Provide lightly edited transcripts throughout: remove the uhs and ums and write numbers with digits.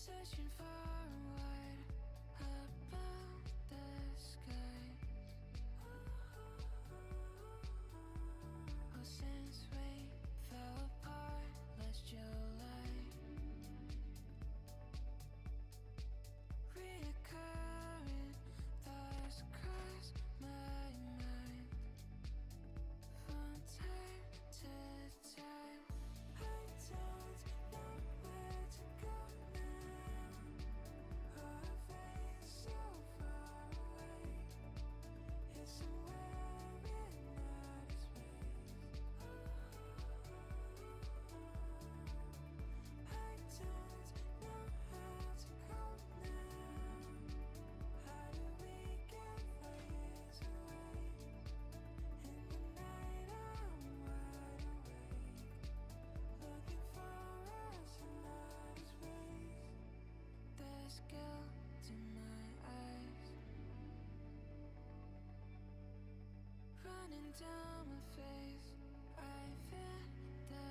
Searching far and wide above the sky. Oh, since we fell apart last July, reoccurring thoughts cross my mind from time to time. I don't know where to go now. Our face so far away. It's somewhere in outer space. I don't know how to go now. How do we get 5 years away? In the night I'm wide awake, looking for us in outer space. There's guilt in my eyes, running down my face. I feel the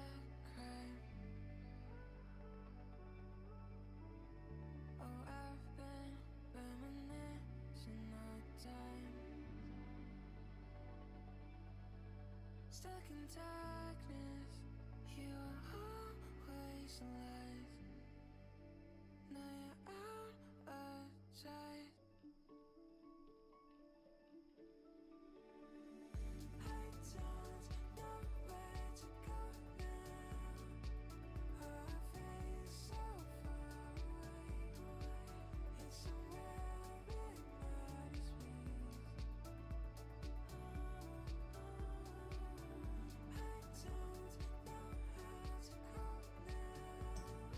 crime. Oh, I've been reminiscing all time, stuck in darkness. You were always alive. Now you're out of sight. I don't know where to go now. Our face so far away. It's somewhere in outer space. I don't know how to go now.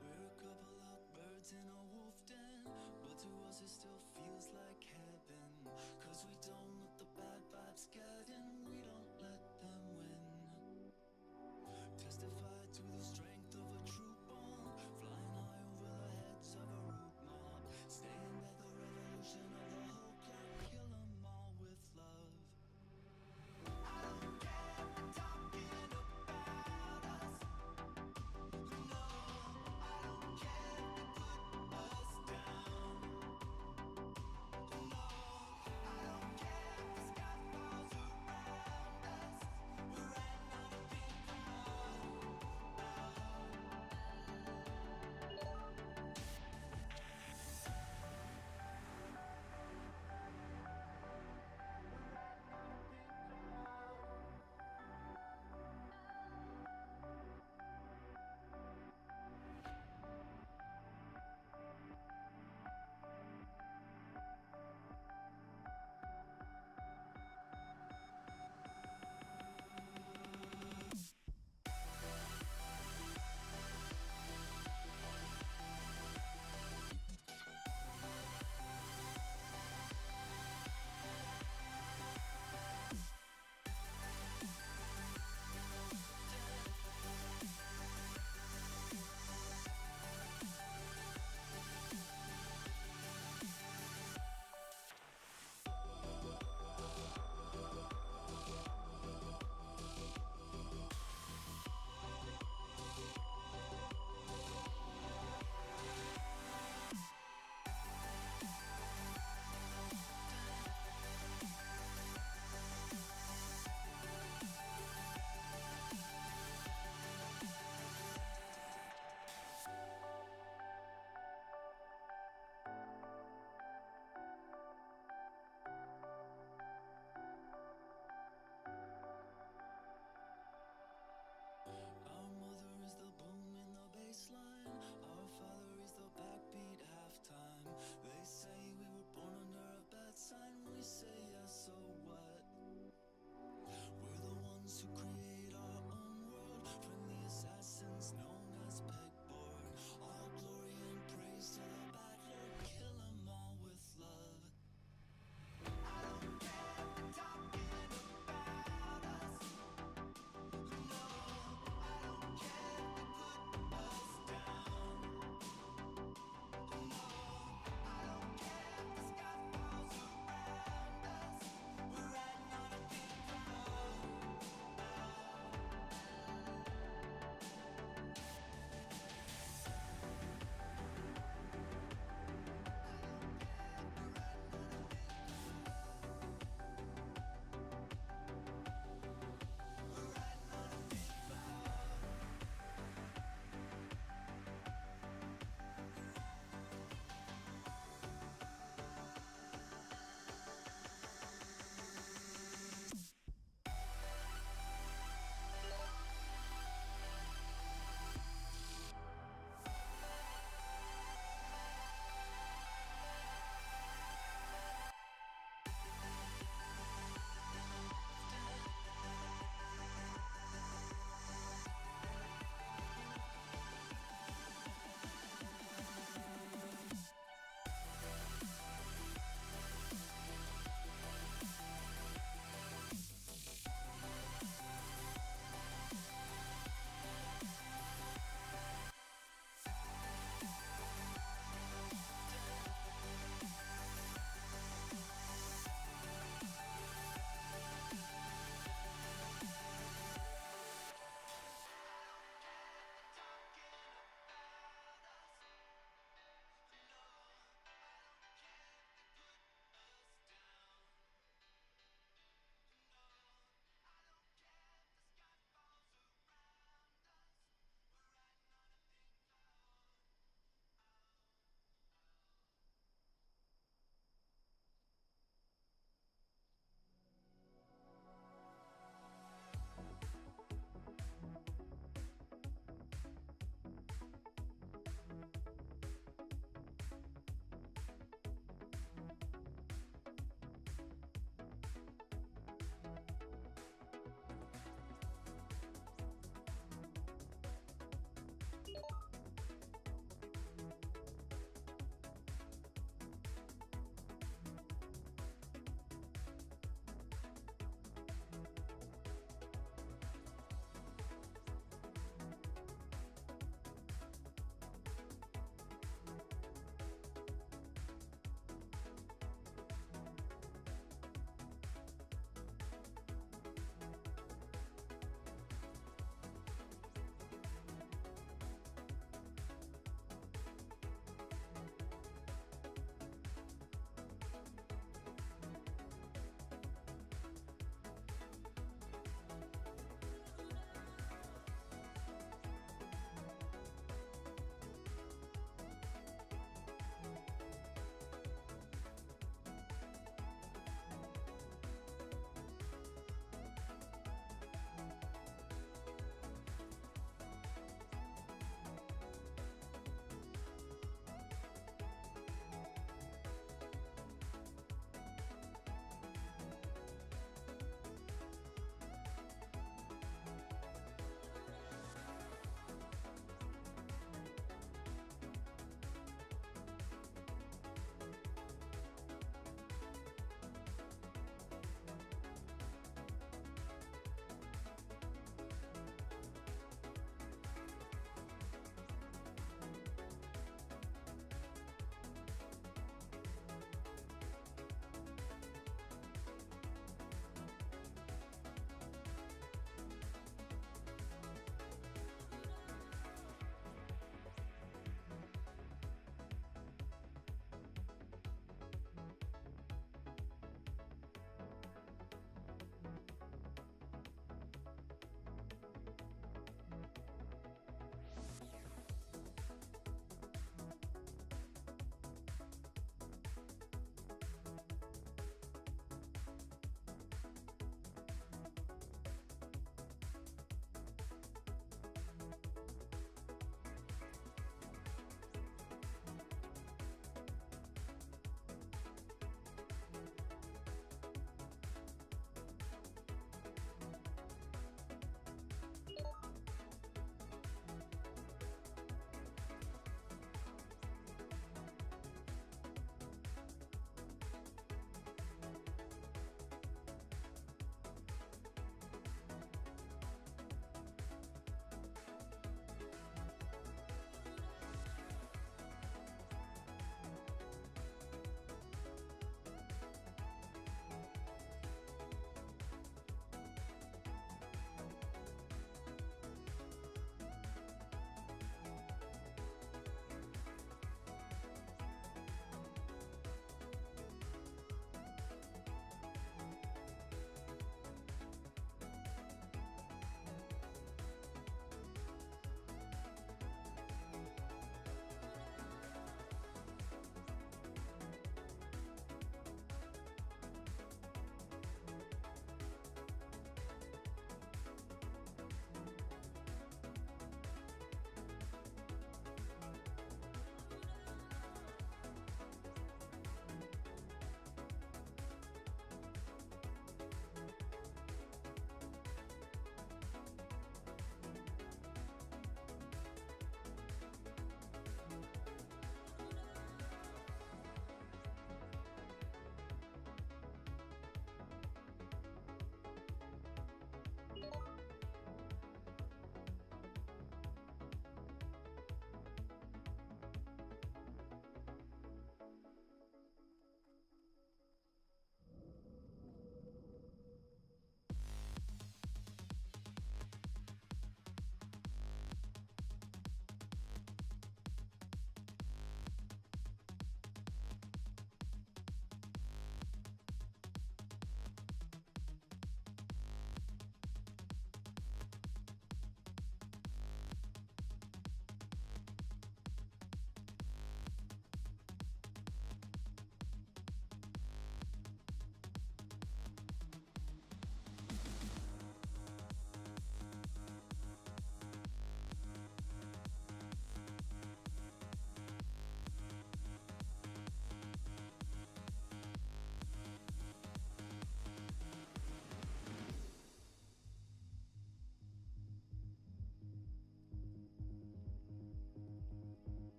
We're a couple of birds in a wolf den, but to us it still feels like heaven. 'Cause we don't let the bad vibes get in, we don't let them win. Testify to the strength of a true bond, flying high over the heads of a rude mob. Staying at the revolution of the whole club, kill 'em all with love. I don't care if they're talking about us. No, I don't care if they put us down.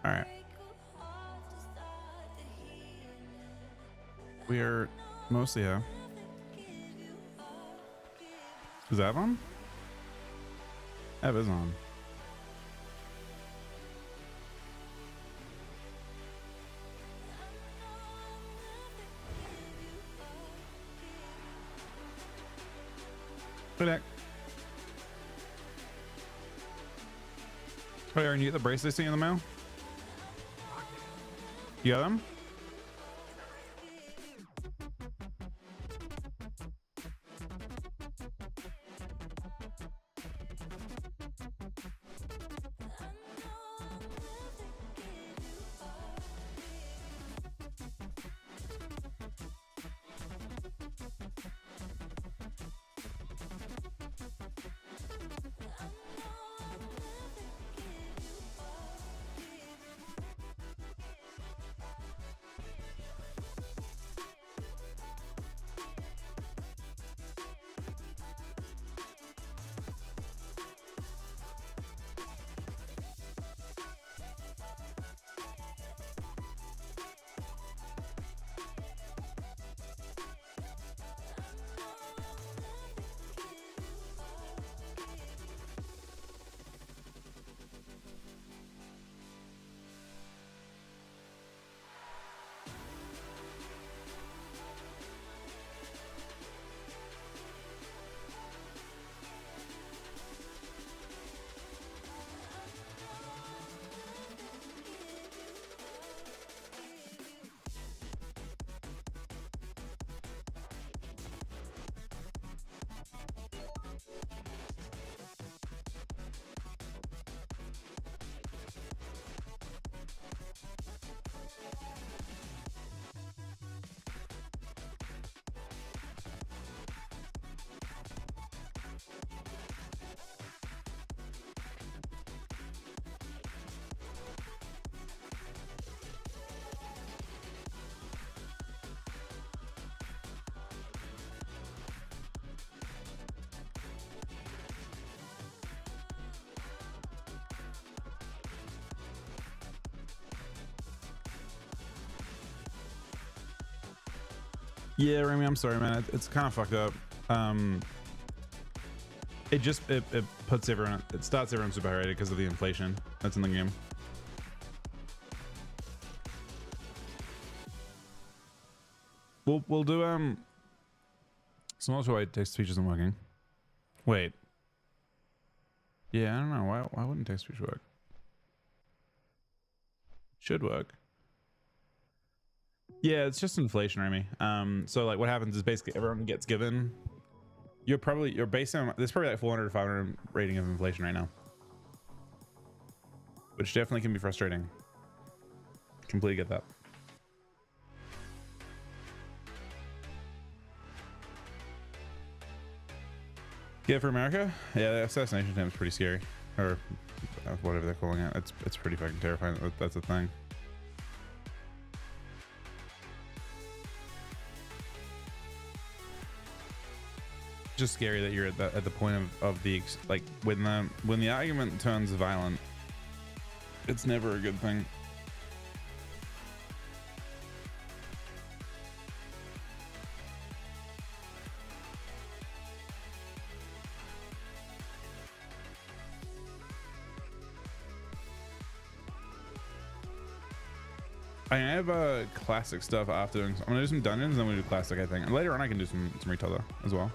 All right. We are mostly out. Is that on? That is on. Good. Oh, Aaron, you get the bracelets in the mail? You got them? Yeah, Remy, I'm sorry, man. It's kind of fucked up. It puts everyone, it starts everyone super high rated because of the inflation that's in the game. We'll do so I'm not sure why text speech isn't working. Wait. Yeah, I don't know. Why wouldn't text speech work? Should work. Yeah, it's just inflation, Remy. So like what happens is basically everyone gets given, you're based on, there's probably like 400 to 500 rating of inflation right now, which definitely can be frustrating. Completely get that. Yeah, for America, yeah, the assassination attempt is pretty scary, or whatever they're calling it. It's pretty fucking terrifying. That's the thing. Just scary that you're at the point of the like when the argument turns violent, it's never a good thing. I have classic stuff after doing. I'm gonna do some dungeons, and then we do classic, I think. And later on, I can do some retail though as well.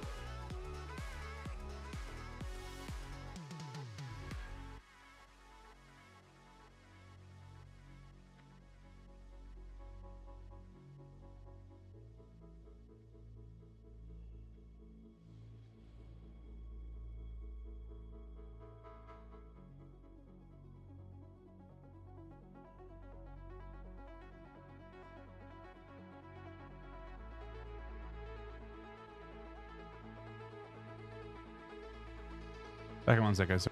Back in 1 sec, guys.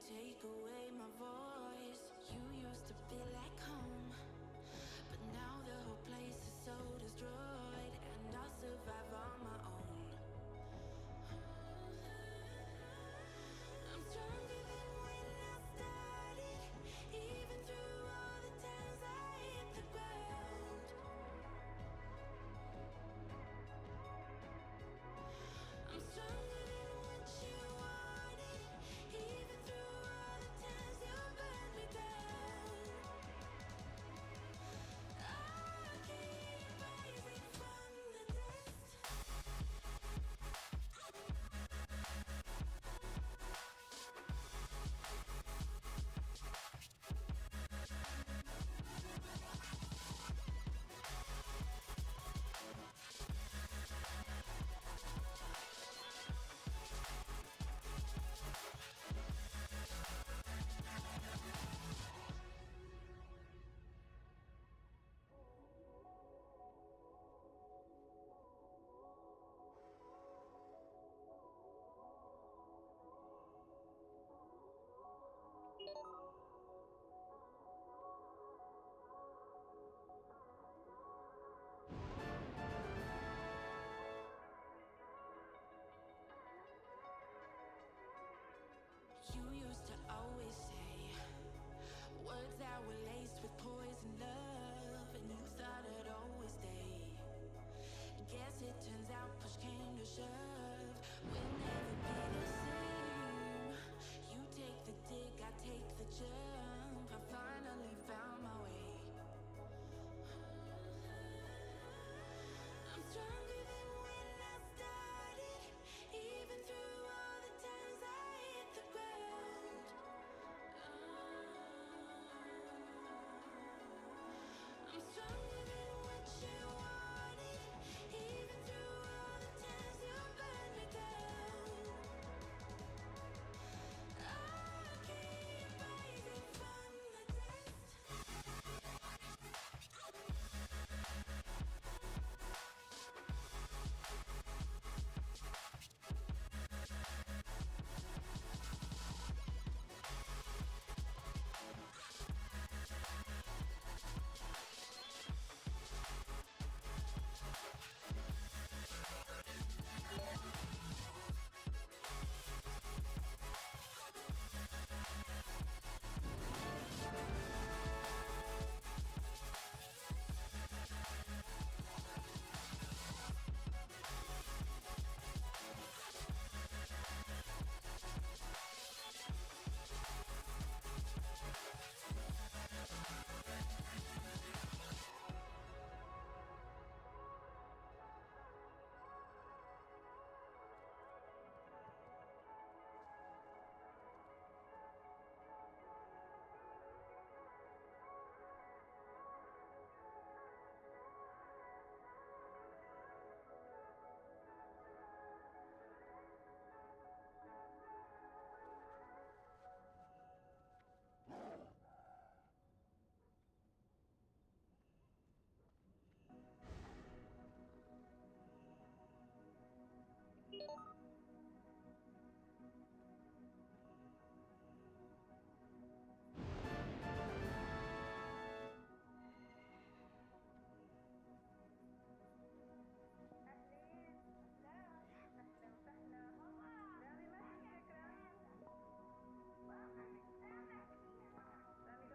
take away my voice. You used to be like home, but now the whole place is so destroyed, and I'll survive on my own. I'm stronger than when I started, even through all the times I hit the ground. I'm stronger than what you wanted, even through all the times you burned me down. I keep rising from the dust. You used to always say words that were laced with poison love, and you thought I'd always stay. Guess it turns out push came to shove. We'll never be the same. You take the dig, I take the jump. I finally found my way. I'm stronger than when I started, even through all the times I hit the ground. I'm stronger than what you wanted, even through all the times you burned me down. I keep rising from the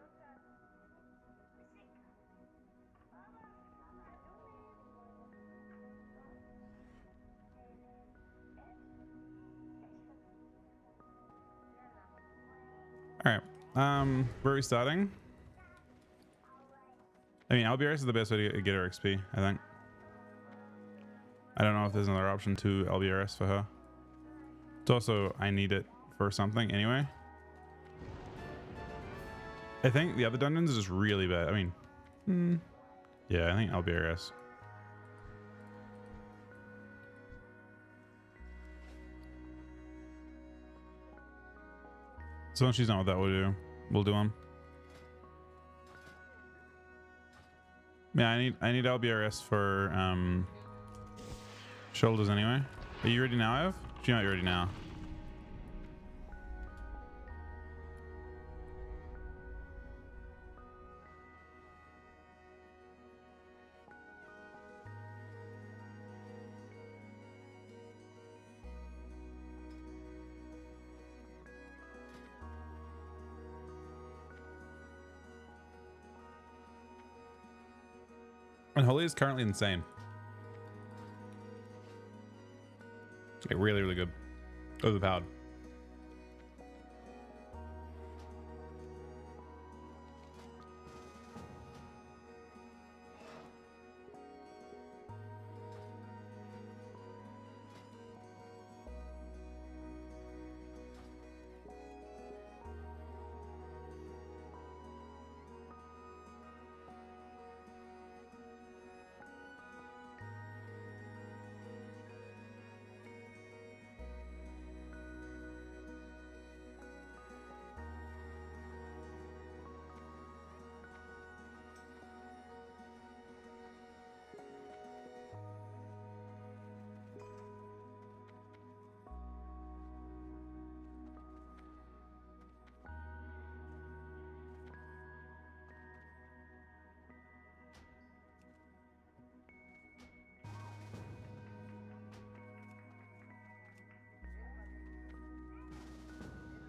dust. All right. Where are we starting? I mean, LBRS is the best way to get her XP, I think. I don't know if there's another option to LBRS for her. It's also, I need it for something anyway. I think the other dungeons is just really bad. I mean, yeah, I think LBRS. So when she's not with that, we'll do them. Yeah, I need LBRS for shoulders anyway. Are you ready now, Ev? She might be ready now. And Holy is currently insane. Like really, really good. Overpowered.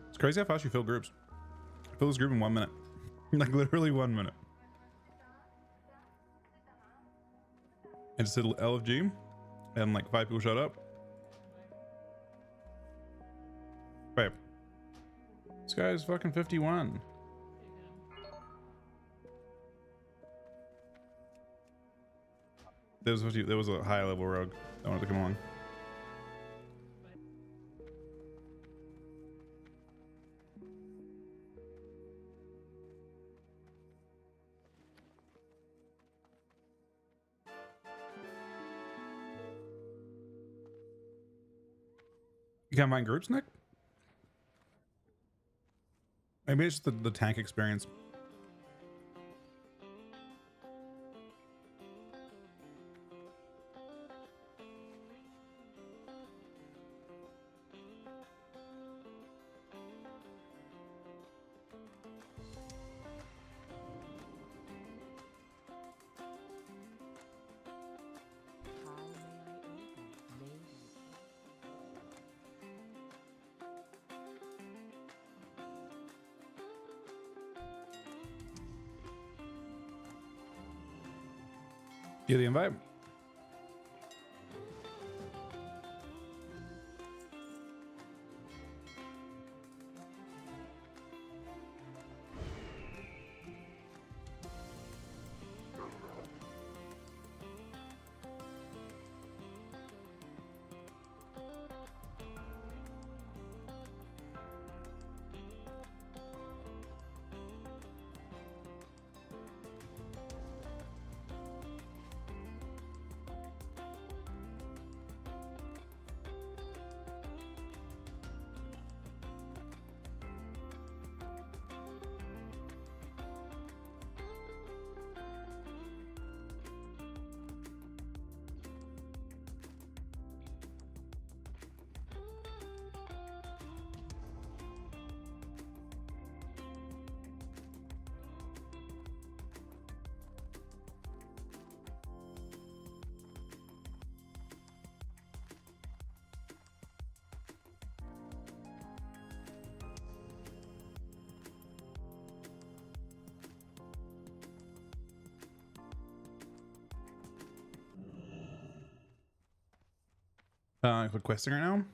It's crazy how fast you fill groups. Fill this group in 1 minute. Like literally 1 minute. I just did LFG and like 5 people showed up. Babe. This guy is fucking 51. There was a high level rogue that wanted to come on. You can't find groups, Nick? Maybe it's the tank experience. Yeah, the invite. Click questing right now.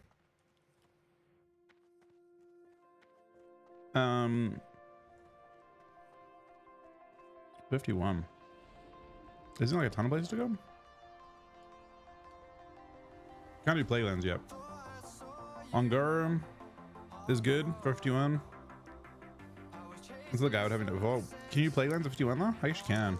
51. Isn't like a ton of places to go? Can't do playlands yet. Ongarum is good for 51. This is the guy I would have it before. Can you playlands at 51 though? I guess you can.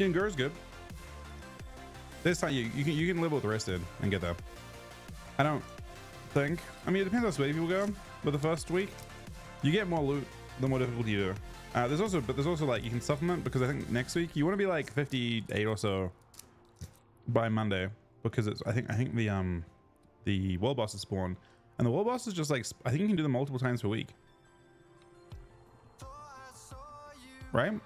Yeah, Ngur's good. This time you can live with rested and get there. I don't think. I mean, it depends how sweaty people go. But the first week, you get more loot the more difficulty you do. There's also like you can supplement, because I think next week you want to be like 58 or so by Monday, because it's I think the world boss is spawned, and the world boss is just like, I think you can do them multiple times per week, right?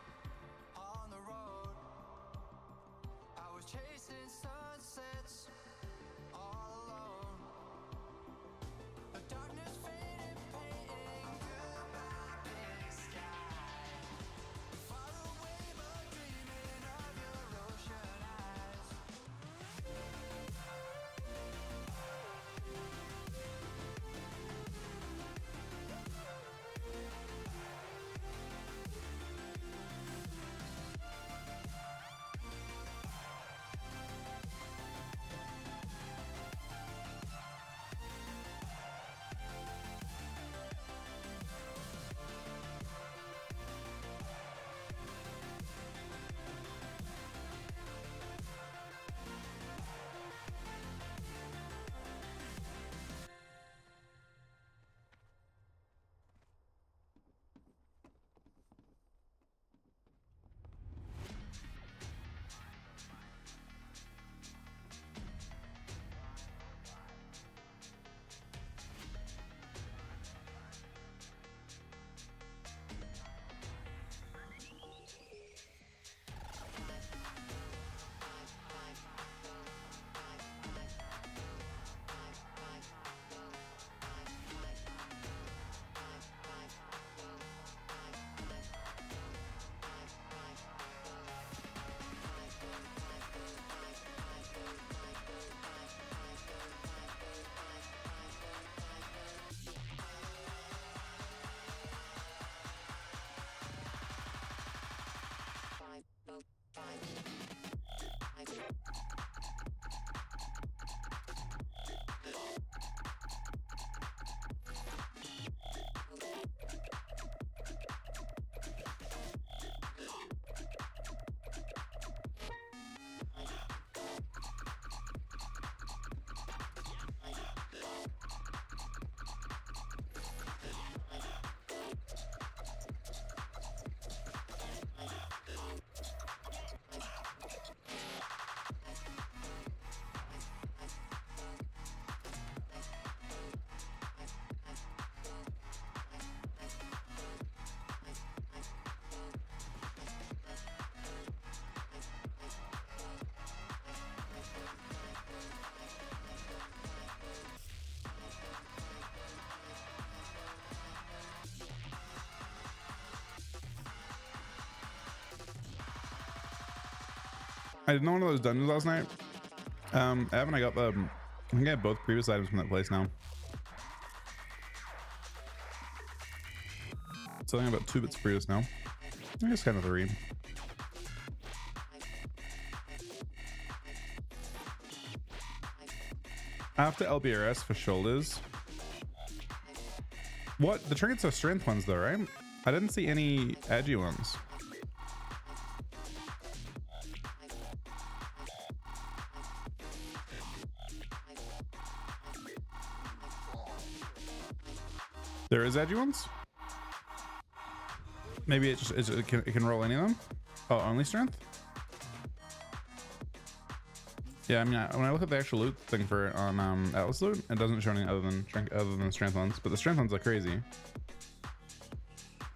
I did not one of those dungeons last night. Evan, I got the, I think I have both previous items from that place now. So I think about 2 bits previous now. I guess kind of 3. After LBRS for shoulders. What? The trinkets are strength ones though, right? I didn't see any edgy ones. There is edgy ones? Maybe it just it can roll any of them? Oh, only strength? Yeah, I mean, when I look at the actual loot thing for it on Atlas loot, it doesn't show anything other than strength ones, but the strength ones are crazy.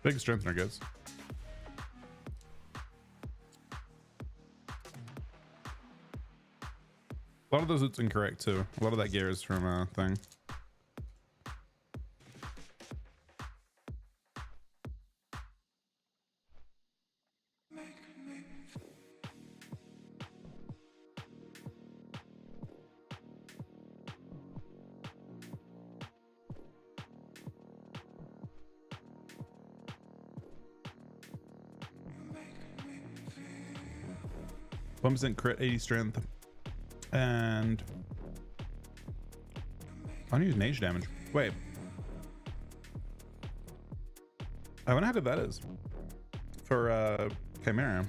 Big strength are good. A lot of those loot's incorrect too. A lot of that gear is from a thing. % crit, 80 strength, and I don't use mage damage. Wait, I wonder how good that is for Chimera.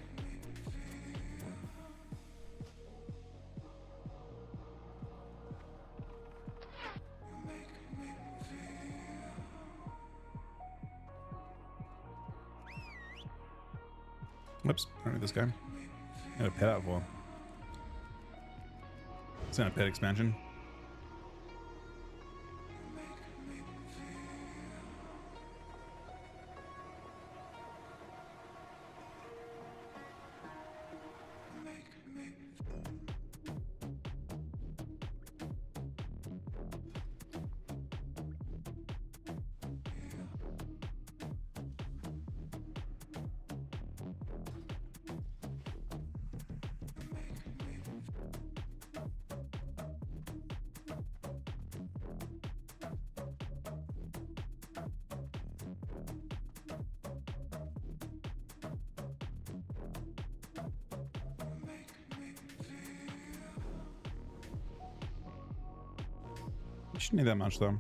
Whoops, I don't need this guy. I got a pet out for. It's not a pet expansion. You shouldn't need that much though.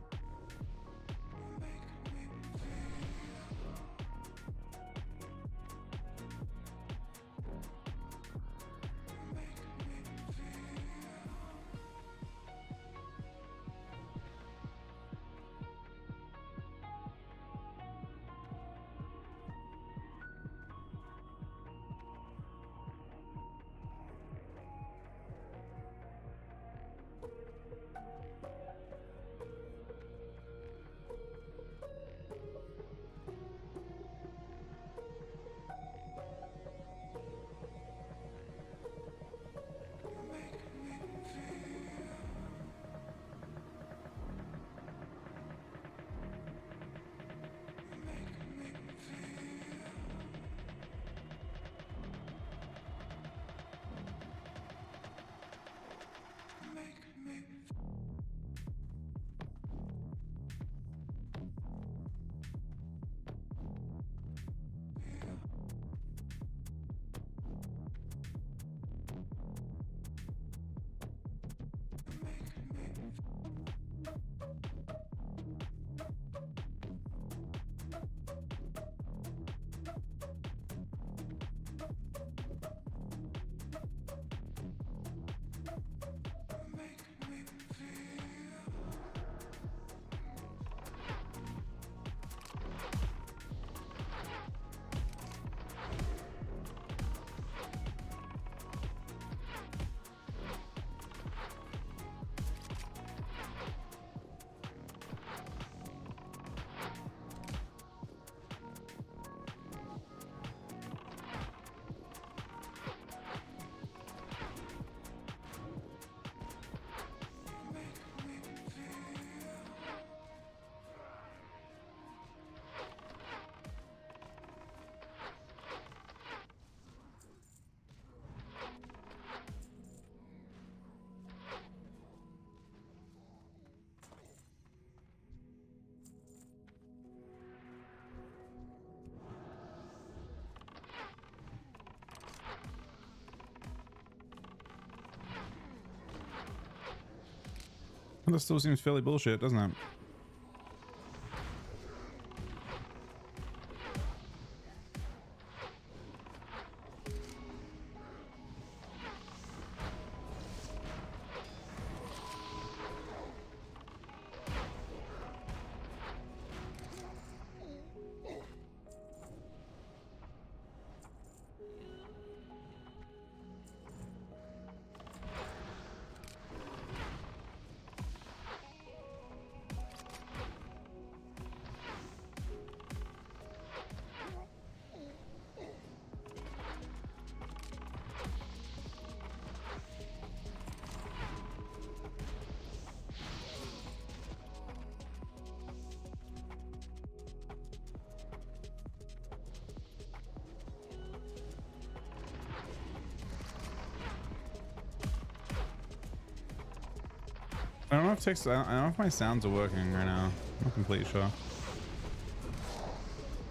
Well, that still seems fairly bullshit, doesn't it? I don't know if text. I don't know if my sounds are working right now. I'm not completely sure.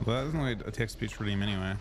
Well, that isn't like a text speech redeem anyway.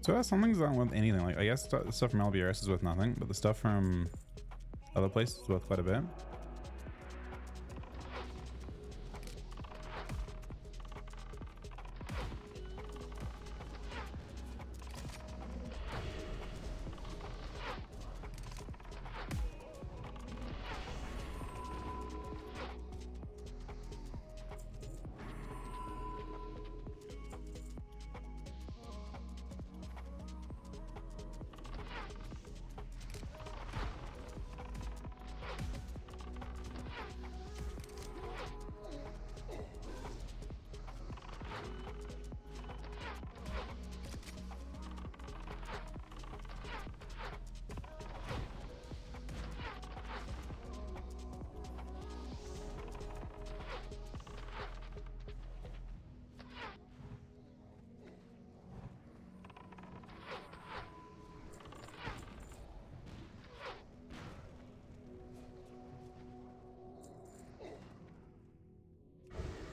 So some things aren't worth anything. Like I guess the stuff from LBRS is worth nothing, but the stuff from other places is worth quite a bit.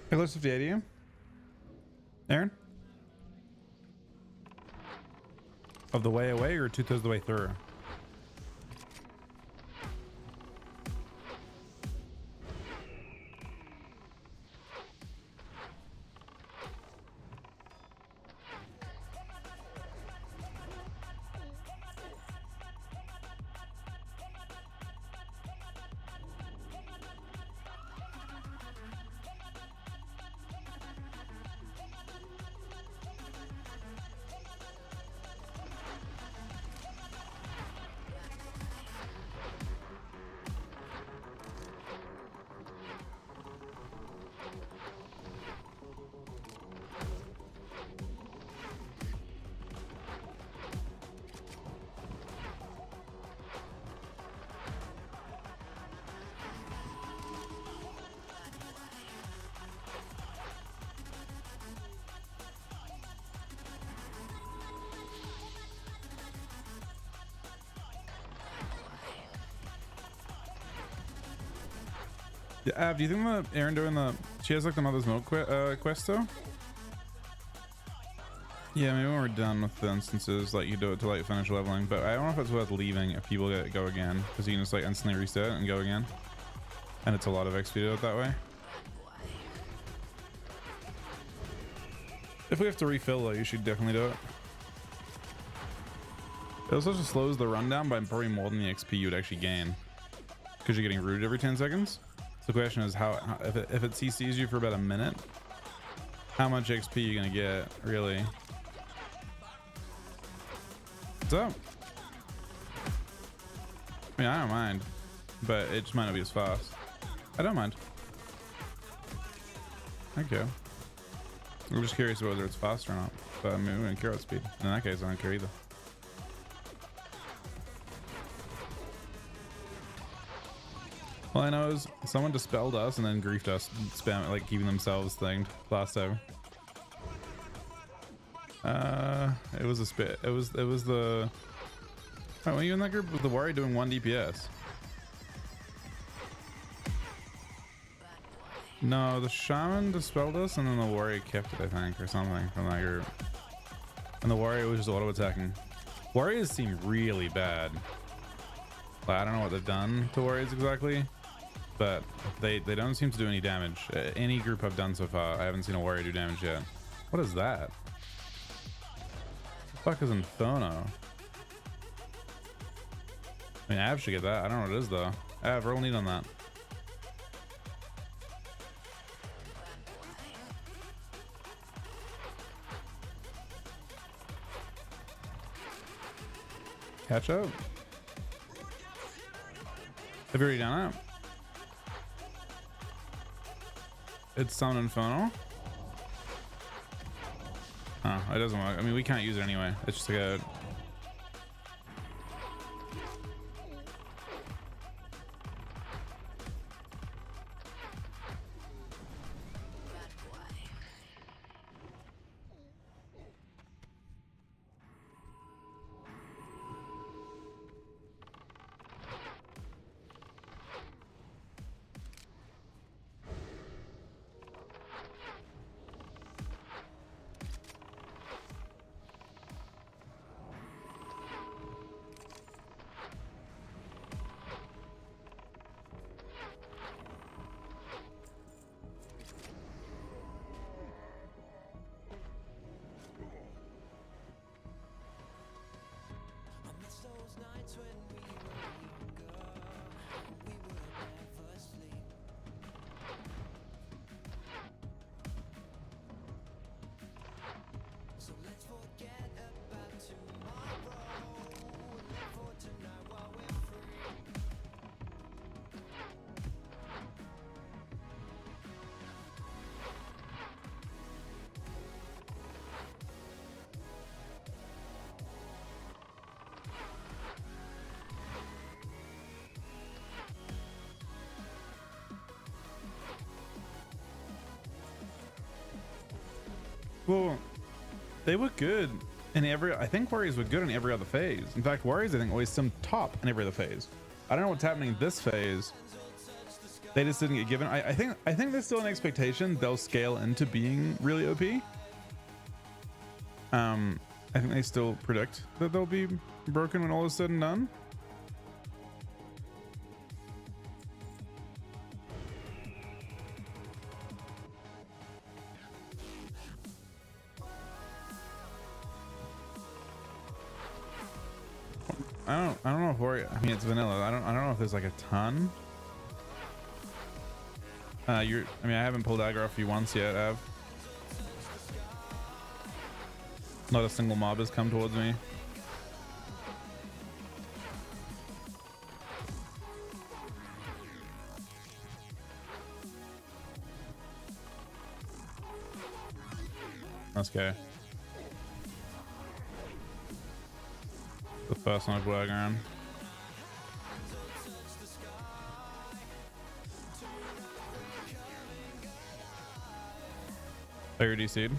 Hey, close 50 to you, Aaron? Of the way away or 2/3 the way through? Yeah, Av, do you think that Aaron doing the... She has like the Mother's Milk quest though? Yeah, maybe when we're done with the instances, like you do it to like finish leveling, but I don't know if it's worth leaving if people go again, because you can just like instantly reset and go again. And it's a lot of XP to do it that way. If we have to refill though, you should definitely do it. It also just slows the rundown by probably more than the XP you would actually gain, because you're getting rooted every 10 seconds. So the question is how if it CCs you for about a minute, how much XP you're gonna get really? What's up? I mean, I don't mind, but it just might not be as fast. I don't mind. Okay. I'm just curious whether it's fast or not. But I mean, we don't care about speed. In that case, I don't care either. All I know is someone dispelled us and then griefed us, spam like keeping themselves thinged last time. It was a spit. It was the. Wait, were you in that group with the Warrior doing 1 DPS? No, the Shaman dispelled us and then the Warrior kept it, I think, or something from that group. And the Warrior was just auto attacking. Warriors seem really bad. Like, I don't know what they've done to Warriors exactly, but they don't seem to do any damage. Any group I've done so far, I haven't seen a Warrior do damage yet. What is that? The fuck is Inferno? I mean, Av should get that. I don't know what it is though. Av, roll neat on that. Catch up. Have you already done it? It's Summon Inferno. Oh, it doesn't work. I mean, we can't use it anyway. It's just like a... Well, they were good in every. I think warriors were good in every other phase. In fact, warriors I think always sim top in every other phase. I don't know what's happening this phase. They just didn't get given. I think there's still an expectation they'll scale into being really OP. I think they still predict that they'll be broken when all is said and done. I don't know if warrior. I mean, it's vanilla. I don't know if there's like a ton. I mean, I haven't pulled aggro off you once yet, Av. Not a single mob has come towards me. That's okay. The first one I put aggro on. Fire DC'd.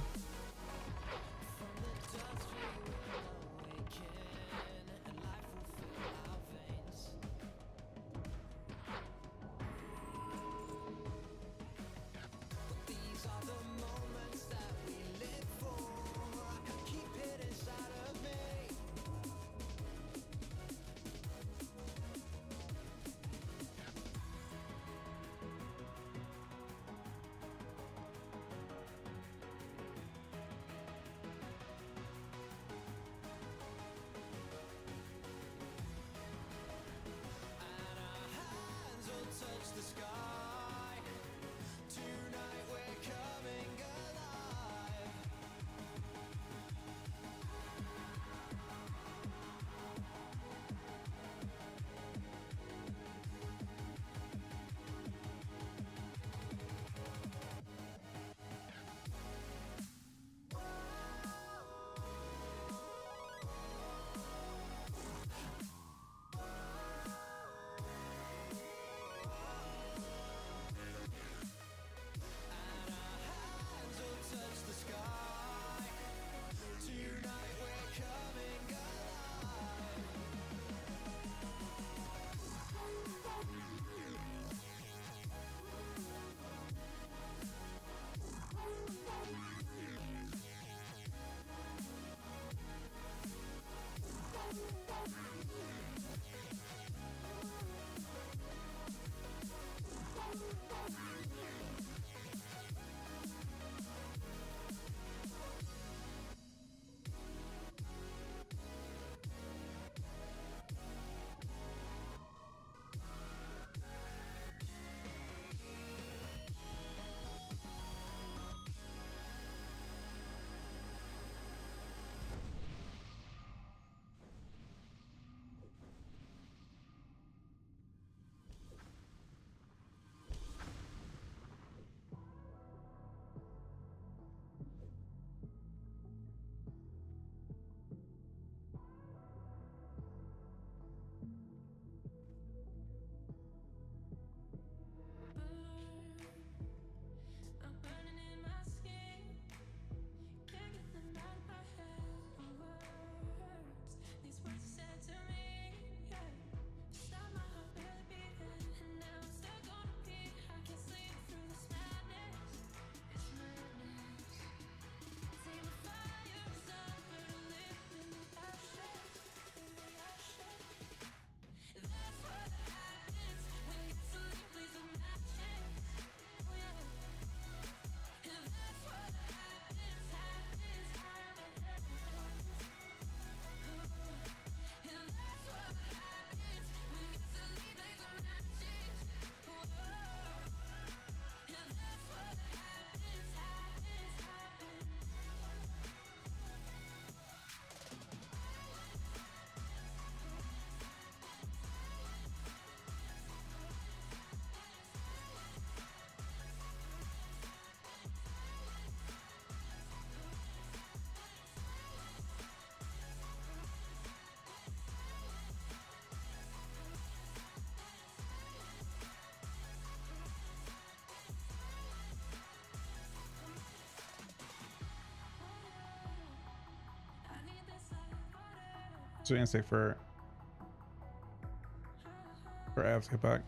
So you're gonna stay for Avs to get back.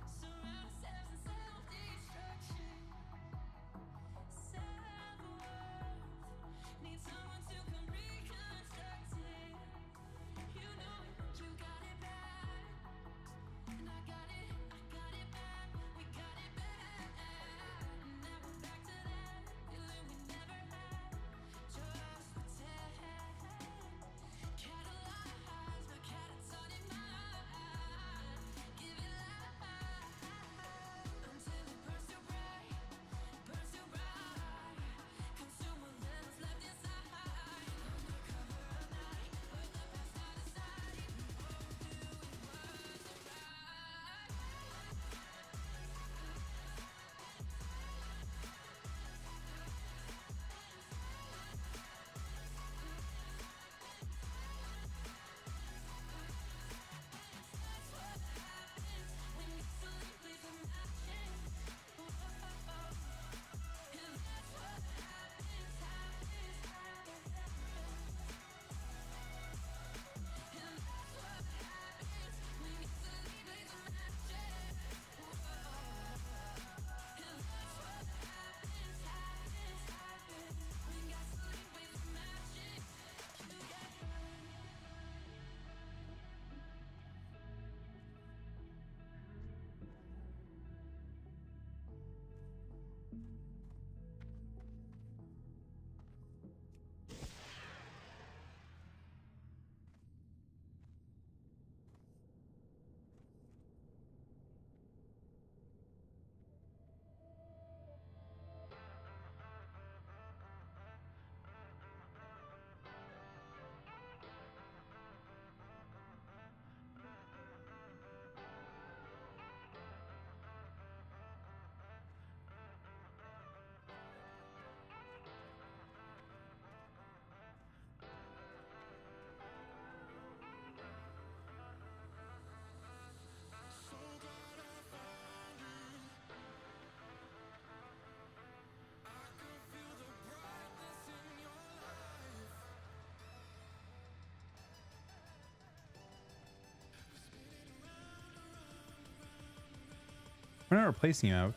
We're not replacing you, Av.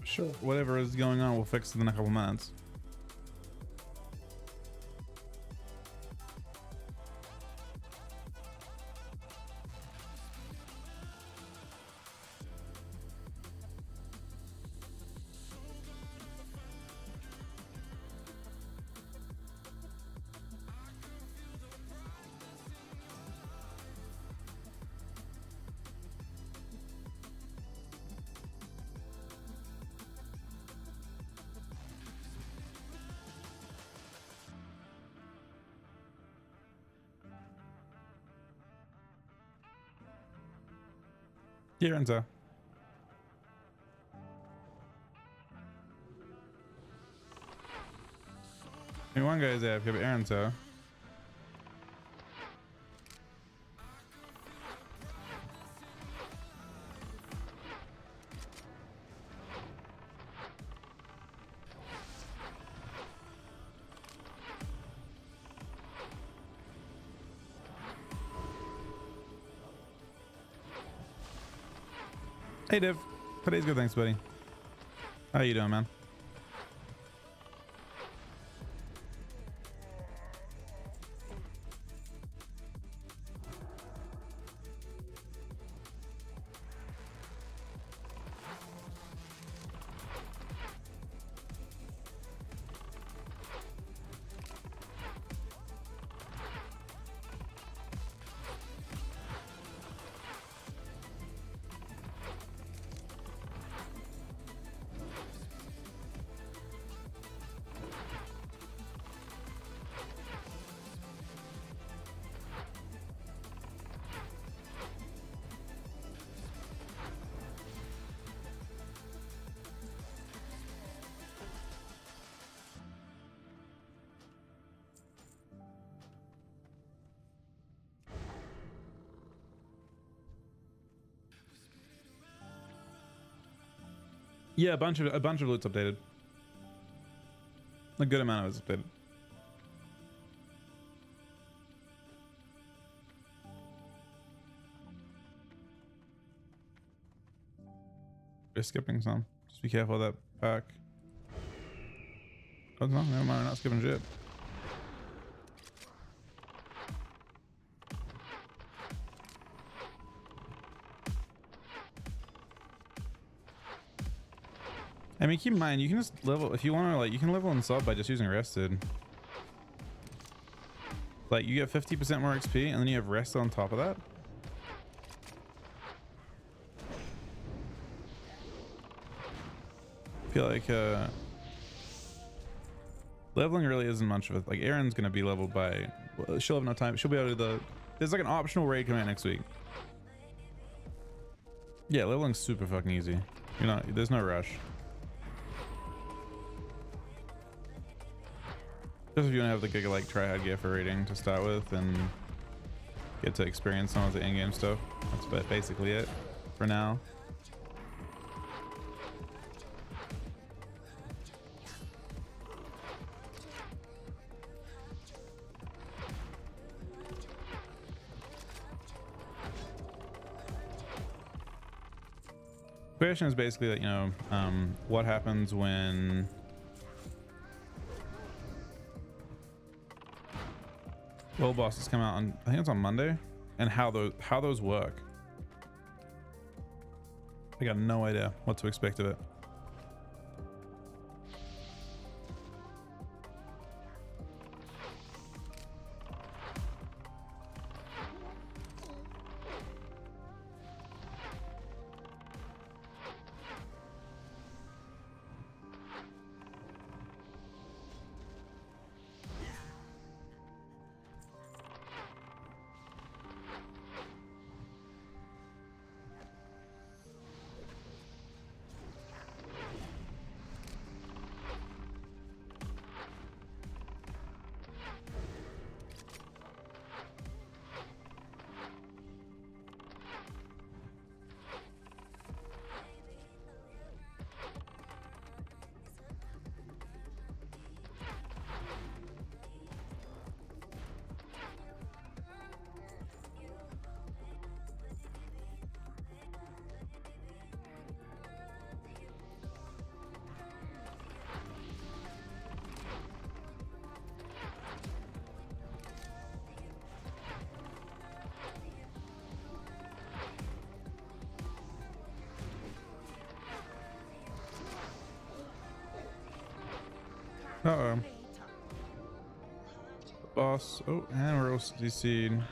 Sure. Whatever is going on, we'll fix it in a couple minutes. Here, Enzo. I mean, one guy's AFK, but Enzo. Hey Div, today's good, thanks buddy. How you doing, man? Yeah, a bunch of loot's updated. A good amount of it's updated. We're skipping some. Just be careful of that pack. Oh no, never mind, we're not skipping shit. I mean, keep in mind, you can just level, if you want to, like, you can level in SoD by just using rested. Like, you get 50% more XP, and then you have rest on top of that. I feel like, leveling really isn't much of it. Like, Erin's gonna be leveled by, well, she'll have no time. She'll be able to do the, there's like an optional raid command next week. Yeah, leveling's super fucking easy. You know, there's no rush. Just if you want to have the Giga like tryhard gear for raiding to start with and get to experience some of the in-game stuff. That's basically it for now. Question is basically that, you know, what happens when world bosses come out on, I think it's on Monday, and how those work. I got no idea what to expect of it. Uh-oh. Boss. Oh, and we're also DC'd.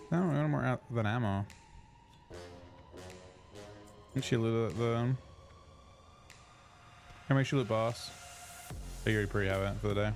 No, we got more out than ammo. And she loot the. How make she loot boss? I already pretty have it for the day.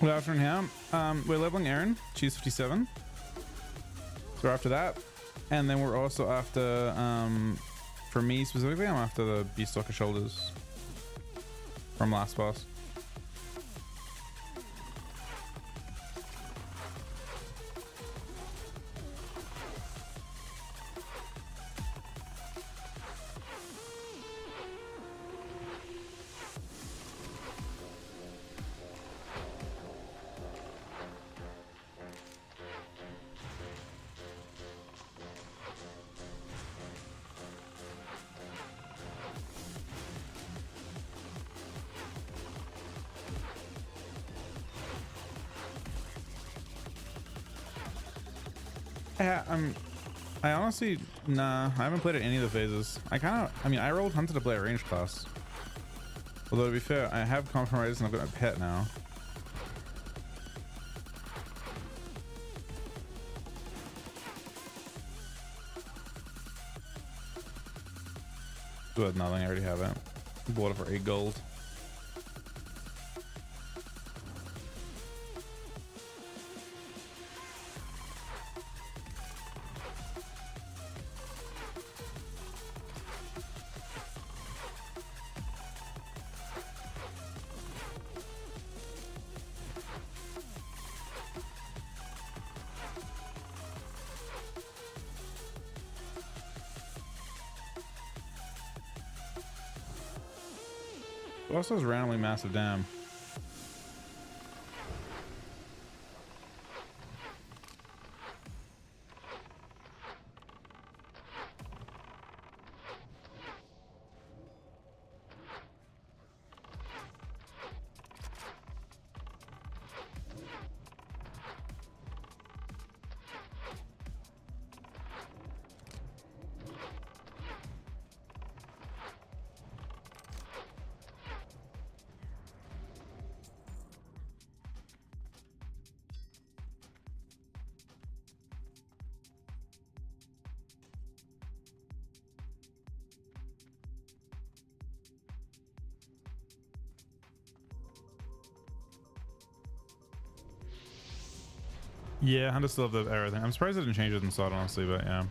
Good afternoon, here. We're leveling Erin. She's 57. we're after that, and then we're also after, for me specifically, I'm after the Beastalker shoulders from last boss. Yeah, I honestly, nah, I haven't played at any of the phases. I mean, I rolled Hunter to play a range class. Although to be fair, I have compromised and I've got a pet now. It's worth nothing, I already have it. Bought it for 8 gold. Also is randomly massive dam. Yeah, I still have the everything. I'm surprised I didn't change it in SoD, honestly, but yeah.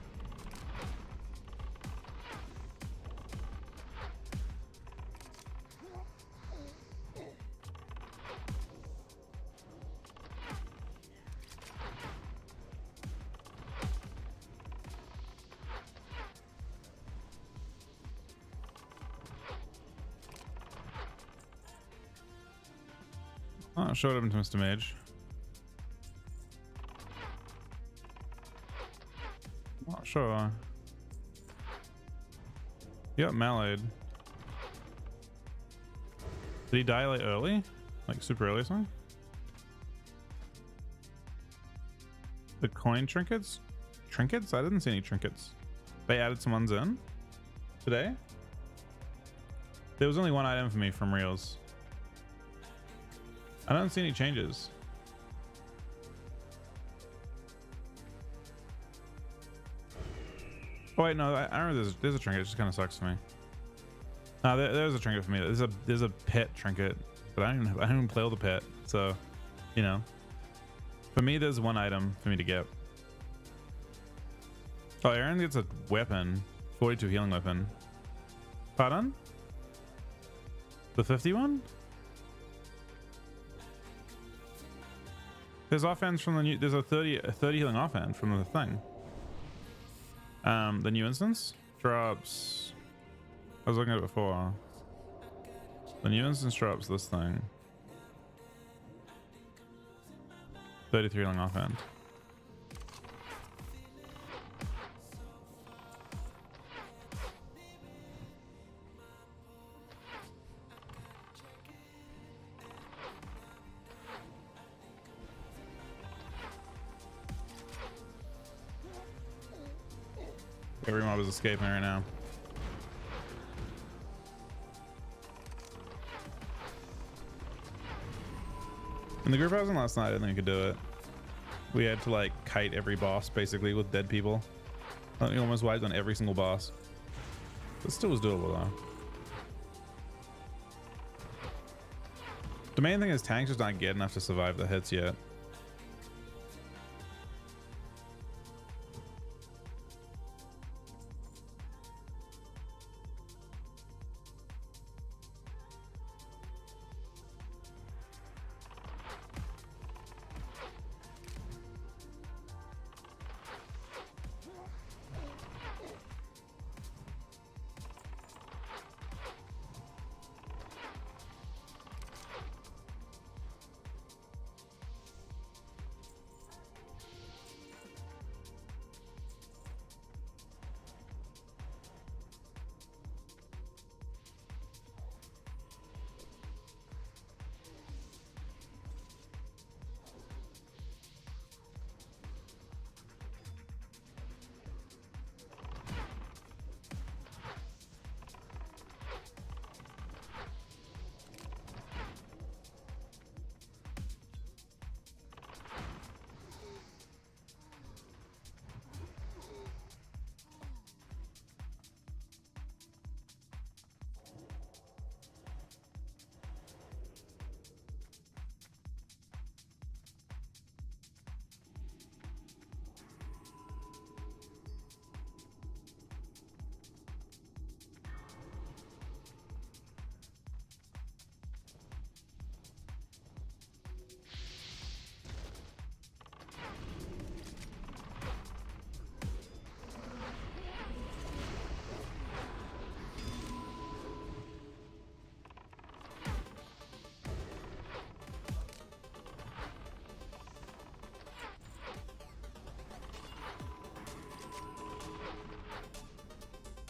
Oh, showed up into Mr. Mage. Not sure. He got meleeed. Did he die like early? Like super early or something? The coin trinkets? Trinkets? I didn't see any trinkets. They added some ones in today. There was only one item for me from Reels. I don't see any changes. Oh wait, no, I remember there's a trinket. It just kind of sucks for me. No, there's a trinket for me. There's a pet trinket, but I don't even play all the pet, so you know. For me, there's one item for me to get. Oh, Aaron gets a weapon, 42 healing weapon. Pardon? The 51? There's offense from the new. There's a 30 healing offhand from the thing. The new instance drops. I was looking at it before. The new instance drops this thing. 33 healing offhand. Every mob is escaping right now. In the group I was in last night, I didn't think we could do it. We had to like kite every boss basically with dead people. I think we almost wiped on every single boss. It still was doable though. The main thing is tanks just not get enough to survive the hits yet.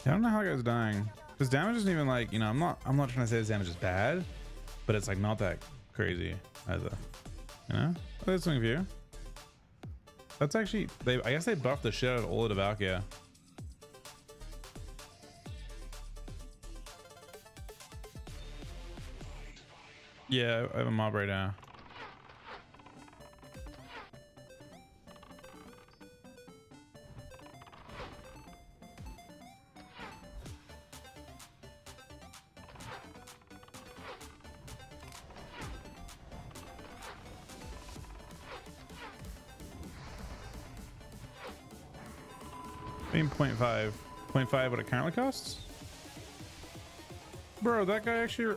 I don't know how the guy's dying. Because damage isn't even like, you know, I'm not trying to say this damage is bad, but it's like not that crazy either. You know? Oh, there's something for you. That's actually, I guess they buffed the shit out of all of the Valkyria. Yeah, I have a mob right now. I mean 0.5. 0.5 what it currently costs? Bro, that guy actually...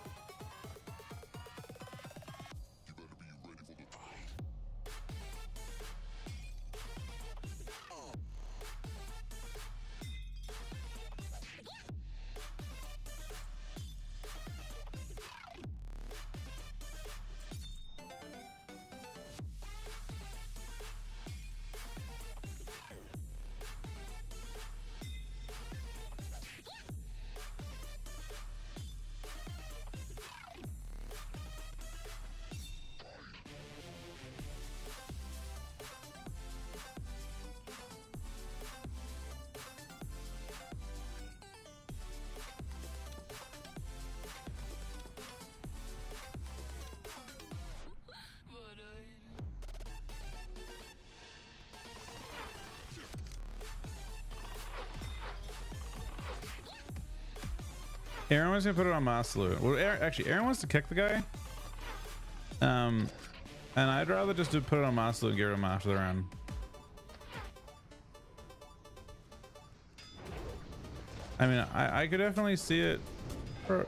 Aaron was gonna put it on Masalu. Well, actually, Aaron wants to kick the guy. And I'd rather just put it on Masalu and get rid of him after the round. I mean, I could definitely see it. I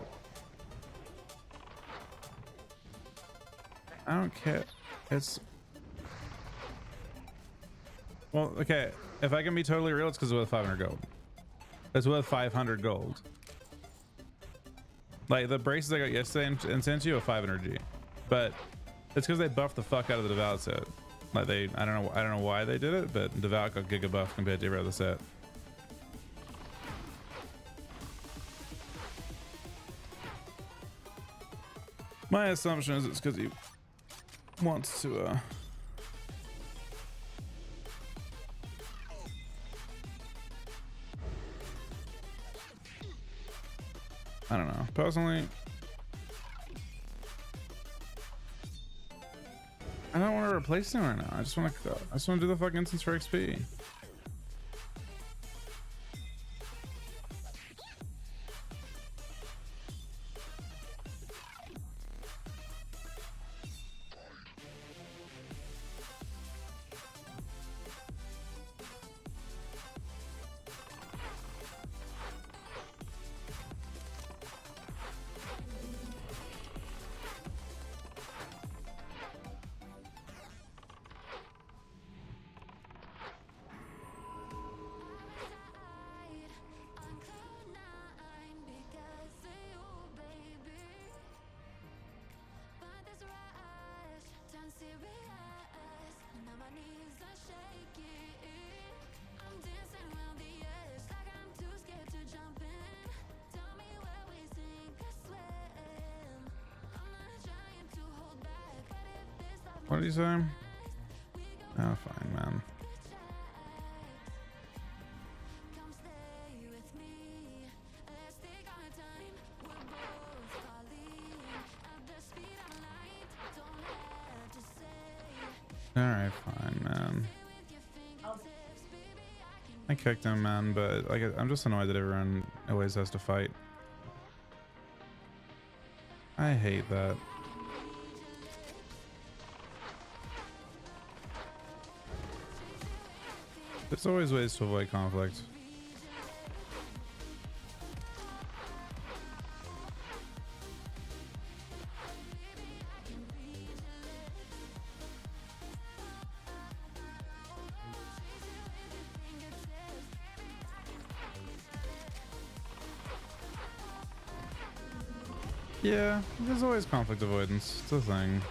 don't care. It's... Well, okay. If I can be totally real, it's because it's worth 500 gold. It's worth 500 gold. Like the braces I got yesterday in Sensu are 500 G, but it's because they buffed the fuck out of the Devout set. Like I don't know why they did it, but Devout got giga buff compared to every other set. My assumption is it's because he wants to I don't know. Personally, I don't want to replace him right now. I just want to do the fucking instance for XP. What did you say? Oh, fine, man. All right, fine, man. I kicked him, man, but like I'm just annoyed that everyone always has to fight. I hate that. There's always ways to avoid conflict. Yeah, there's always conflict avoidance. It's a thing.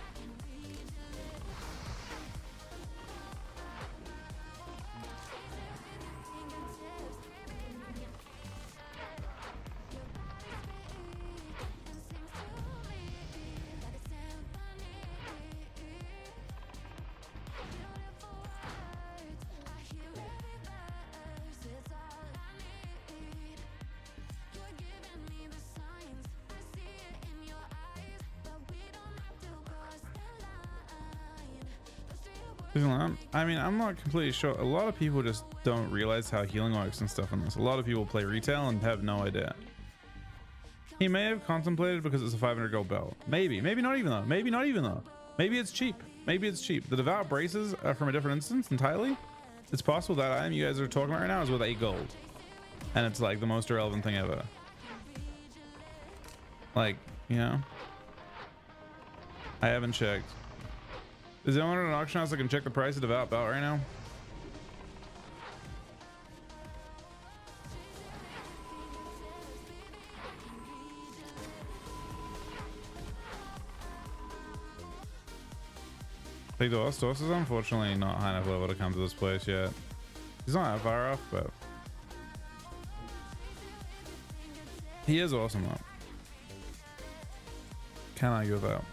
I mean, I'm not completely sure. A lot of people just don't realize how healing works and stuff in this. A lot of people play retail and have no idea. He may have contemplated because it's a 500 gold belt. Maybe not even though. Maybe not even though. Maybe it's cheap. Maybe it's cheap. The devout braces are from a different instance entirely. It's possible that item you guys are talking about right now is worth 8 gold. And it's like the most irrelevant thing ever. Like, you know? I haven't checked. Is there anyone at an auction house that can check the price of devout belt right now? Hey, Doss is unfortunately not high enough level to come to this place yet. He's not that far off, but he is awesome though. Can't argue with that.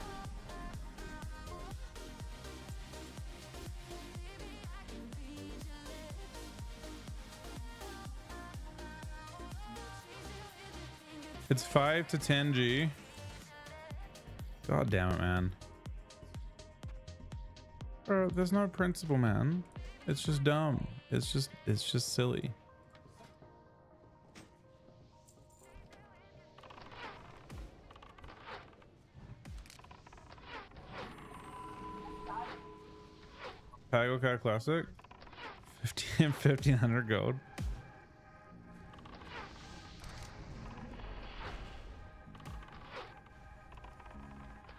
It's 5 to 10 G. God damn it, man. Bro, there's no principle, man. It's just dumb. It's just silly. Pago Car Classic. 1500 gold.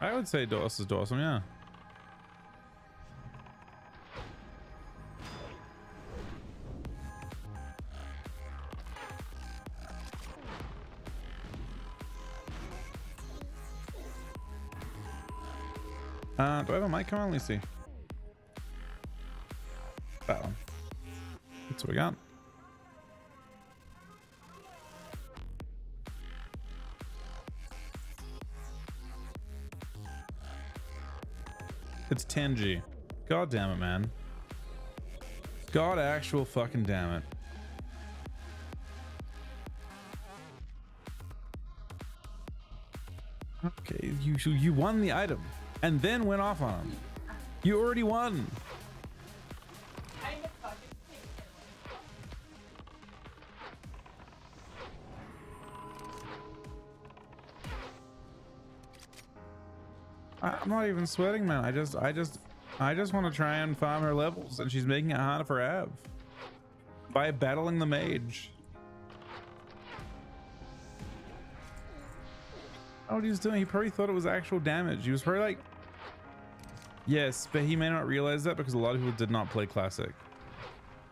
I would say DOS is awesome, yeah. Do I have a mic? Come on, let's see. That one. That's what we got. It's 10G. God damn it, man. God actual fucking damn it. Okay, you won the item and then went off on him. You already won. I'm not even sweating, man. I just want to try and farm her levels, and she's making it harder for Av by battling the mage. Oh, what he's doing? He probably thought it was actual damage. He was probably like, yes, but he may not realize that because a lot of people did not play classic.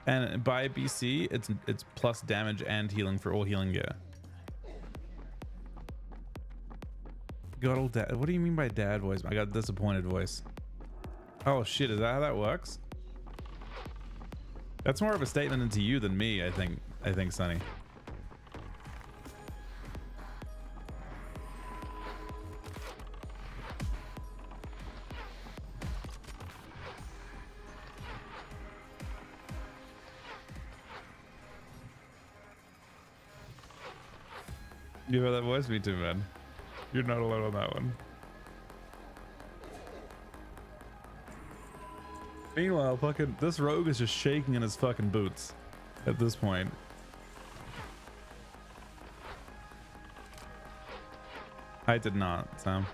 And by BC, it's plus damage and healing for all healing gear. God old dad. What do you mean by dad voice? I got disappointed voice. Oh shit, is that how that works? That's more of a statement into you than me, I think, Sonny. You heard that voice? Me too, man. You're not alone on that one. Meanwhile, fucking this rogue is just shaking in his fucking boots at this point. I did not, Sam.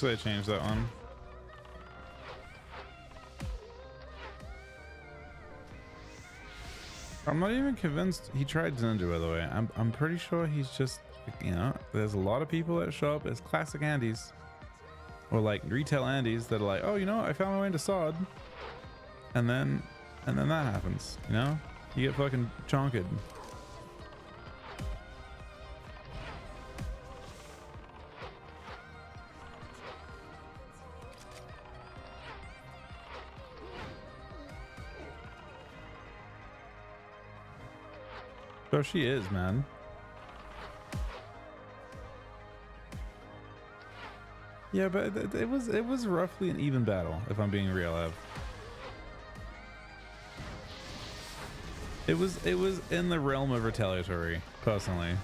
So I changed that one. I'm not even convinced he tried Ninja, by the way. I'm pretty sure he's just, you know, there's a lot of people that show up as classic Andys or like retail Andys that are like, oh, you know, I found my way into SoD, and then that happens, you know, you get fucking chonked. So she is, man. Yeah, but it was roughly an even battle, if I'm being real, Ev. It was in the realm of retaliatory, personally.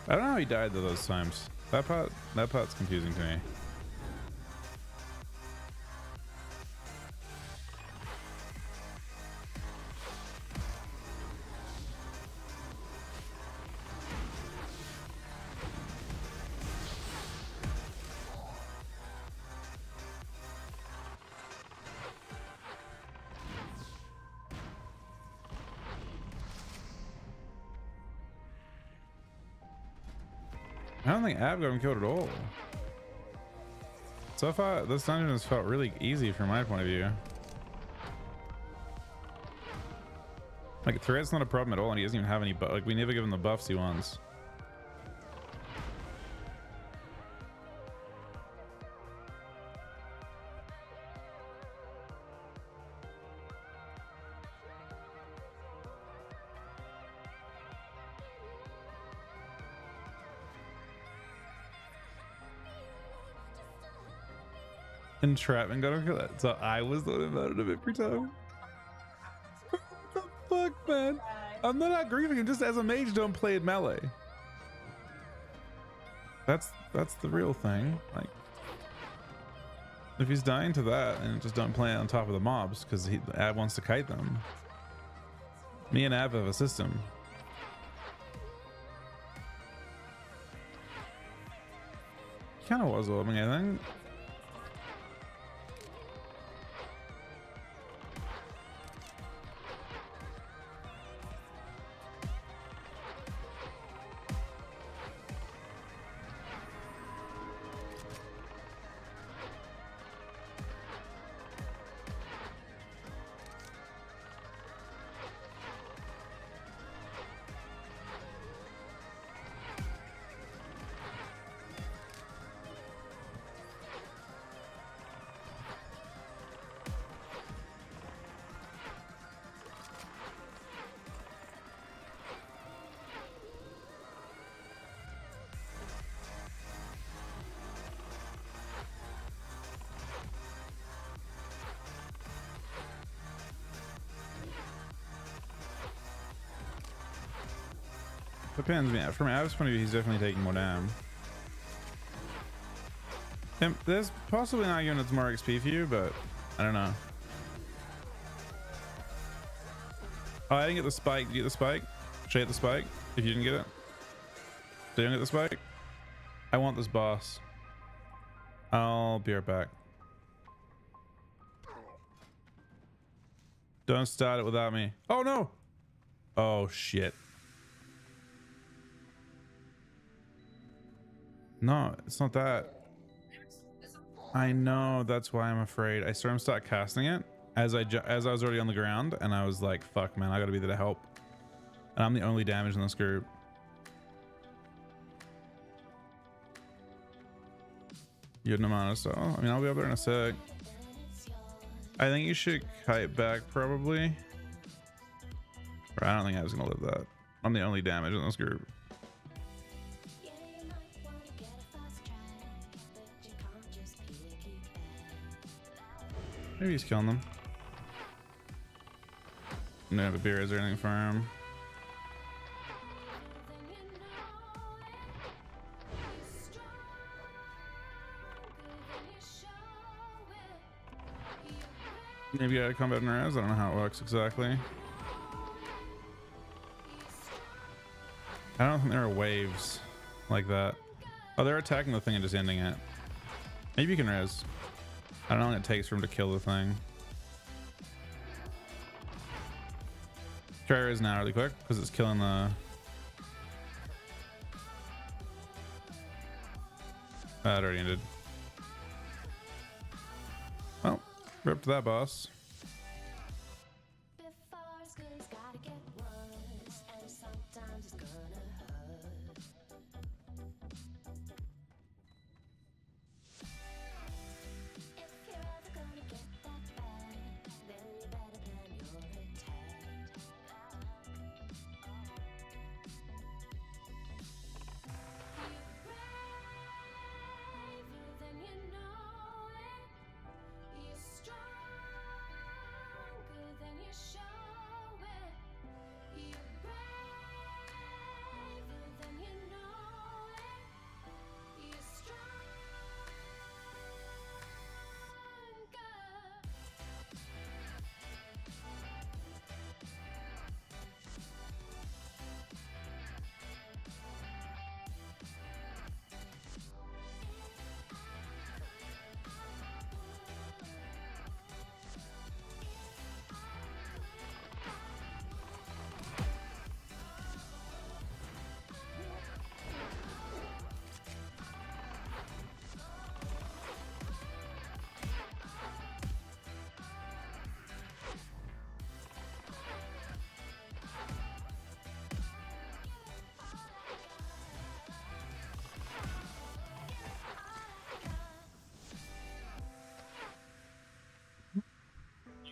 I don't know how he died though those times. That part's confusing to me. I don't think Ab got him killed at all. So far, this dungeon has felt really easy from my point of view. Like, threat's not a problem at all, and he doesn't even have any, but like, we never give him the buffs he wants. Entrapment got him killed. So I was the one who voted him every time. What the fuck, man? I'm not grieving him. Just as a mage, don't play it melee. That's the real thing. Like, if he's dying to that, and just don't play it on top of the mobs because Ab wants to kite them. Me and Ab have a system. Kind of was opening, I think. Depends, man. From Ab's point of view, he's definitely taking more damage. There's possibly an argument it's more XP for you, but I don't know. Oh, I didn't get the spike. Did you get the spike? Should I get the spike? If you didn't get it? Did you get the spike? I want this boss. I'll be right back. Don't start it without me. Oh, no. Oh, shit. No, it's not that. I know, that's why I'm afraid. I saw him start casting it as I was already on the ground, and I was like, fuck, man, I gotta be there to help. And I'm the only damage in this group. You had no mana, so I mean, I'll be up there in a sec. I think you should kite back, probably. Or I don't think I was gonna live that. I'm the only damage in this group. Maybe he's killing them. I don't have a beers or anything for him. Maybe out of combat and res. I don't know how it works exactly. I don't think there are waves like that. Oh, they're attacking the thing and just ending it. Maybe you can res. I don't know how long it takes for him to kill the thing. Try res now really quick because it's killing the... It already ended. Well, rip to that boss.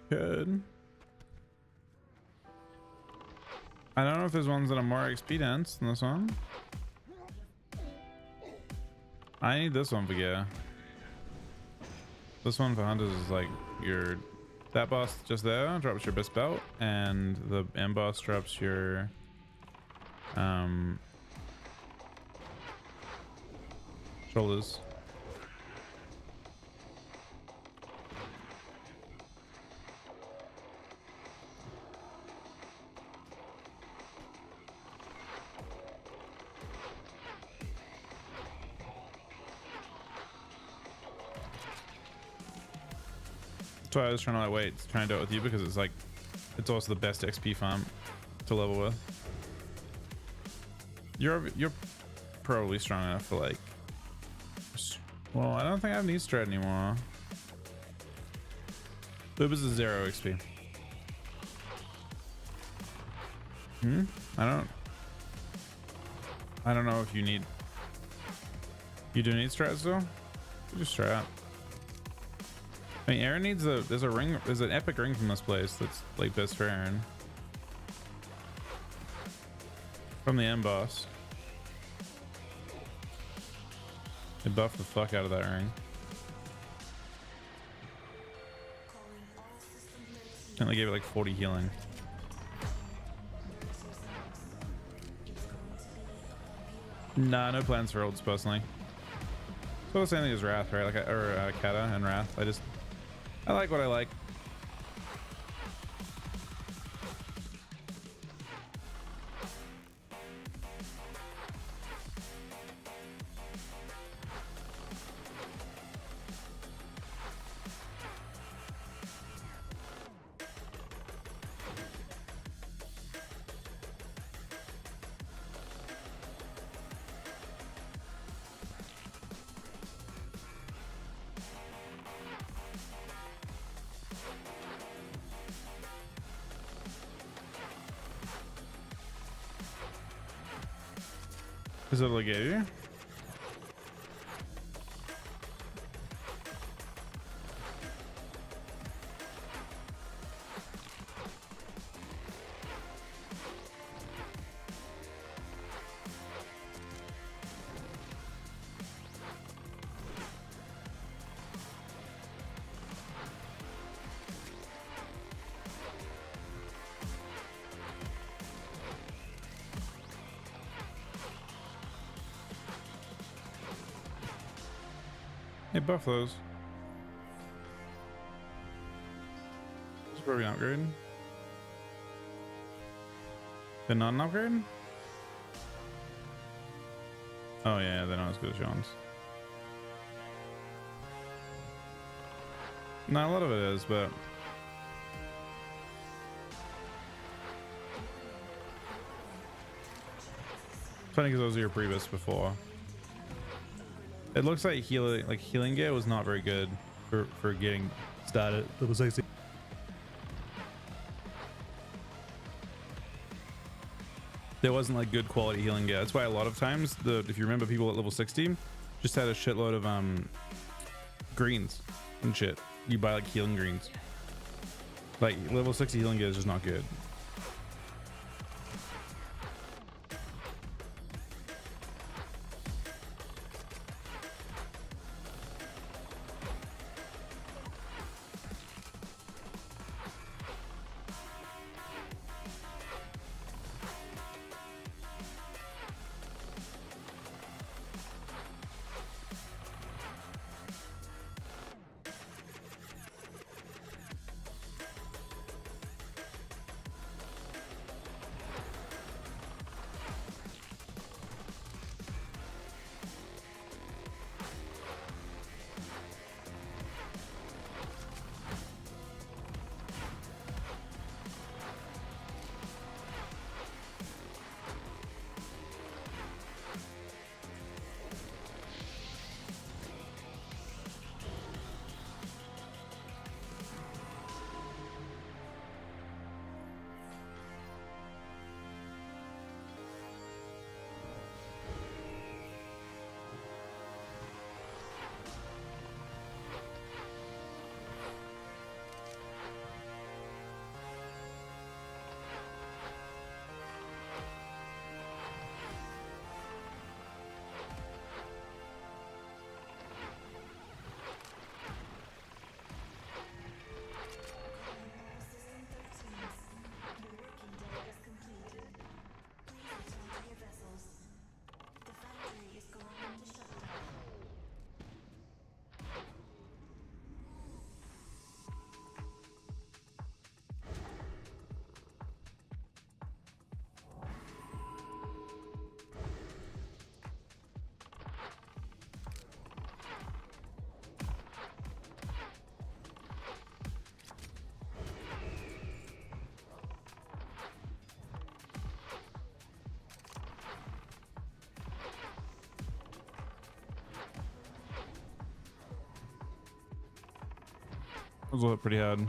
Good. I don't know if there's ones that are more XP dense than this one. I need this one for gear. This one for hunters is like your... That boss just there drops your best belt, and the end boss drops your... shoulders. That's why I was trying to like wait, trying to do it with you, because it's like, it's also the best XP farm to level with. You're probably strong enough for like, well, I don't think I have need strat anymore. Lubis is 0 XP. I don't know if you need, you do need strat still? Just strat. I mean, Aaron needs a, there's a ring, there's an epic ring from this place that's like best for Aaron. From the end boss. They buffed the fuck out of that ring. And they gave it like 40 healing. Nah, no plans for ults personally. So the same thing as Wrath, right? Like, or Cata and Wrath. I like what I like. Is that what I gave you? Hey, buff those. It's probably an upgrade. They're not an upgrade? Oh yeah, they're not as good as John's. No, a lot of it is, but it's funny because those were your previous before. It looks like healing gear was not very good for getting started. It was like there wasn't like good quality healing gear. That's why a lot of times if you remember, people at level 60 just had a shitload of greens and shit. You buy like healing greens. Like level 60 healing gear is just not good. Those will hit pretty hard.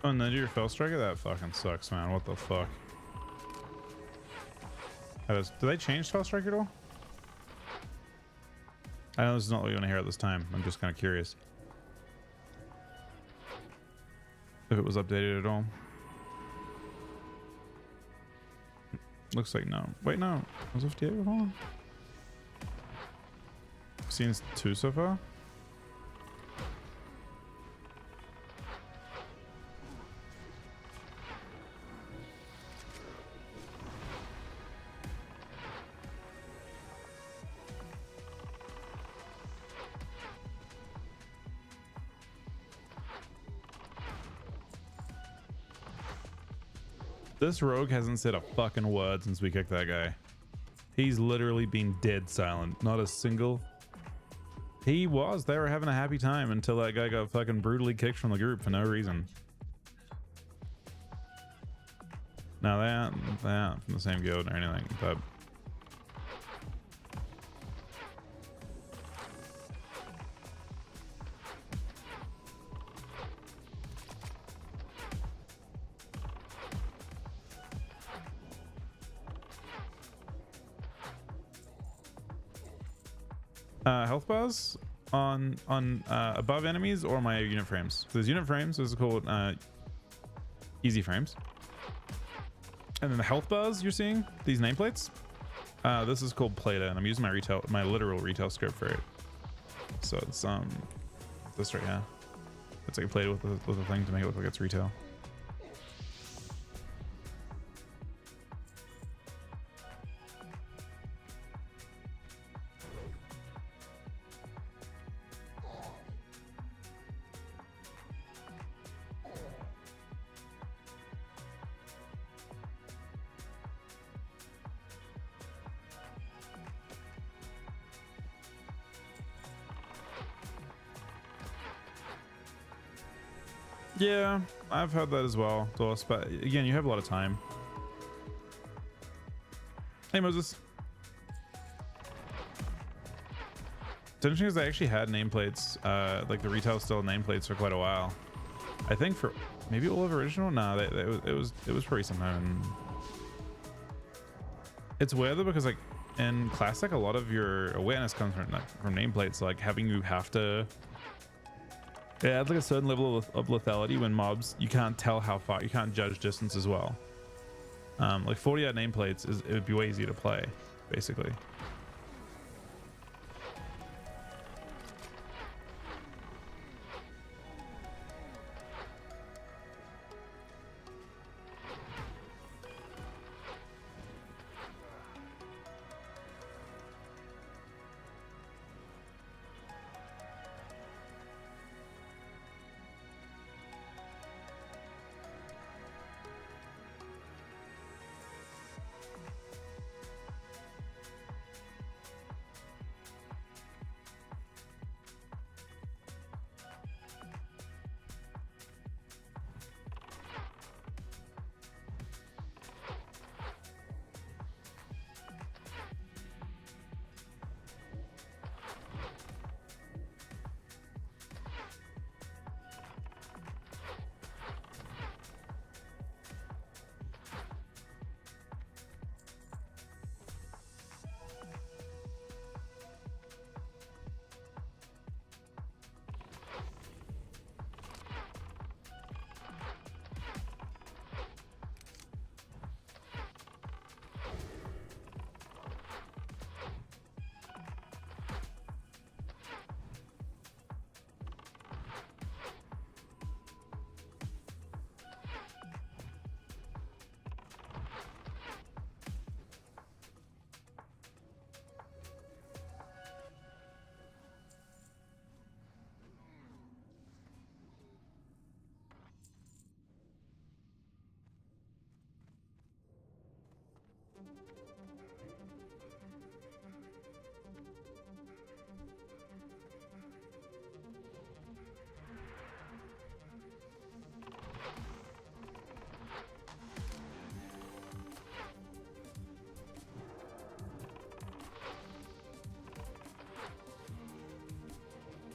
Oh, and then do your fell striker? That fucking sucks, man. What the fuck? Do they change fell striker at all? I know this is not what you want to hear at this time. I'm just kind of curious if it was updated at all. Looks like no. Wait, no. Was 58 before? I've seen 2 so far. This rogue hasn't said a fucking word since we kicked that guy. He's literally been dead silent. Not a single. They were having a happy time until that guy got fucking brutally kicked from the group for no reason. Now they aren't from the same guild or anything, but health bars on above enemies or my unit frames. So there's unit frames. Those are called easy frames. And then the health bars you're seeing, these nameplates. This is called Plata, and I'm using my literal retail scope for it. So it's this right here. It's like Plata with a thing to make it look like it's retail. Yeah, I've heard that as well, Dorse, but again, you have a lot of time. Hey, Moses. It's interesting because they actually had nameplates, like the retail still nameplates for quite a while. I think for maybe all of original. No, it was probably sometime. It's weird though because like in classic, a lot of your awareness comes from nameplates, like having you have to. It adds like a certain level of lethality when mobs, you can't tell how far, you can't judge distance as well. Like 40 out nameplates it would be way easier to play, basically.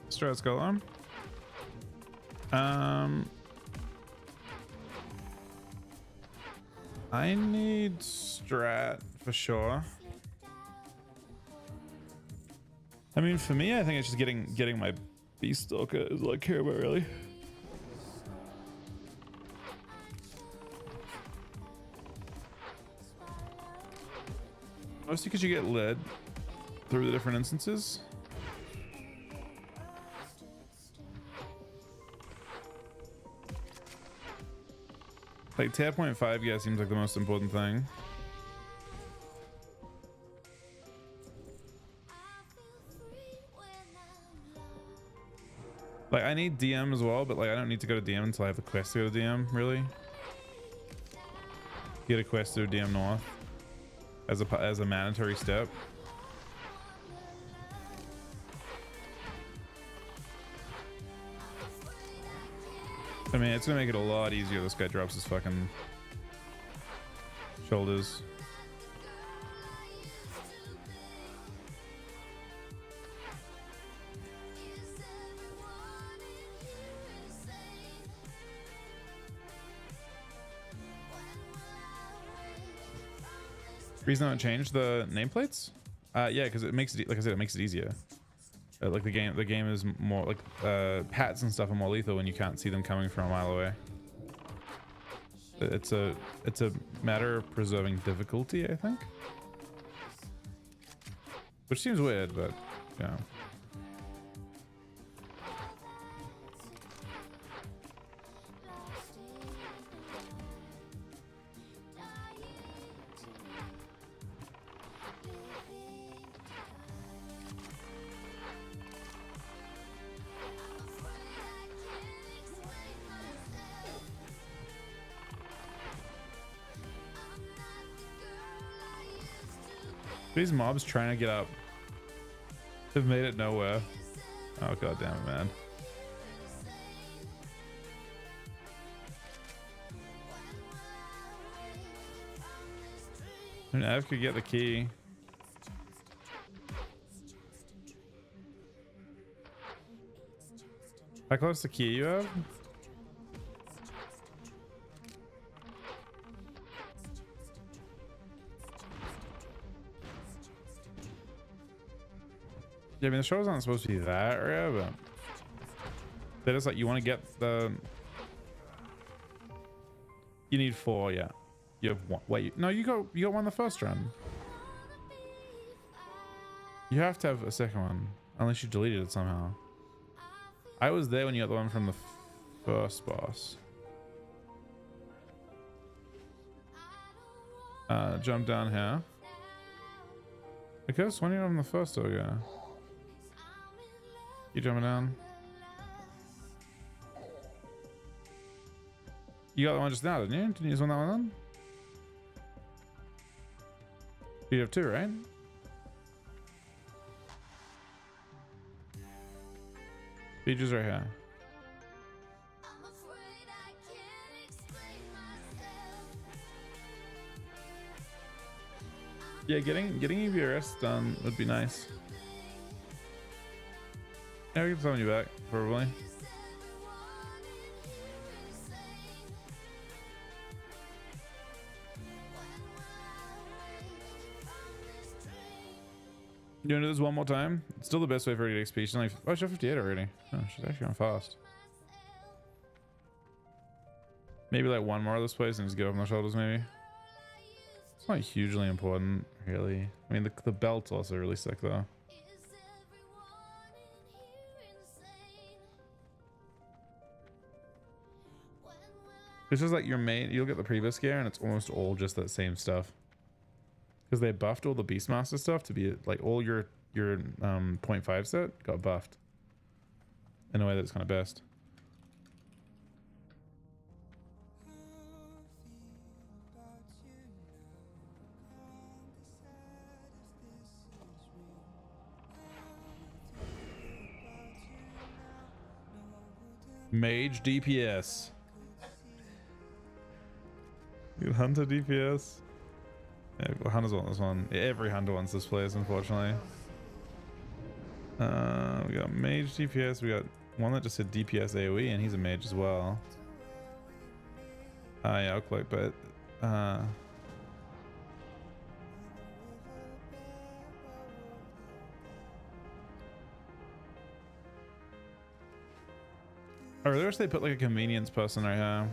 Strat's go on. I need strat for sure. I mean, for me, I think it's just getting my beast stalker is all I care about, really. Mostly because you get led through the different instances. Like tab 0.5 yeah seems like the most important thing. Like I need DM as well, but like I don't need to go to DM until I have a quest to go to DM, really. Get a quest to DM North as a mandatory step. I mean, it's gonna make it a lot easier. This guy drops his fucking shoulders. Reason I don't change the nameplates? Yeah, because it makes it, like I said, it makes it easier. Like the game is more like pats and stuff are more lethal when you can't see them coming from a mile away. It's a matter of preserving difficulty, I think. Which seems weird, but yeah. These mobs trying to get up have made it nowhere. Oh god damn it, man. I mean, Ev could get the key. How close to the key you have? Yeah, I mean, the show's not supposed to be that rare, but they're just like, you want to get the... You need 4, yeah. You have 1. Wait, no, you got 1 the first run. You have to have a second one, unless you deleted it somehow. I was there when you got the one from the first boss. Jump down here. I guess when you're on the first ogre. You jumping down? You got the one just now, didn't you? Didn't you just want that one then? You have 2, right? Features right here. Yeah, getting EBRS done would be nice. Yeah, we can summon you back, probably. You wanna do this one more time? It's still the best way for her to get XP. She's like, oh, she's at 58 already. Oh, she's actually going fast. Maybe like one more of this place and just get off my shoulders, maybe. It's not hugely important, really. I mean, the belt's also really sick, though. It's just like your main, you'll get the previous gear and it's almost all just that same stuff. Because they buffed all the Beastmaster stuff to be like all your 0.5 set got buffed in a way that's kind of best. Mage DPS. You Hunter DPS. Yeah, well, Hunters want this one. Yeah, every Hunter wants this place, unfortunately. We got Mage DPS. We got one that just said DPS AoE, and he's a mage as well. Yeah, I'll click, but are they wish they put like a convenience person right here.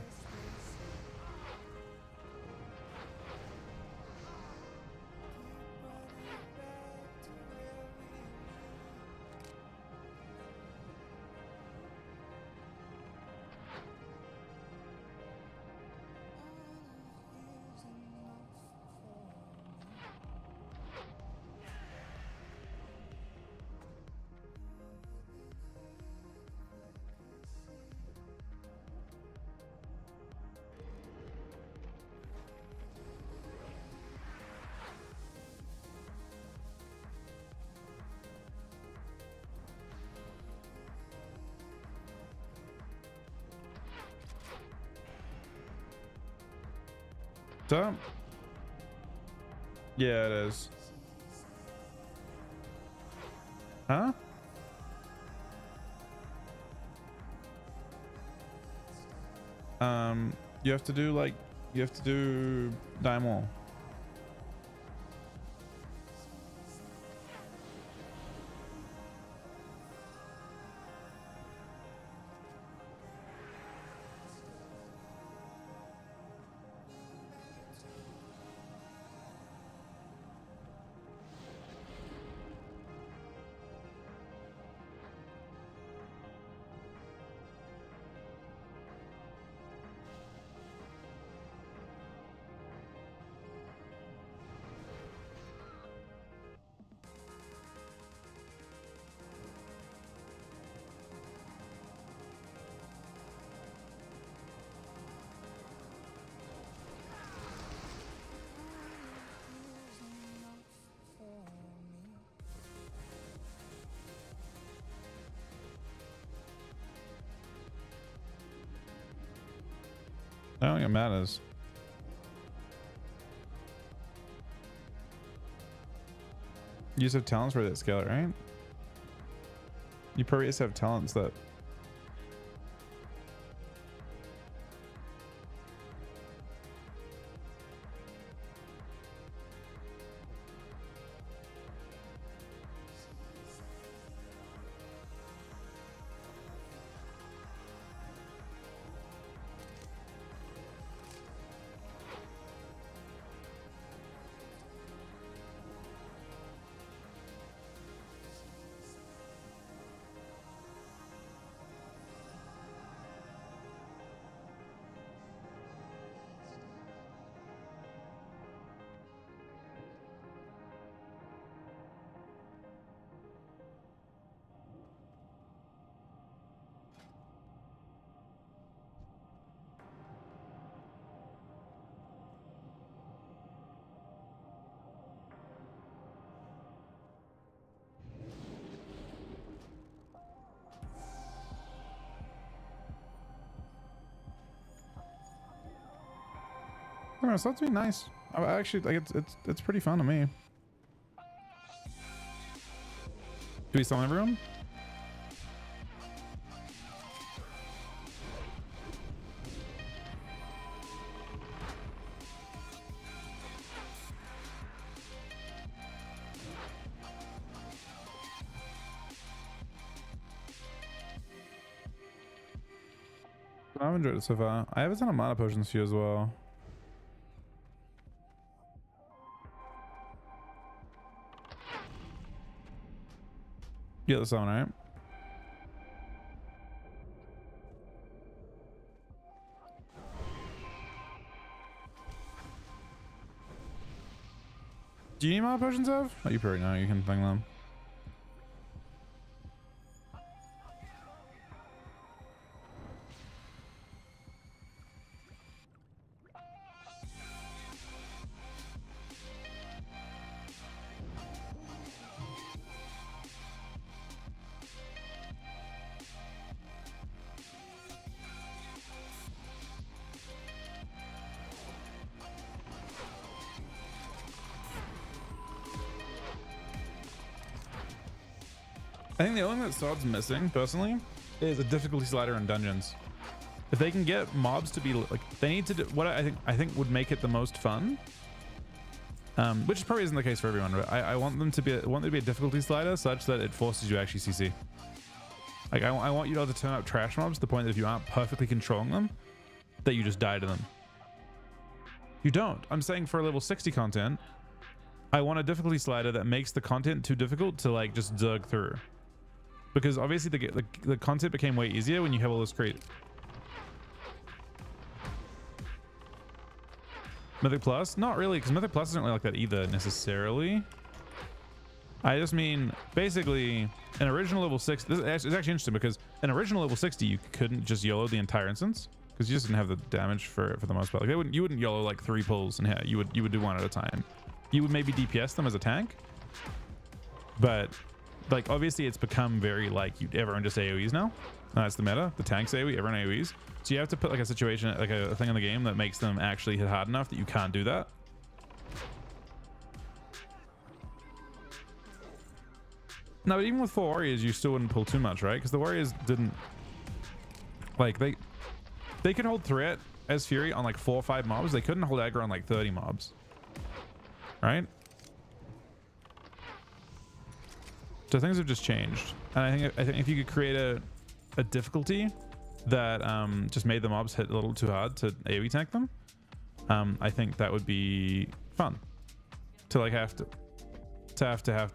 So, yeah, it is. Huh? You have to do like, you have to do Daimon. I don't think it matters. You just have talents for that scale, right? You probably just have talents that. So that's be nice. I actually like it's pretty fun to me. Do we summon everyone? I've enjoyed it so far. I have a ton of mana potions for you as well. Yeah, that's on, right? Do you need mana potions, Ev? Oh, you probably know. You can thing them. I think the only thing that SoD's missing, personally, is a difficulty slider in dungeons. If they can get mobs to be like, they need to do what I think would make it the most fun. Which probably isn't the case for everyone, but I want them to be there to be a difficulty slider such that it forces you to actually CC. Like I want you to be able to turn up trash mobs to the point that if you aren't perfectly controlling them, that you just die to them. You don't. I'm saying for level 60 content, I want a difficulty slider that makes the content too difficult to like just zerg through. Because obviously the content became way easier when you have all this crate. Mythic Plus? Not really, because Mythic Plus isn't really like that either necessarily. I just mean basically an original level 6. This is actually interesting because an original level 60 you couldn't just YOLO the entire instance because you just didn't have the damage for the most part. Like you wouldn't YOLO like 3 pulls and you would do one at a time. You would maybe DPS them as a tank, but like obviously it's become very like everyone just AoEs now. That's the meta. The tanks AoE, everyone AoEs. So you have to put like a situation, like a thing in the game that makes them actually hit hard enough that you can't do that. No, but even with 4 warriors, you still wouldn't pull too much, right? Because the warriors didn't like they could hold threat as Fury on like 4 or 5 mobs. They couldn't hold aggro on like 30 mobs, right? So things have just changed, and I think if you could create a difficulty that just made the mobs hit a little too hard to AoE tank them, I think that would be fun to like have to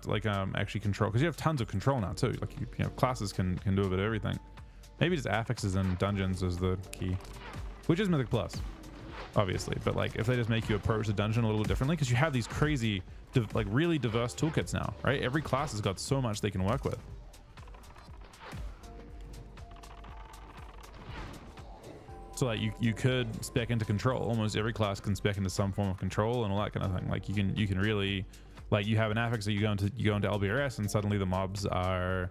like actually control, because you have tons of control now too. Like you know, classes can do a bit of everything. Maybe just affixes in dungeons is the key, which is Mythic Plus, obviously. But like if they just make you approach the dungeon a little differently, because you have these crazy like really diverse toolkits now, right? Every class has got so much they can work with. So like you could spec into control. Almost every class can spec into some form of control and all that kind of thing. Like you can really, like you have an affix that you go into LBRS and suddenly the mobs are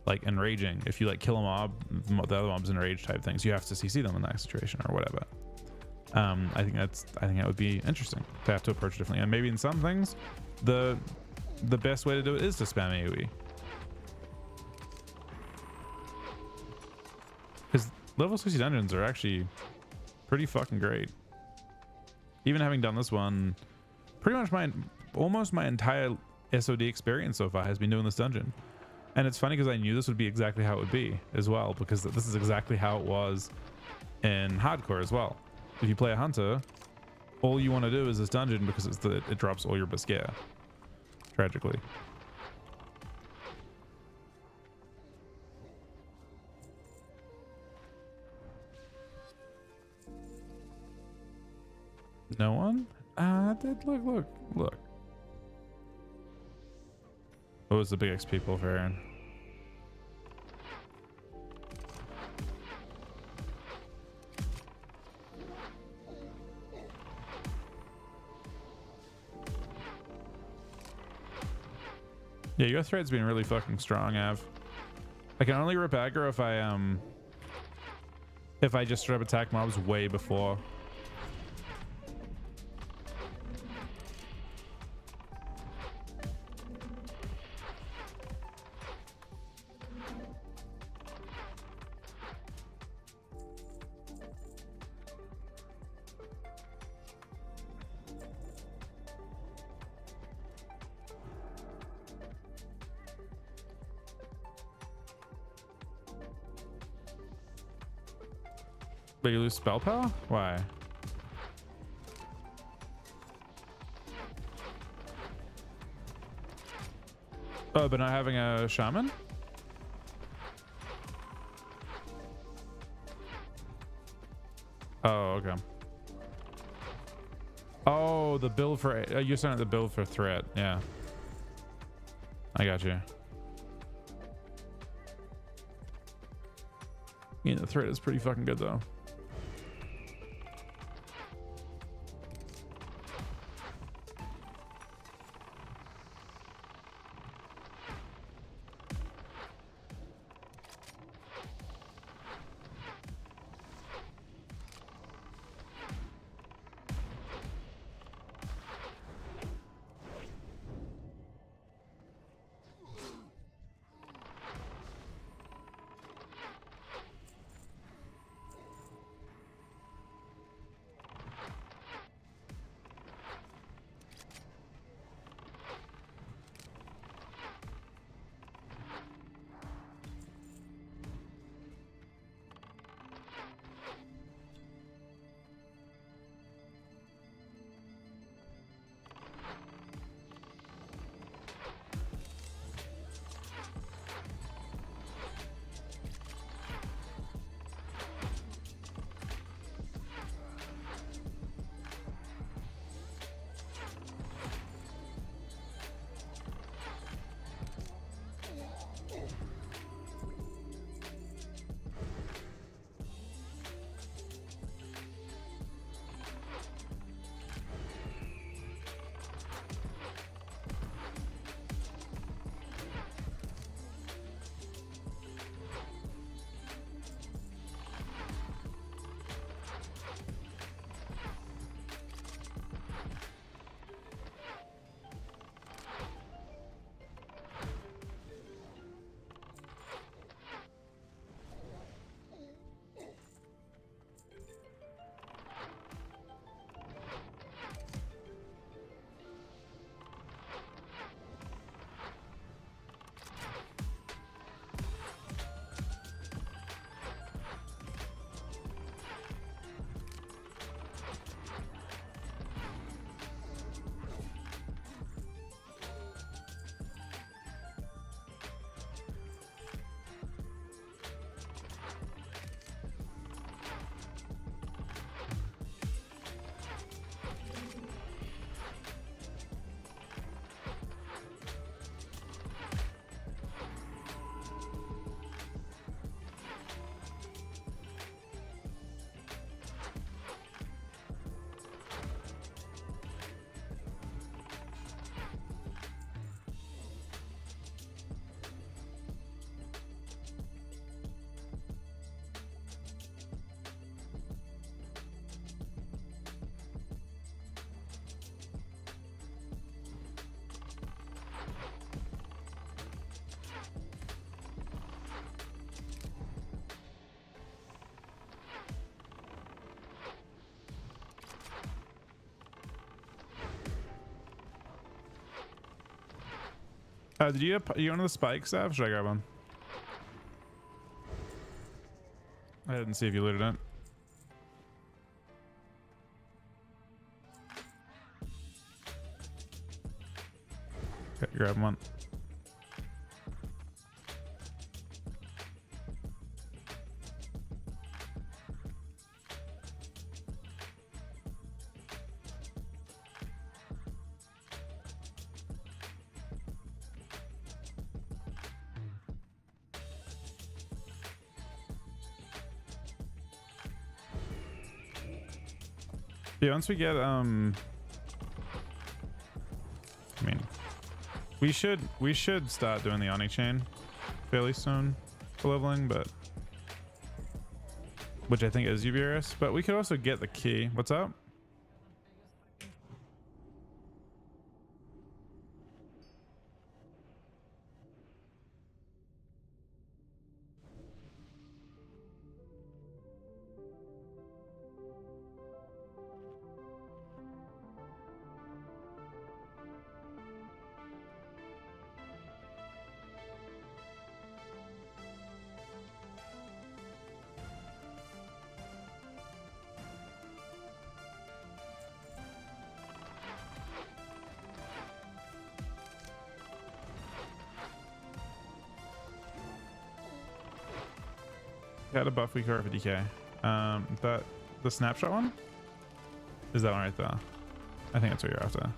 like enraging. If you like kill a mob, the other mob's enraged type things. You have to CC them in that situation or whatever. I think that would be interesting to have to approach it differently, and maybe in some things the best way to do it is to spam AoE, because level 60 dungeons are actually pretty fucking great. Even having done this one, pretty much almost my entire SoD experience so far has been doing this dungeon. And it's funny because I knew this would be exactly how it would be as well, because this is exactly how it was in hardcore as well. If you play a hunter, all you want to do is this dungeon because it drops all your best gear, tragically. No one? Look. What was the big XP pull for Aaron? Yeah, your thread's been really fucking strong, Av. I can only rip aggro if I just straight up attack mobs way before. But you lose spell power? Why? Oh, but not having a shaman? Oh, okay. Oh, the build for you're saying the build for threat. Yeah, I got you. Yeah, the threat is pretty fucking good though. Did you have you one of the spikes, Sav? Should I grab one? I didn't see if you looted it. Okay, grab one. Yeah, once we get I mean, we should start doing the Oni chain fairly soon for leveling, but which I think is Uberus, but we could also get the key. What's up? Got a buff we cover for DK. But the snapshot one is that one right there. I think that's what you're after.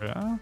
Yeah.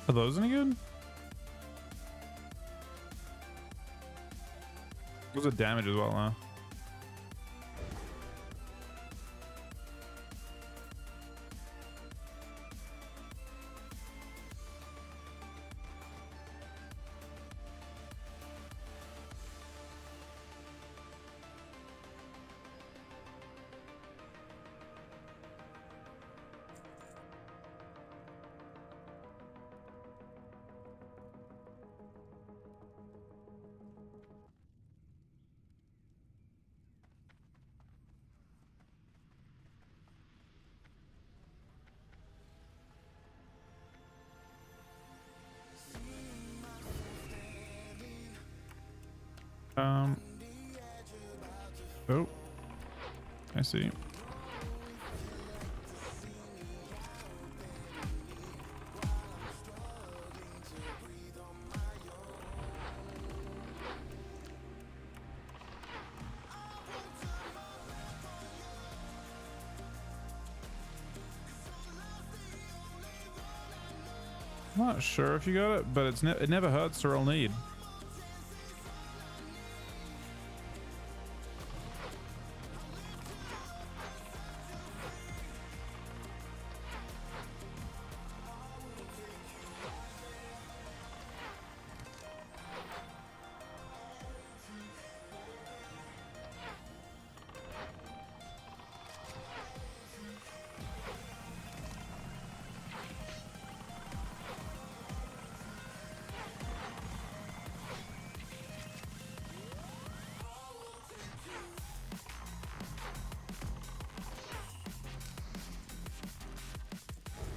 Are those any good? Those are damage as well, huh? Oh, I see. I'm not sure if you got it, but it never hurts to roll need.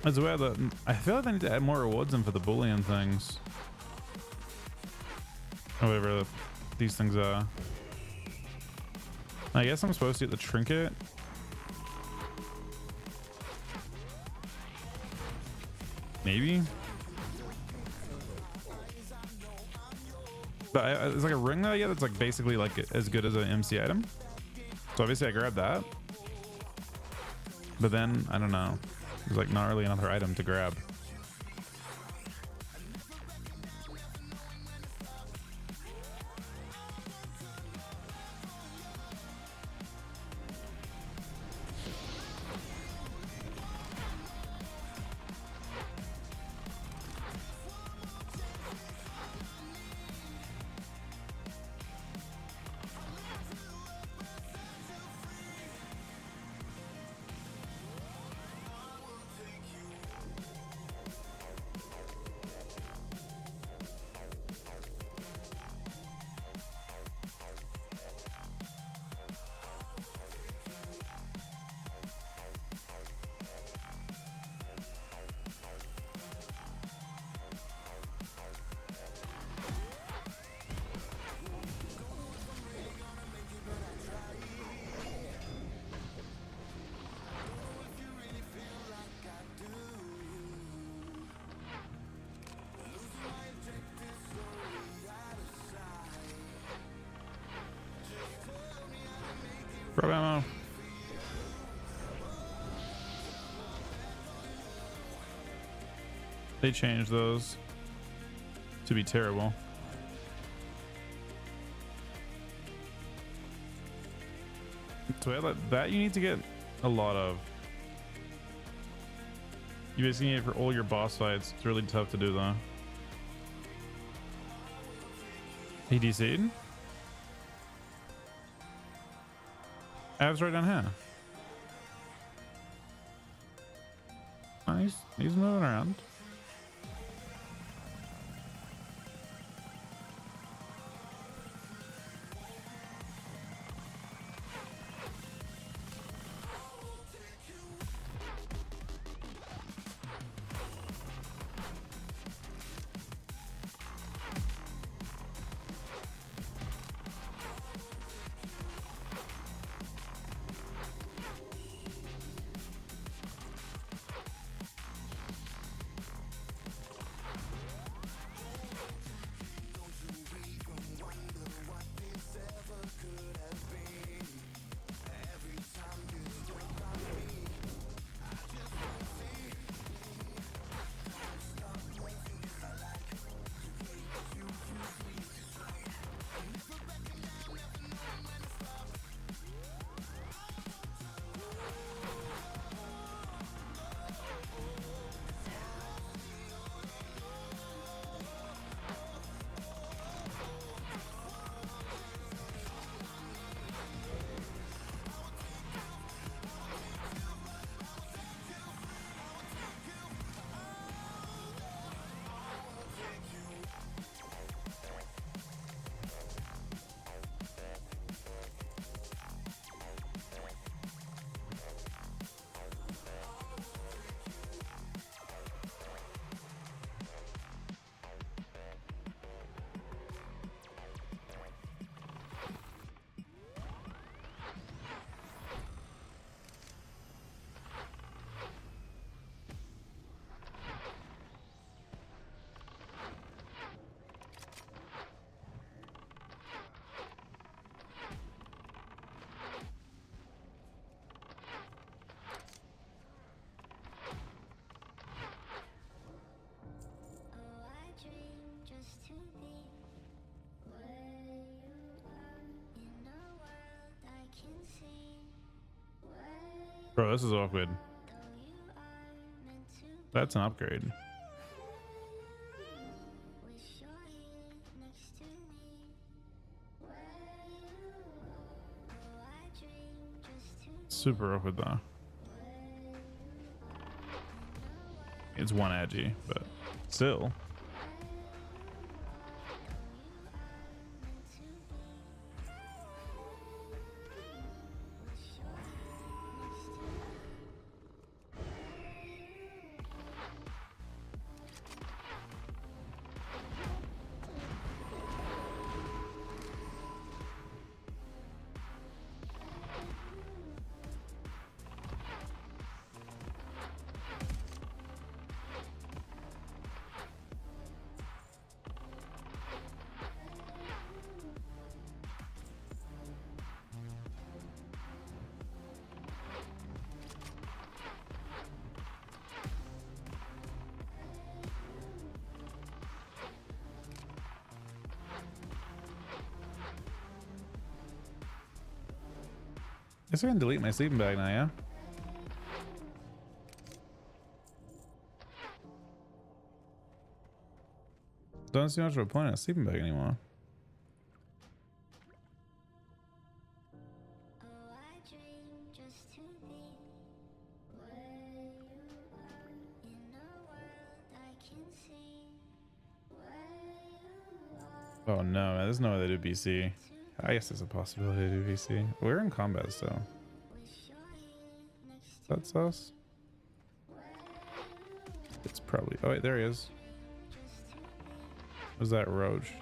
It's weird that I feel like they need to add more rewards in for the Boolean things. Whatever these things are. I guess I'm supposed to get the trinket. Maybe. But it's like a ring that I get that's like basically like as good as an MC item. So obviously I grabbed that. But then, I don't know. There's like not really another item to grab. Grab ammo. They changed those to be terrible. So that you need to get a lot of. You basically need it for all your boss fights. It's really tough to do though. He DC'd? Av's right down here. Oh, he's moving around. Bro, this is awkward. That's an upgrade. Super awkward though. It's one agi, but still. Guess I can delete my sleeping bag now, yeah? Don't see much of a point in a sleeping bag anymore. Oh no, man, there's no way they do BC. I guess there's a possibility to do BC. We're in combat, so. That's us. It's probably. Oh wait, there he is. Was that Roach?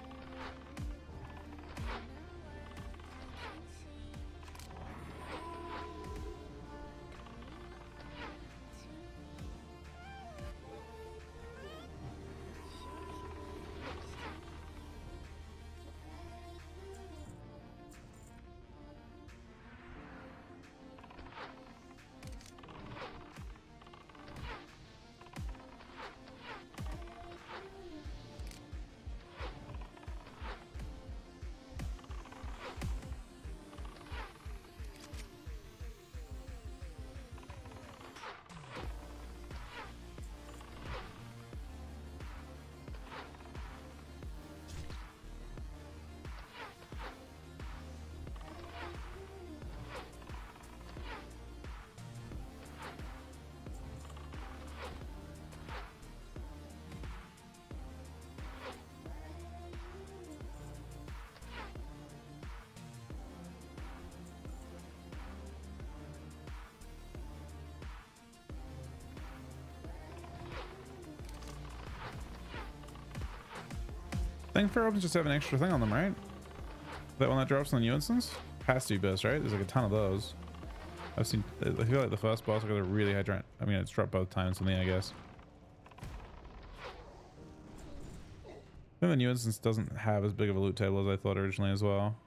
I think fair opens just have an extra thing on them, right? That one that drops on the new instance? Has to be best, right? There's like a ton of those. I've seen, I feel like the first boss got a really high drop. I mean, it's dropped both times for me, I guess. I think the new instance doesn't have as big of a loot table as I thought originally as well.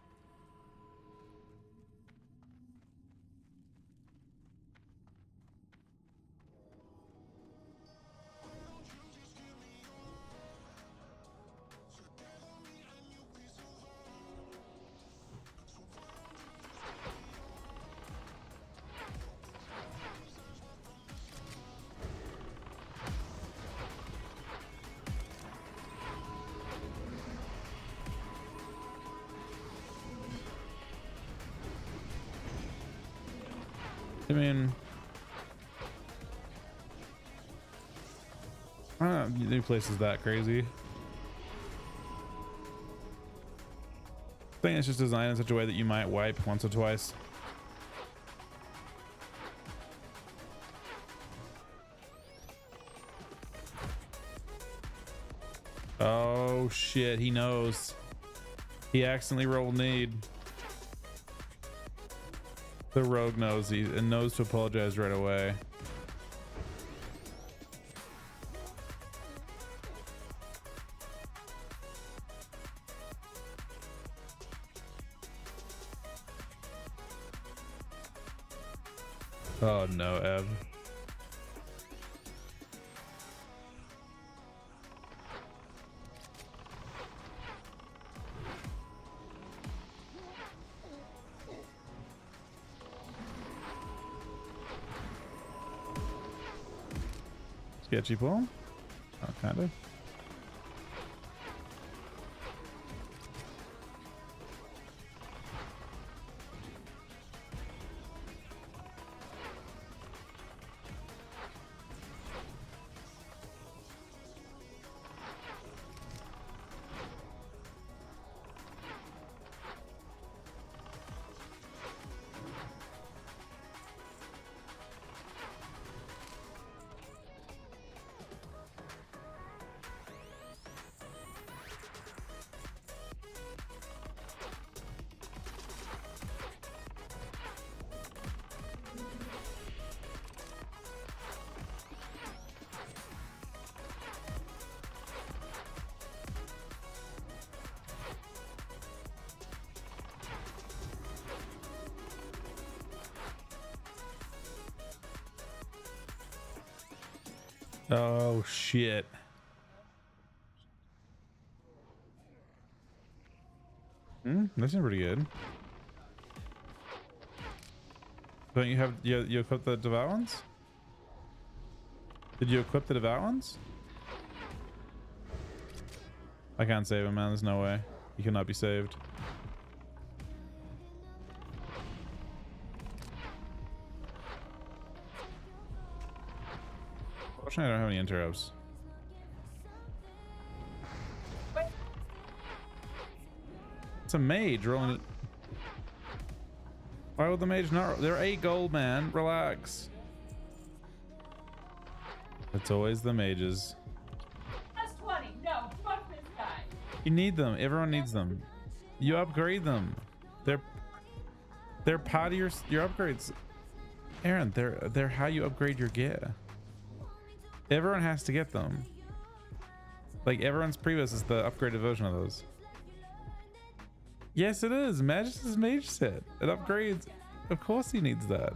I mean, I don't know, new place is that crazy. I think it's just designed in such a way that you might wipe once or twice. Oh shit, he knows. He accidentally rolled need. The rogue knows and knows to apologize right away. Oh no, Ev. sketchy pull. Oh, kind of. Oh shit. That seems pretty good. Don't you have you equip the devout ones? Did you equip the devout ones? I can't save him, man. There's no way. He cannot be saved. Fortunately, I don't have any interrupts. It's a mage rolling. Why would the mage not? They're 8 gold, man. Relax. It's always the mages. That's 20. No, fuck this guy. You need them. Everyone needs them. You upgrade them. They're part of your upgrades. Aaron, they're how you upgrade your gear. Everyone has to get them. Like everyone's previous is the upgraded version of those. Yes, it is. Magus' mage set. It upgrades. Of course he needs that.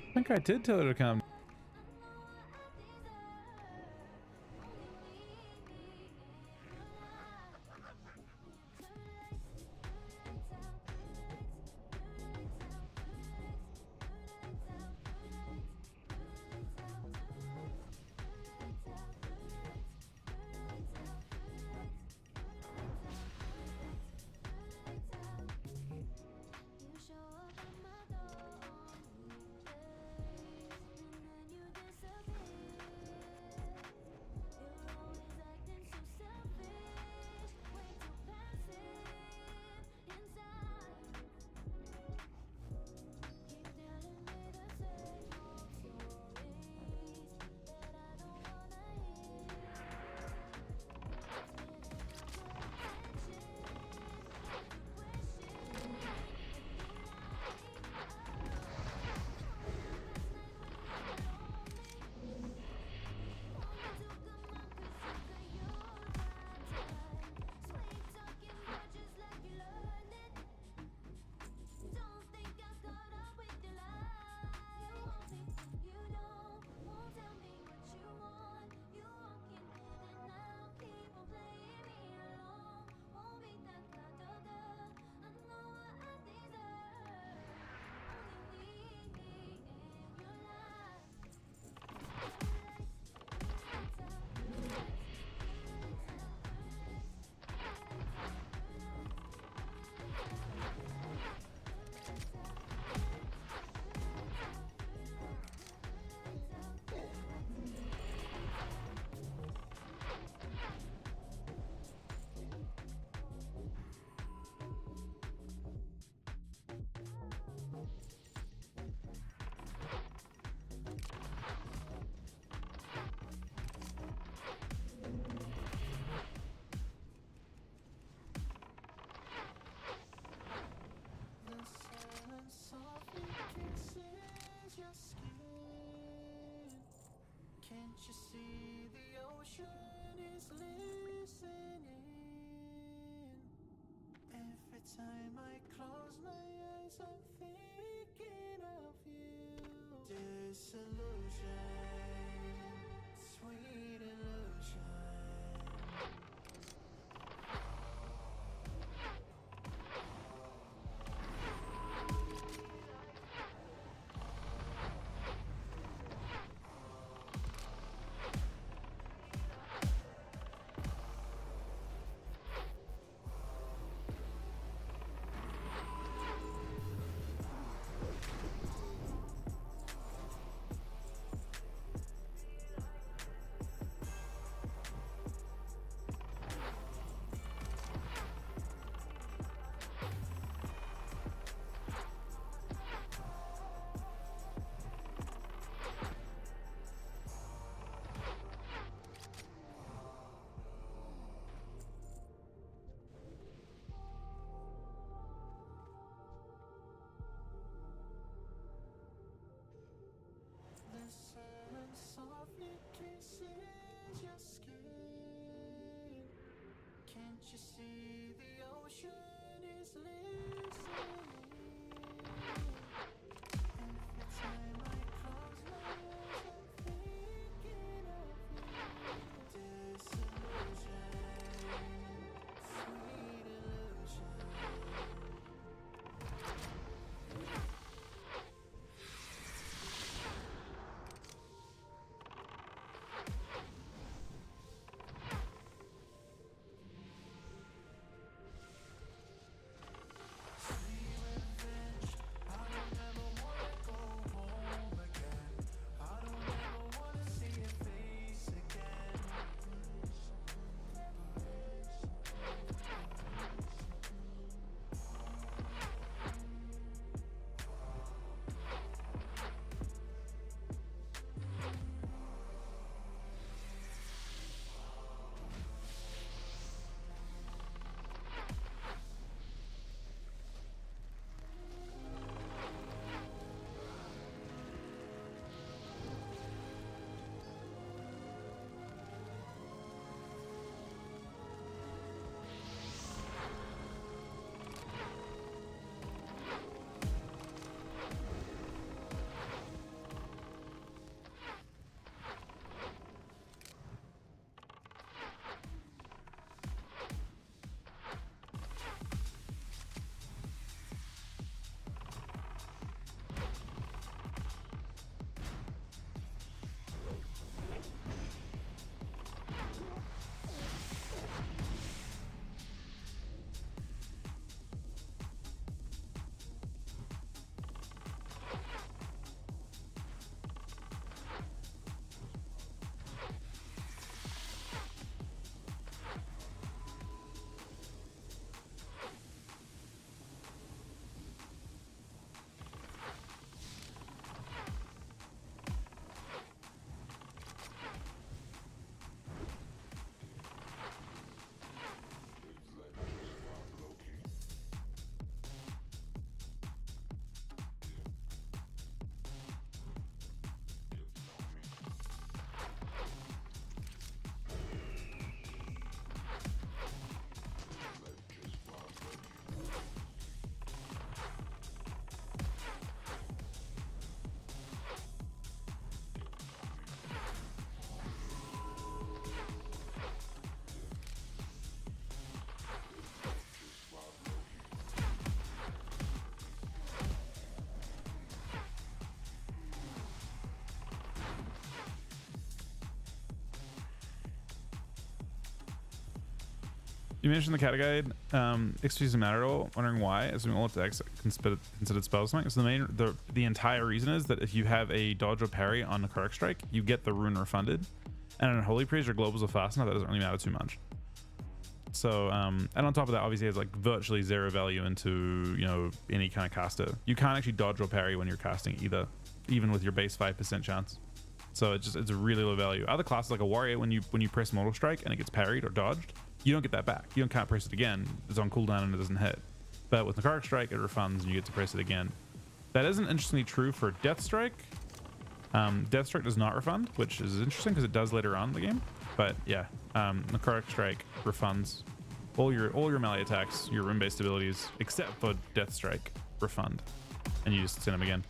I think I did tell her to come. you see the ocean is listening? Every time I close my eyes, I'm thinking of you. Disillusion, sweet illusion. You mentioned the Cata guide. XP doesn't matter at all. Wondering why? Assuming all its X considered spell smite. So the entire reason is that if you have a dodge or parry on a correct strike, you get the rune refunded. And on Holy Praise, your globals are fast enough that doesn't really matter too much. So and on top of that, obviously, it's like virtually zero value into any kind of caster. You can't actually dodge or parry when you're casting either, even with your base 5% chance. So it's a really low value. Other classes like a warrior, when you press Mortal Strike and it gets parried or dodged, you don't get that back. You can't press it again. It's on cooldown and it doesn't hit. But with the Necrotic Strike, it refunds and you get to press it again. That isn't interestingly true for Death Strike. Death Strike does not refund, which is interesting because it does later on in the game. But yeah, Necrotic Strike refunds all your melee attacks, your rune-based abilities, except for Death Strike refund, and you just send them again.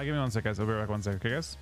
Give me 1 sec, guys. I'll be right back 1 sec. Okay, guys.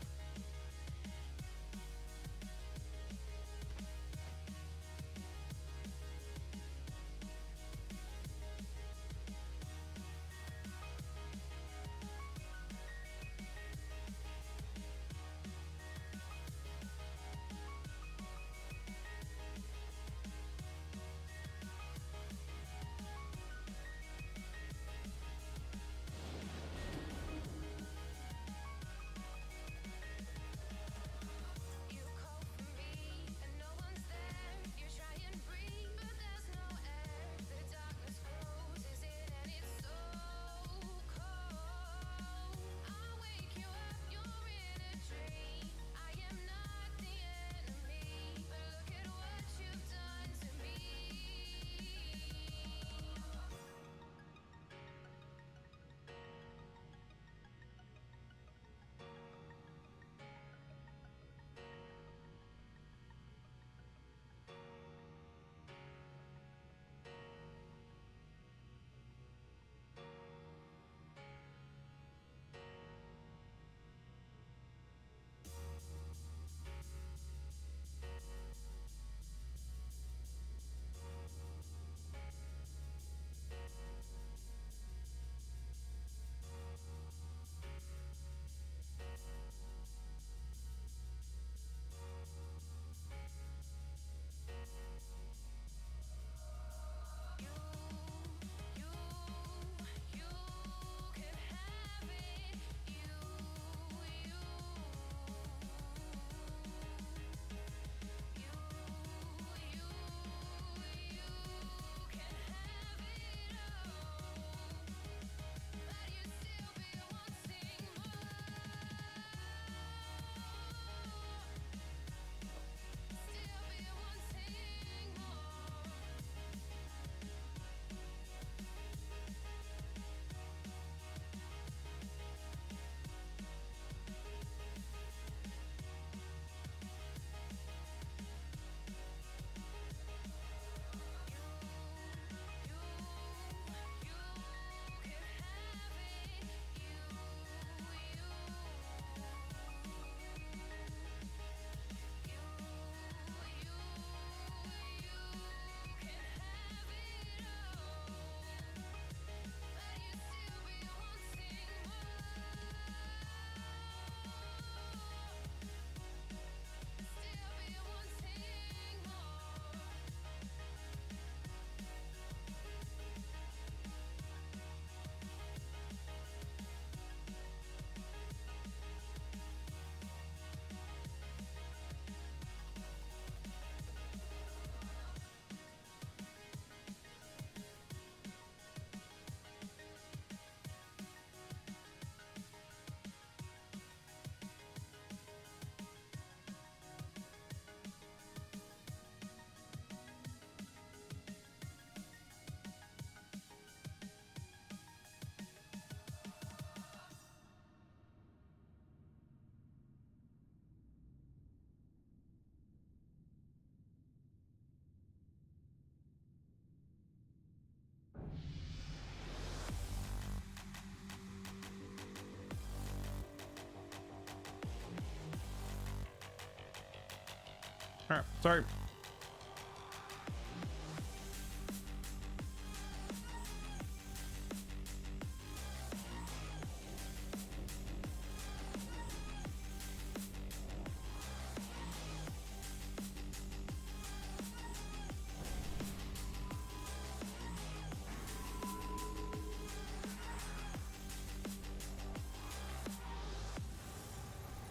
All right, sorry.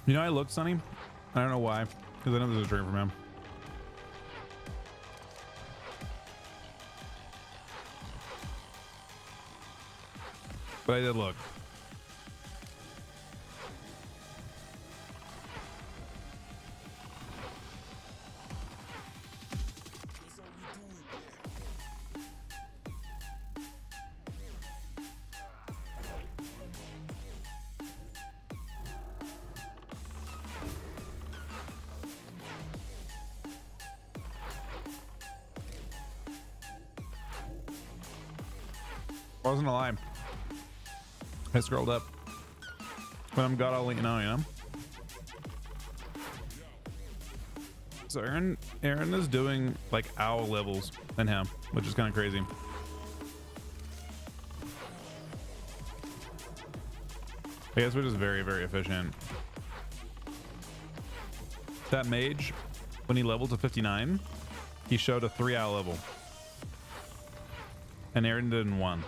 You know, I look Sunny. I don't know why, because I know there's a dream from him. But I did look. Wasn't a lie. I scrolled up. When I'm God, I'll let you know, you know? So Aaron is doing like our levels than him, which is kind of crazy. I guess we're just very, very efficient. That mage, when he leveled to 59, he showed a 3-hour level. And Aaron did in 1.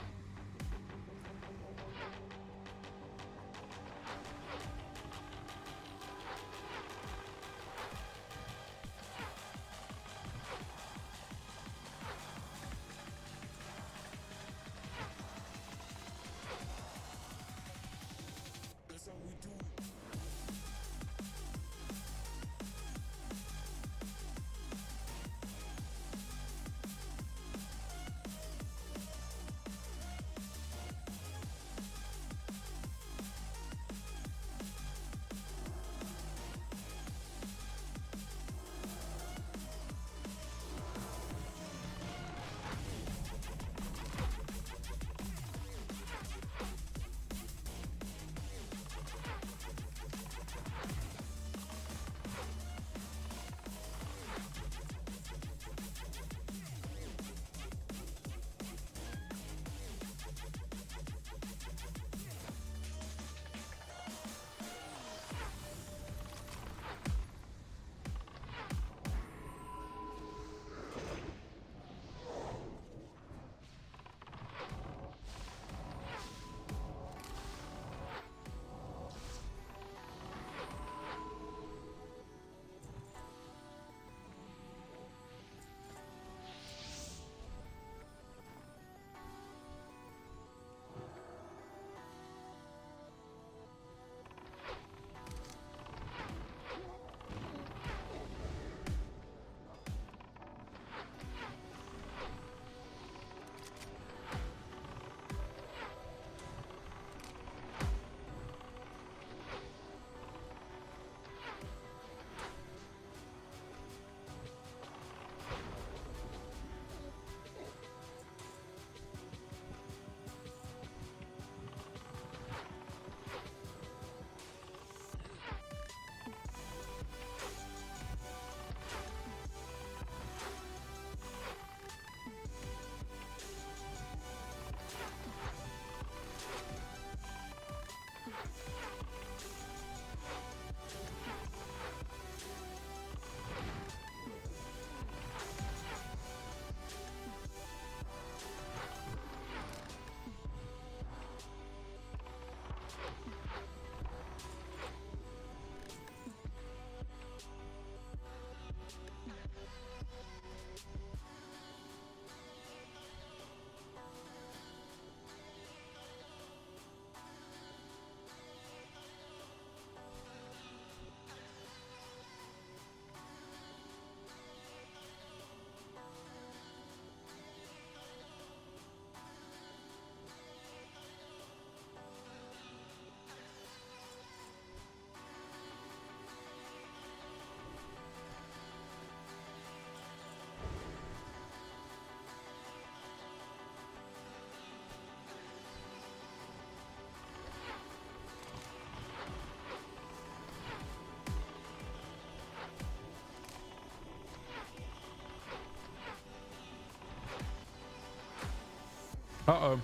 Uh-oh.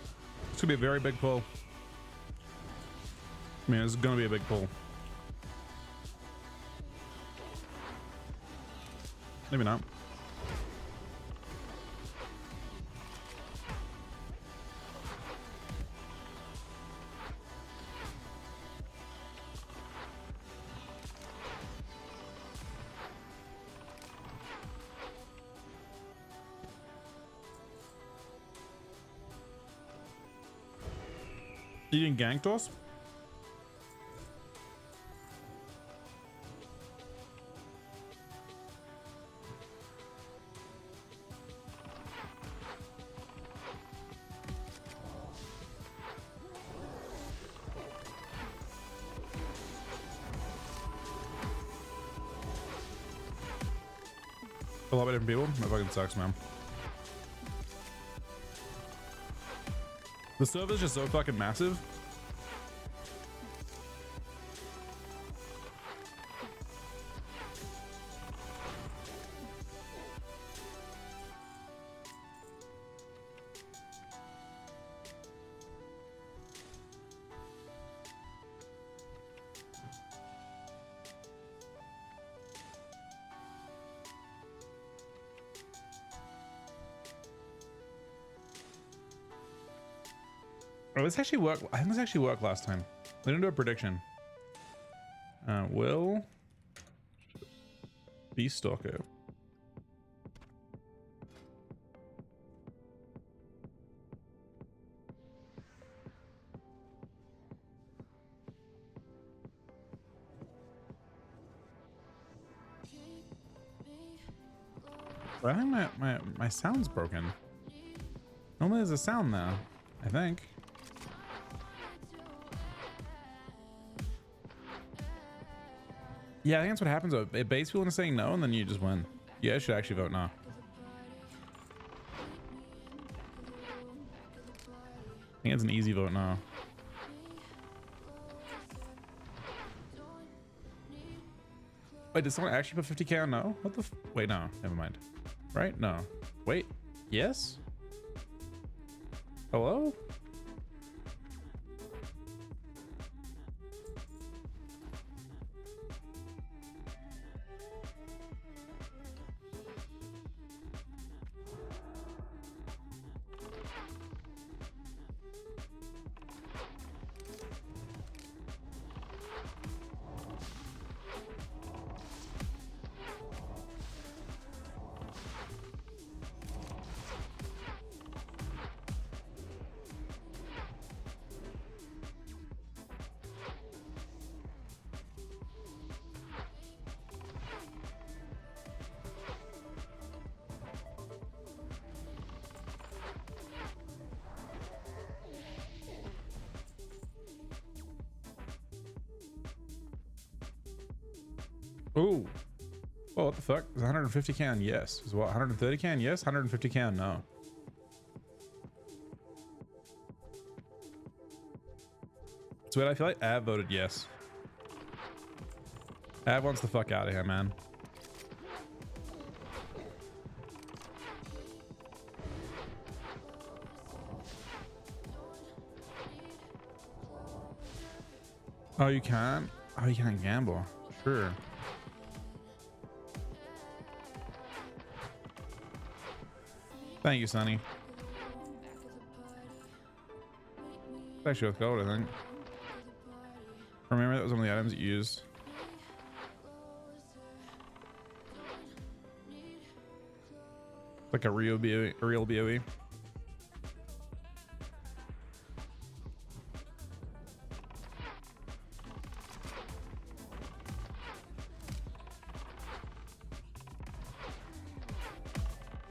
It's gonna be a very big pull. I mean, it's gonna be a big pull. Maybe not. You didn't ganked us? A lot of different people? That fucking sucks, man. The server's just so fucking massive. Oh, this actually worked. I think this actually worked last time. We didn't do a prediction. Will be stalker. But I think my sound's broken. Normally there's a sound there, I think. Yeah, I think that's what happens. It baits people into saying no, and then you just win. You guys should actually vote no. I think it's an easy vote no. Wait, did someone actually put 50k on no? What the wait, no, never mind. Right? No. Wait. Yes? Hello? Ooh. Oh, what the fuck? Is 150k on yes? Is what? 130k on yes? 150k on no. It's weird. I feel like Av voted yes. Av wants the fuck out of here, man. Oh, you can't? Oh, you can't gamble. Sure. Thank you, Sonny. It's actually worth gold, I think. Remember that was one of the items that you used. Like a real BOE, a real BOE.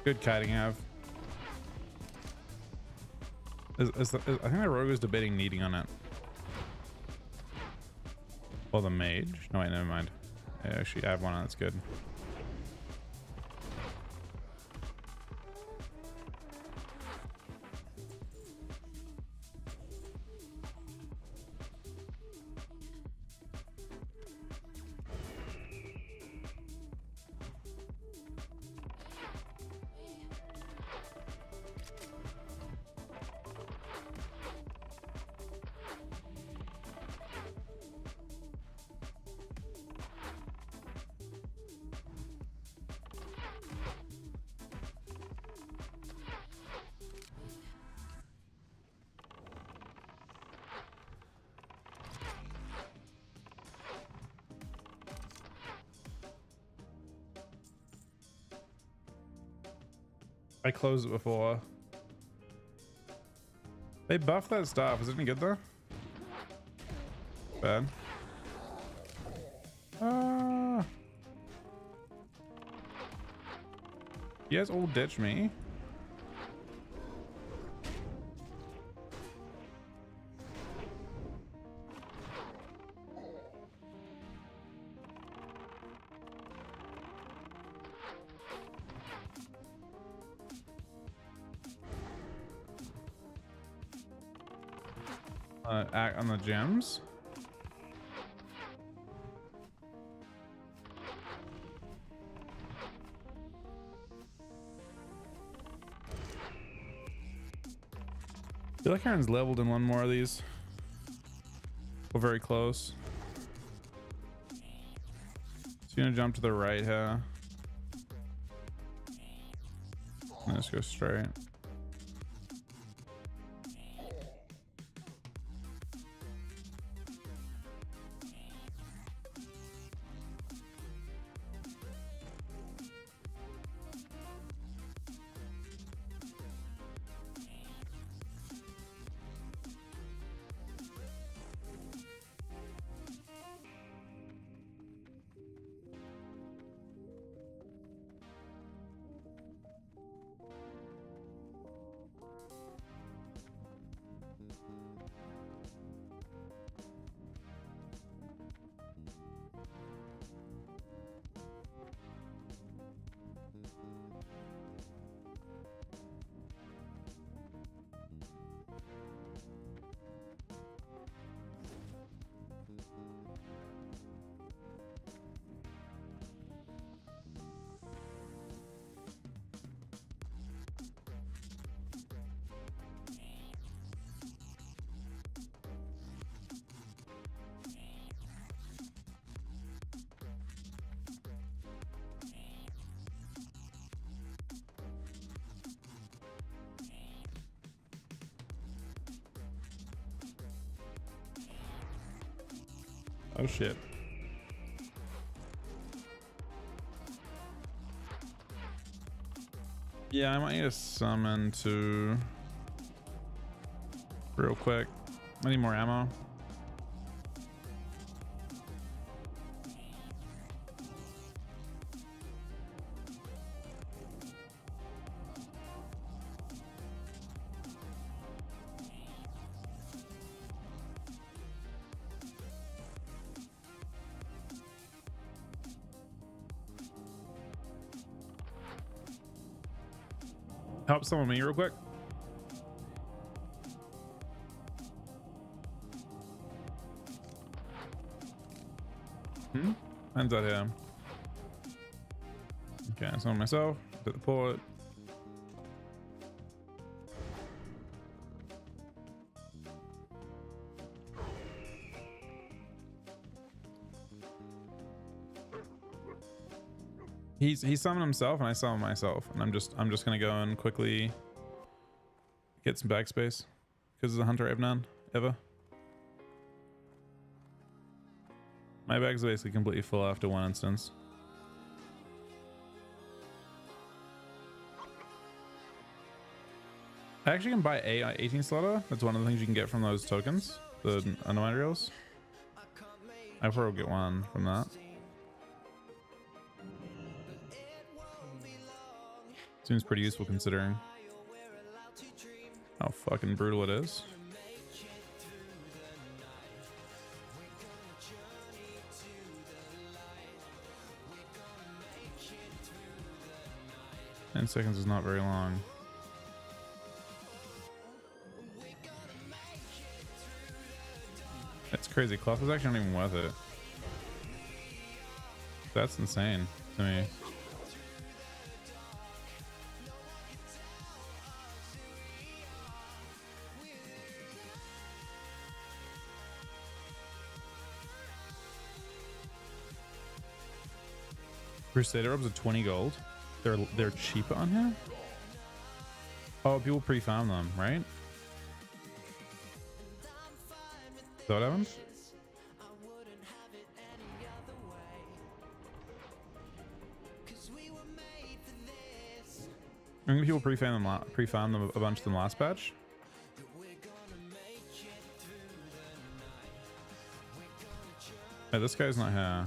Good kiting have. I think the rogue is debating needing on it. Or the mage. No, wait, never mind. I actually have one on that's good. I closed it before. They buffed that stuff. Is it any good though? Bad. You guys all ditch me. Act on the gems. I feel like Aaron's leveled in one more of these. We're very close. He's gonna jump to the right here. Let's go straight. Oh shit. Yeah, I might need a summon to real quick. I need more ammo. Help summon me real quick. Ends out here. Okay, I summon myself to the port. He summoned himself and I summoned myself, and I'm just gonna go and quickly get some backspace because as a hunter I have none ever. My bag's basically completely full after one instance. I actually can buy a 18 slaughter. That's one of the things you can get from those tokens, the anomaly reels. I probably will get one from that. Seems pretty useful considering how fucking brutal it is. Ten seconds is not very long. That's crazy. Cloth is actually not even worth it. That's insane to me. Crusader robes are 20 gold. They're cheaper on here. Oh, people pre-farm them, right? Is that what happened? I think people pre-farm them a bunch of them last patch. Yeah, this guy's not here.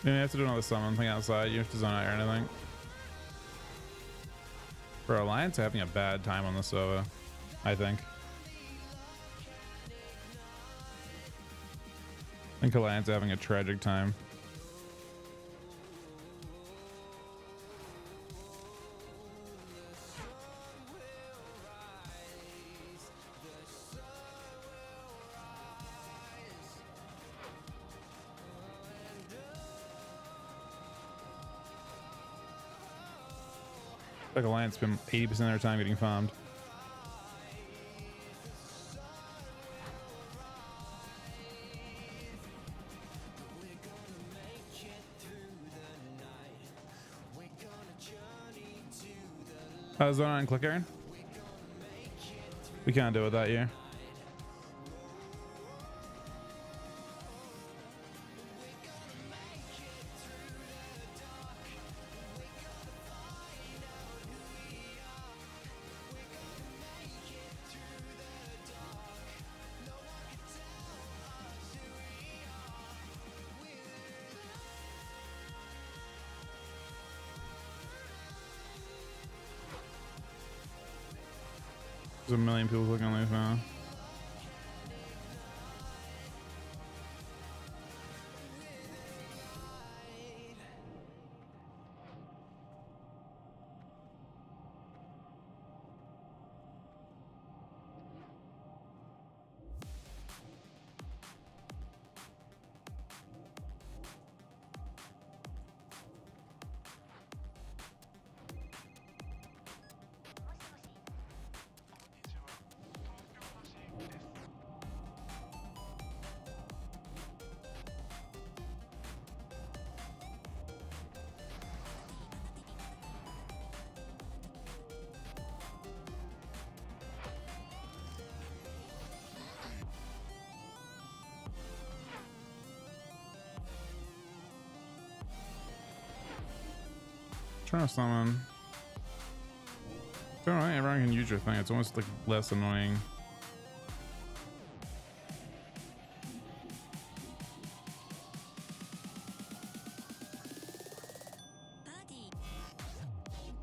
You have to do another summon thing outside. You have to zone out or anything. For Alliance, are having a bad time on the server, I think. I think Alliance are having a tragic time. Like Alliance spend 80% of their time getting farmed. Zone and click Aaron. We can't do it that year. There's a million people clicking on these now. Trying to summon. Don't know, everyone can use your thing. It's almost like less annoying.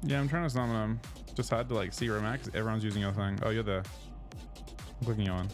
Yeah, I'm trying to summon them. Just hard to like see where I'm at 'cause everyone's using your thing. Oh, you're there. I'm clicking you on.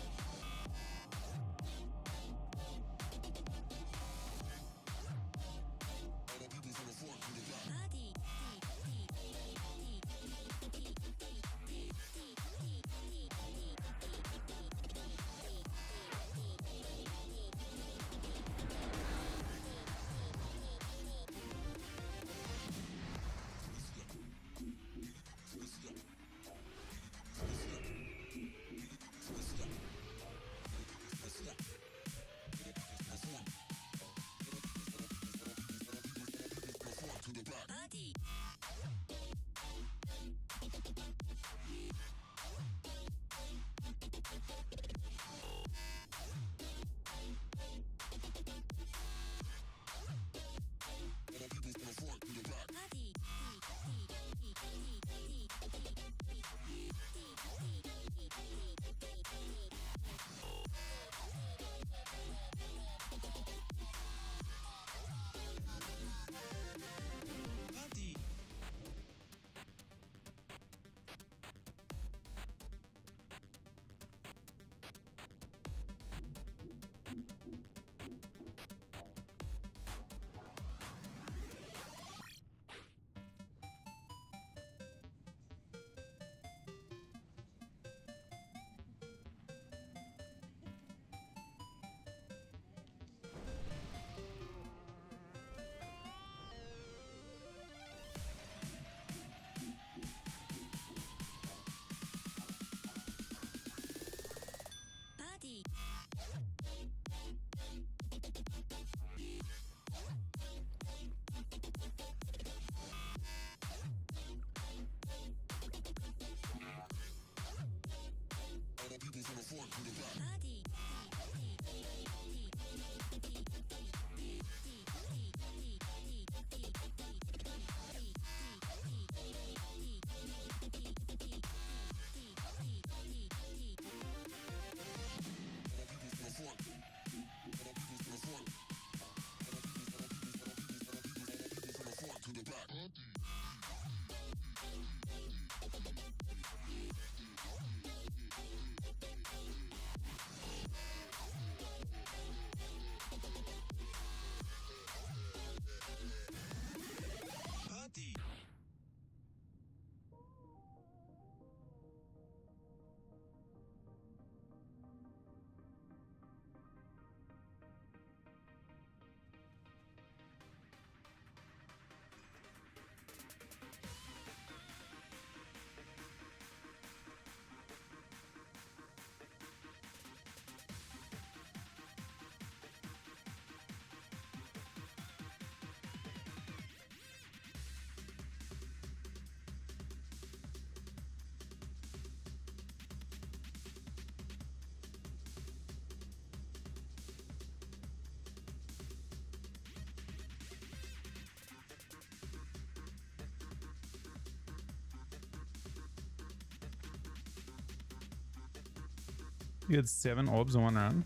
You had 7 orbs in one round.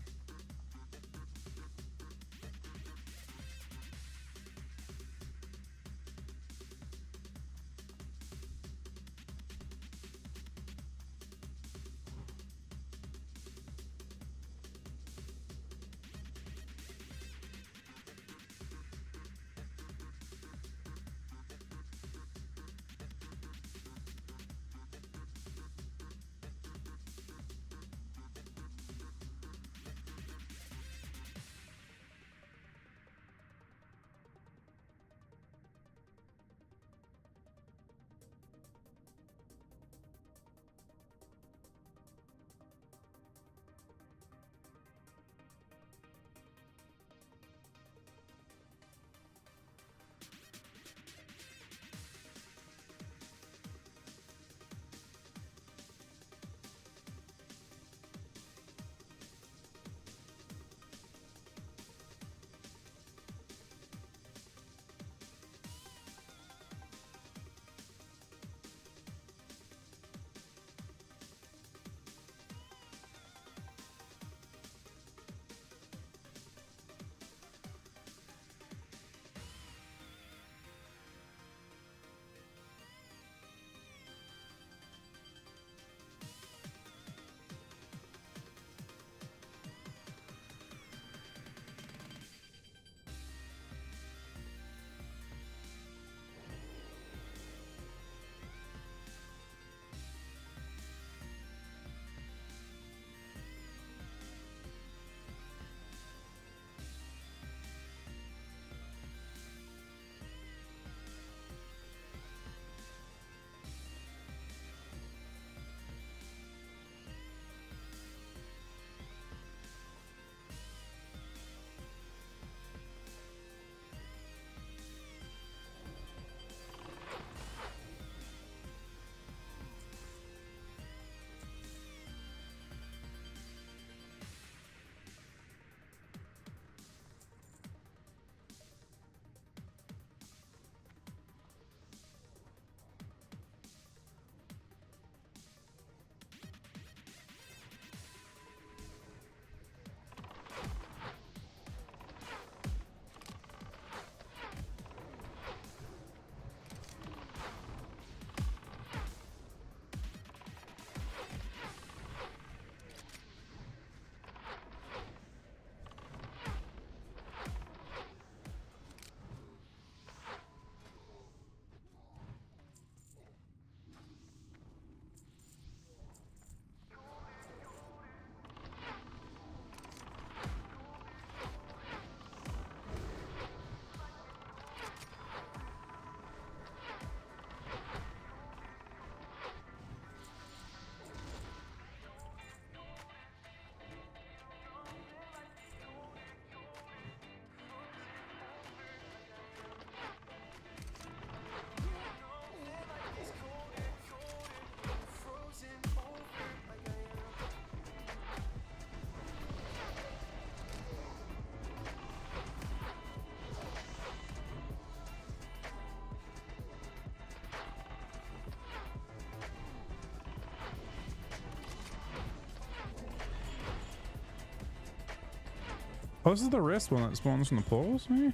Oh, this is the wrist one that spawns from the poles, maybe?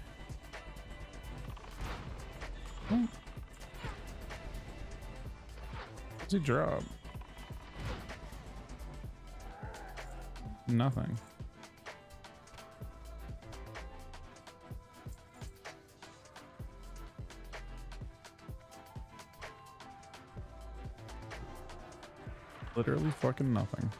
What? What's he drop? Nothing. Literally fucking nothing.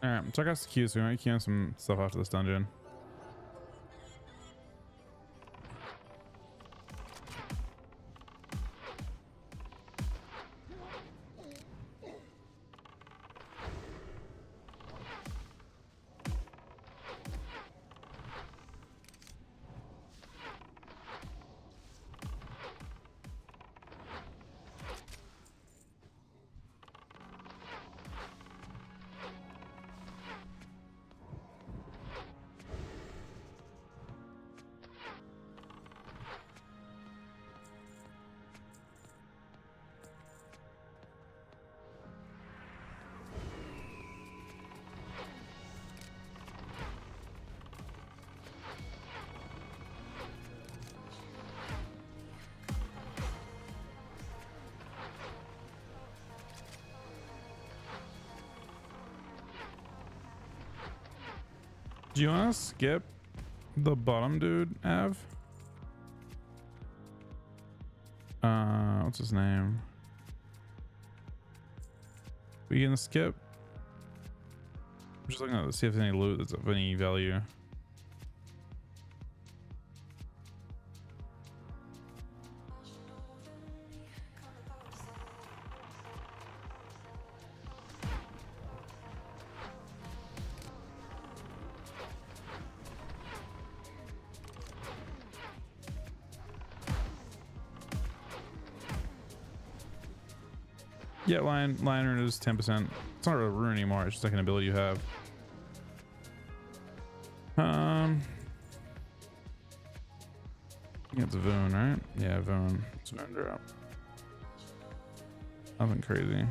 Alright, check out the queue, so we might queue some stuff after this dungeon. Do you want to skip the bottom dude, Av? What's his name? We gonna skip? I'm just looking at see if there's any loot that's of any value. Yeah, lion rune is 10%. It's not a rune anymore, it's just like an ability you have. I think it's a Voon, right? Yeah, Voon. It's a Voon drop. Nothing crazy.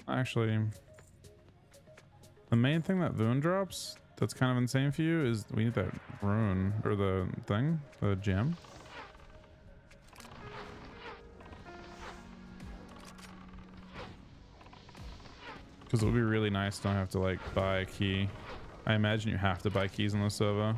Actually, the main thing that Voon drops that's kind of insane for you is we need that rune or the thing, the gem. Because it would be really nice to not have to like buy a key. I imagine you have to buy keys on the server.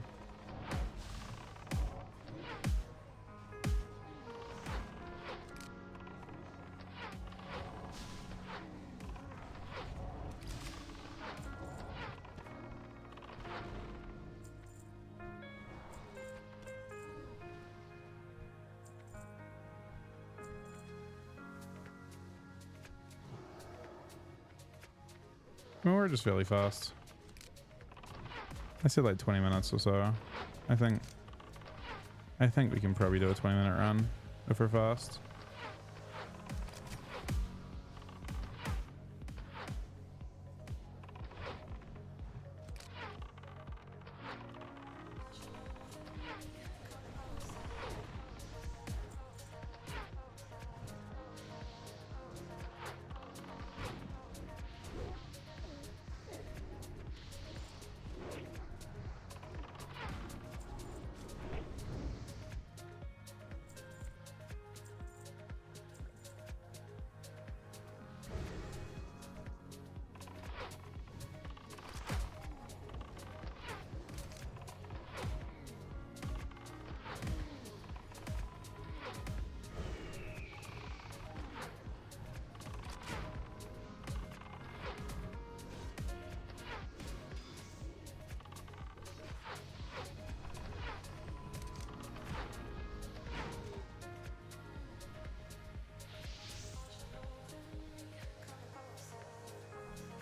Well, we're just fairly fast. I said like 20 minutes or so. I think we can probably do a 20-minute run if we're fast.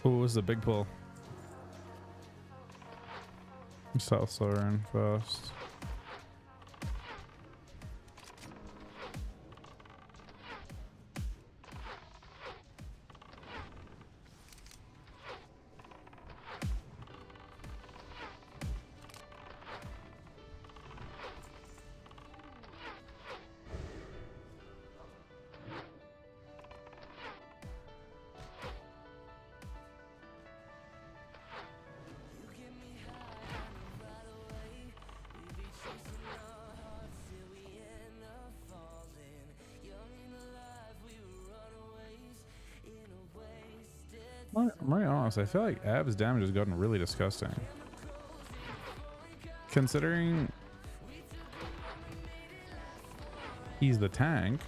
Oh, this is a big pull. South Sovereign first. I'm really honest, I feel like Ab's damage has gotten really disgusting. Considering he's the tank.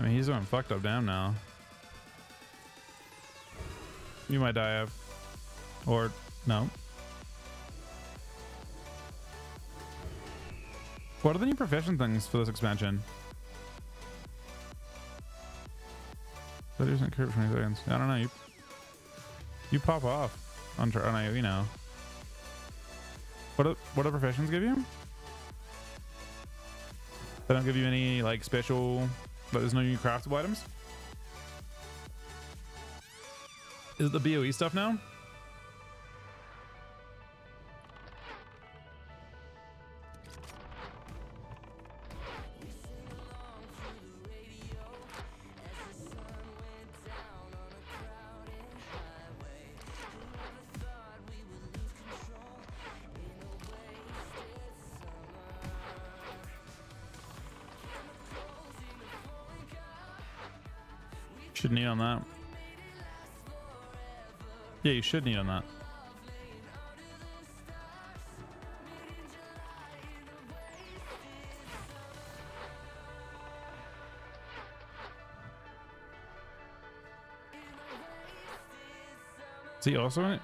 I mean, he's doing fucked up damn now. You might die of. Or, no. What are the new profession things for this expansion? 30% curve 20 seconds. I don't know. You pop off. On you know. What do professions give you? They don't give you any like special. But there's no new craftable items? Is it the BOE stuff now? Should need on that. Yeah, you should need on that. Is he also in it?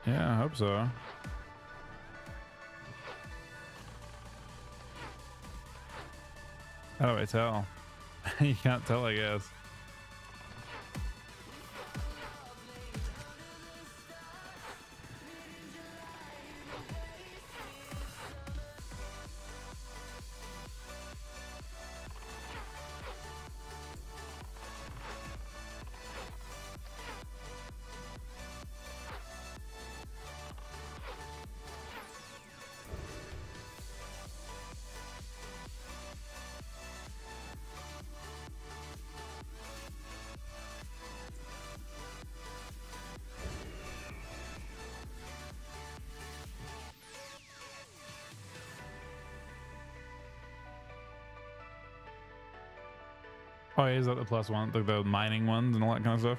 Yeah, I hope so. How do I tell? You can't tell, I guess. Oh, yeah, is that the plus one? The mining ones and all that kind of stuff?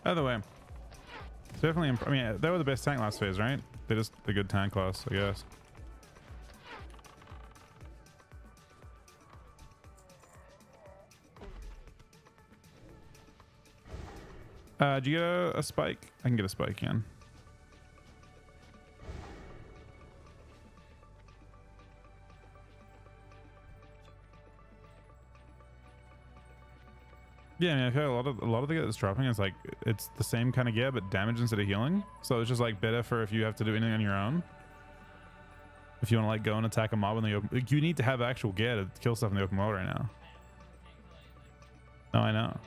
Either way, it's definitely. I mean, they were the best tank last phase, right? They're just a good tank class, I guess. Do you get a spike? I can get a spike in. Yeah, I mean, I feel like a lot of the gear that's dropping is like it's the same kind of gear but damage instead of healing. So it's just like better for if you have to do anything on your own. If you want to like go and attack a mob in the open, like, you need to have actual gear to kill stuff in the open world right now. No, I know.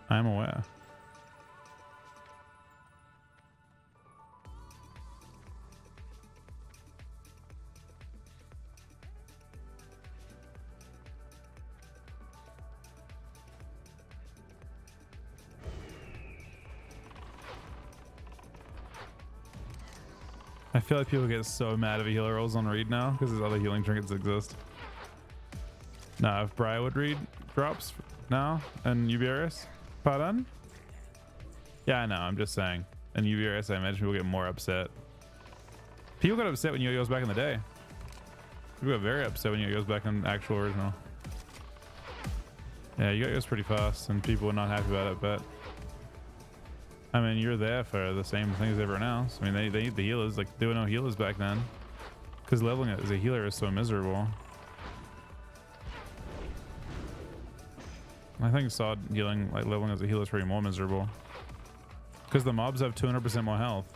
I am aware. I feel like people get so mad if a healer rolls on Reed now because there's other healing trinkets exist. No, if Briarwood Reed drops now and UBRS, pardon? Yeah, I know. I'm just saying. And UBRS, I imagine people get more upset. People got upset when Yo-Yo's back in the day. People got very upset when Yo-Yo's back in actual original. Yeah, Yo-Yo's pretty fast and people were not happy about it, but I mean, you're there for the same thing as everyone else. I mean, they need the healers. Like, there were no healers back then. Because leveling it as a healer is so miserable. I think SoD healing, like leveling as a healer is pretty more miserable. Because the mobs have 200% more health.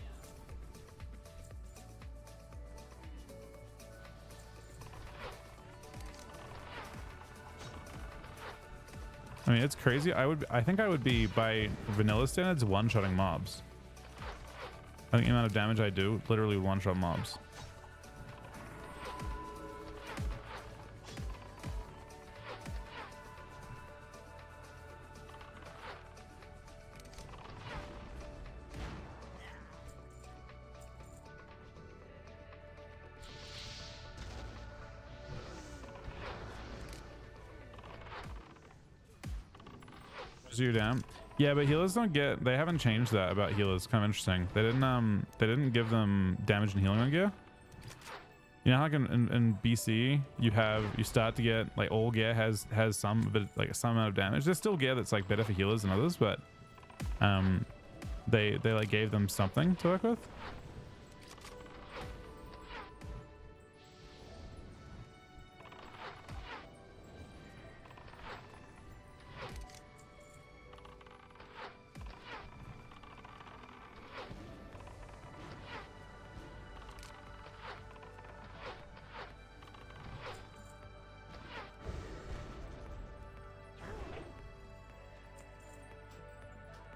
I mean, it's crazy. I think I would be, by vanilla standards, one-shotting mobs. I think the amount of damage I do, literally one-shot mobs. You down. Yeah, but healers don't get, they haven't changed that about healers. Kind of interesting. They didn't give them damage and healing on gear. You know how like in BC you start to get like all gear has some bit, like some amount of damage. There's still gear that's like better for healers than others, but they like gave them something to work with.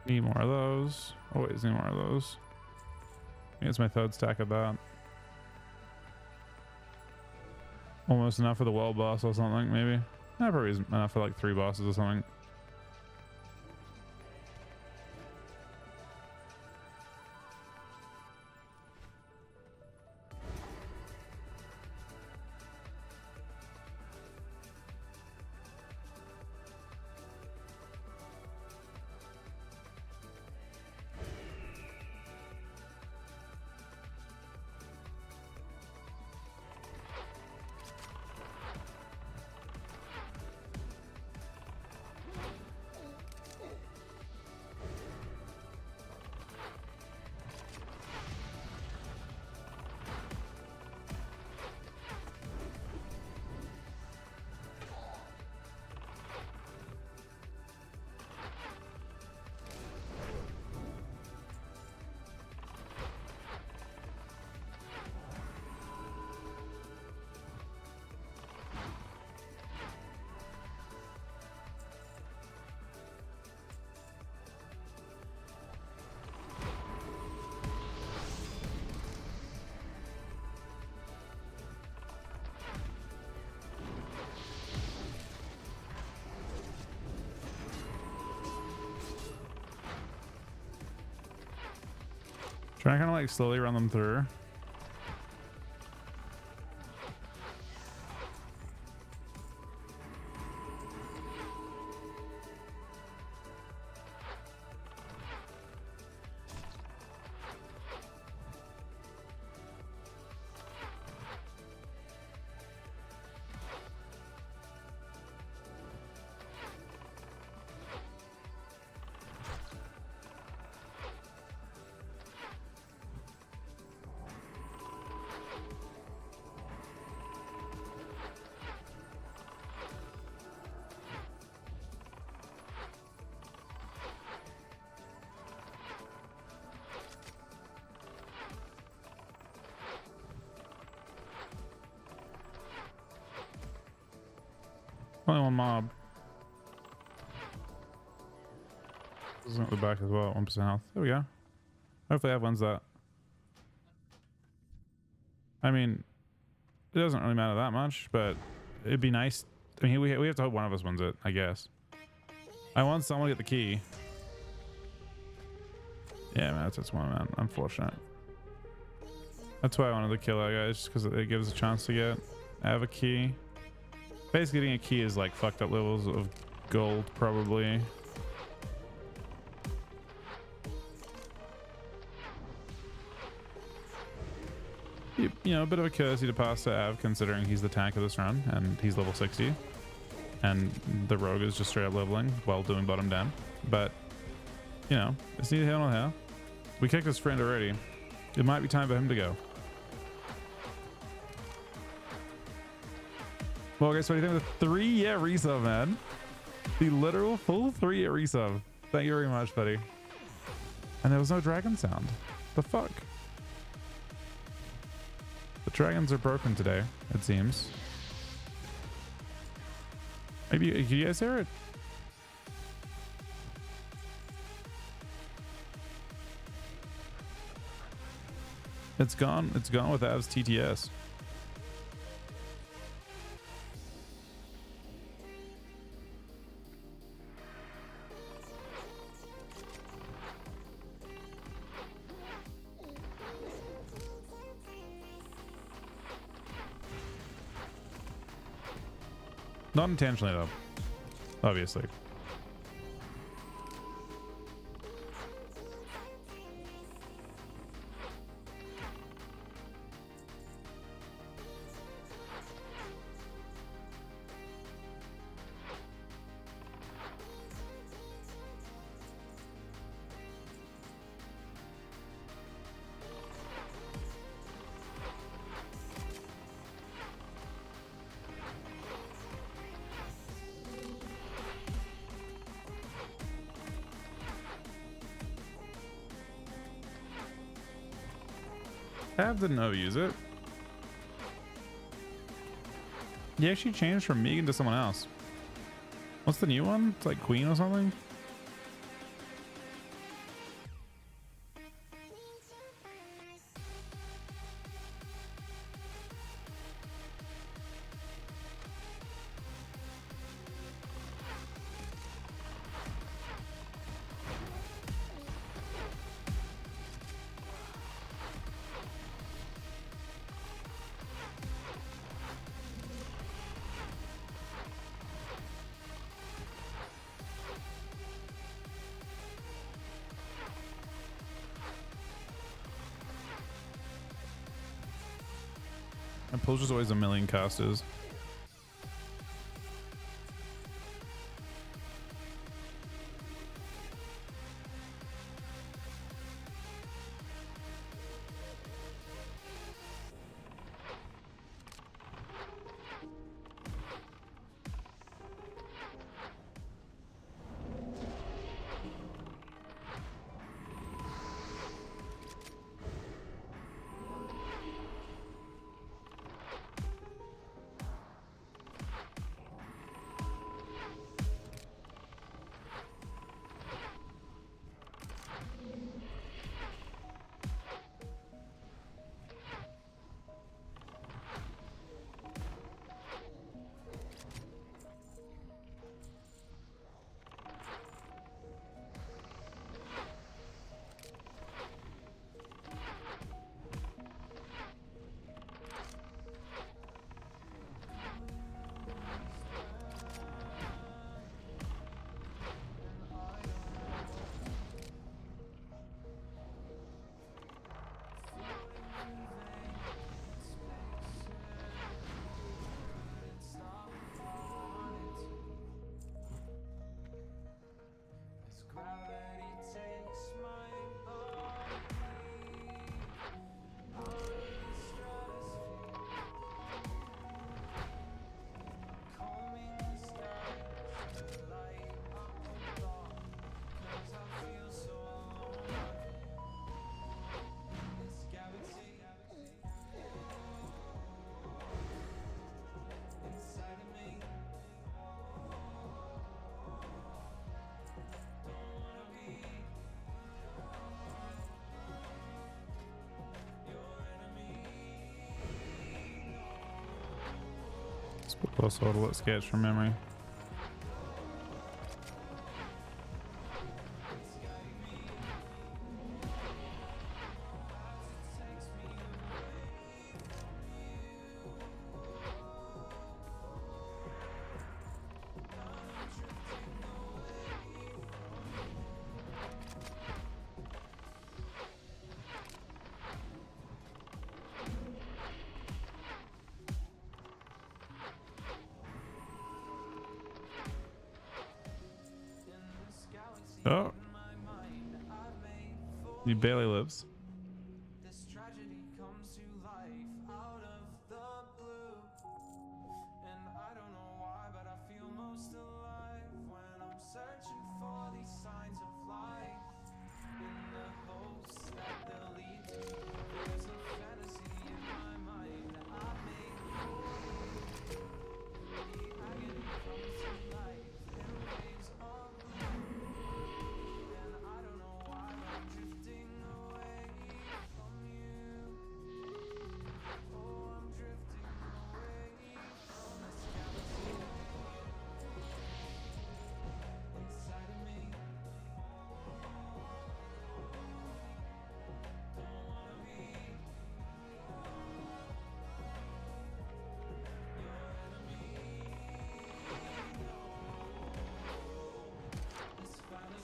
Need more of those. Always need more of those. I think it's my third stack of that. Almost enough for the world boss or something, maybe. That probably is enough for like 3 bosses or something. Try to kind of like slowly run them through. Only one mob. This is at the back as well, 1% health. There we go. Hopefully everyone's that. I mean, it doesn't really matter that much, but it'd be nice. I mean, we have to hope one of us wins it, I guess. I want someone to get the key. Yeah, man, that's just one, man. Unfortunate. That's why I wanted to kill that guy, just because it gives a chance to get. I have a key. Basically, getting a key is like fucked up levels of gold, probably. You know, a bit of a courtesy to pass to Av, considering he's the tank of this run and he's level 60, and the rogue is just straight up leveling while doing bottom down. But you know, it's neither here nor there. We kicked his friend already. It might be time for him to go. Well, guys, what do you think of the 3-year resub, man? The literal full 3-year resub. Thank you very much, buddy. And there was no dragon sound. The fuck? The dragons are broken today, it seems. Maybe, can you guys hear it? It's gone with Av's TTS. Not intentionally though, obviously. Av didn't overuse it. He actually changed from Megan to someone else. What's the new one? It's like Queen or something? And Pulse is always a million casters. Also, let's sketch from memory. Oh. He barely lives. This tragedy comes to life out of the blue. And I don't know why, but I feel most alive when I'm searching for these signs of life. In the hopes that they'll lead to me. There's a fantasy in my mind I make for you. The agony comes to life in waves of blue. And I don't know why, but I'm drifting away from you. Oh, I'm drifting away from this galaxy inside of me. Don't wanna be your enemy. No,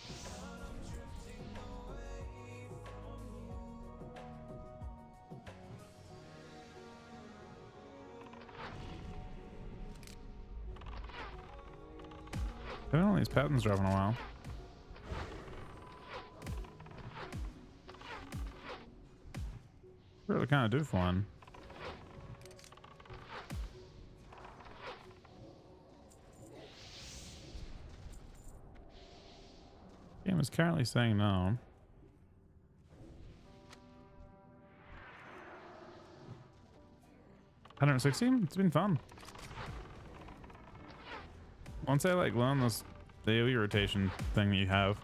this fantasy, it's guiding me. I haven't all these patents dropping in a while. Really kind of do for one. Game is currently saying no. 160? It's been fun. Once I like learn this daily rotation thing that you have,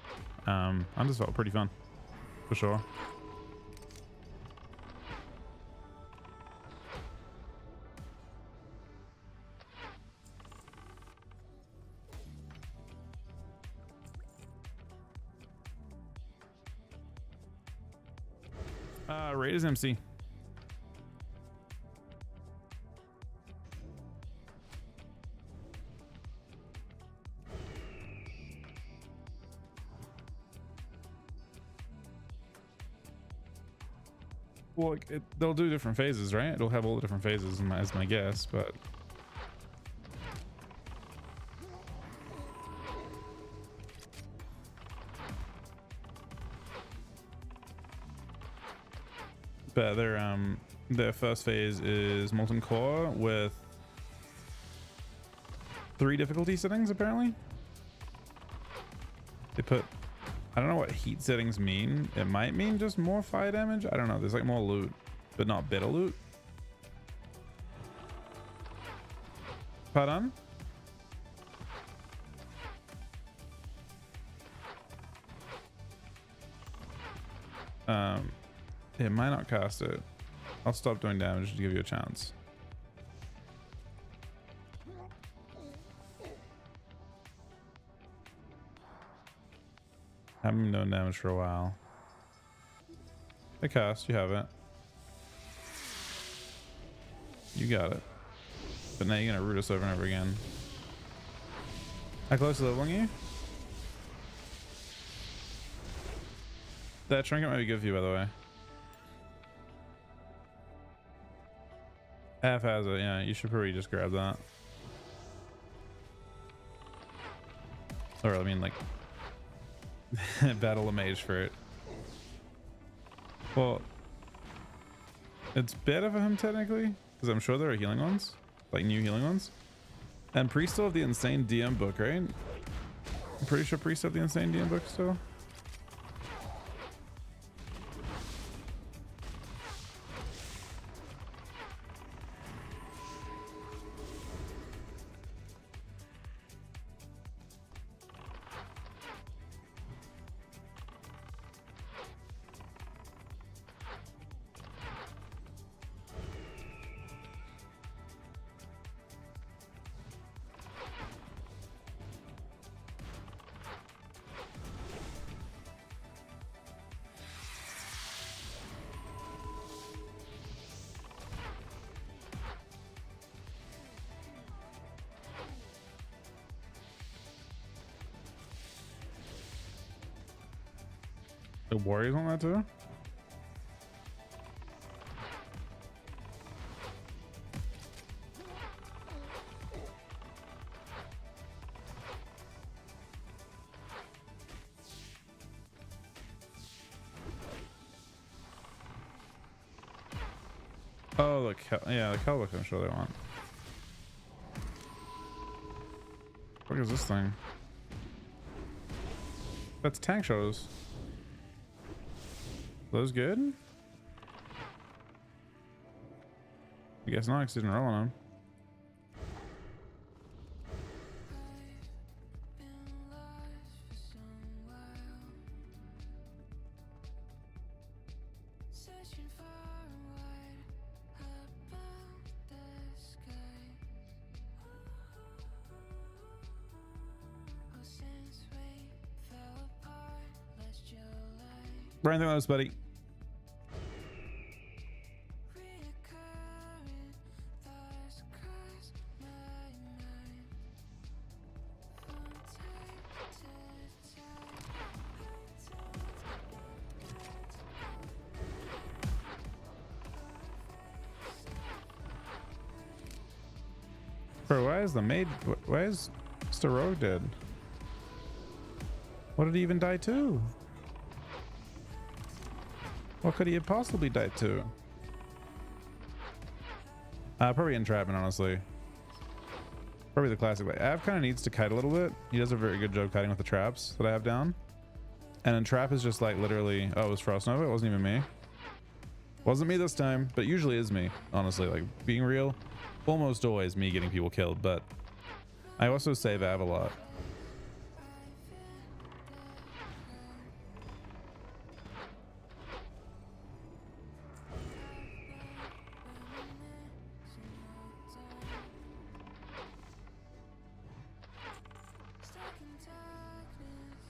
I just felt pretty fun. For sure. Raiders MC. Well, they'll do different phases, right? It'll have all the different phases as my guess, but their first phase is molten core with 3 difficulty settings apparently. They put, I don't know what heat settings mean. It might mean just more fire damage. I don't know. There's like more loot, but not better loot. Pardon? It might not cast it. I'll stop doing damage to give you a chance. Haven't been doing damage for a while. The cast, you have it. You got it. But now you're gonna root us over and over again. How close to leveling you? That trinket might be good for you, by the way. Half has it, yeah. You should probably just grab that. Or, I mean, like, battle a mage for it. Well, it's better for him, technically, because I'm sure there are healing ones, like new healing ones. And Priest still have the insane DM book, right? I'm pretty sure Priest have the insane DM book still. The warriors on that too? Oh, yeah, the Caliber I'm sure they want. What is this thing? That's tank shows. Those good? I guess not, 'cause he didn't roll on them. Been lost for some while, searching far and wide above the sky. Oh, since we fell apart last July, Brian, think about this, buddy. recurring thoughts cross my mind. From time to Bro, why is the maid? Why is Mr. Rogue dead? What did he even die to? What could he have possibly died to? Probably entrapment, honestly. Probably the classic way. Av kind of needs to kite a little bit. He does a very good job kiting with the traps that I have down. And entrap is just like literally, oh, it was Frost Nova. It wasn't even me. Wasn't me this time, but it usually is me. Honestly, like being real, almost always me getting people killed. But I also save Av a lot. stuck in darkness,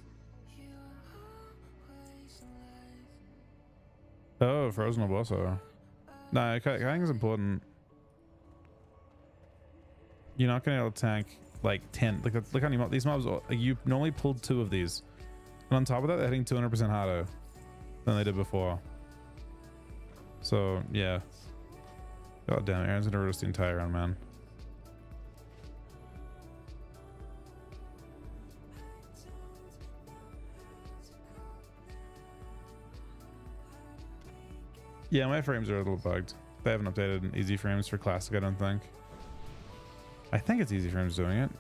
you always light. Oh, Frozen Obosso. Nah, kiting is important. You're not gonna be able to tank like 10. Look how many these mobs. You normally pulled 2 of these, and on top of that, they're hitting 200% harder than they did before. So yeah. God damn, Aaron's gonna roast the entire round, man. Yeah, my frames are a little bugged. They haven't updated easy frames for classic, I don't think. I think it's easy frames doing it.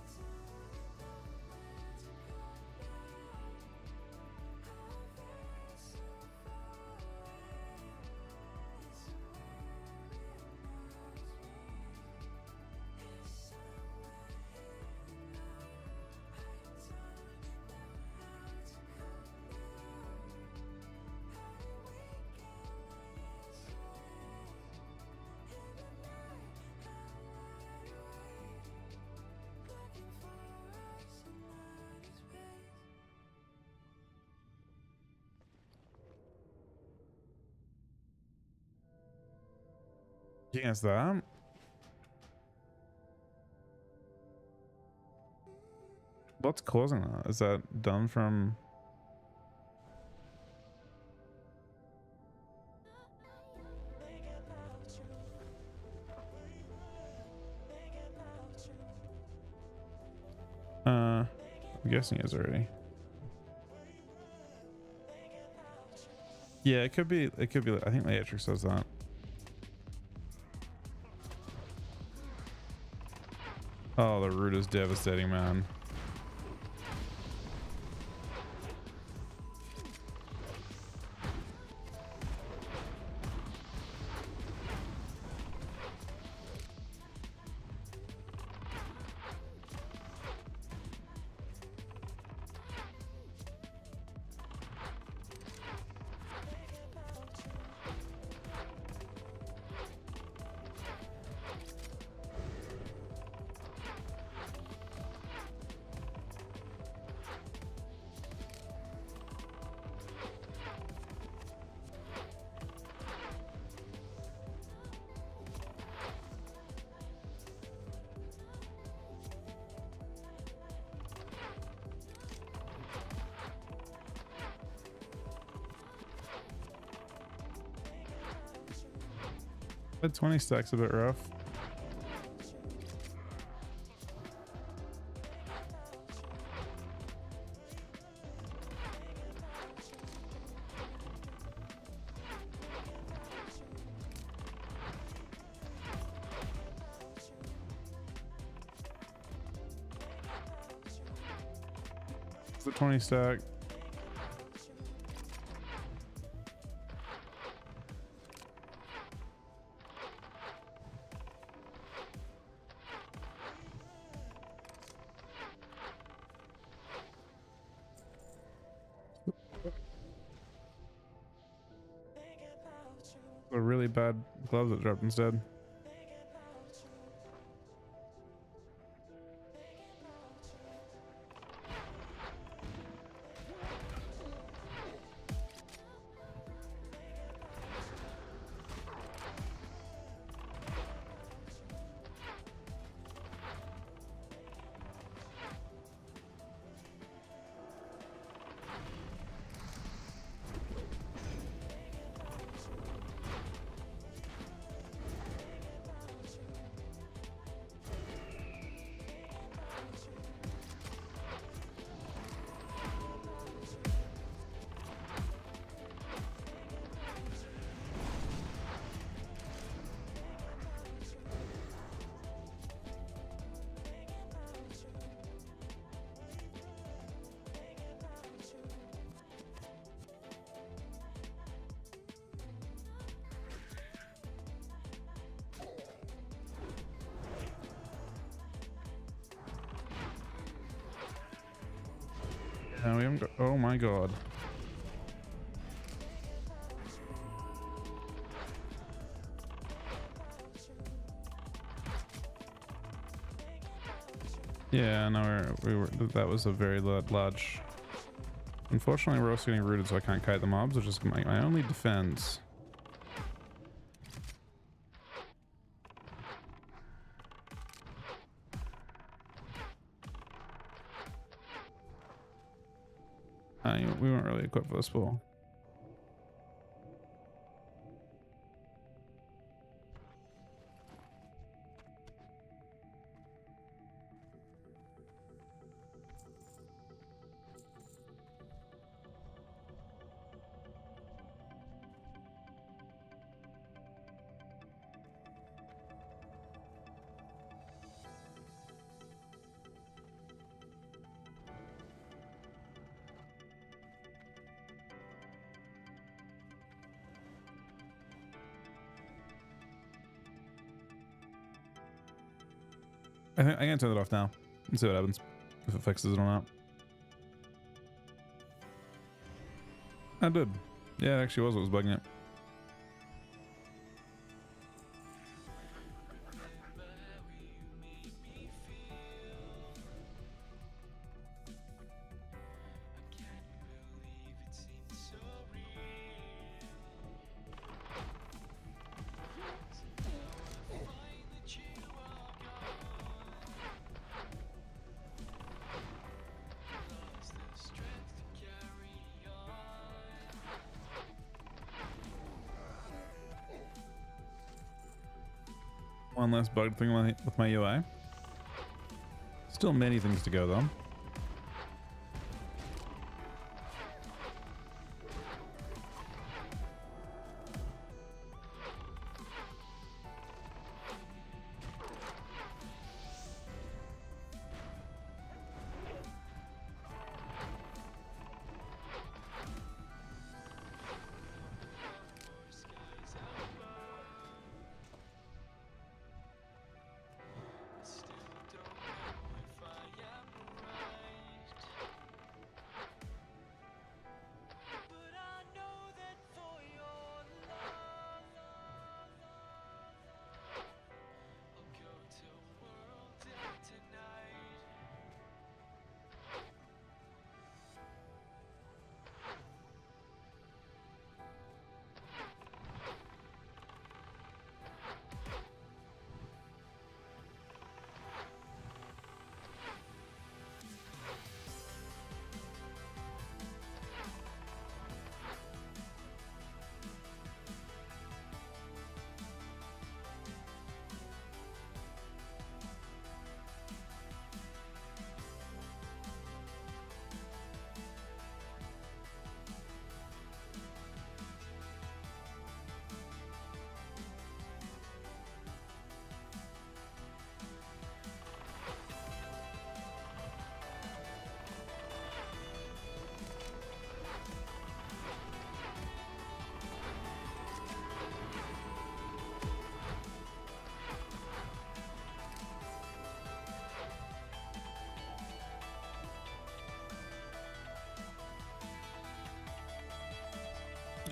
Yes, that. What's causing that? Is that done from? I'm guessing it is already. Yeah, it could be. It could be. I think Matrix does that. Oh, the root is devastating, man. But 20 stacks a bit rough. It's a 20 stack. A really bad gloves that dropped instead. Yeah, we haven't got. Oh my god. Yeah, no, we were. That was a very large. Unfortunately, we're also getting rooted, so I can't kite the mobs, which is my only defense. We weren't really equipped for this ball. I think I can turn it off now and see what happens, if it fixes it or not. I did. Yeah, it actually was what was bugging it. One less bug thing with my UI. Still many things to go though.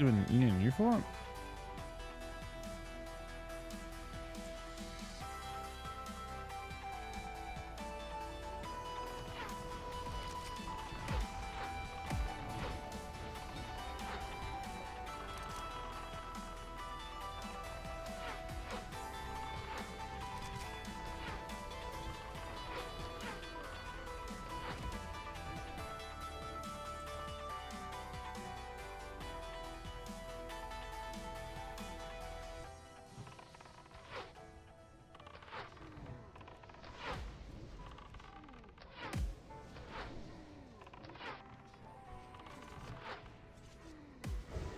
You need a new for it?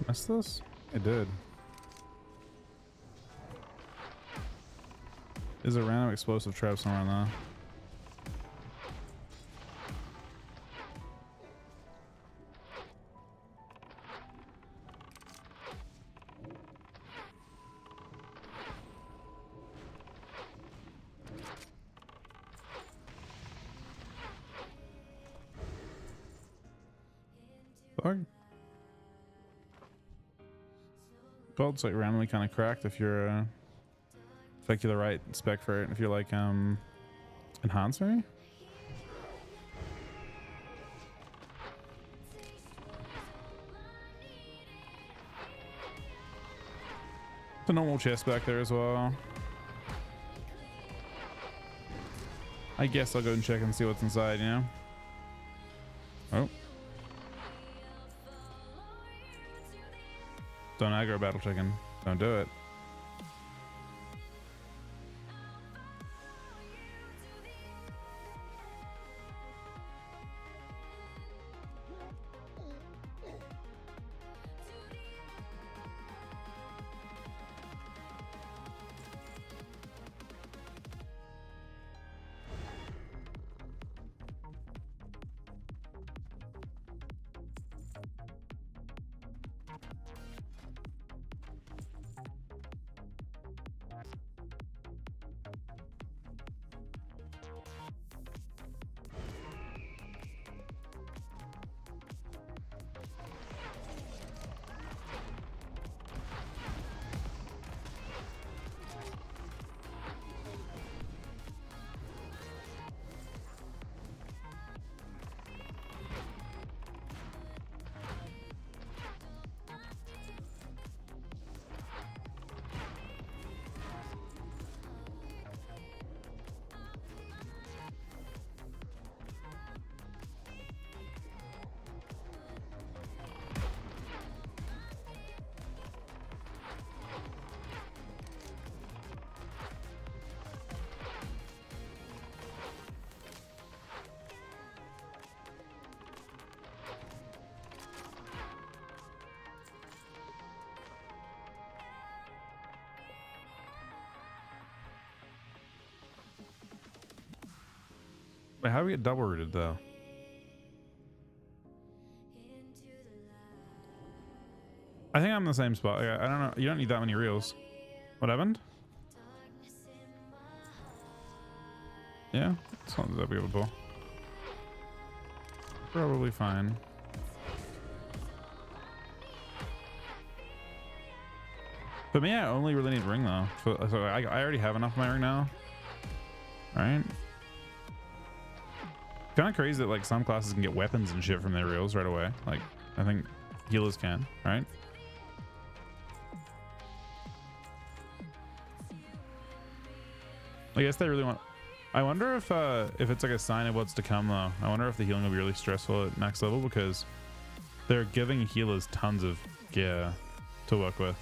Missed this? It did. Is a random explosive trap somewhere in there? Fuck. Well, it's like randomly kind of cracked if you're if you're the right spec for it. If you're like enhanced maybe. It's a normal chest back there as well. I guess I'll go and check and see what's inside, you know? Oh. Don't aggro battle chicken. Don't do it. Wait, how do we get double rooted though? I think I'm in the same spot. I don't know. You don't need that many reels. What happened? Yeah, it's not that big of a pull. Probably fine. For me, I only really need ring though. So I already have enough of my ring now. Right? Kind of crazy that like some classes can get weapons and shit from their reels right away. Like I think healers can, right? I guess they really want. I wonder if it's like a sign of what's to come though. I wonder if the healing will be really stressful at max level because they're giving healers tons of gear to work with.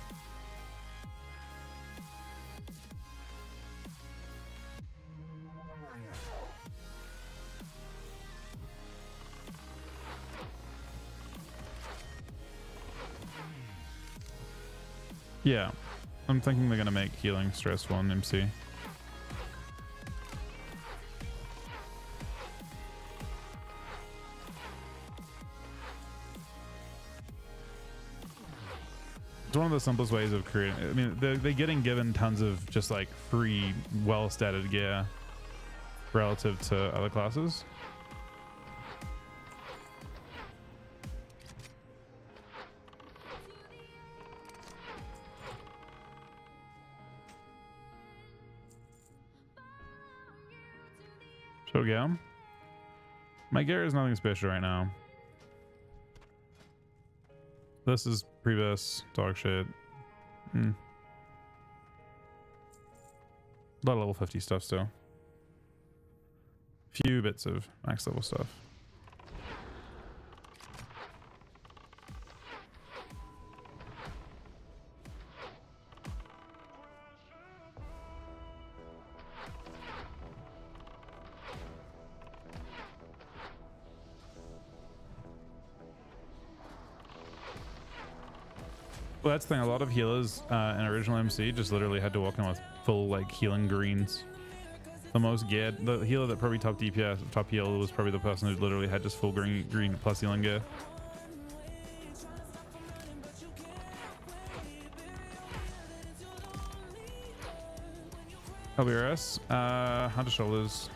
Yeah, I'm thinking they're gonna make healing stressful in MC. It's one of the simplest ways of creating. I mean, they're getting given tons of just like free, well-statted gear relative to other classes. So yeah, my gear is nothing special right now. This is previous dog shit. A lot of level 50 stuff still. Few bits of max level stuff. Well, that's the thing. A lot of healers in original MC just literally had to walk in with full like healing greens. The most geared, the healer that probably top DPS, top heal was probably the person who literally had just full green plus healing gear. LBRS, Hunter Shoulders.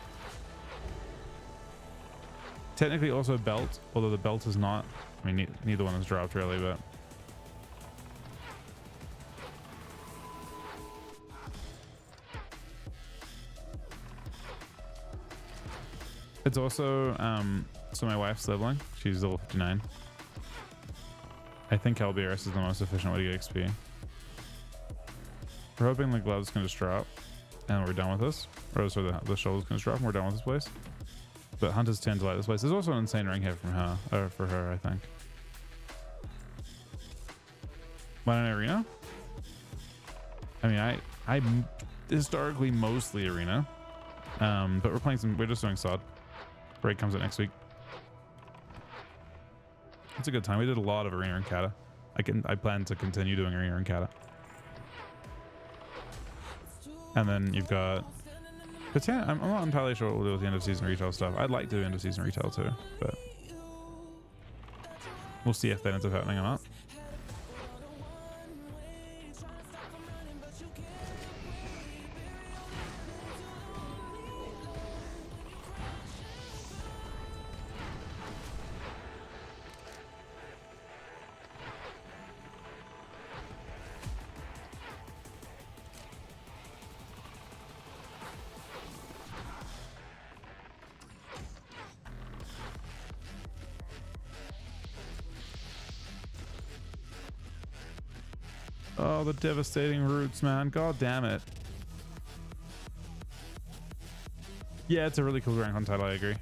Technically also belt, although the belt is not. I mean, neither one is dropped really, but. It's also, so my wife's leveling. She's level 59. I think LBRS is the most efficient way to get XP. We're hoping the gloves can just drop and we're done with this. Or so the shoulders can just drop and we're done with this place. But Hunters tend to like this place. There's also an insane ring here from her, or for her, I think. Why an arena? I mean, I'm historically mostly arena. But we're just doing SoD. Break comes out next week. It's a good time. We did a lot of arena and Cata. I plan to continue doing arena and Cata. And then you've got I'm not entirely sure what we'll do with the end of season retail stuff. I'd like to do end of season retail too, but we'll see if that ends up happening or not. Oh, the devastating roots, man. God damn it. Yeah, it's a really cool rank on title, I agree.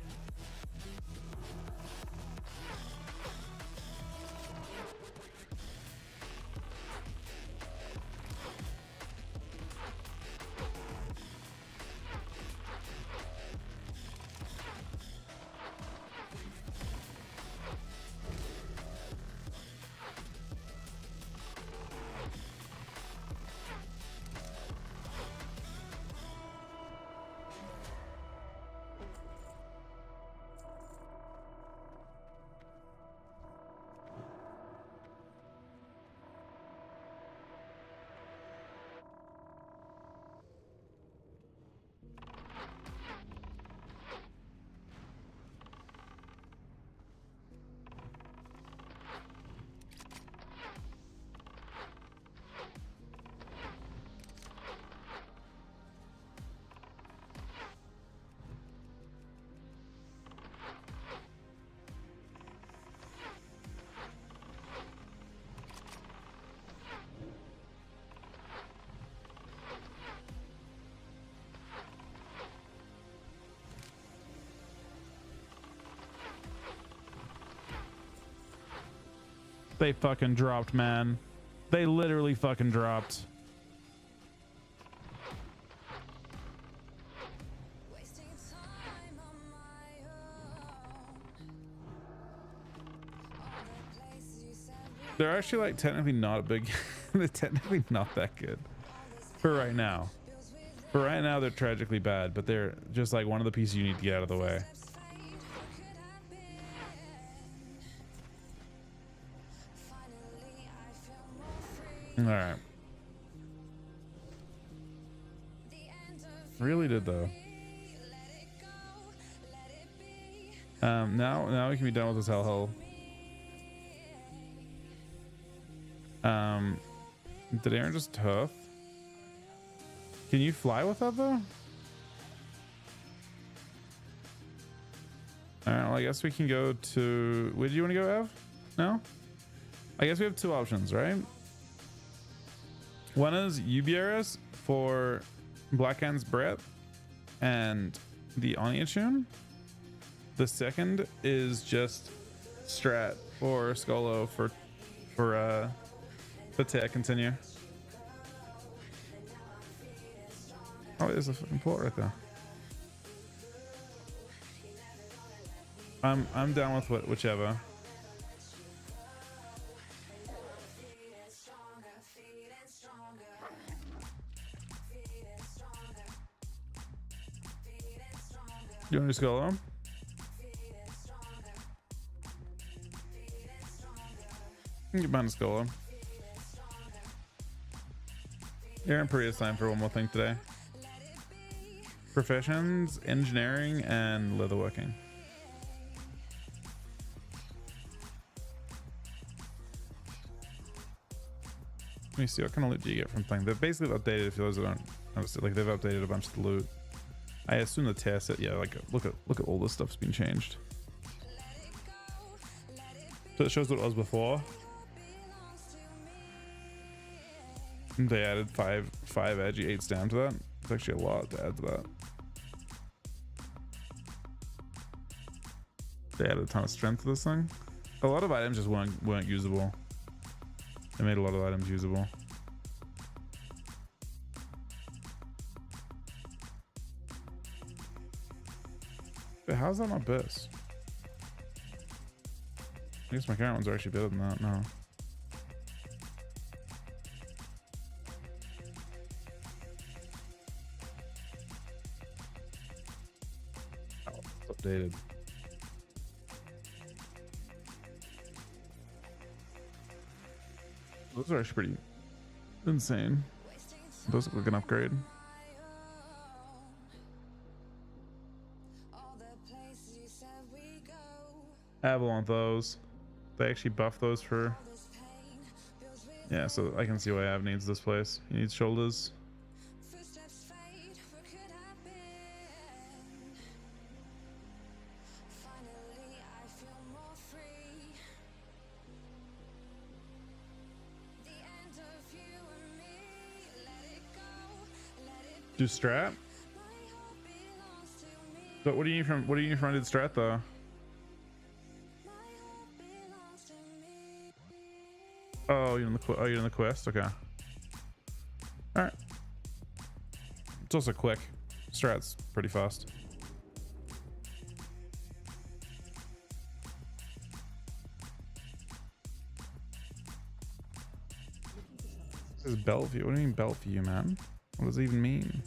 They fucking dropped, man. They literally fucking dropped. They're actually like technically not a big they're technically not that good for right now. For right now they're tragically bad, but they're just like one of the pieces you need to get out of the way. All right. Really did though. Now we can be done with this hellhole. Did Aaron just tough? Can you fly with that though? All right, well, I guess we can go to... Where do you want to go, Ev? No? I guess we have two options, right? One is UBRS for Blackhand's Breath and the Anya tune. The second is just Strat or Skolo for Tear continue. Oh, there's a fucking port right there. I'm down with whichever. You want to just go alone? Get behind the Skolo. Aaron Peria's time for one more thing today. Professions, engineering, and leatherworking. Let me see, what kind of loot do you get from things? They've basically updated, if those don't notice it, like they've updated a bunch of the loot. I assume the tear set, yeah, like look at all this stuff's been changed. So it shows what it was before. They added five agi 8s down to that. It's actually a lot to add to that. They added a ton of strength to this thing. A lot of items just weren't usable. They made a lot of items usable. But how's that not best? I guess my current ones are actually better than that now. Oh, it's updated. Those are actually pretty insane. Those look like an upgrade. I want those. They actually buff those for... Yeah, so I can see why Av needs this place. He needs shoulders. Do strat? But what do you need from did strat though? Oh, you're in the quest. Okay. All right. It's also quick. Strat's pretty fast. This is Bellevue. What do you mean Bellevue, man? What does it even mean?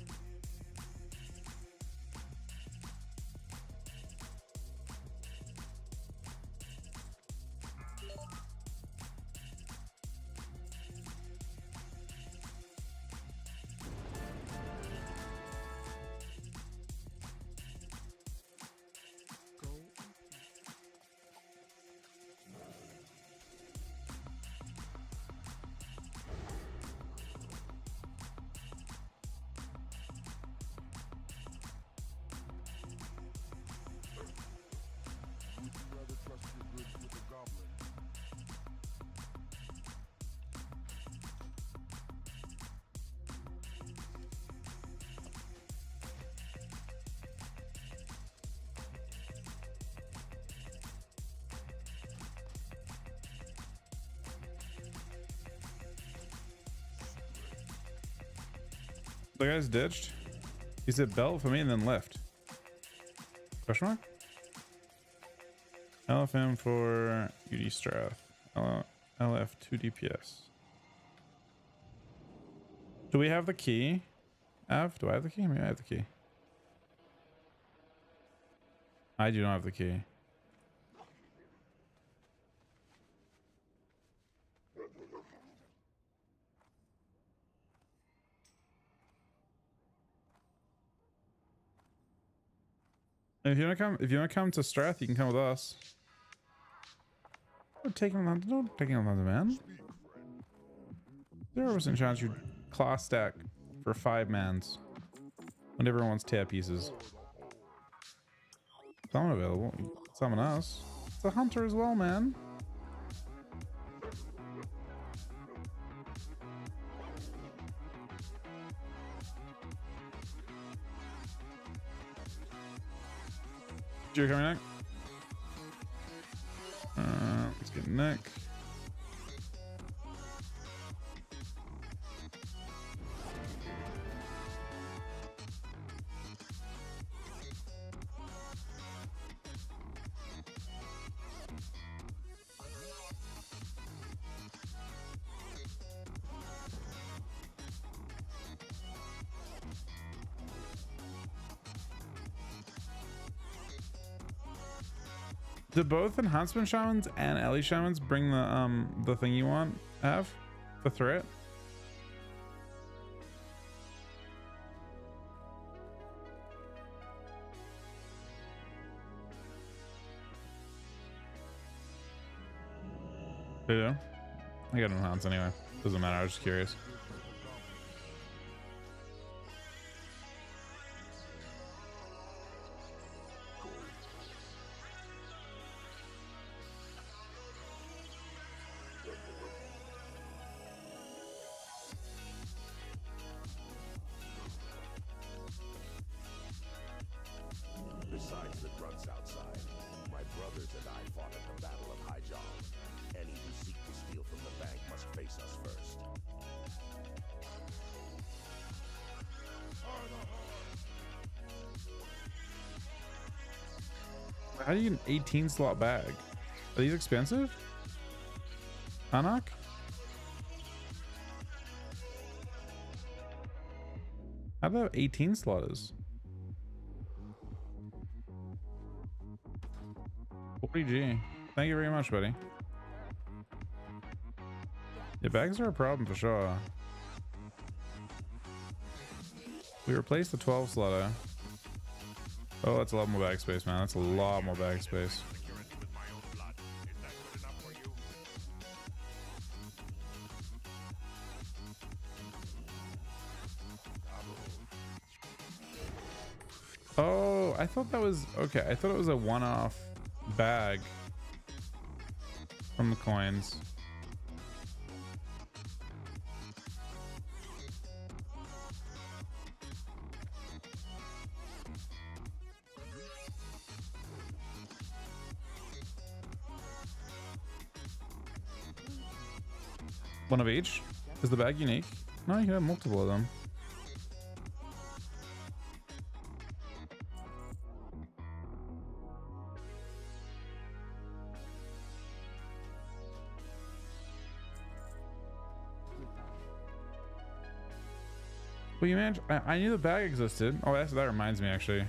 The guy's ditched. He said belt for me and then left. Question mark? LFM for UD Strath. LF 2 DPS. Do we have the key? Av, do I have the key? Maybe I have the key. I do not have the key. If you wanna come to Strath, you can come with us. Don't take him on the man. 0% chance you class stack for 5 mans when everyone wants tear pieces. It's not available. Someone else. It's a hunter as well, man. You're coming, Nick. Let's get Nick. Do both enhancement shamans and Ellie shamans bring the thing you want have for threat? Yeah, I got an enhance anyway. Doesn't matter. I was just curious. Besides the grunts outside, my brothers and I fought at the Battle of High Jaw. Any who seek to steal from the bank must face us first. How do you get an 18 slot bag? Are these expensive? Anak? How do 18 slotters? 40G. Thank you very much, buddy. Yeah, bags are a problem for sure. We replaced the 12 slotter. Oh, that's a lot more bag space, man. That's a lot more bag space. Oh, I thought that was okay. I thought it was a one-off bag from the coins. One of each? Is the bag unique? No, you can have multiple of them. Well, you managed. I knew the bag existed. Oh, that reminds me, actually.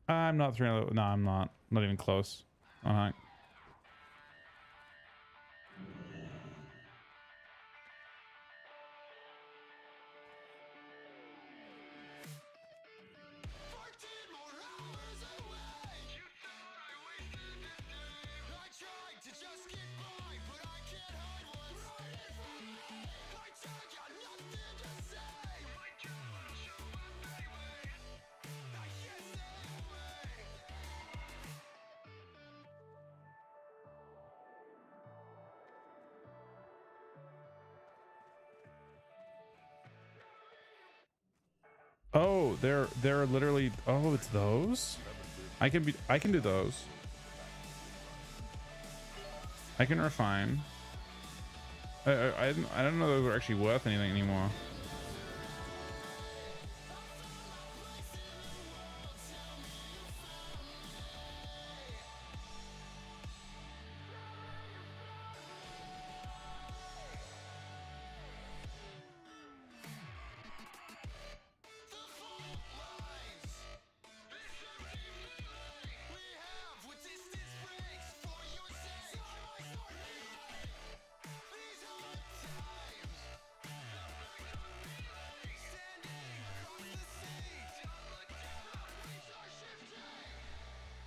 I'm not 300. No, I'm not. Not even close. All right. Oh, they're literally. Oh, it's those. I can do those. I can refine. I don't know if they're actually worth anything anymore.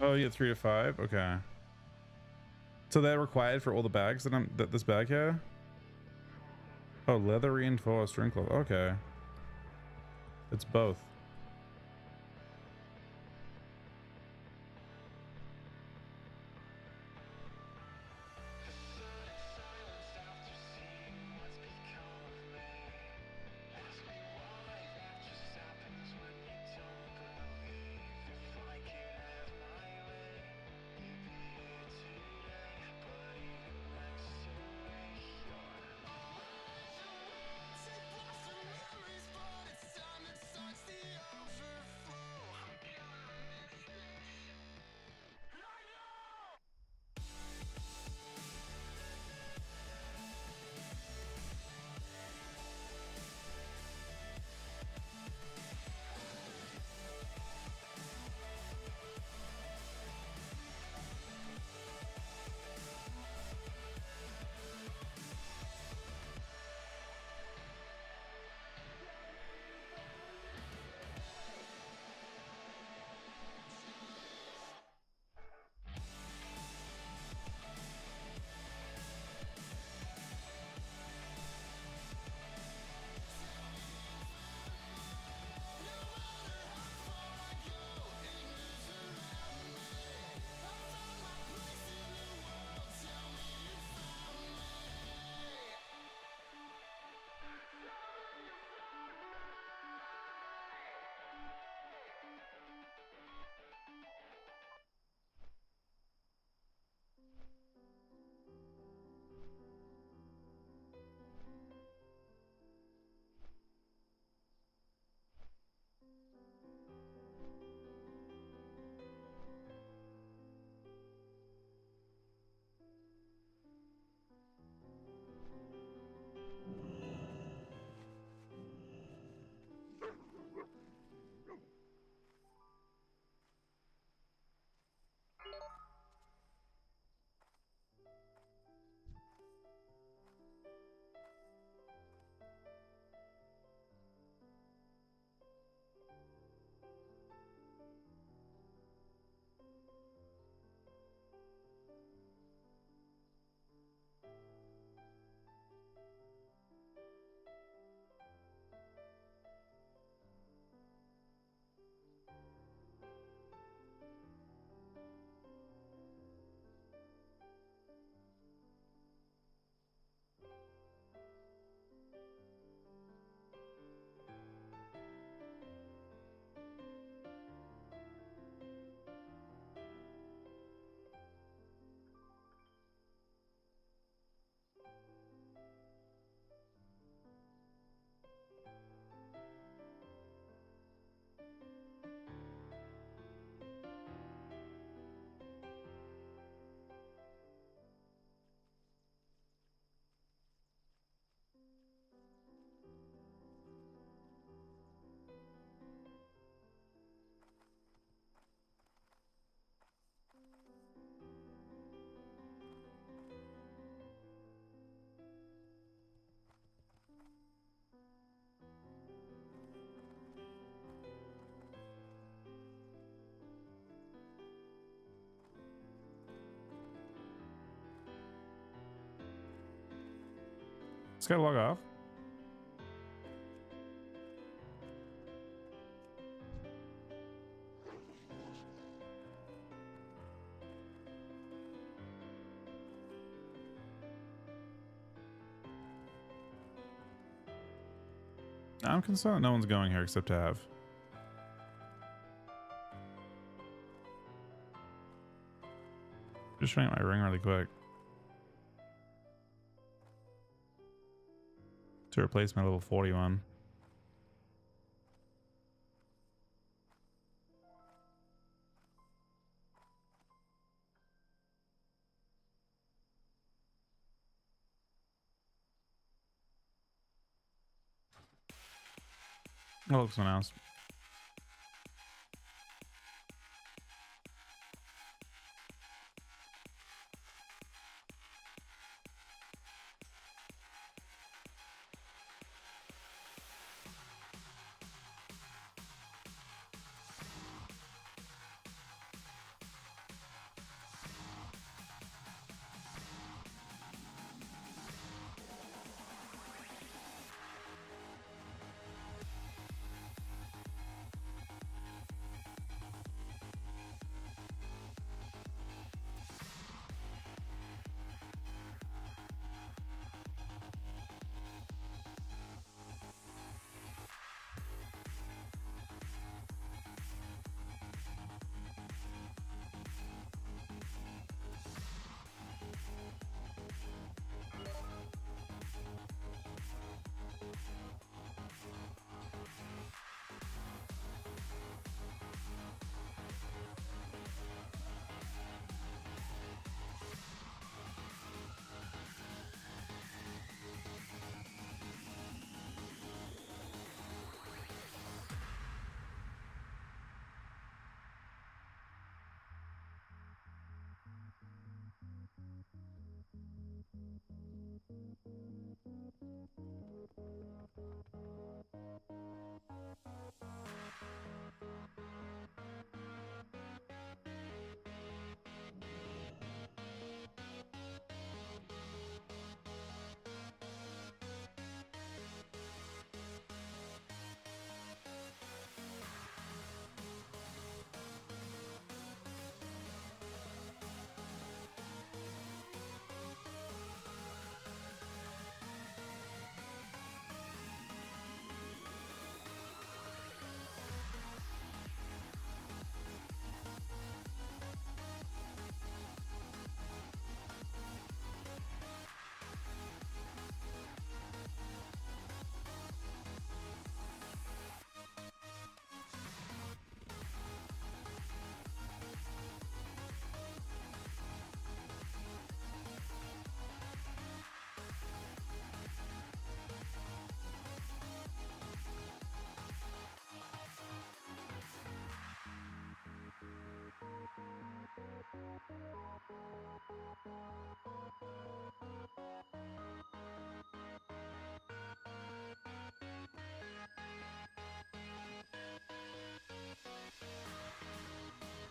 Oh, you get 3 to 5. Okay. So they're required for all the bags that this bag here. Oh, leather reinforced ring cloth. Okay. It's both. Just gotta log off. I'm concerned no one's going here except to have. Just showing my ring really quick to replace my level 41. Oh, looks someone else.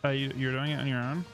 You're doing it on your own?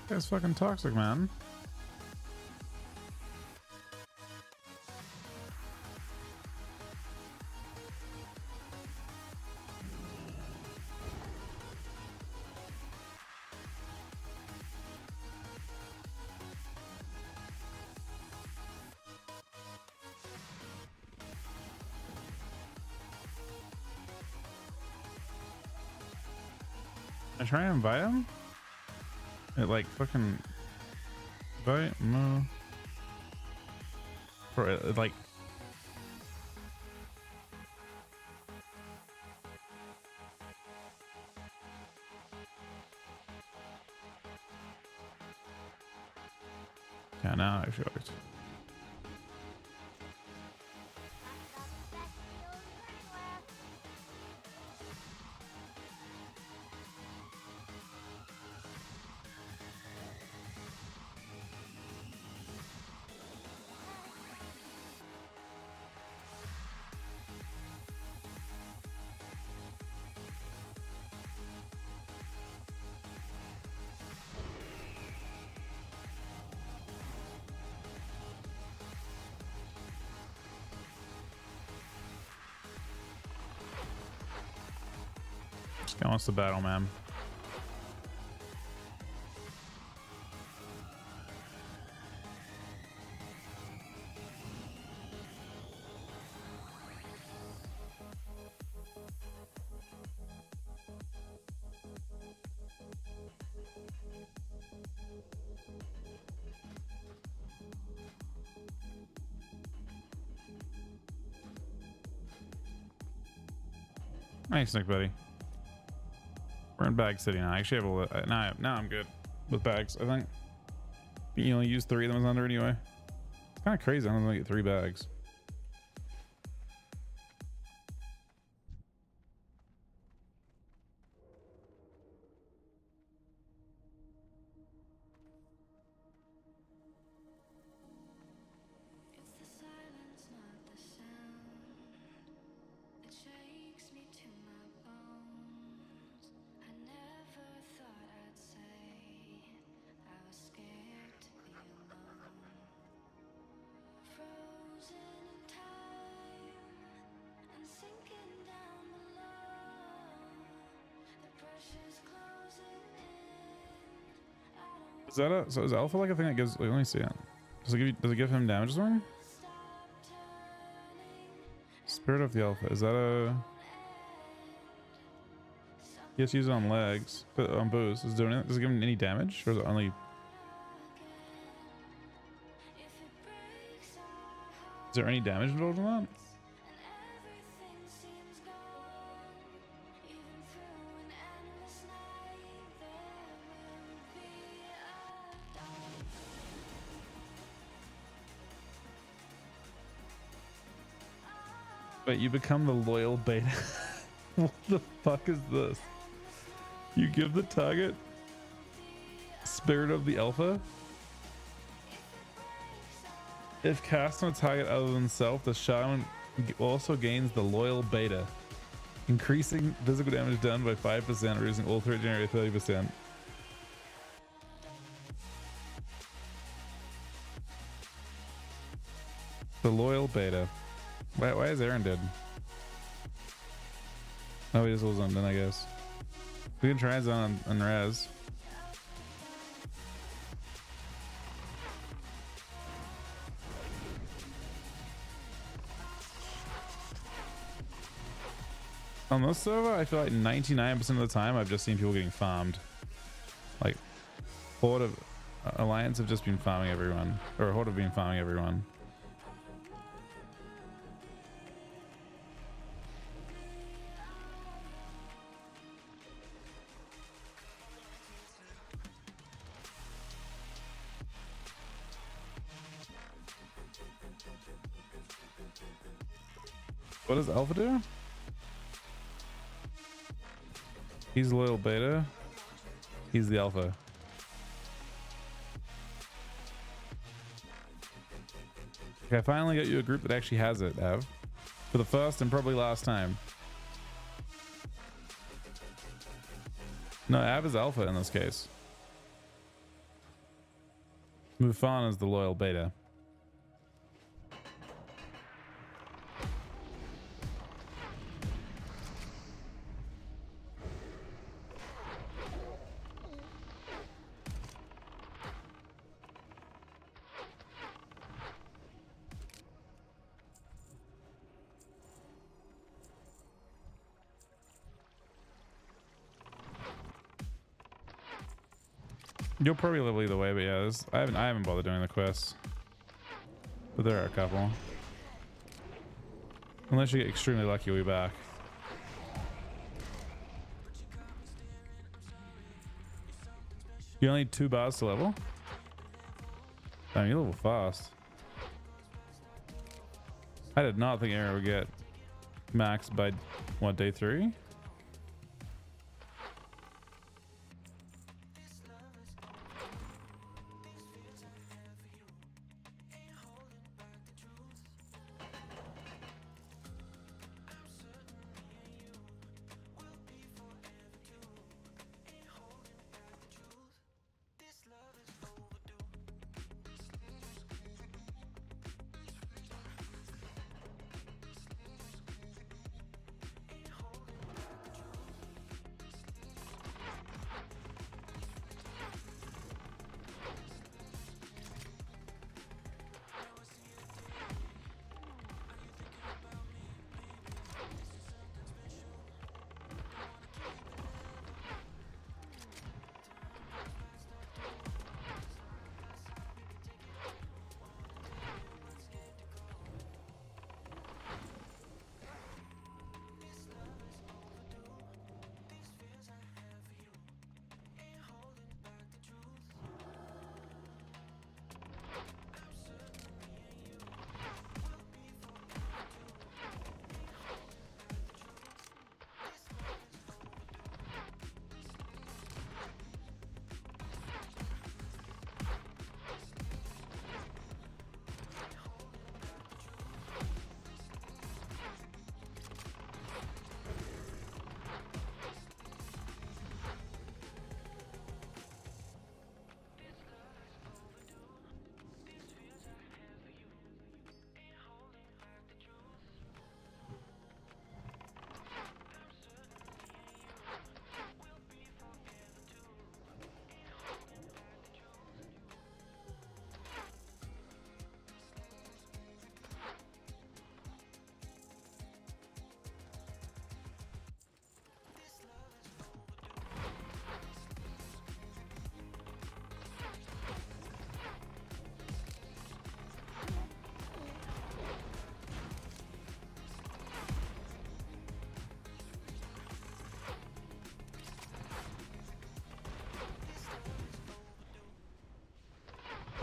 That's fucking toxic, man. I try and invite him? It like fucking invite no. For it like yeah, now it actually works. This guy wants to battle, man. Nice, Nick, buddy. We're in Bag City now. I actually have a now I'm good with bags, I think. You only use 3 of them as under anyway. It's kind of crazy. I'm gonna get 3 bags. It's the silence, not the sound. It shakes me to my bones. I never thought I'd say I was scared to be alone. Frozen in time and sinking down below. The pressure's closing in. I don't Is that a so is Alpha like a thing that gives? Wait, let me see it. Does it give him damage as well? stop turning. Spirit of the Alpha. Is that a? Yes, use it on legs, but on boost. Does it give him any damage, or is it only? If it breaks our hearts Is there any damage involved in that? and everything seems gone, even through an endless night, there will be a dawn. Wait, you become the loyal beta. What the fuck is this? You give the target Spirit of the Alpha. If cast on a target other than self, the shaman also gains the loyal beta, increasing physical damage done by 5%, reducing all threat generated 30%. The loyal beta. Why is Aaron dead? Oh, he just was on then, I guess. We can try his on Raz. On this server, I feel like 99% of the time I've just seen people getting farmed. Like, Horde of Alliance have just been farming everyone. Or Horde have been farming everyone. What does Alpha do? He's loyal beta. He's the Alpha. Okay, I finally got you a group that actually has it, Av. For the first and probably last time. No, Av is Alpha in this case. Mufan is the loyal beta. You'll probably level either way, but yeah, I haven't bothered doing the quests. But there are a couple. Unless you get extremely lucky, we'll be back. You only need 2 bars to level? Damn, you level fast. I did not think Aaron would get max by, what, day 3?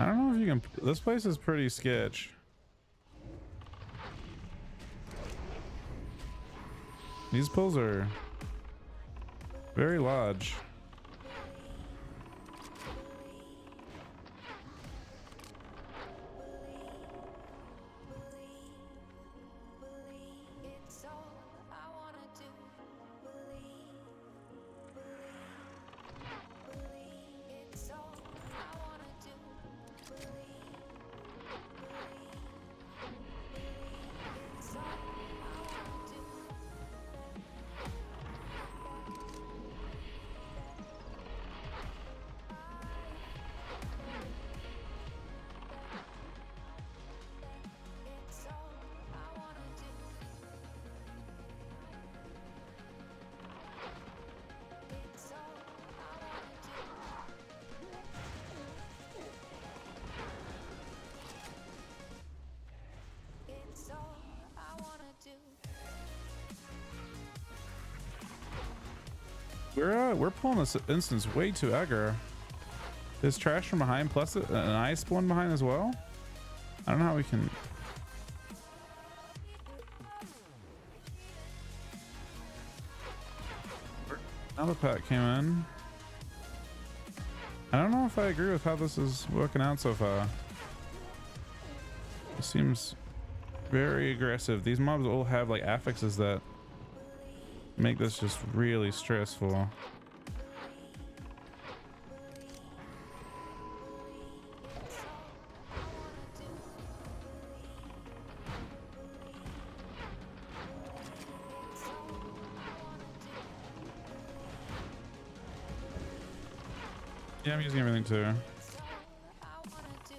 I don't know if you can. This place is pretty sketch. These pools are very large. It's all I wanna do. It's all I wanna do. It's all I wanna do. It's all I wanna do. It's all I wanna do. It's all I wanna do. We're pulling this instance way too aggro. There's trash from behind, plus an ice one behind as well. I don't know how we can. Another pack came in. I don't know if I agree with how this is working out so far. It seems very aggressive. These mobs all have like affixes that make this just really stressful. Yeah, I'm using everything too. It's all I wanna do.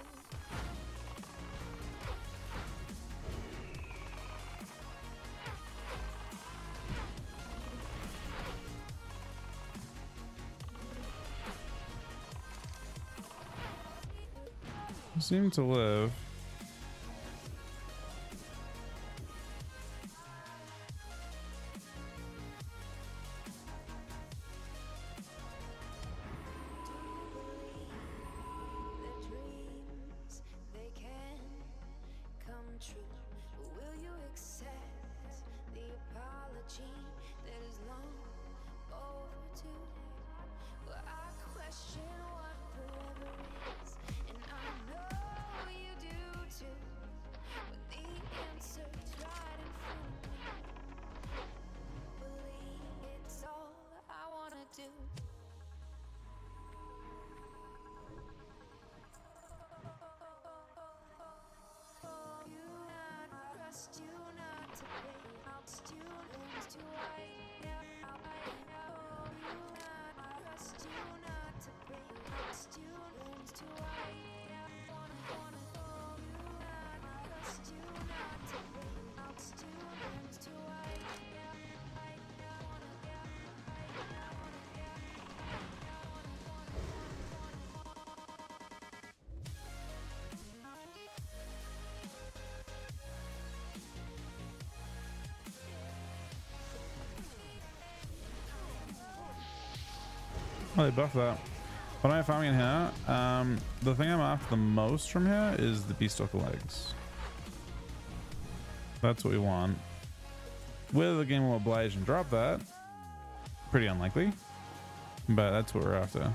Seem to live. The dreams, they can come true. Will you accept the apology that is long overdue? Well, I question what forever is, and I know you do too. When the answer's right in front of me, believe it's all I wanna do. Trust you not to play out students to I know you not trust you not to play out students to I wanna know you not trust you not to play out students to I Oh, they buffed that. What am I farming in here? The thing I'm after the most from here is the beastalker legs. That's what we want. Whether the game will oblige and drop that, pretty unlikely, but that's what we're after.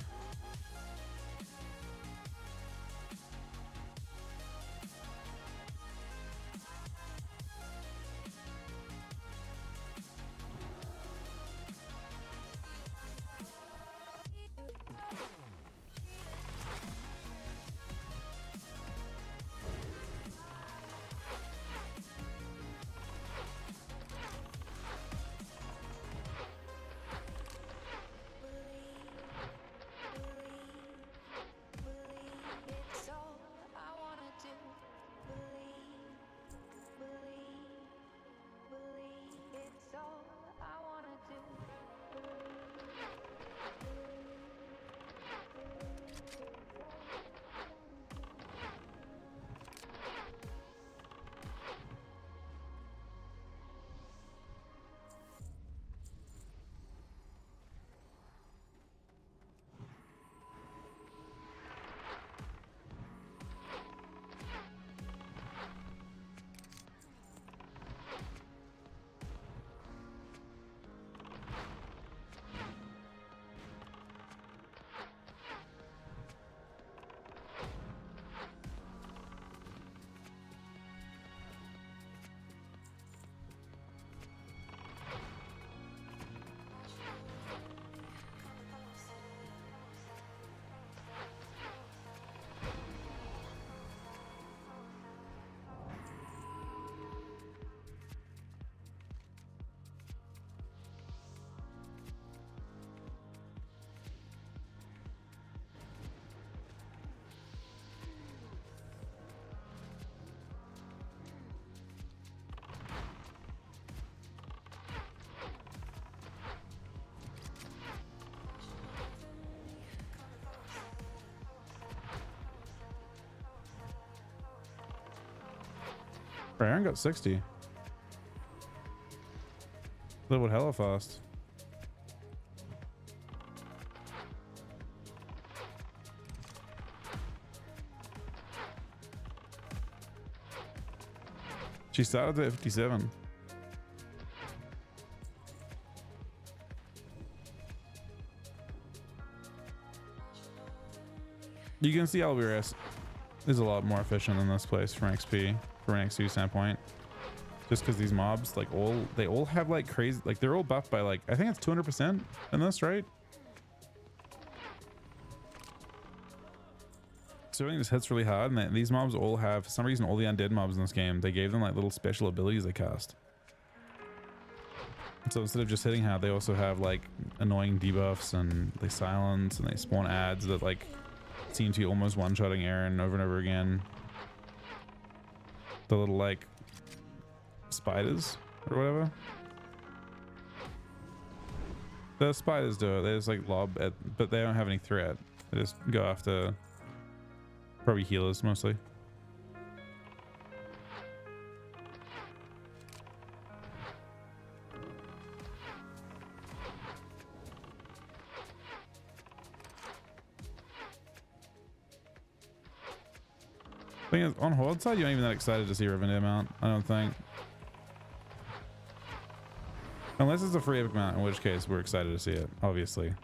Aaron got 60. Leveled hella fast. She started at 57. You can see LBRS is a lot more efficient than this place from XP, from an XP standpoint. Just because these mobs, like they all have like crazy, like they're all buffed by like, I think it's 200% in this, right? So everything just hits really hard, and these mobs all have, for some reason, all the undead mobs in this game, they gave them like little special abilities they cast. So instead of just hitting hard, they also have like annoying debuffs, and they silence, and they spawn ads that like seem to be almost one-shotting Aaron over and over again. The little like spiders or whatever. The spiders do it. They just like lob at, but they don't have any threat. They just go after probably healers mostly. Thing is, on Horde side, you're not even that excited to see revenue mount, I don't think. Unless it's a free epic mount, in which case we're excited to see it, obviously.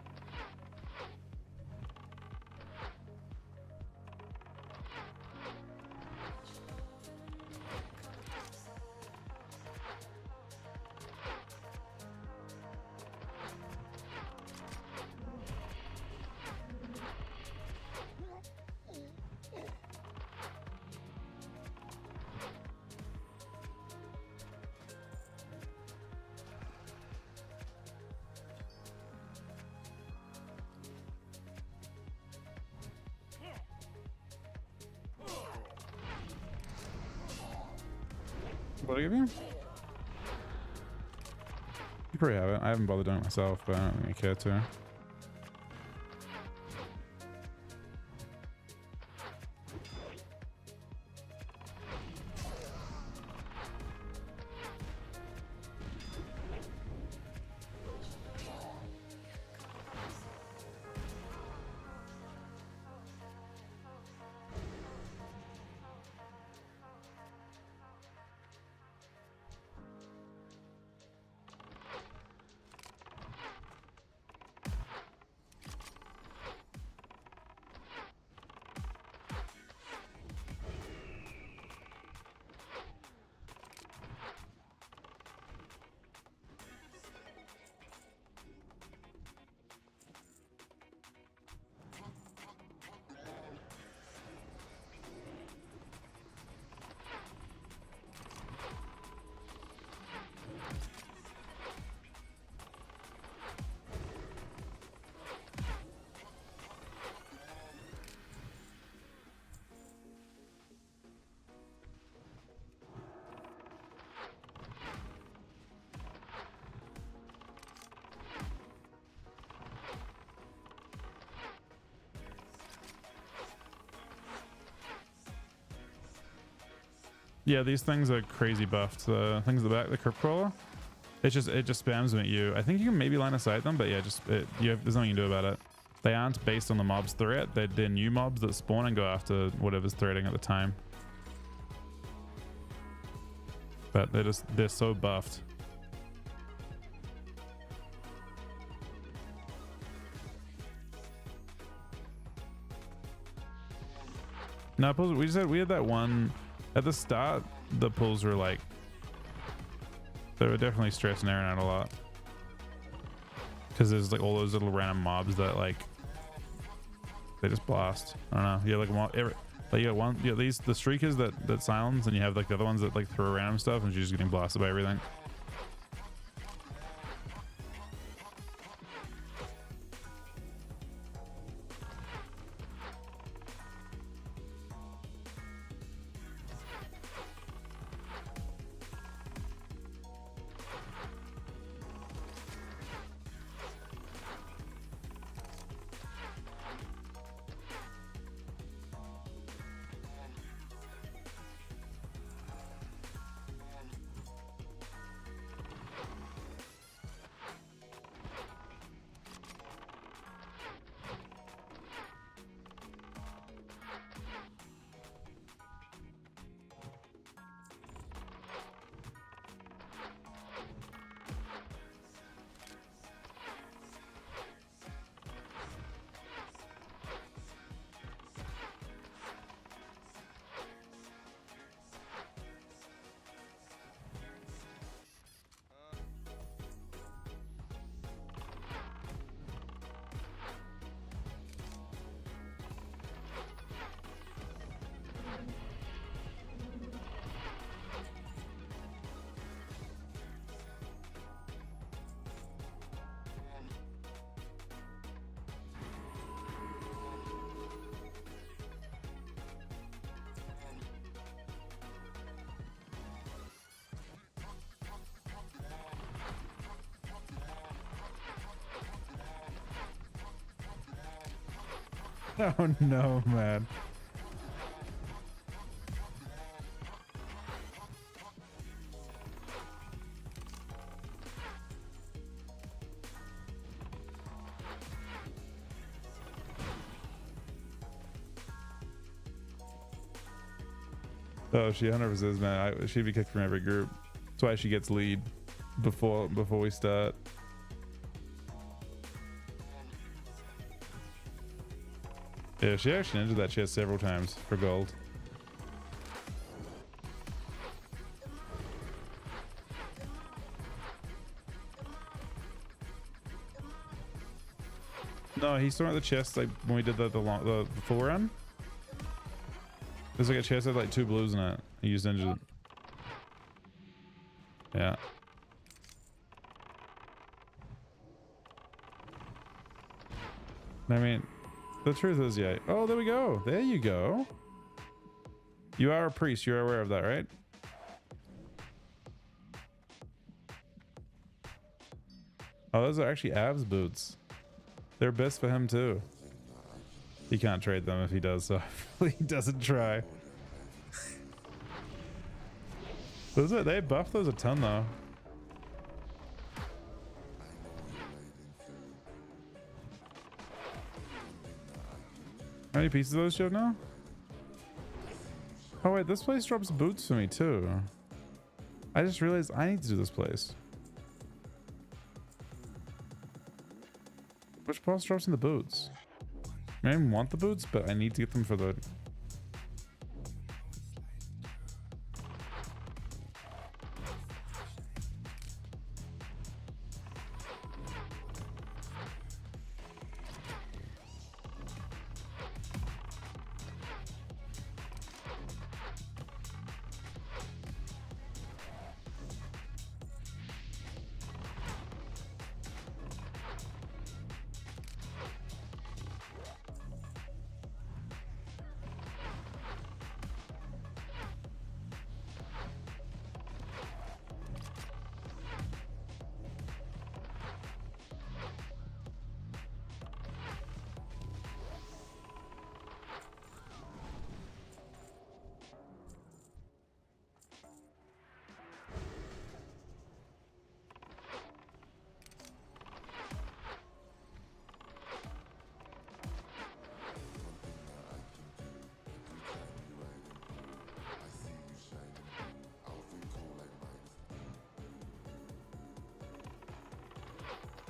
What do I give you? You probably have it. I haven't bothered doing it myself, but I don't really care to. Yeah, these things are crazy buffed. The things at the back, the crypt crawler, it just spams them at you. I think you can maybe line of sight them, but yeah, there's nothing you can do about it. They aren't based on the mob's threat. They're new mobs that spawn and go after whatever's threatening at the time. But they're so buffed. No, we had that one at the start. The pulls were like, they were definitely stressing Aaron out a lot, because there's like all those little random mobs that like they just blast. I don't know. You have like you got one. You got the streakers that silence, and you have like the other ones that like throw random stuff, and you're just getting blasted by everything. Oh no, man. Oh, she 100% is, man. She'd be kicked from every group. That's why she gets lead before we start. Yeah, she actually entered that chest several times for gold. No, he's throwing at the chest like when we did the full run. There's like a chest with like 2 blues in it. He used ninja. Yeah. I mean, the truth is, yeah. Oh, there we go. There you go. You are a priest. You're aware of that, right? Oh, those are actually Av's boots. They're best for him too. He can't trade them if he does, so hopefully he doesn't try. They buff those a ton though. How many pieces of those you have now? Oh wait, this place drops boots for me too. I just realized I need to do this place. Which boss drops in the boots? I don't even want the boots, but I need to get them for the...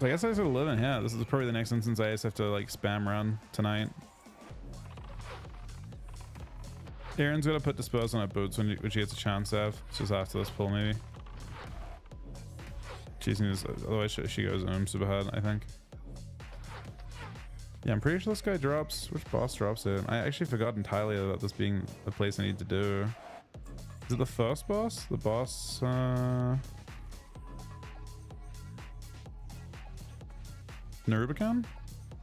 I guess I just gotta live in here. This is probably the next instance I just have to like spam run tonight. Aaron's gonna put dispose on her boots when she gets a chance to have. It's just after this pull maybe. She's gonna just, otherwise she goes super hard, I think. Yeah, I'm pretty sure this guy drops. Which boss drops it? I actually forgot entirely about this being the place I need to do. Is it the first boss? The boss, Narubican?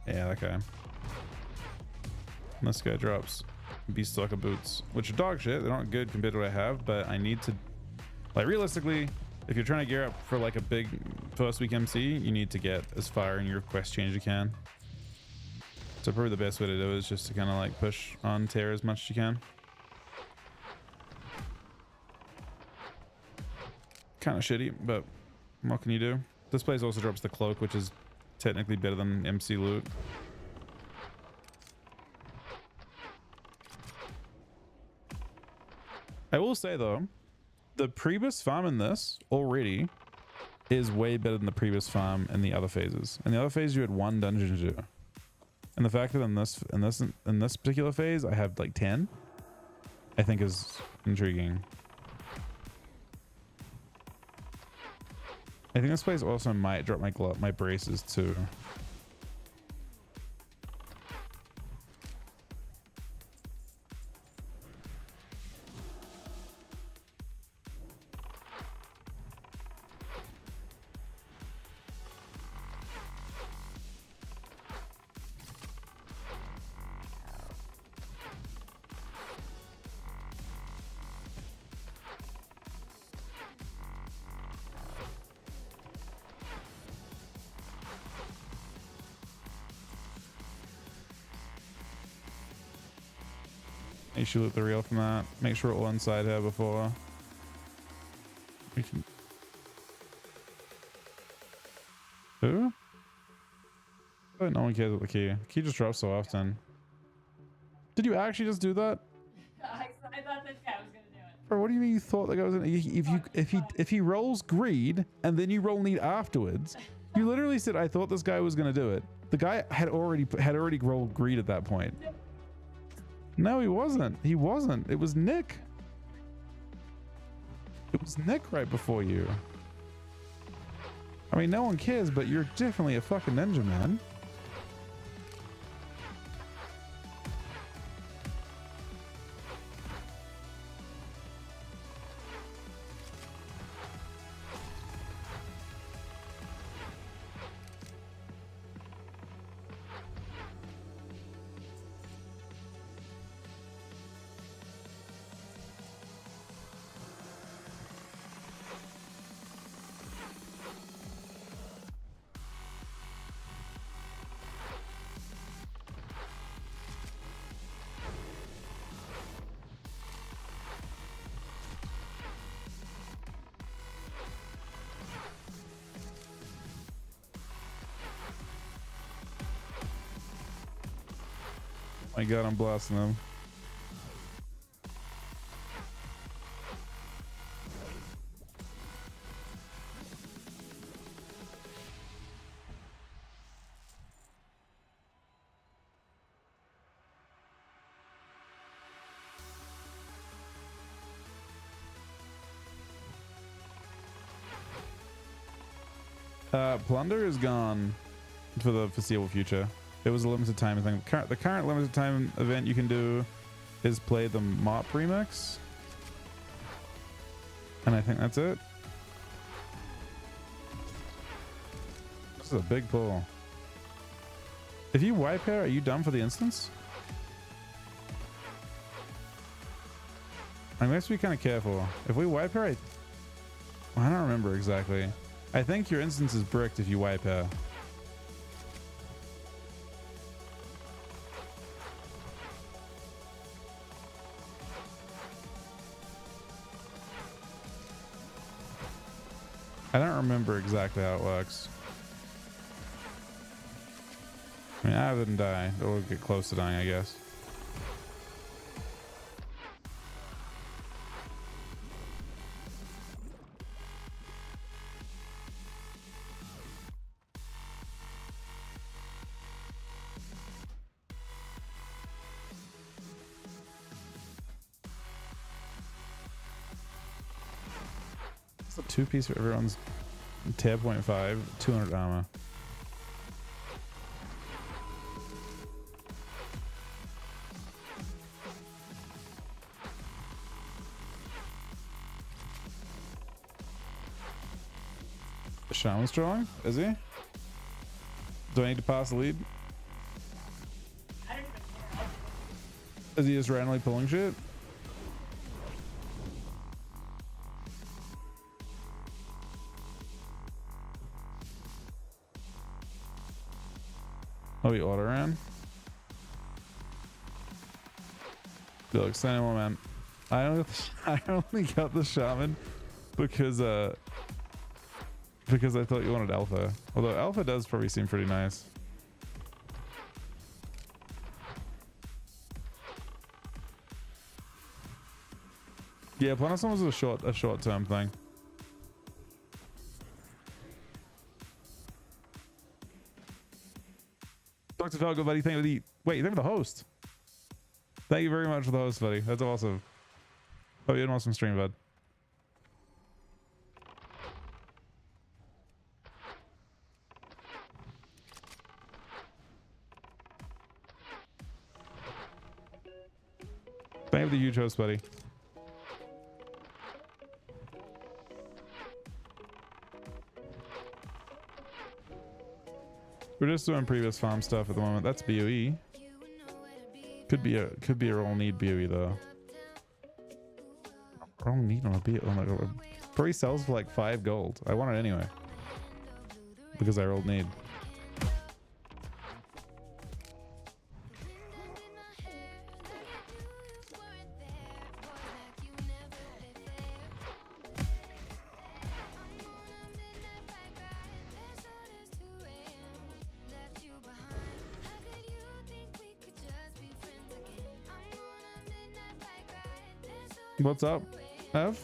Yeah, that guy. And this guy drops Beast Stalker boots, which are dog shit. They're not good compared to what I have, but I need to, like, realistically, if you're trying to gear up for like a big first week MC, you need to get as far in your quest change as you can. So probably the best way to do it is just to kind of like push on tear as much as you can. Kind of shitty, but what can you do? This place also drops the cloak, which is technically better than MC loot. I will say though, the previous farm in this already is way better than the previous farm in the other phases. In the other phase, you had 1 dungeon to do, and the fact that in this particular phase I have like 10, I think is intriguing. I think this place also might drop my braces too. Make sure you look the reel from that. Make sure we're all inside here before we can. Who? Oh, no one cares about the key. The key just drops so often. Did you actually just do that? I thought this guy was gonna do it. Bro, what do you mean you thought the guy was gonna, if he rolls greed and then you roll need afterwards, you literally said I thought this guy was gonna do it. The guy had already rolled greed at that point. No, he wasn't. He wasn't. It was Nick. It was Nick right before you. I mean, no one cares, but you're definitely a fucking ninja, man. My God, I'm blasting them. Plunder is gone for the foreseeable future. It was a limited time thing. The current limited time event you can do is play the MOP remix. And I think that's it. This is a big pull. If you wipe here, are you done for the instance? I mean, let's be kind of careful. If we wipe her, I don't remember exactly. I think your instance is bricked if you wipe her. I don't remember exactly how it works. I mean, I didn't die, but we'll get close to dying, I guess. It's a 2-piece for everyone's tab 0.5, 200 armor. Shaman's strong? Is he? Do I need to pass the lead? I don't even care. Is he just randomly pulling shit? Oh, we auto ran. Good luck, sign man. I only got the shaman because I thought you wanted alpha. Although alpha does probably seem pretty nice. Yeah, Planet was a short term thing. Dr. Falco, buddy, thank you for the wait, thank you for the host. Thank you very much for the host, buddy. That's awesome. Hope you had an awesome stream, bud. Thank you for the huge host, buddy. We're just doing previous farm stuff at the moment. That's BOE. Could be a roll need BOE though. Roll need on a BOE. Oh my god. Probably sells for like 5 gold. I want it anyway. Because I rolled need. What's up, Ev?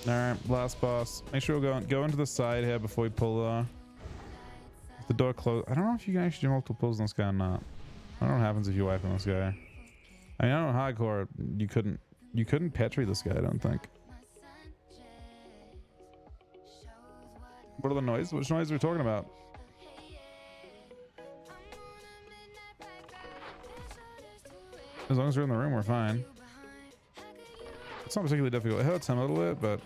All right, last boss. Make sure we go into the side here before we pull the door closed. I don't know if you can actually do multiple pulls on this guy or not. I don't know what happens if you wipe on this guy. I mean, I don't know hardcore. You couldn't petri this guy. I don't think. What are the noise? Which noise are we talking about? As long as we're in the room, we're fine. It's not particularly difficult. It hurts him a little bit, but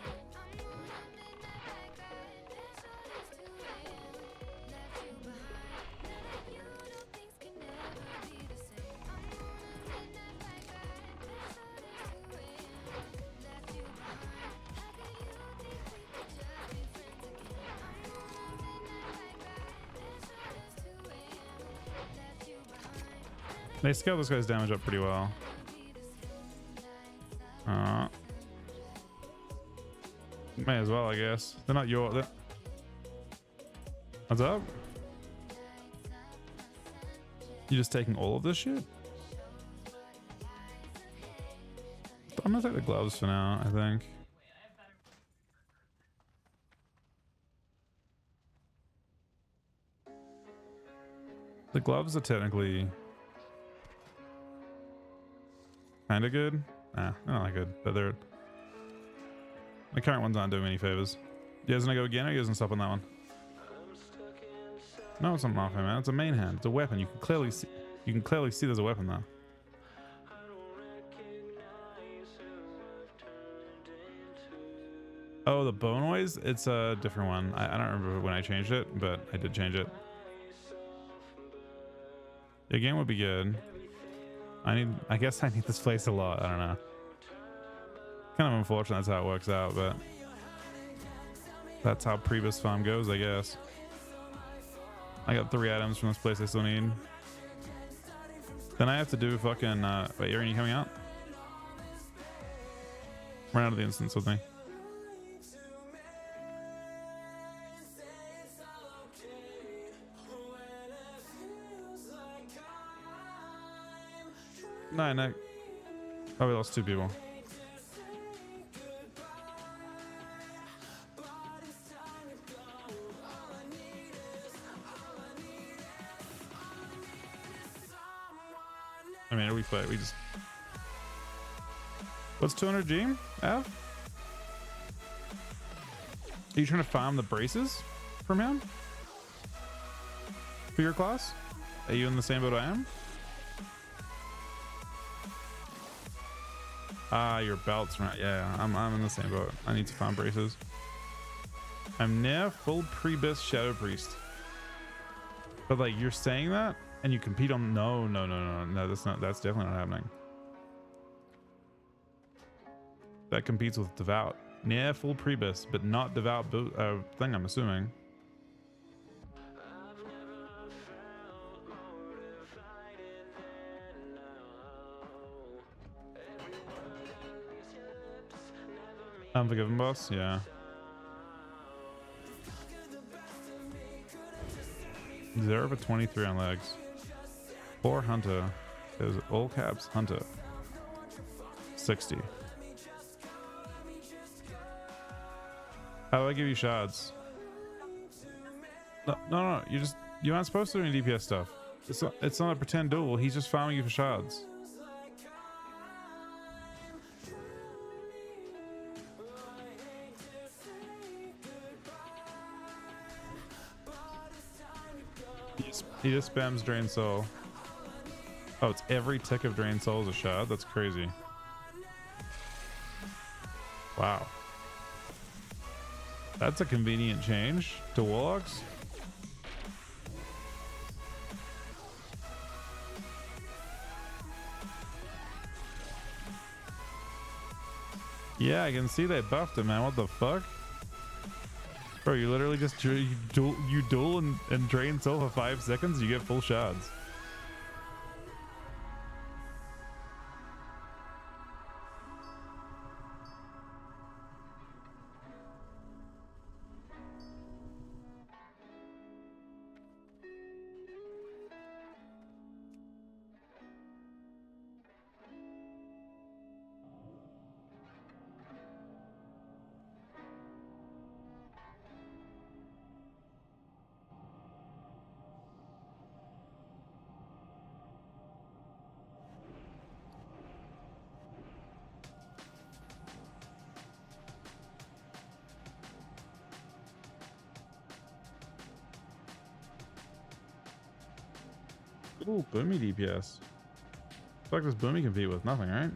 they scale this guy's damage up pretty well. May as well, I guess. They're not your... What's up? You just taking all of this shit? I'm gonna take the gloves for now, I think. The gloves are technically kind of good. Nah, they're not that good, but they're... My current one's not doing me any favors. You guys gonna go again, or you guys gonna stop on that one? No, it's not an offhand, man. It's a main hand. It's a weapon. You can clearly see. You can clearly see there's a weapon there. Oh, the bow noise? It's a different one. I don't remember when I changed it, but I did change it. The game would be good. I guess I need this place a lot. I don't know. Kind of unfortunate that's how it works out, but that's how Priebus farm goes, I guess. I got 3 items from this place I still need. Then I have to do fucking wait, Aaron, you coming out? Run out of the instance with me. No. Oh, we lost 2 people. I mean, we fight. We just... What's 200 G? Av? Are you trying to farm the braces from him? For your class? Are you in the same boat I am? Ah, your belts, right? Yeah, I'm in the same boat. I need to farm braces. I'm near full Priebus Shadow Priest. But like, you're saying that, and you compete on... No, that's definitely not happening. That competes with Devout. Near full Priebus, but not Devout thing, I'm assuming. Unforgiven boss? Yeah. 0 for 23 on legs. 4 Hunter. There's all caps Hunter. 60. How do I give you shards? No. You aren't supposed to do any DPS stuff. It's not a pretend duel. He's just farming you for shards. He just spams drain soul. Oh, it's every tick of drain soul is a shard? That's crazy. Wow. That's a convenient change to warlocks. Yeah, I can see they buffed him, man. What the fuck? Bro, you literally just you duel and drain soul for 5 seconds, you get full shards. Ooh, Boomy DPS. What does Boomy compete with? Nothing, right?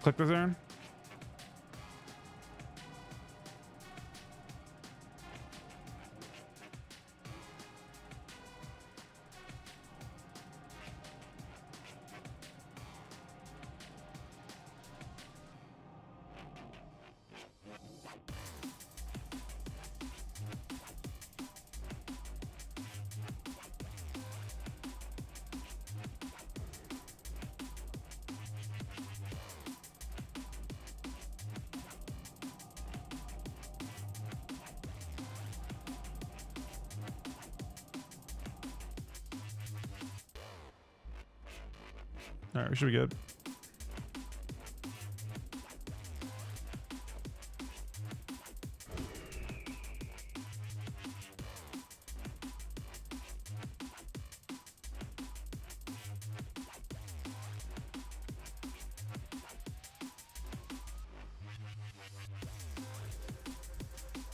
Click this, Aaron. All right, we should be good.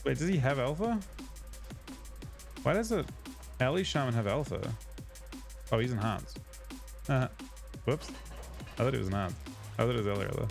Wait, does he have alpha? Why does a Ally Shaman have alpha? Oh, he's enhanced. Whoops. I thought it was not. I thought it was earlier though.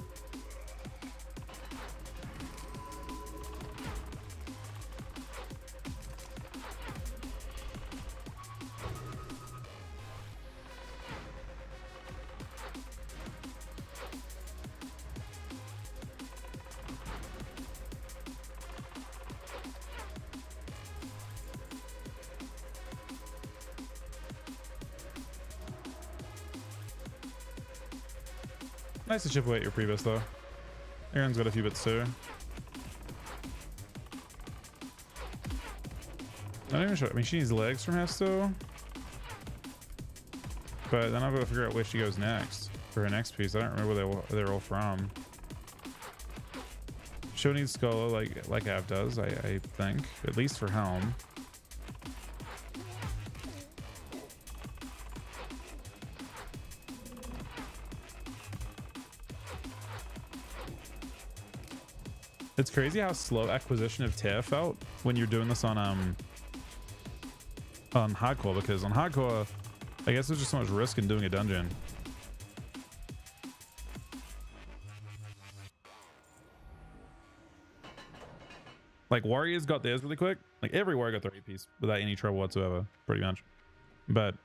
Nice to chip away at your previous though. Aaron's got a few bits too. Not even sure. I mean, she needs legs from Hesto. But then I've got to figure out where she goes next for her next piece. I don't remember where they're all from. She'll need Scholar like Av does, I think. At least for Helm. It's crazy how slow acquisition of tear felt when you're doing this on hardcore, because on hardcore, I guess there's just so much risk in doing a dungeon. Like warriors got theirs really quick. Like every warrior got their AP without any trouble whatsoever, pretty much. But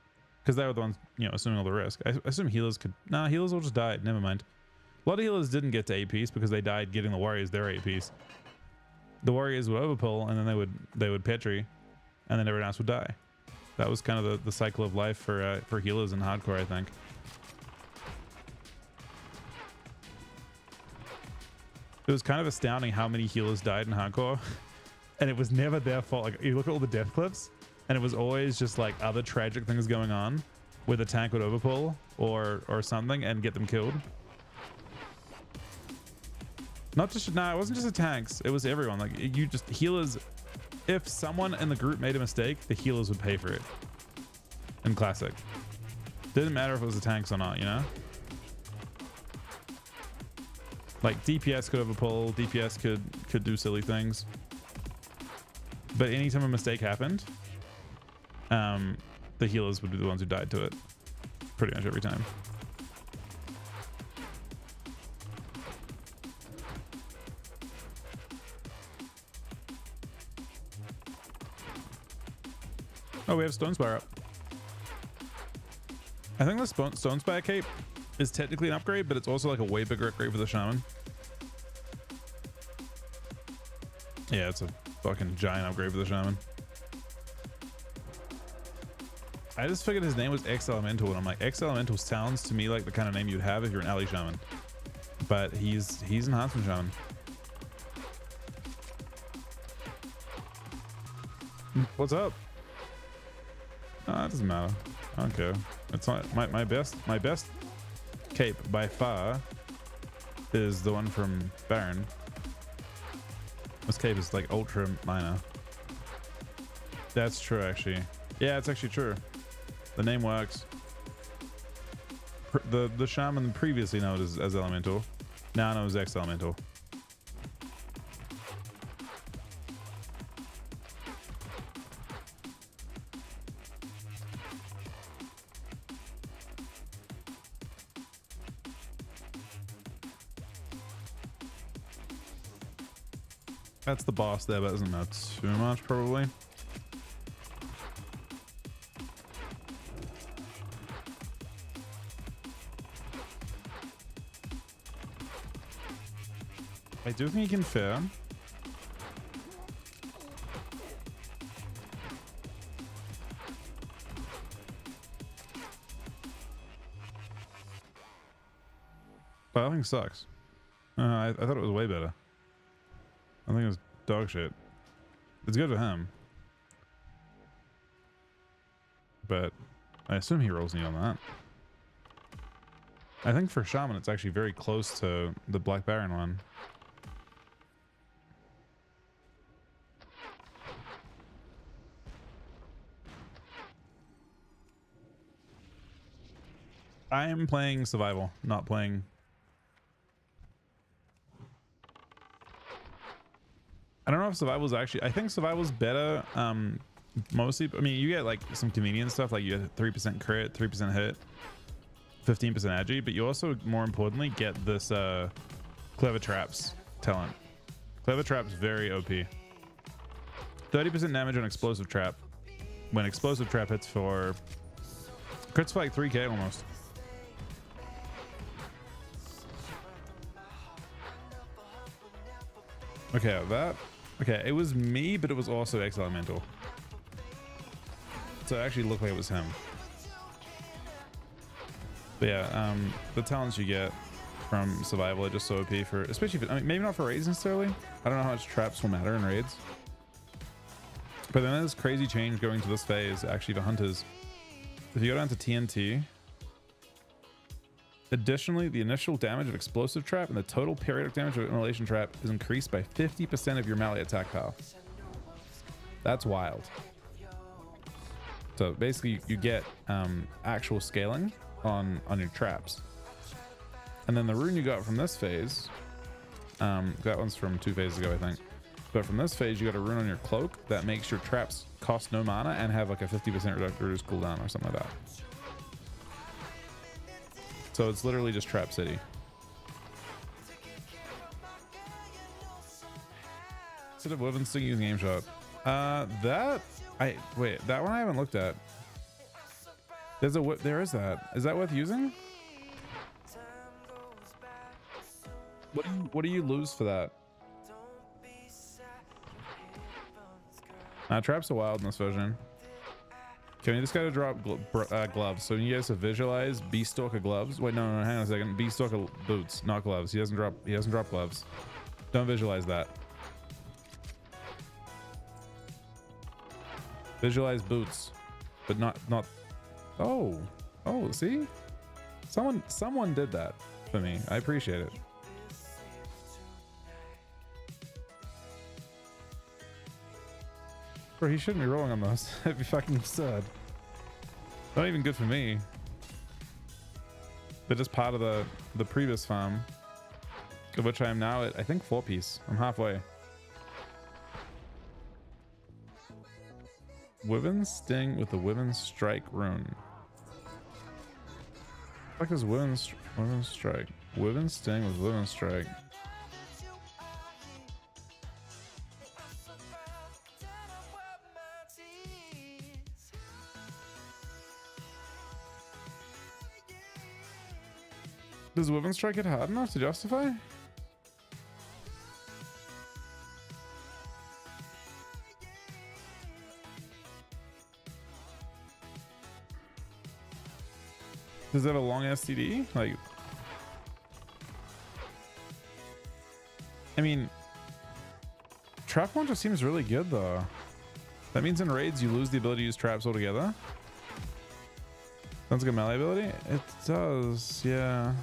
because they were the ones, you know, assuming all the risk. I assume healers could. Nah, healers all just died. Never mind. A lot of healers didn't get to APs because they died getting the warriors their APs. The warriors would overpull and then they would petri, and then everyone else would die. That was kind of the cycle of life for healers in hardcore, I think. It was kind of astounding how many healers died in hardcore, and it was never their fault. Like you look at all the death clips, and it was always just like other tragic things going on. with a tank would overpull or something and get them killed. Not just, no, it wasn't just the tanks. It was everyone. Like you just healers. If someone in the group made a mistake, the healers would pay for it. In classic, didn't matter if it was the tanks or not. You know, like DPS could overpull. DPS could do silly things. But anytime a mistake happened, the healers would be the ones who died to it. Pretty much every time. Oh, we have Stone Spire up. I think the Stone Spire cape is technically an upgrade, but it's also like a way bigger upgrade for the Shaman. Yeah, it's a fucking giant upgrade for the Shaman. I just figured his name was X Elemental, and I'm like, X Elemental sounds to me like the kind of name you'd have if you're an alley Shaman. But he's Enhancement Shaman. What's up? It doesn't matter. I don't care. It's not my best cape by far is the one from Baron. This cape is like ultra minor. That's true, actually. Yeah, it's actually true. The name works. The Shaman previously known as Elemental, now known as X Elemental. That's the boss there, but isn't that too much probably? I do think he can fair. But I think it sucks. I thought it was way better. I think it was dog shit. It's good for him. But I assume he rolls neat on that. I think for Shaman it's actually very close to the Black Baron one. I am playing survival, not playing. I don't know if survival's actually, I think survival's better. Mostly, I mean, you get like some convenient stuff, like you get 3% crit, 3% hit, 15% agi, but you also, more importantly, get this Clever Traps talent. Clever Traps very OP. 30% damage on Explosive Trap. When Explosive Trap hits for crits for like 3k almost. Okay, that. Okay, it was me, but it was also X Elemental. So it actually looked like it was him. But yeah, the talents you get from survival are just so OP for, especially if, I mean, maybe not for raids necessarily. I don't know how much traps will matter in raids. But then there's crazy change going to this phase actually for hunters. If you go down to TNT, additionally, the initial damage of Explosive Trap and the total periodic damage of Immolation Trap is increased by 50% of your melee attack power. That's wild. So basically, you get actual scaling on your traps. And then the rune you got from this phase, that one's from 2 phases ago, I think. But from this phase, you got a rune on your cloak that makes your traps cost no mana and have like a 50% reduced cooldown or something like that. So it's literally just Trap City. Instead of Wyvern Sting using Game Shot. That one I haven't looked at. There is that. Is that worth using? What do you lose for that? Traps are wild in this version. Okay, we just gotta drop gloves. So you guys to visualize Beastalker gloves. Wait, no, hang on a second. Beastalker boots, not gloves. He doesn't drop gloves. Don't visualize that. Visualize boots, but not. Oh, Oh, see? Someone did that for me. I appreciate it. Bro, he shouldn't be rolling on those. That'd be fucking absurd. Not even good for me. They're just part of the previous farm, of which I am now at, I think, 4-piece. I'm halfway. Wyvern Sting with the Wyvern Strike rune. What is Wyvern Strike? Wyvern Sting with Wyvern Strike. Does Wyvern Strike hit hard enough to justify? Does it have a long STD? Like, I mean, Trap Launcher seems really good though. That means in raids you lose the ability to use traps altogether. Sounds like a melee ability? It does, yeah.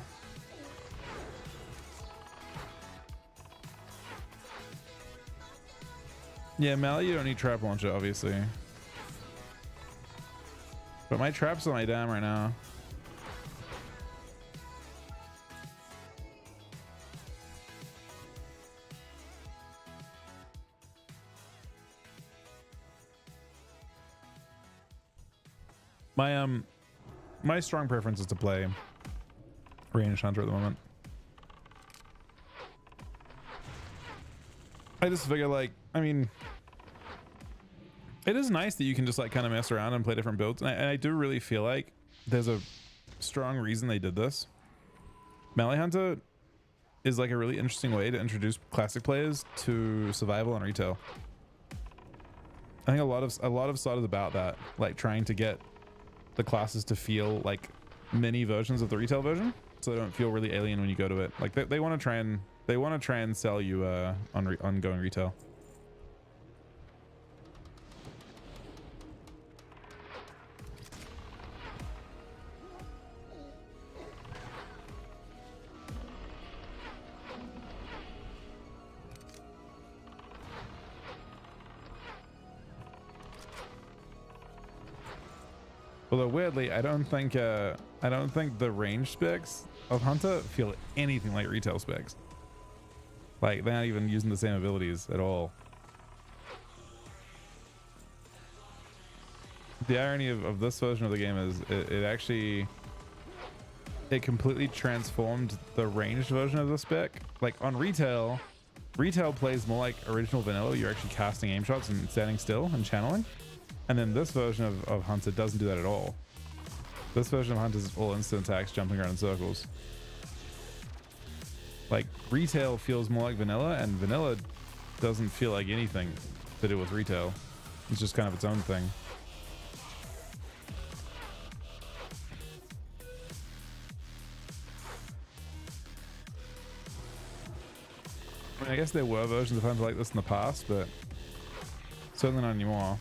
Yeah, melee you don't need Trap Launcher, obviously. But my traps on my dam right now. My strong preference is to play Ranged Hunter at the moment. I just figure, like, I mean, it is nice that you can just like kind of mess around and play different builds, and I do really feel like there's a strong reason they did this. Melee Hunter is like a really interesting way to introduce classic players to survival and retail. I think a lot of SoD is about that, like trying to get the classes to feel like mini versions of the retail version, so they don't feel really alien when you go to it. Like they want to try and sell you on going retail. Although weirdly, I don't think the range specs of Hunter feel anything like retail specs. Like they're not even using the same abilities at all. The irony of this version of the game is it completely transformed the ranged version of the spec. Like on retail plays more like original vanilla. You're actually casting aim shots and standing still and channeling. And then this version of Hunter doesn't do that at all. This version of Hunter is all instant attacks, jumping around in circles. Like retail feels more like vanilla, and vanilla doesn't feel like anything to do with retail. It's just kind of its own thing. I mean, I guess there were versions of Hunter like this in the past, but certainly not anymore.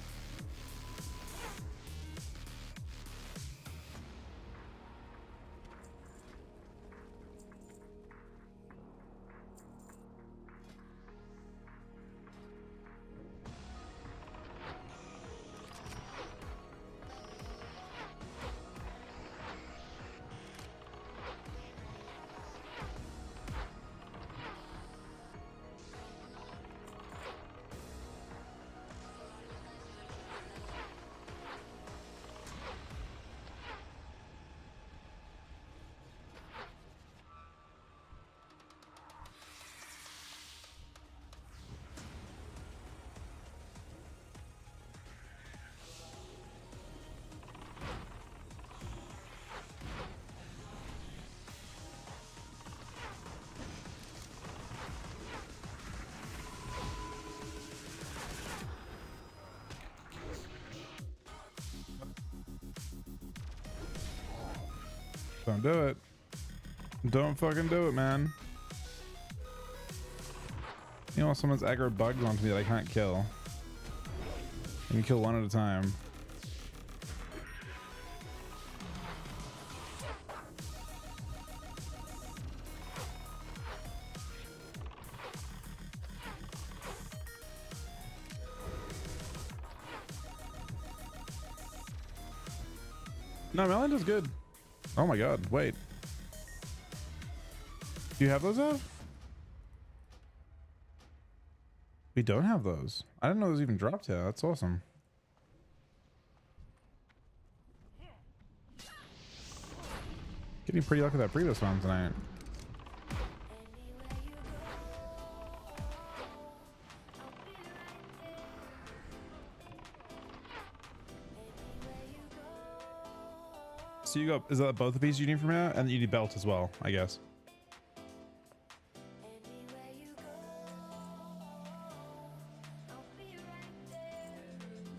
Don't do it. Don't fucking do it, man. You know, someone's aggro bugs onto me that I can't kill. I can kill one at a time. No, Melinda's good. Oh my god, wait. Do you have those out? We don't have those. I didn't know those even dropped yet. That's awesome. Getting pretty lucky with that previous one tonight. So you got, is that both the pieces you need from here? And you need belt as well, I guess.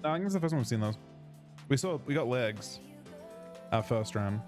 No, I think it's the first one we've seen those. We got legs our first round.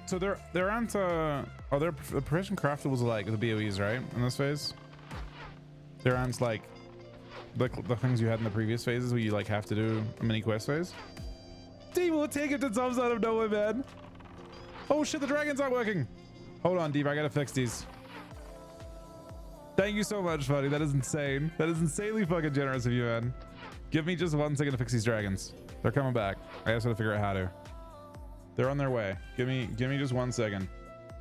So there aren't the profession craftables are like the BOEs, right? In this phase, there aren't like the things you had in the previous phases where you like have to do a mini quest phase. Team will take it to some out of nowhere, man. Oh shit, the dragons aren't working. Hold on, Deep, I gotta fix these. Thank you so much, buddy. That is insane. That is insanely fucking generous of you, man. Give me just 1 second to fix these dragons. They're coming back. I just gotta figure out how to. They're on their way. Give me just 1 second.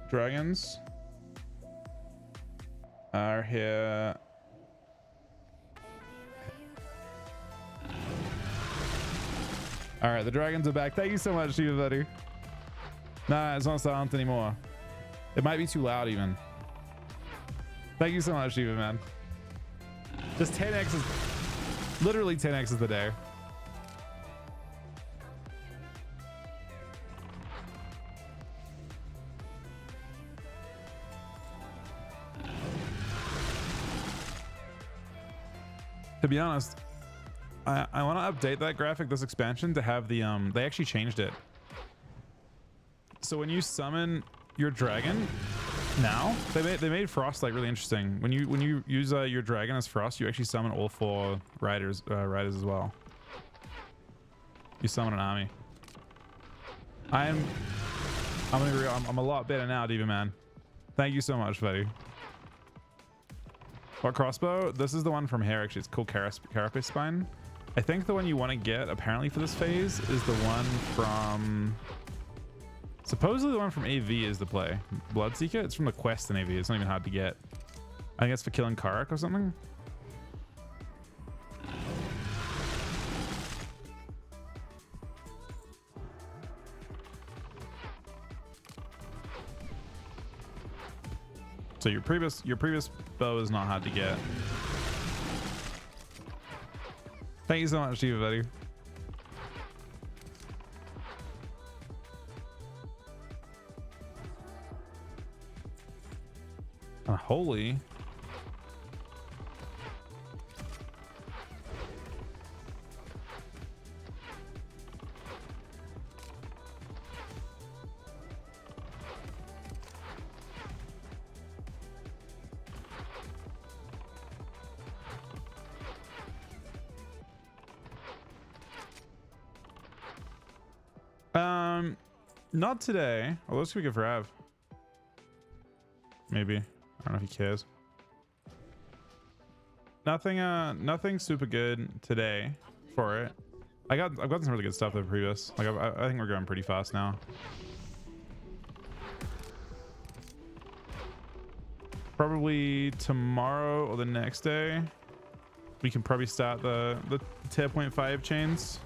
Dragons are here. All right, the dragons are back. Thank you so much, Shiva, buddy. Nah, it's not silent anymore. It might be too loud even. Thank you so much, Shiva, man. Just 10x is literally 10x is the day. To be honest, I want to update that graphic, this expansion, to have the they actually changed it. So when you summon your dragon now, they made Frost like really interesting. When you use your dragon as Frost, you actually summon all 4 riders as well. You summon an army. I'm gonna be real, I'm a lot better now, Diva Man. Thank you so much, buddy. What crossbow? This is the one from here, actually. It's called Carapace Spine. I think the one you want to get, apparently, for this phase is the one from... Supposedly the one from AV is the play. Bloodseeker? It's from the quest in AV. It's not even hard to get. I think it's for killing Karak or something. So your previous bow is not hard to get. Thank you so much, Shiva, buddy. Holy. Not today. Although this could be good for Av. Maybe. I don't know if he cares. Nothing super good today for it. I've gotten some really good stuff the previous. Like I think we're going pretty fast now. Probably tomorrow or the next day, we can probably start the tier 0.5 chains.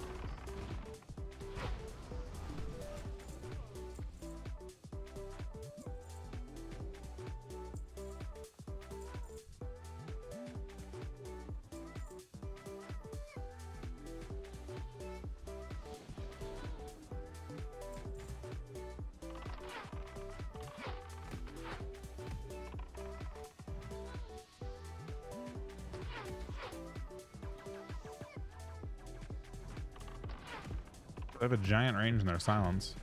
They have a giant range in their silence.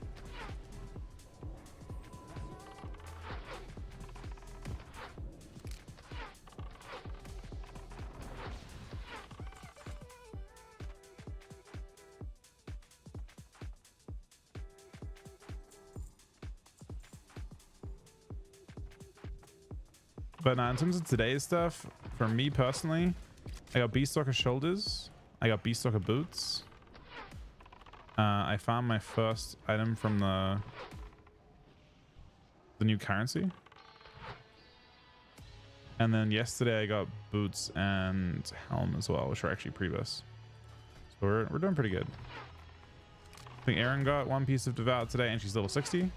But in terms of today's stuff, for me personally, I got Beastalker shoulders. I got Beastalker boots. I found my first item from the new currency. And then yesterday I got boots and helm as well, which are actually previous. So we're doing pretty good. I think Erin got one piece of Devout today and she's level 60.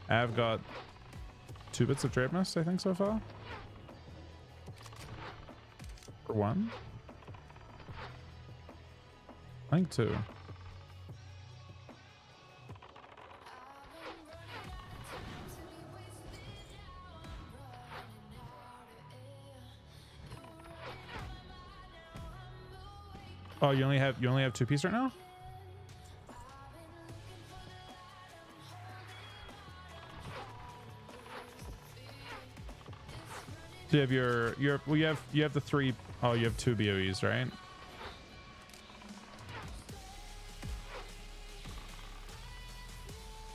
I've got 2 bits of Draveness, I think, so far. Or 1? I think 2. Oh, you only have 2 piece right now? So you have you have the 3. Oh, you have 2 BOEs, right?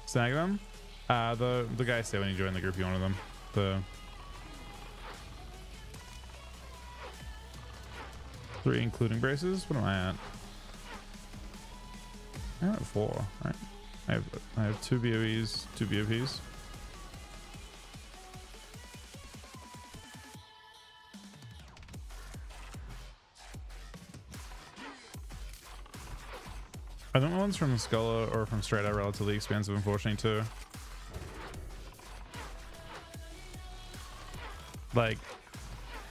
Snag them. The guy said when you join the group, you wanted them. The 3 including braces. What am I at? I'm at 4. Right. I have 2 BOEs, 2 BOPs. I think the ones from Skulla or from Straight are relatively expensive, unfortunately, too. Like,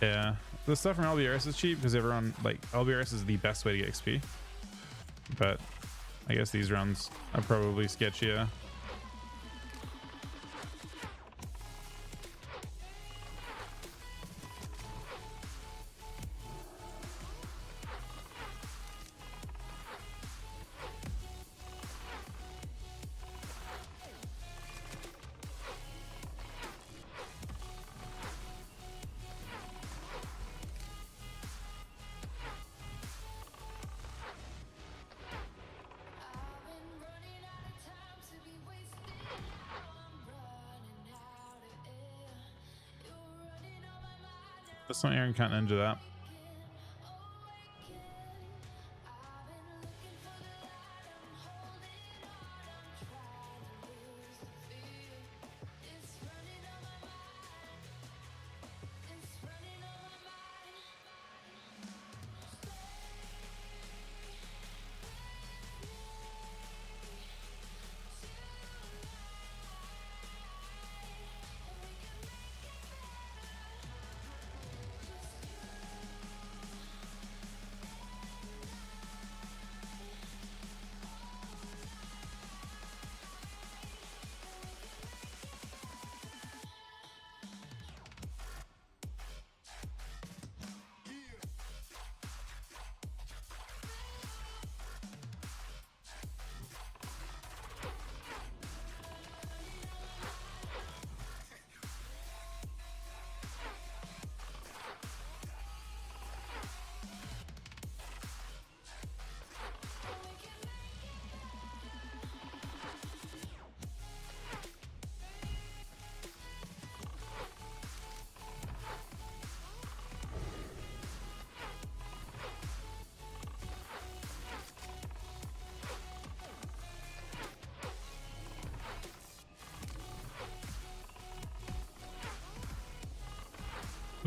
yeah, the stuff from LBRS is cheap because everyone, like, LBRS is the best way to get XP. But I guess these runs are probably sketchier. That's not Aaron can't ninja that.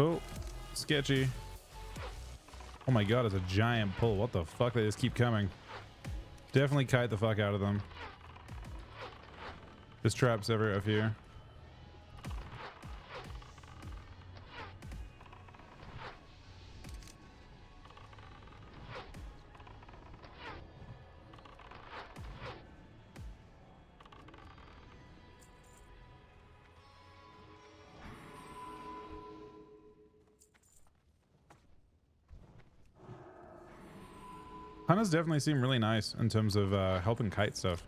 Oh, sketchy. Oh my god, it's a giant pull. What the fuck? They just keep coming. Definitely kite the fuck out of them. There's traps everywhere up here. Hunters definitely seem really nice in terms of helping kite stuff.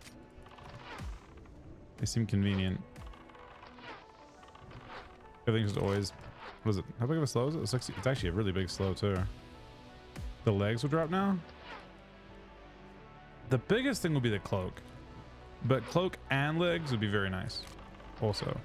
They seem convenient. Everything's just always... What is it? How big of a slow is it? It's actually a really big slow too. The legs will drop now? The biggest thing will be the cloak. But cloak and legs would be very nice also.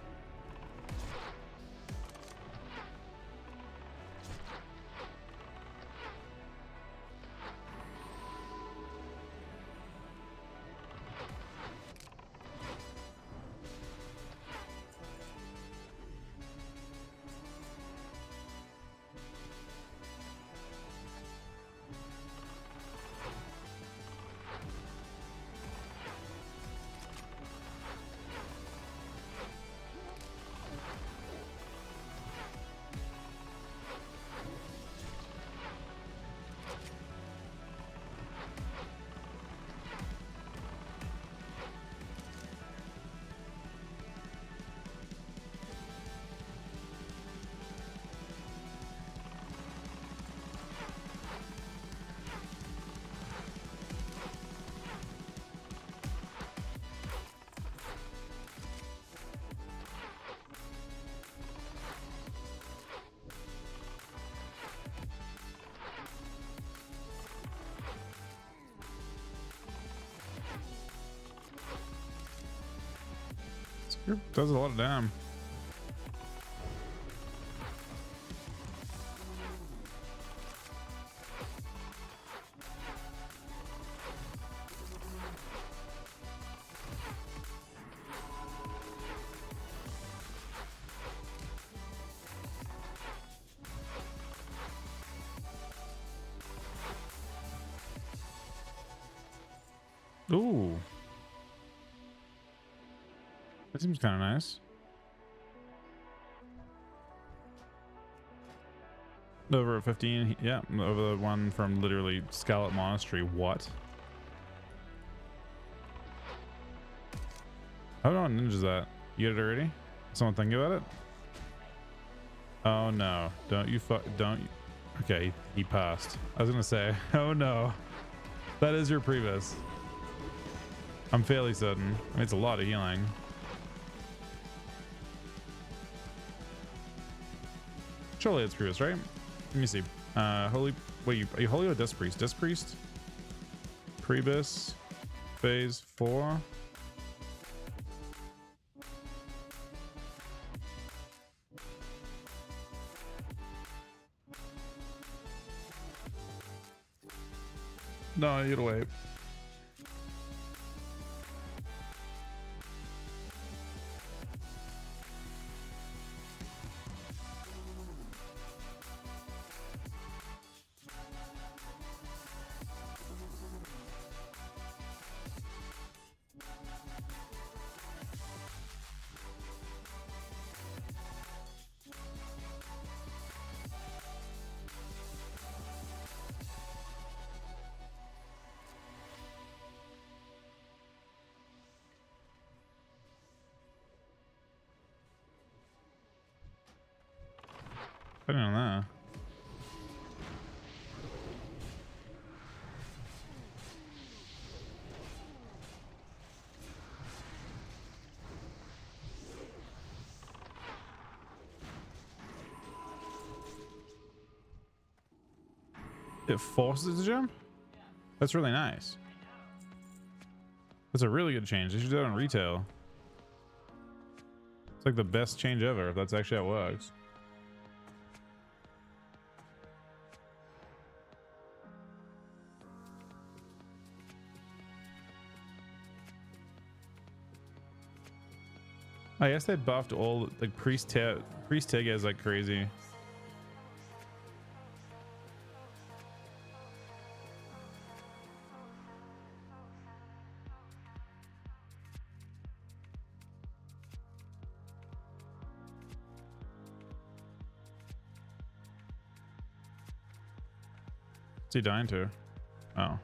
Does a lot of damage. Ooh. That seems kind of nice. Over at 15, yeah, over the one from literally Scarlet Monastery. What? How on ninjas that? You get it already? Someone think about it? Oh no! Don't you don't. Okay, he passed. I was gonna say, oh no, that is your Priebus. I'm fairly certain. I mean, it's a lot of healing. Surely it's Prius, right? Let me see. Holy, wait, are you holy or Disc Priest? Disc Priest? Priebus, phase 4. No, you gotta wait. I don't know. It forces it to jump? That's really nice. That's a really good change. They should do it on retail. It's like the best change ever if that's actually how it works. I guess they buffed all like priest Teg is like crazy. Is he dying too? Oh.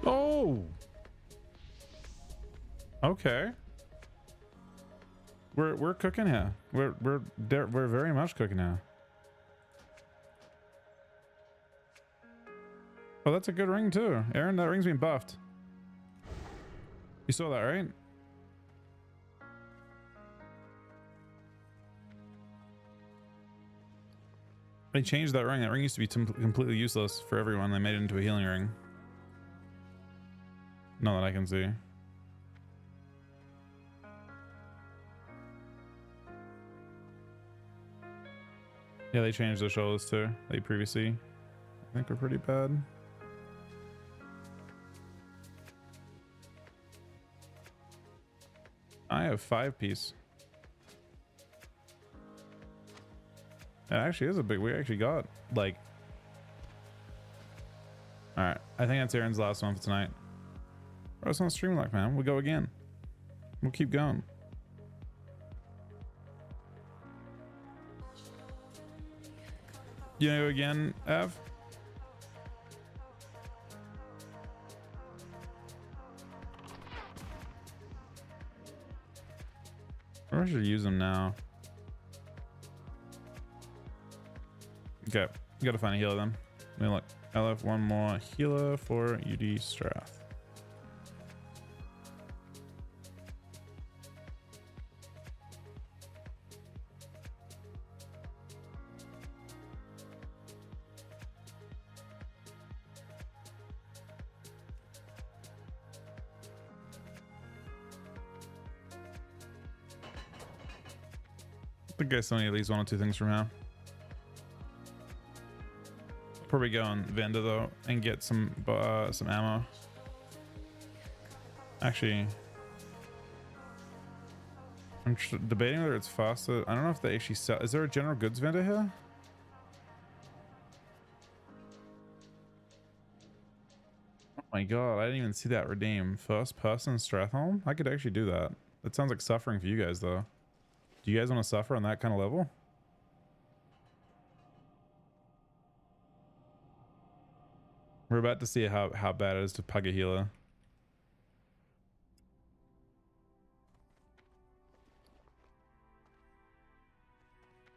Oh. Okay. We're cooking here. We're very much cooking here. Oh, that's a good ring too. Aaron, that ring's been buffed. You saw that, right? They changed that ring. That ring used to be completely useless for everyone. They made it into a healing ring. Not that I can see. Yeah, they changed the shoulders too. They previously, I think, were pretty bad. I have 5-piece. It actually is a big. We actually got like. All right, I think that's Aaron's last one for tonight. Or it's on stream lock, man. We'll go again. We'll keep going. You know again, Ev? I should use them now. Okay, gotta find a healer then. Let me look. I left one more healer for UD Strath. I think I still need at least 1 or 2 things from here. Probably go on vendor though and get some ammo. Actually, I'm debating whether it's faster. I don't know if they actually sell. Is there a general goods vendor here? Oh my god, I didn't even see that redeem. First person Stratholme? I could actually do that. That sounds like suffering for you guys though. Do you guys want to suffer on that kind of level? We're about to see how bad it is to pug a healer.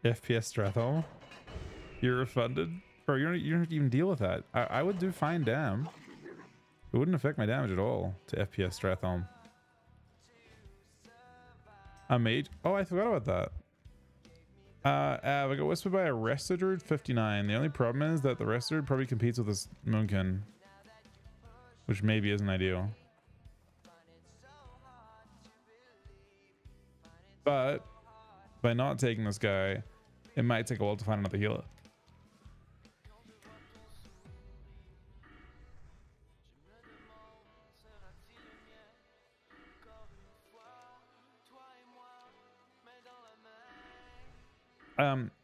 FPS Stratholme? You're refunded? Bro, you don't have to even deal with that. I would do fine damn. It wouldn't affect my damage at all to FPS Stratholme. A mage? Oh, I forgot about that. I got whispered by a Resto Druid 59. The only problem is that the Resto Druid probably competes with this Moonkin, which maybe isn't ideal. But by not taking this guy, it might take a while to find another healer.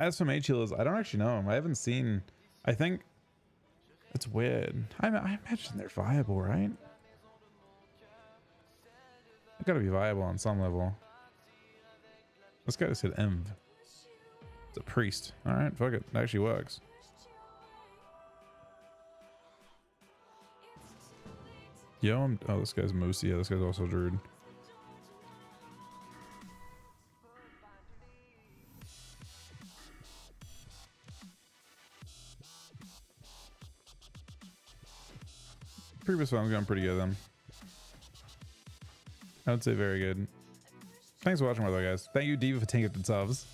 As for mage healers, I don't actually know. I haven't seen. I think it's weird. I imagine they're viable, right? They gotta be viable on some level. This guy just said Env. It's a priest. All right, fuck it. It actually works. Yo, oh, this guy's Moosey. Yeah, this guy's also Druid. Previous one's going pretty good then. I would say very good. Thanks for watching, by the way, guys. Thank you, Diva, for 10 gifted subs.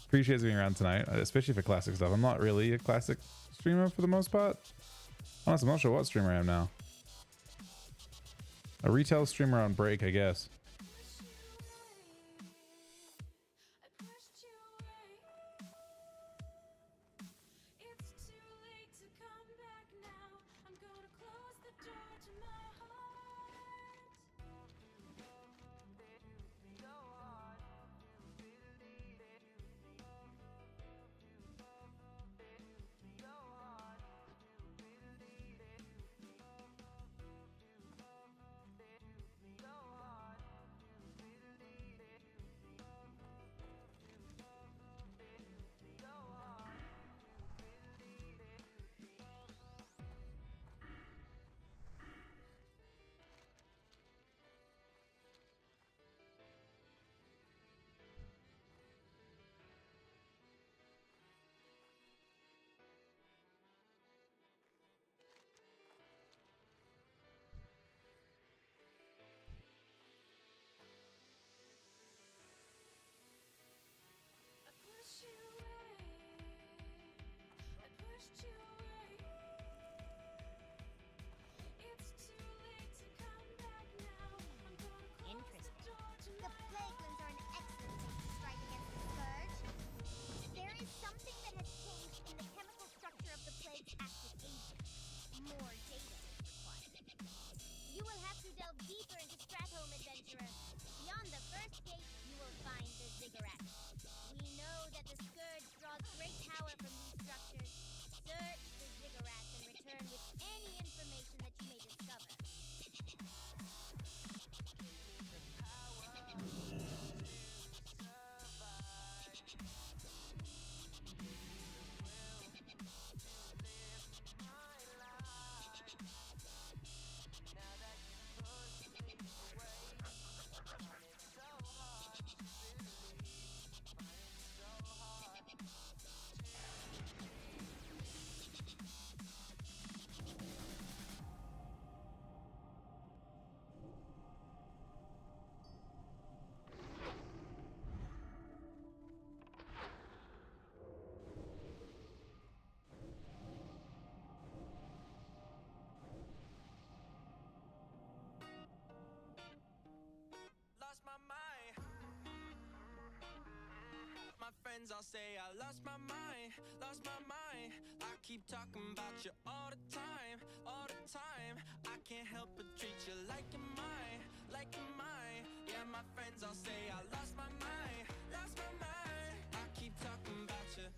Appreciate being around tonight, especially for classic stuff. I'm not really a classic streamer for the most part. Honestly, I'm not sure what streamer I am now. A retail streamer on break, I guess. I'll say I lost my mind, lost my mind. I keep talking about you all the time, all the time. I can't help but treat you like you're mine, like you're mine. Yeah, my friends all say I lost my mind, lost my mind. I keep talking about you.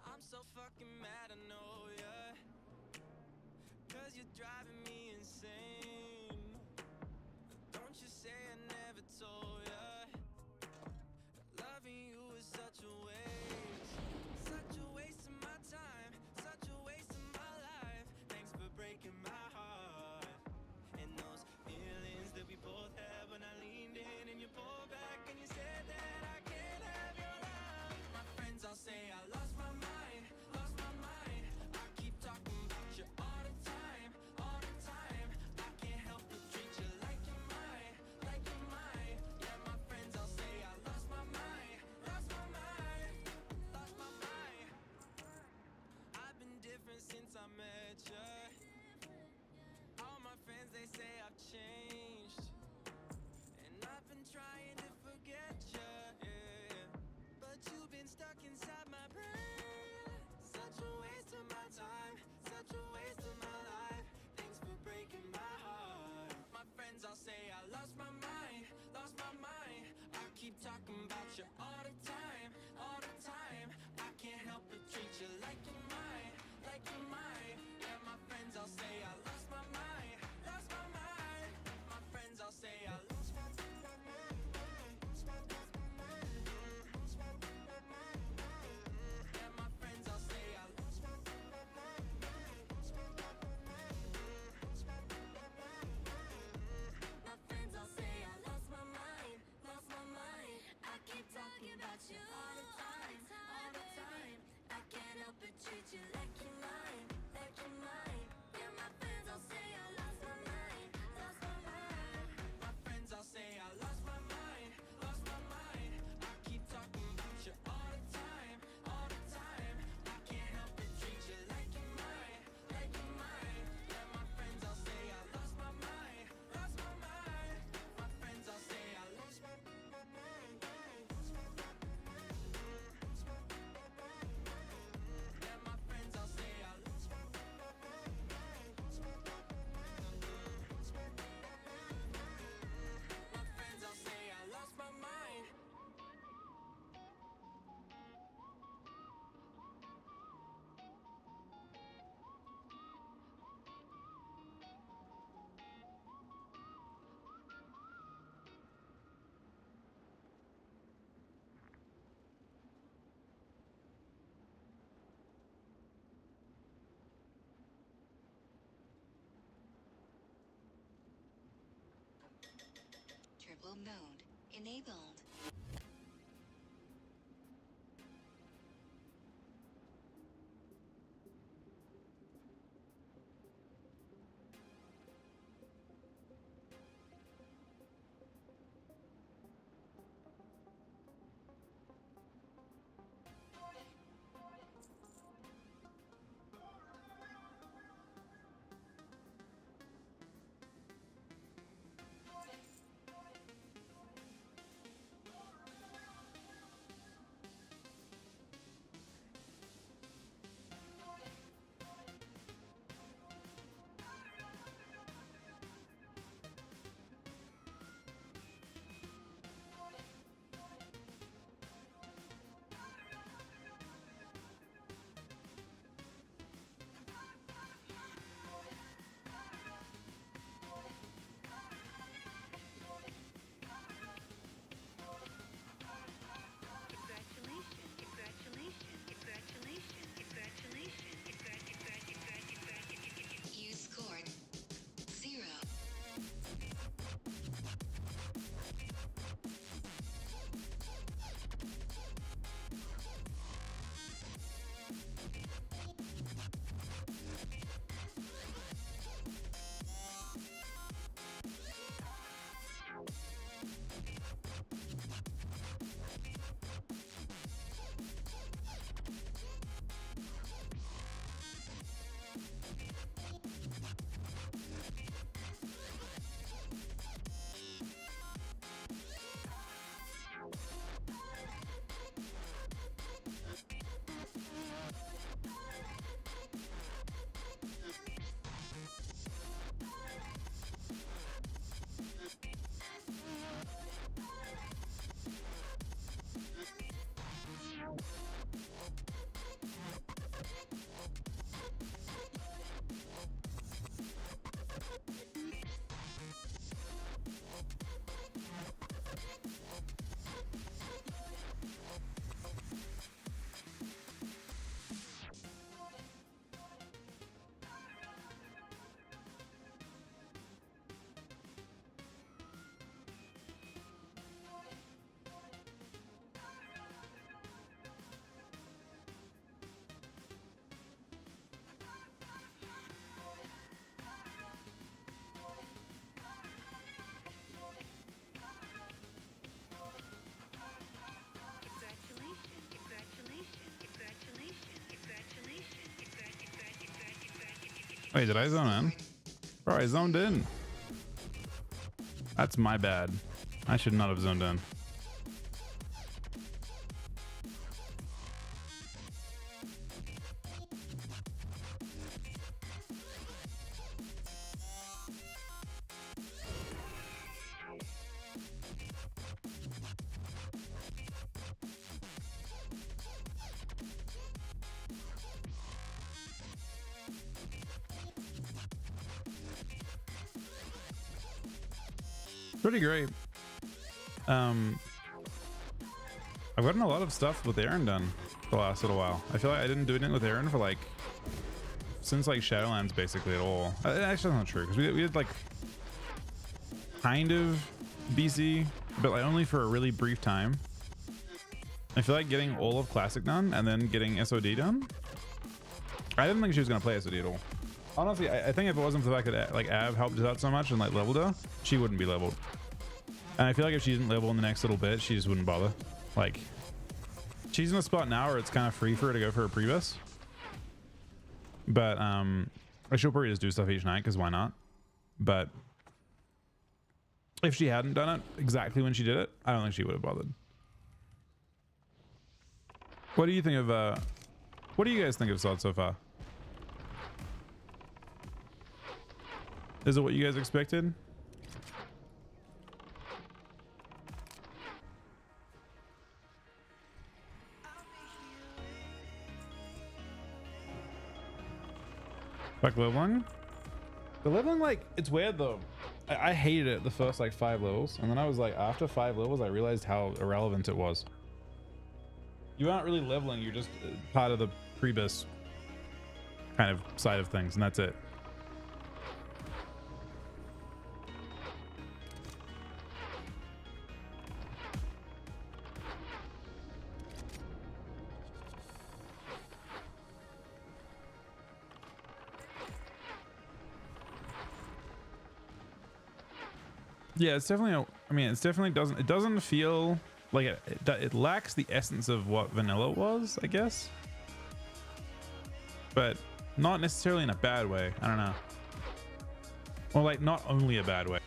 I'm so fucking mad, I know, yeah. Cause you're driving me insane. Don't you say I never told ya. Loving you is such a waste of my time, such a waste of my life. Thanks for breaking my heart. And those feelings that we both had when I leaned in and you pulled mode enabled. You scored 0. Wait, did I zone in? Bro, I zoned in. That's my bad. I should not have zoned in. Pretty great. I've gotten a lot of stuff with Aaron done the last little while. I feel like I didn't do it with Aaron for like since like Shadowlands basically at all. Actually, that's not true because we did like kind of BC, but like only for a really brief time. I feel like getting all of Classic done and then getting SoD done. I didn't think she was gonna play SoD at all. Honestly, I think if it wasn't for the fact that like Av helped us out so much and like leveled her, she wouldn't be leveled. And I feel like if she didn't level in the next little bit, she just wouldn't bother. Like, she's in a spot now where it's kind of free for her to go for a previs. But she'll probably just do stuff each night because why not? But if she hadn't done it exactly when she did it, I don't think she would have bothered. What do you think of what do you guys think of SoD so far? Is it what you guys expected? Fuck leveling? The leveling, like, it's weird though. I hated it the first like 5 levels, and then I was like, after 5 levels, I realized how irrelevant it was. You aren't really leveling, you're just part of the prebis kind of side of things, and that's it. Yeah, it's definitely. I mean, it's definitely doesn't. It doesn't feel like it lacks the essence of what vanilla was, I guess. But not necessarily in a bad way. I don't know. Or like not only a bad way.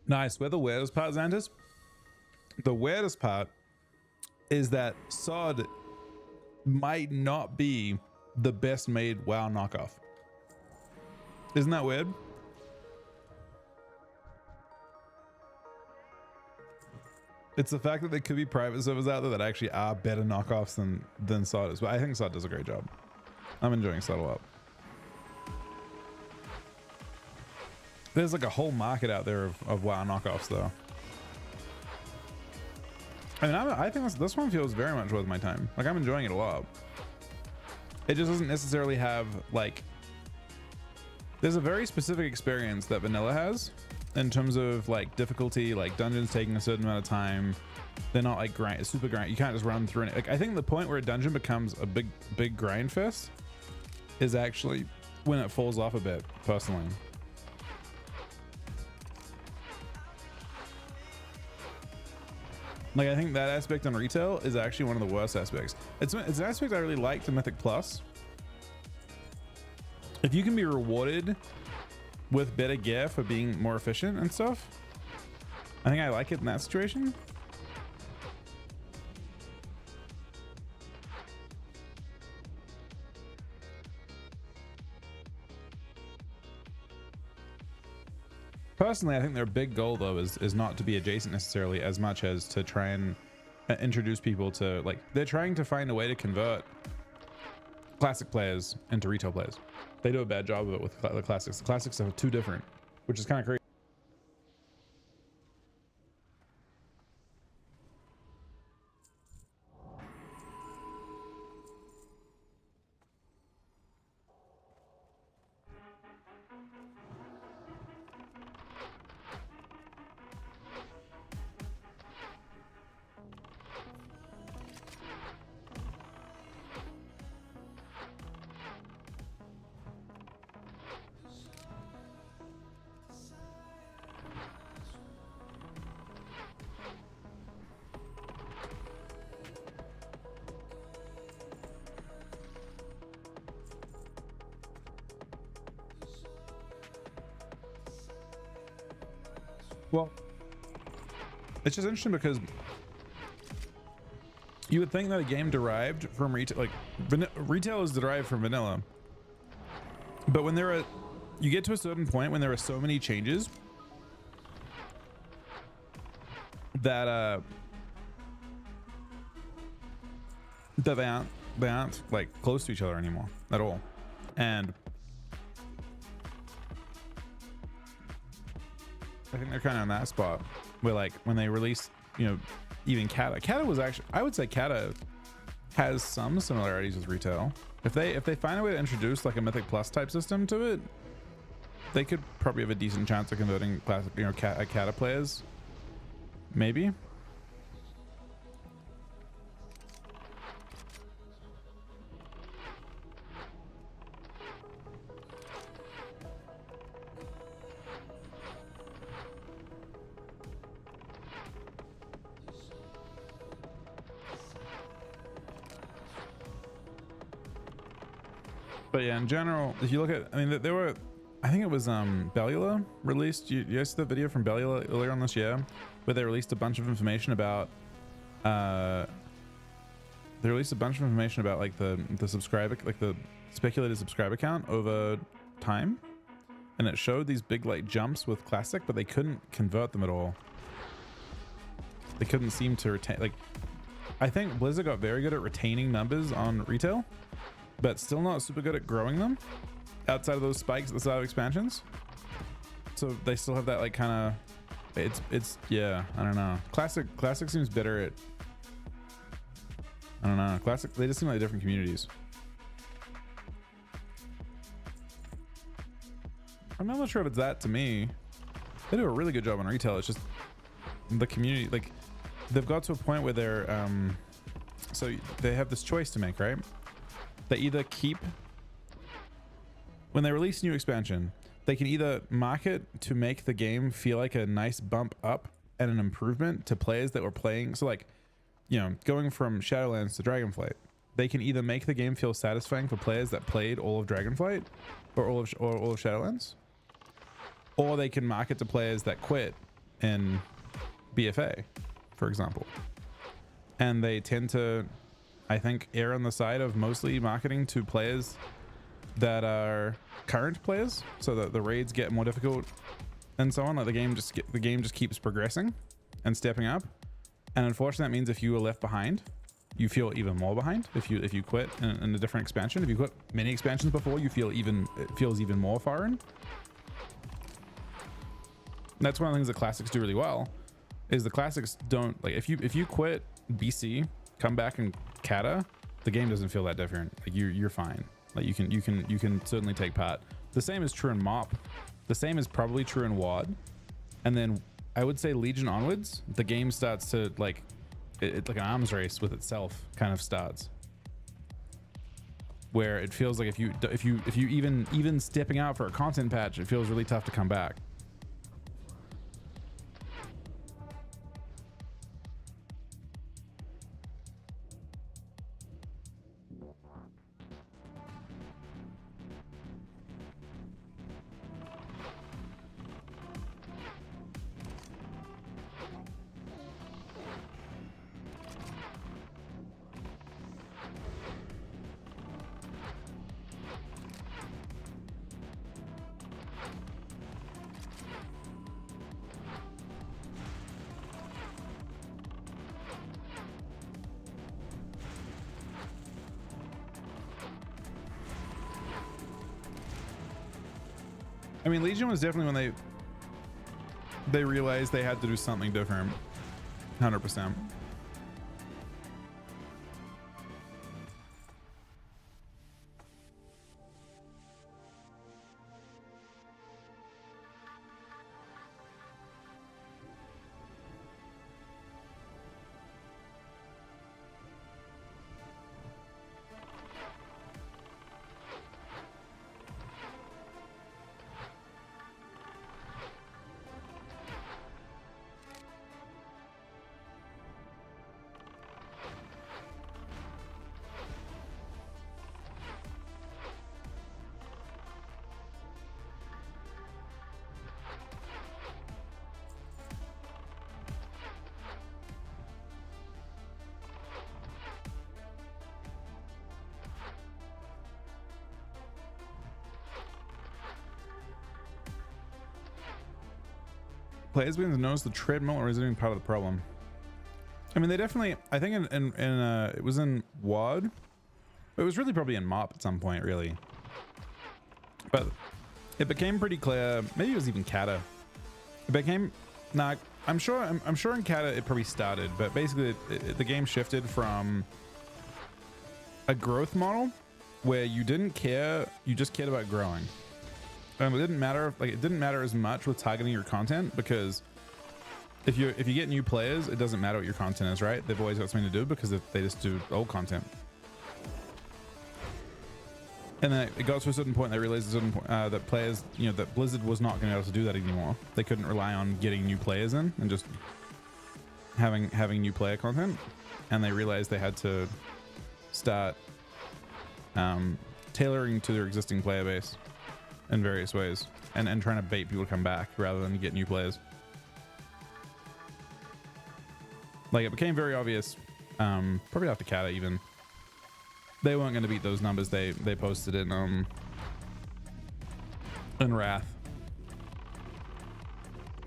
Nice. Where the weirdest part, Xantus? The weirdest part is that SoD might not be the best made WoW knockoff. Isn't that weird? It's the fact that there could be private servers out there that actually are better knockoffs than SoD is. But I think SoD does a great job. I'm enjoying SoD a lot. There's like a whole market out there of WoW knockoffs though. I mean, I think this one feels very much worth my time. Like, I'm enjoying it a lot. It just doesn't necessarily have like, there's a very specific experience that vanilla has in terms of like difficulty, like dungeons taking a certain amount of time. They're not like super grind. You can't just run through it. Like, I think the point where a dungeon becomes a big grind fest is actually when it falls off a bit, personally. Like, I think that aspect on retail is actually one of the worst aspects. It's an aspect I really like to Mythic Plus. If you can be rewarded with better gear for being more efficient and stuff, I think I like it in that situation. Personally, I think their big goal though is not to be adjacent necessarily as much as to try and introduce people to, like, they're trying to find a way to convert classic players into retail players. They do a bad job of it with the classics. The classics are too different, which is kind of crazy. Well, it's just interesting because you would think that a game derived from retail, like retail is derived from vanilla, but when you get to a certain point when there are so many changes that they aren't like close to each other anymore at all. And I think they're kind of in that spot where, like, when they released, you know, even Cata was actually, I would say Cata has some similarities with retail. If they find a way to introduce like a Mythic Plus type system to it, they could probably have a decent chance of converting classic, you know, Cata players, maybe. But yeah, in general, if you look at, I mean, there were, I think it was Bellula released, you guys see the video from Bellula earlier on this year, where they released a bunch of information about they released a bunch of information about like the subscriber, like the speculated subscriber count over time, and it showed these big like jumps with classic, but they couldn't convert them at all. They couldn't seem to retain. Like, I think Blizzard got very good at retaining numbers on retail, but still not super good at growing them outside of those spikes at the start of expansions. So they still have that like kind of, it's yeah, I don't know. Classic seems better at, I don't know. Classic, they just seem like different communities. I'm not sure if it's that to me. They do a really good job on retail. It's just the community, like they've got to a point where they're, so they have this choice to make, right? They either keep, when they release a new expansion, they can either market to make the game feel like a nice bump up and an improvement to players that were playing. So like, you know, going from Shadowlands to Dragonflight, they can either make the game feel satisfying for players that played all of Dragonflight or all of Shadowlands, or they can market to players that quit in BFA, for example. And they tend to, I think, err on the side of mostly marketing to players that are current players, so that the raids get more difficult and so on. Like the game just keeps progressing and stepping up. And unfortunately, that means if you were left behind, you feel even more behind. If you quit in a different expansion, if you quit many expansions before, it feels even more foreign. And that's one of the things that classics do really well, is the classics don't, like, if you quit BC, come back in Cata, the game doesn't feel that different. Like you're fine. Like you can certainly take part. The same is true in MoP. The same is probably true in WoD. And then I would say Legion onwards, the game starts to like, it's like an arms race with itself kind of starts, where it feels like if you even stepping out for a content patch, it feels really tough to come back. I mean, Legion was definitely when they realized they had to do something different. 100%. Players begin to notice the treadmill or is it even part of the problem? I mean, they definitely, I think in it was in WoD. It was really probably in MoP at some point, really. But it became pretty clear, maybe it was even Cata. It became, nah, I'm sure in Cata it probably started, but basically the game shifted from a growth model where you didn't care, you just cared about growing. It didn't matter, like it didn't matter as much with targeting your content, because if you get new players, it doesn't matter what your content is, right? They've always got something to do because they just do old content. And then it got to a certain point, they realized that players, you know, that Blizzard was not going to be able to do that anymore. They couldn't rely on getting new players in and just having new player content, and they realized they had to start tailoring to their existing player base in various ways, and trying to bait people to come back rather than get new players. Like, it became very obvious Probably after Cata even. They weren't going to beat those numbers they posted in Wrath.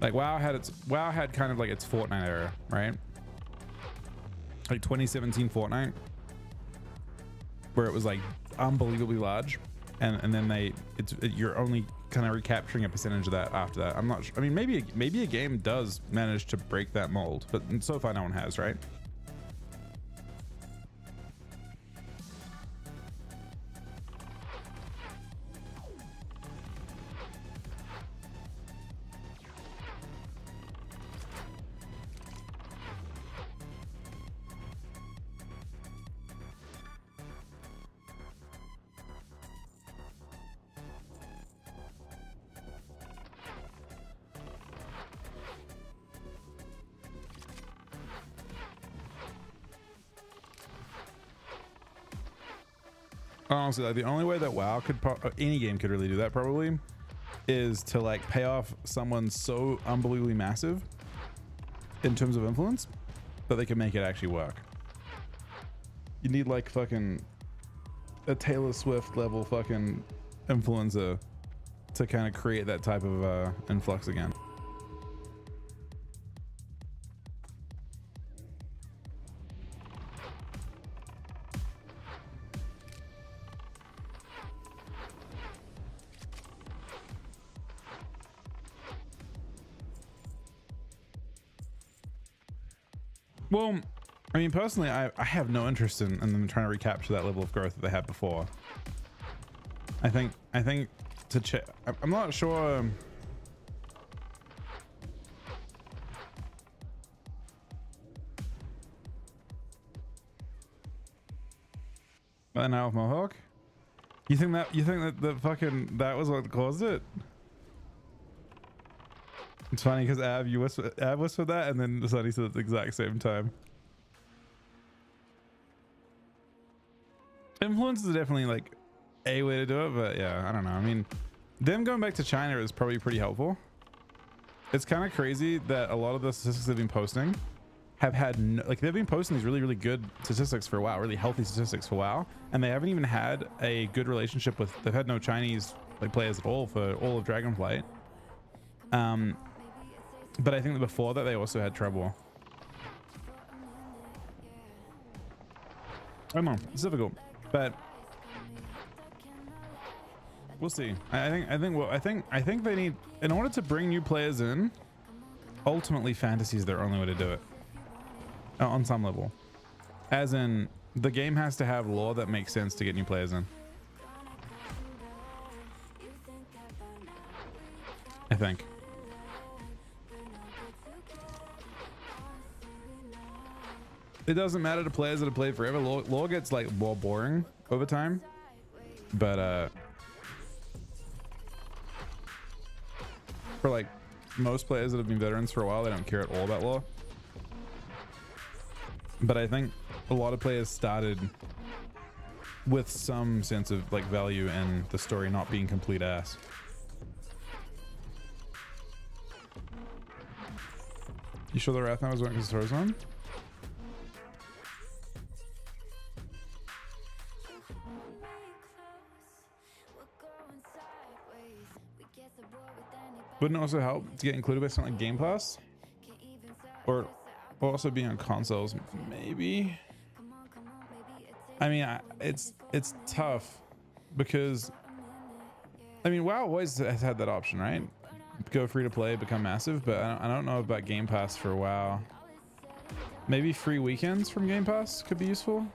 Like WoW had kind of like its Fortnite era, right? Like 2017 Fortnite, where it was like unbelievably large, and then you're only kind of recapturing a percentage of that after that. I'm not sure. I mean, maybe a game does manage to break that mold, but so far no one has, right? Honestly, like the only way that WoW could, any game could really do that probably, is to like pay off someone so unbelievably massive in terms of influence that they can make it actually work. You need like fucking a Taylor Swift level fucking influencer to kind of create that type of influx again. Well, I mean, personally, I have no interest in them trying to recapture that level of growth that they had before. I think to check, I'm not sure. But now with Mohawk, you think that the fucking that was what caused it? It's funny because Ab whispered that, and then Sunny said at the exact same time. Influence is definitely like a way to do it, but yeah, I don't know. I mean, them going back to China is probably pretty helpful. It's kind of crazy that a lot of the statistics they've been posting have had they've been posting these really good statistics for a while, really healthy statistics for a while, and they haven't even had a good relationship with. They've had no Chinese like players at all for all of Dragonflight. But I think that before that they also had trouble. I don't know, it's difficult, but we'll see. I think they need, in order to bring new players in, ultimately fantasy is their only way to do it. On some level. As in, the game has to have lore that makes sense to get new players in. I think. It doesn't matter to players that have played forever. Lore gets like more boring over time, but for like most players that have been veterans for a while, they don't care at all about lore. But I think a lot of players started with some sense of like value in the story not being complete ass. You sure the Wrath numbers weren't because it's on? Wouldn't it also help to get included with something like Game Pass? Or also be on consoles, maybe? I mean, it's tough because, I mean, WoW always has had that option, right? Go free to play, become massive, but I don't know about Game Pass for WoW. Maybe free weekends from Game Pass could be useful.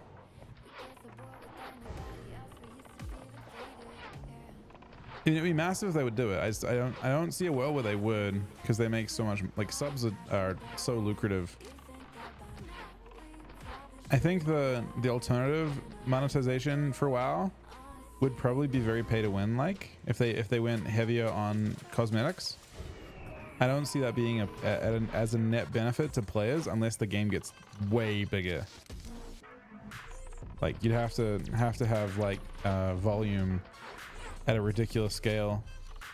It'd be massive if they would do it. I don't see a world where they would, because they make so much, like subs are so lucrative. I think the alternative monetization for WoW would probably be very pay to win, like if they went heavier on cosmetics. I don't see that being as a net benefit to players unless the game gets way bigger. Like you'd have to have like volume at a ridiculous scale,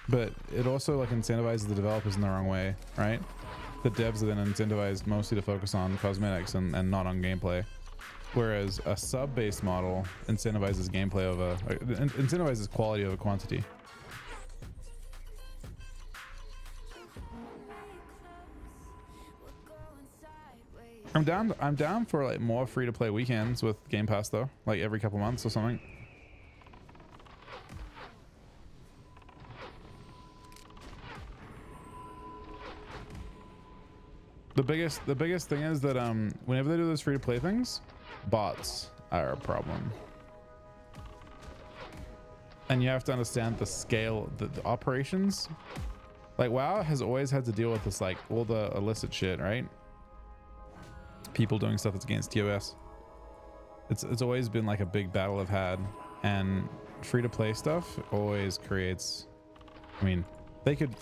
but it also like incentivizes the developers in the wrong way, right? The devs are then incentivized mostly to focus on cosmetics and not on gameplay. Whereas a sub-based model incentivizes gameplay over, incentivizes quality over quantity. I'm down for like more free-to-play weekends with Game Pass though, like every couple months or something. The biggest thing is that whenever they do those free-to-play things, bots are a problem. And you have to understand the scale, the operations. Like WoW has always had to deal with this, like all the illicit shit, right? People doing stuff that's against TOS. It's always been like a big battle I've had, and free-to-play stuff always creates, I mean, they could,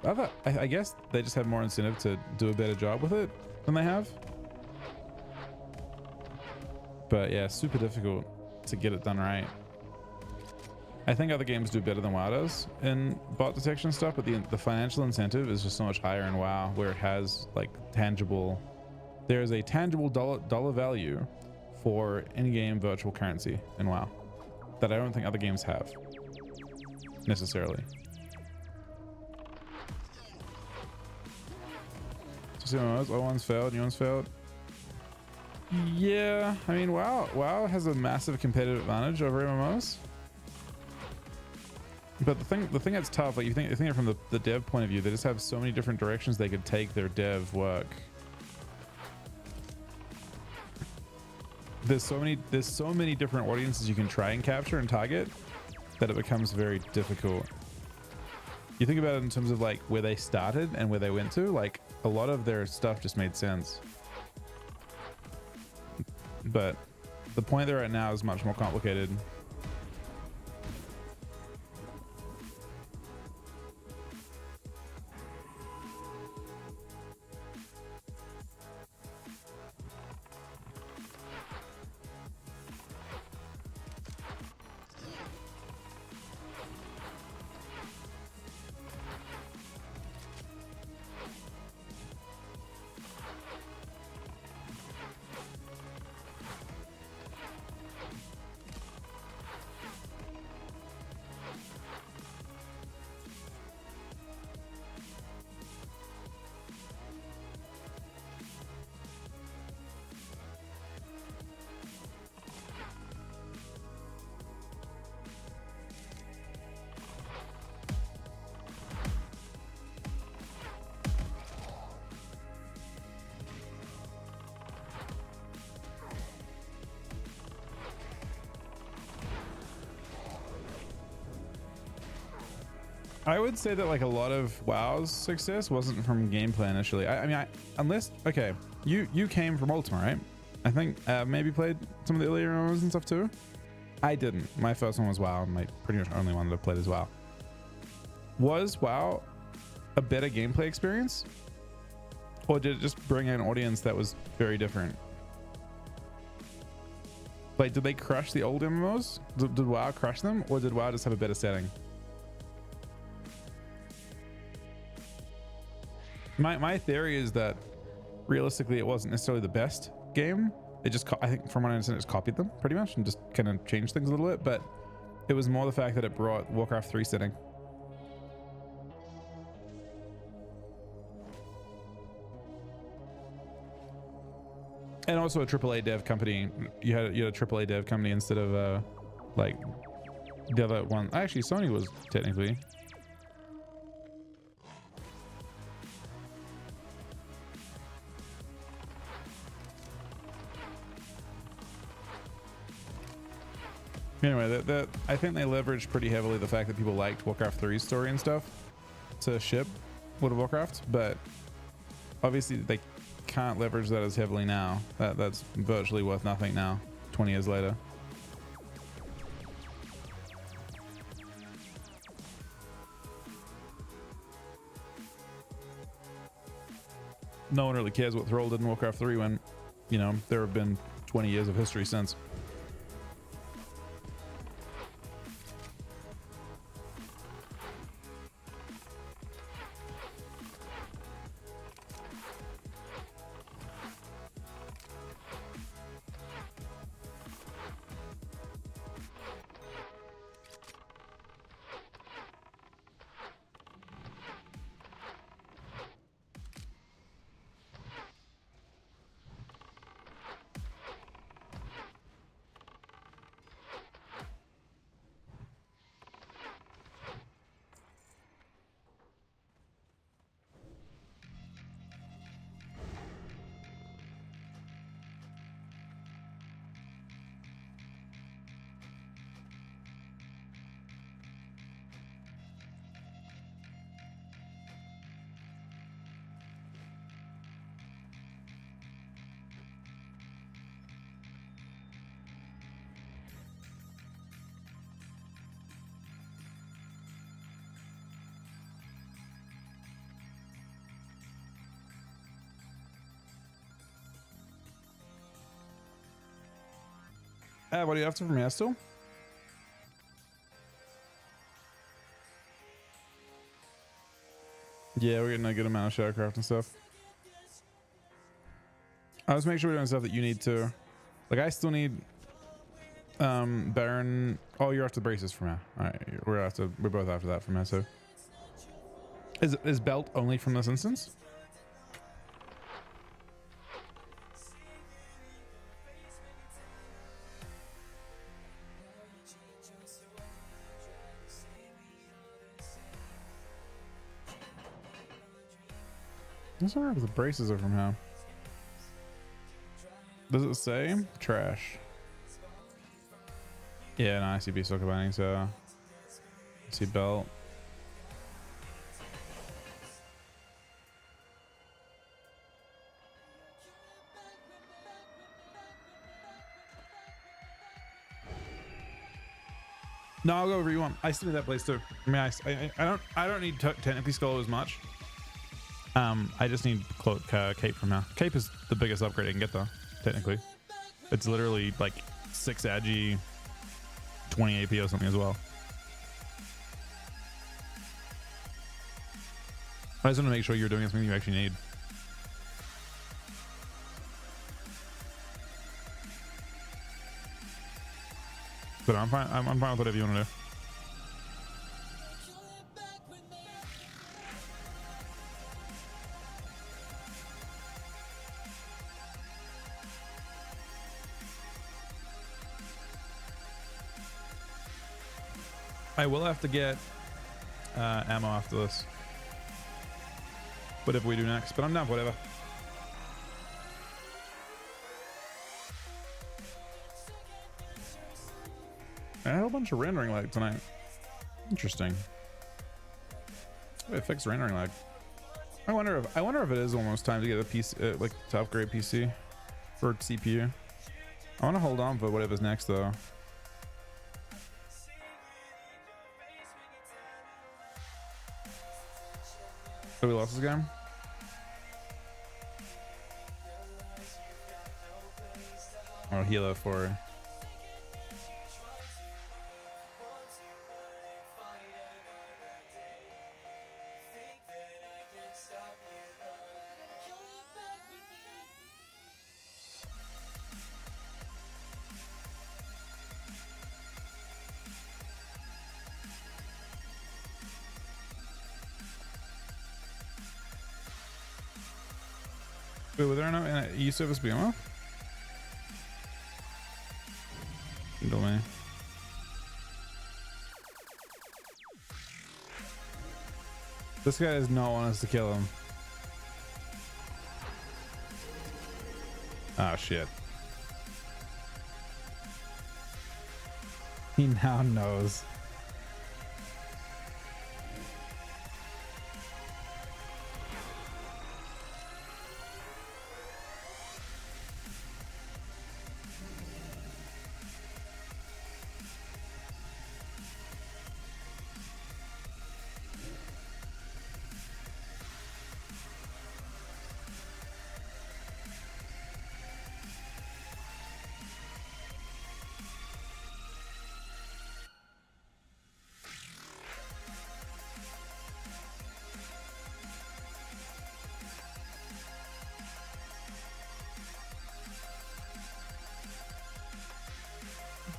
I guess they just have more incentive to do a better job with it than they have. But yeah, super difficult to get it done right. I think other games do better than WoW does in bot detection stuff, but the financial incentive is just so much higher in WoW, where it has like tangible, there is a tangible dollar value for in-game virtual currency in WoW that I don't think other games have necessarily. So oh, one's failed, new one's failed. Yeah, I mean WoW has a massive competitive advantage over MMOs. But the thing that's tough, like you think it from the dev point of view, they just have so many different directions they could take their dev work. There's so many different audiences you can try and capture and target that it becomes very difficult. You think about it in terms of like where they started and where they went to, like a lot of their stuff just made sense. But the point they're at now is much more complicated. I would say that like a lot of WoW's success wasn't from gameplay initially. I mean, unless, okay, you came from Ultima, right? I think maybe played some of the earlier MMOs and stuff too. I didn't. My first one was WoW, and my pretty much only one that I've played is WoW. Was WoW a better gameplay experience? Or did it just bring in an audience that was very different? Like, did they crush the old MMOs? Did WoW crush them? Or did WoW just have a better setting? My theory is that realistically it wasn't necessarily the best game. It just, I think from what I understand, it just copied them pretty much and just kind of changed things a little bit. But it was more the fact that it brought Warcraft 3 setting. And also a AAA dev company. You had a AAA dev company instead of like the other one. Actually, Sony was technically. Anyway, I think they leveraged pretty heavily the fact that people liked Warcraft 3's story and stuff to ship World of Warcraft, but obviously they can't leverage that as heavily now. That's virtually worth nothing now, 20 years later. No one really cares what Thrall did in Warcraft 3 when, you know, there have been 20 years of history since. What do you have to from here still? Yeah, we're getting a good amount of shattercraft and stuff. I'll just make sure we're doing stuff that you need to. Like, I still need Baron. Oh, you're after braces from here. All right, we're both after that from here. So is belt only from this instance? That's not if the braces are from here. Does it say trash? Yeah, no, I see beast binding, so I see belt. No, I'll go wherever you want. I still need that place too. I mean, I don't need technically skull as much. I just need cape from now. Cape is the biggest upgrade I can get though. Technically, it's literally like 6 agi, 20 AP or something as well. I just want to make sure you're doing something you actually need. But I'm fine. I'm fine with whatever you want to do. I will have to get ammo after this. Whatever we do next, but I'm down for whatever. I had a whole bunch of rendering lag tonight. Interesting. It fixed rendering lag. I wonder if it is almost time to get a PC, like to upgrade PC for CPU. I want to hold on for whatever's next though. So we lost this game. Oh, healer for. Wait, was there no E-service BMO? Go me. This guy does not want us to kill him. Oh shit. He now knows.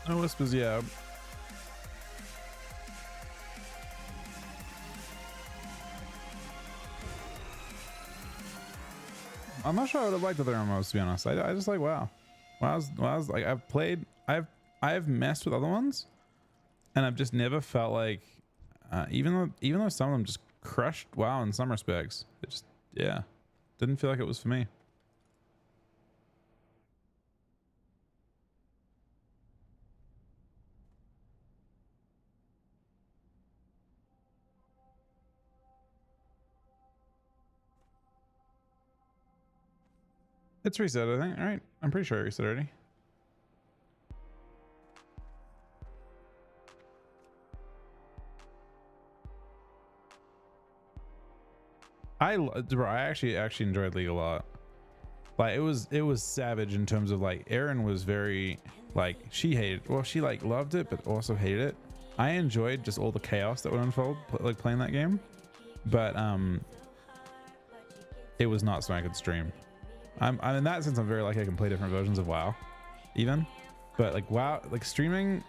No whispers, yeah. I'm not sure I would have liked the thermos, to be honest. I just like WoW. WoW's like I've messed with other ones, and I've just never felt like even though some of them just crushed WoW in some respects, it just didn't feel like it was for me. It's reset, I think. All right, I'm pretty sure it reset already. I actually enjoyed League a lot. Like it was savage in terms of like Erin was very like she hated, well she like loved it but also hated it. I enjoyed just all the chaos that would unfold like playing that game, but it was not something I could stream. I'm in that sense I'm very lucky I can play different versions of WoW even, but like WoW like streaming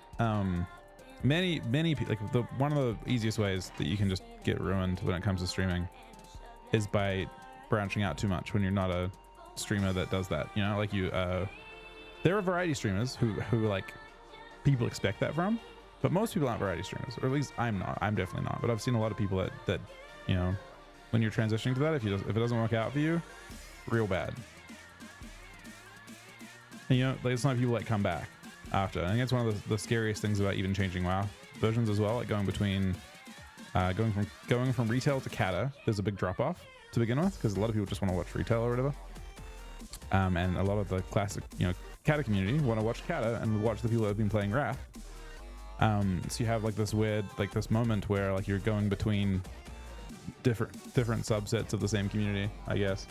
many like one of the easiest ways that you can just get ruined when it comes to streaming is by branching out too much when you're not a streamer that does that, you know, like you there are variety streamers who like people expect that from, but most people aren't variety streamers, or at least I'm definitely not, but I've seen a lot of people that you know, when you're transitioning to that, if it doesn't work out for you, real bad. And you know, like it's not people that come back after. I think it's one of the scariest things about even changing WoW versions as well, like going between going from retail to Cata. There's a big drop off to begin with because a lot of people just want to watch retail or whatever, and a lot of the classic, you know, Cata community want to watch Cata and watch the people that have been playing Wrath. So you have like this weird, like this moment where like you're going between different subsets of the same community, I guess.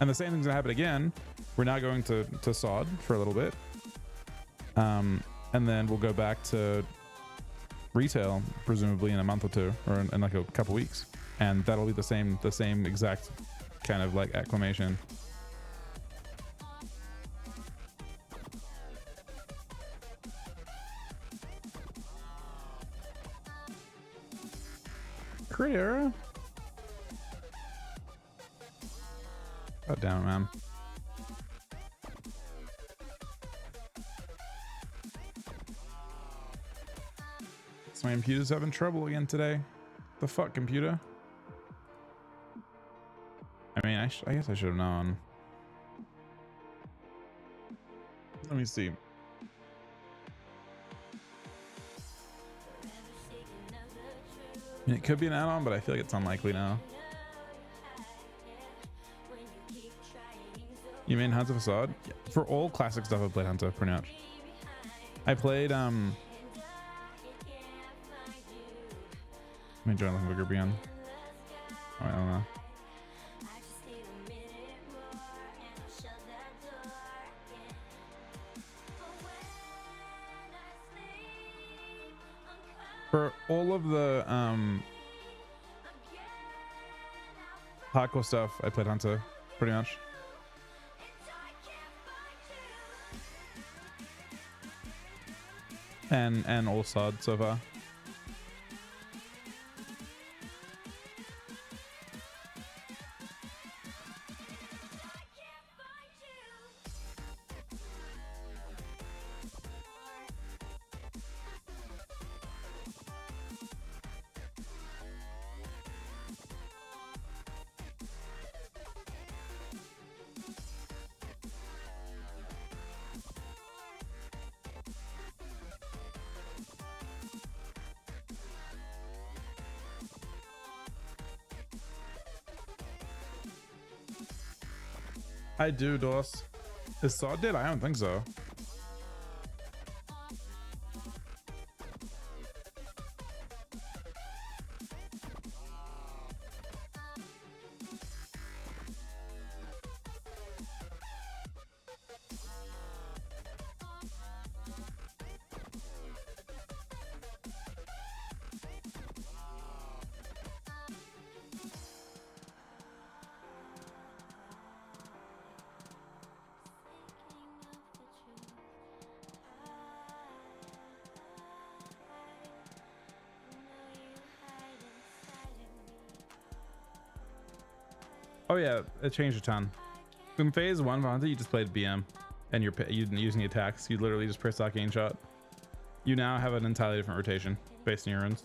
And the same thing's gonna happen again. We're now going to SoD for a little bit, and then we'll go back to retail presumably in a month or two, or in like a couple weeks, and that'll be the same exact kind of like acclimation. Critter. God damn it, man. So my computer's having trouble again today. The fuck, computer? I mean, I guess I should have known. Let me see. I mean, it could be an add-on, but I feel like it's unlikely now. You mean Hunter for SoD? Yeah. For all classic stuff, I've played Hunter pretty much. I played Let me join the group again. Oh, I don't know. For all of the hardcore stuff, I played Hunter pretty much. And all SoD so far. I do, Dos. Is SoD dead? I don't think so. Oh yeah, it changed a ton. In phase 1 of Hunter, you just played BM, and you didn't use any attacks. You literally just press arcane shot. You now have an entirely different rotation based on your runes.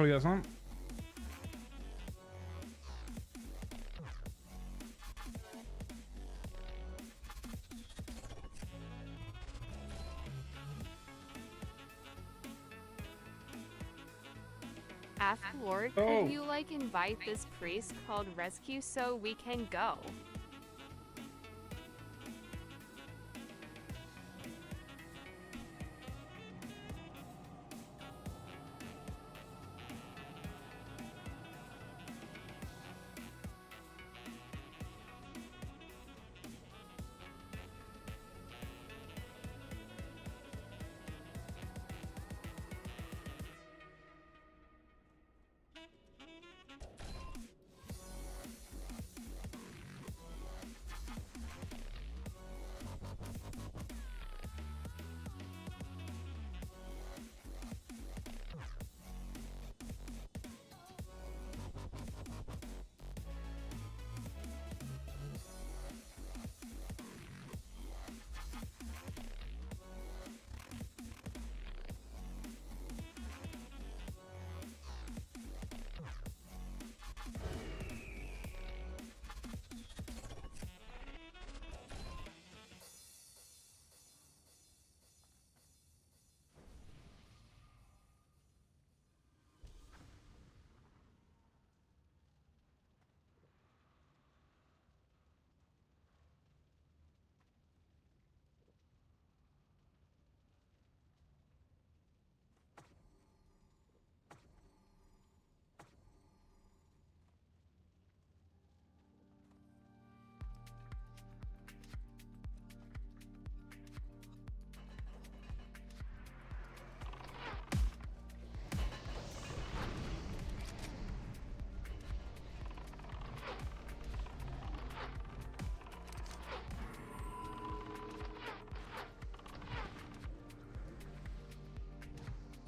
What do you guys want? Ask Lord, Oh. could you like invite this priest called Rescue so we can go?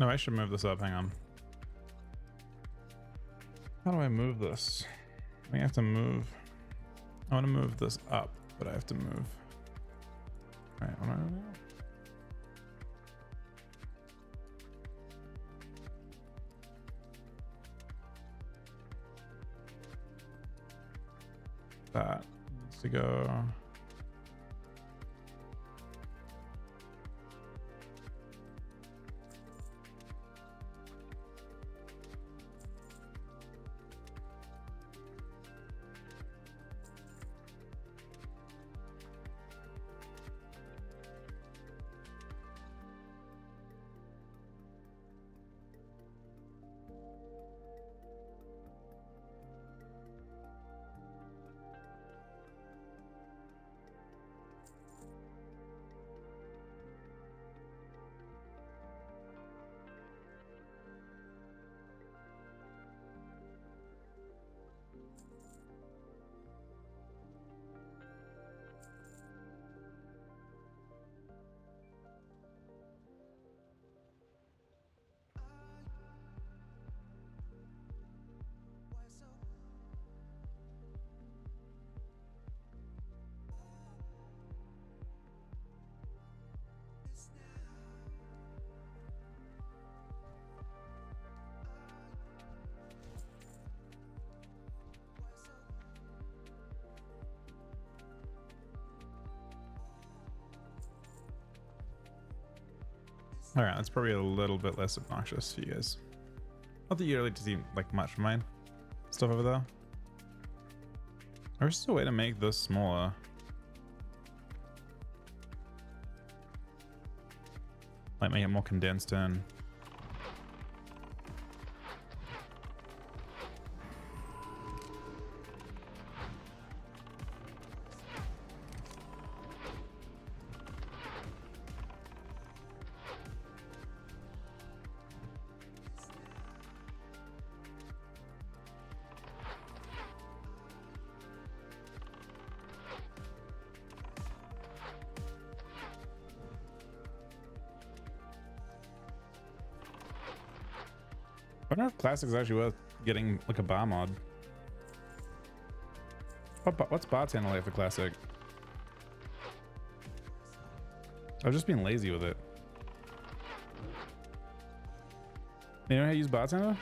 No, I should move this up. Hang on. How do I move this? I think I have to move. I want to move this up, but I have to move. All right, what do I do? That needs to go. All right, that's probably a little bit less obnoxious for you guys. Not that you really see like much of mine stuff over there. There's just a way to make this smaller. Like make it more condensed in. I wonder if Classic's actually worth getting like a bar mod. What's bartender like for Classic? I've just been lazy with it. You know how to use bartender?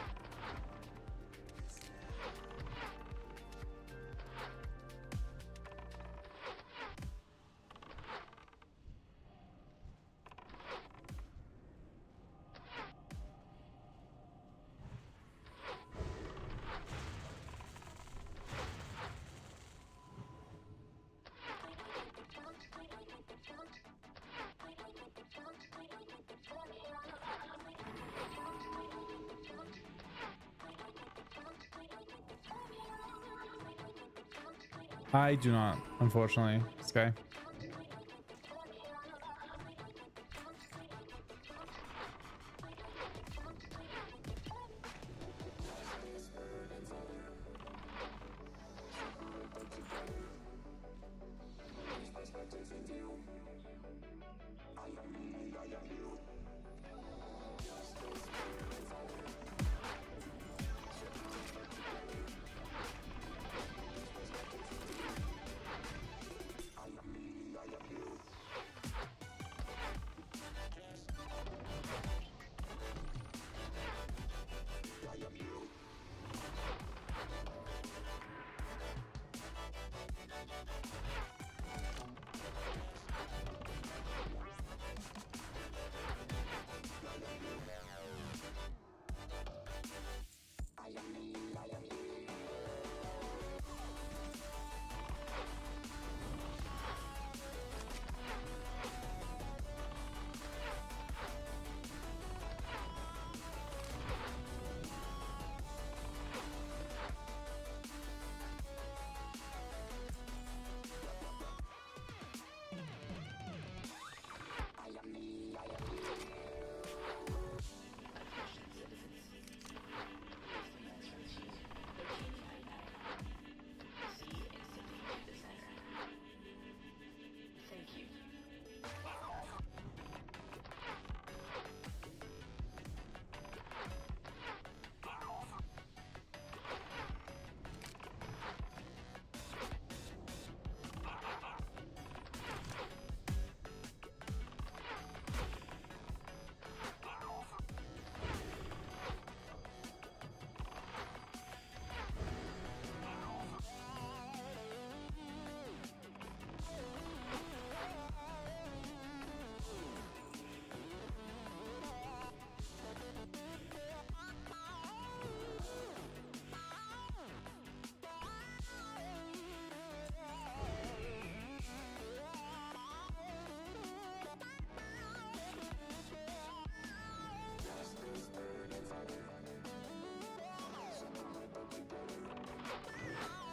I do not, unfortunately, Sky.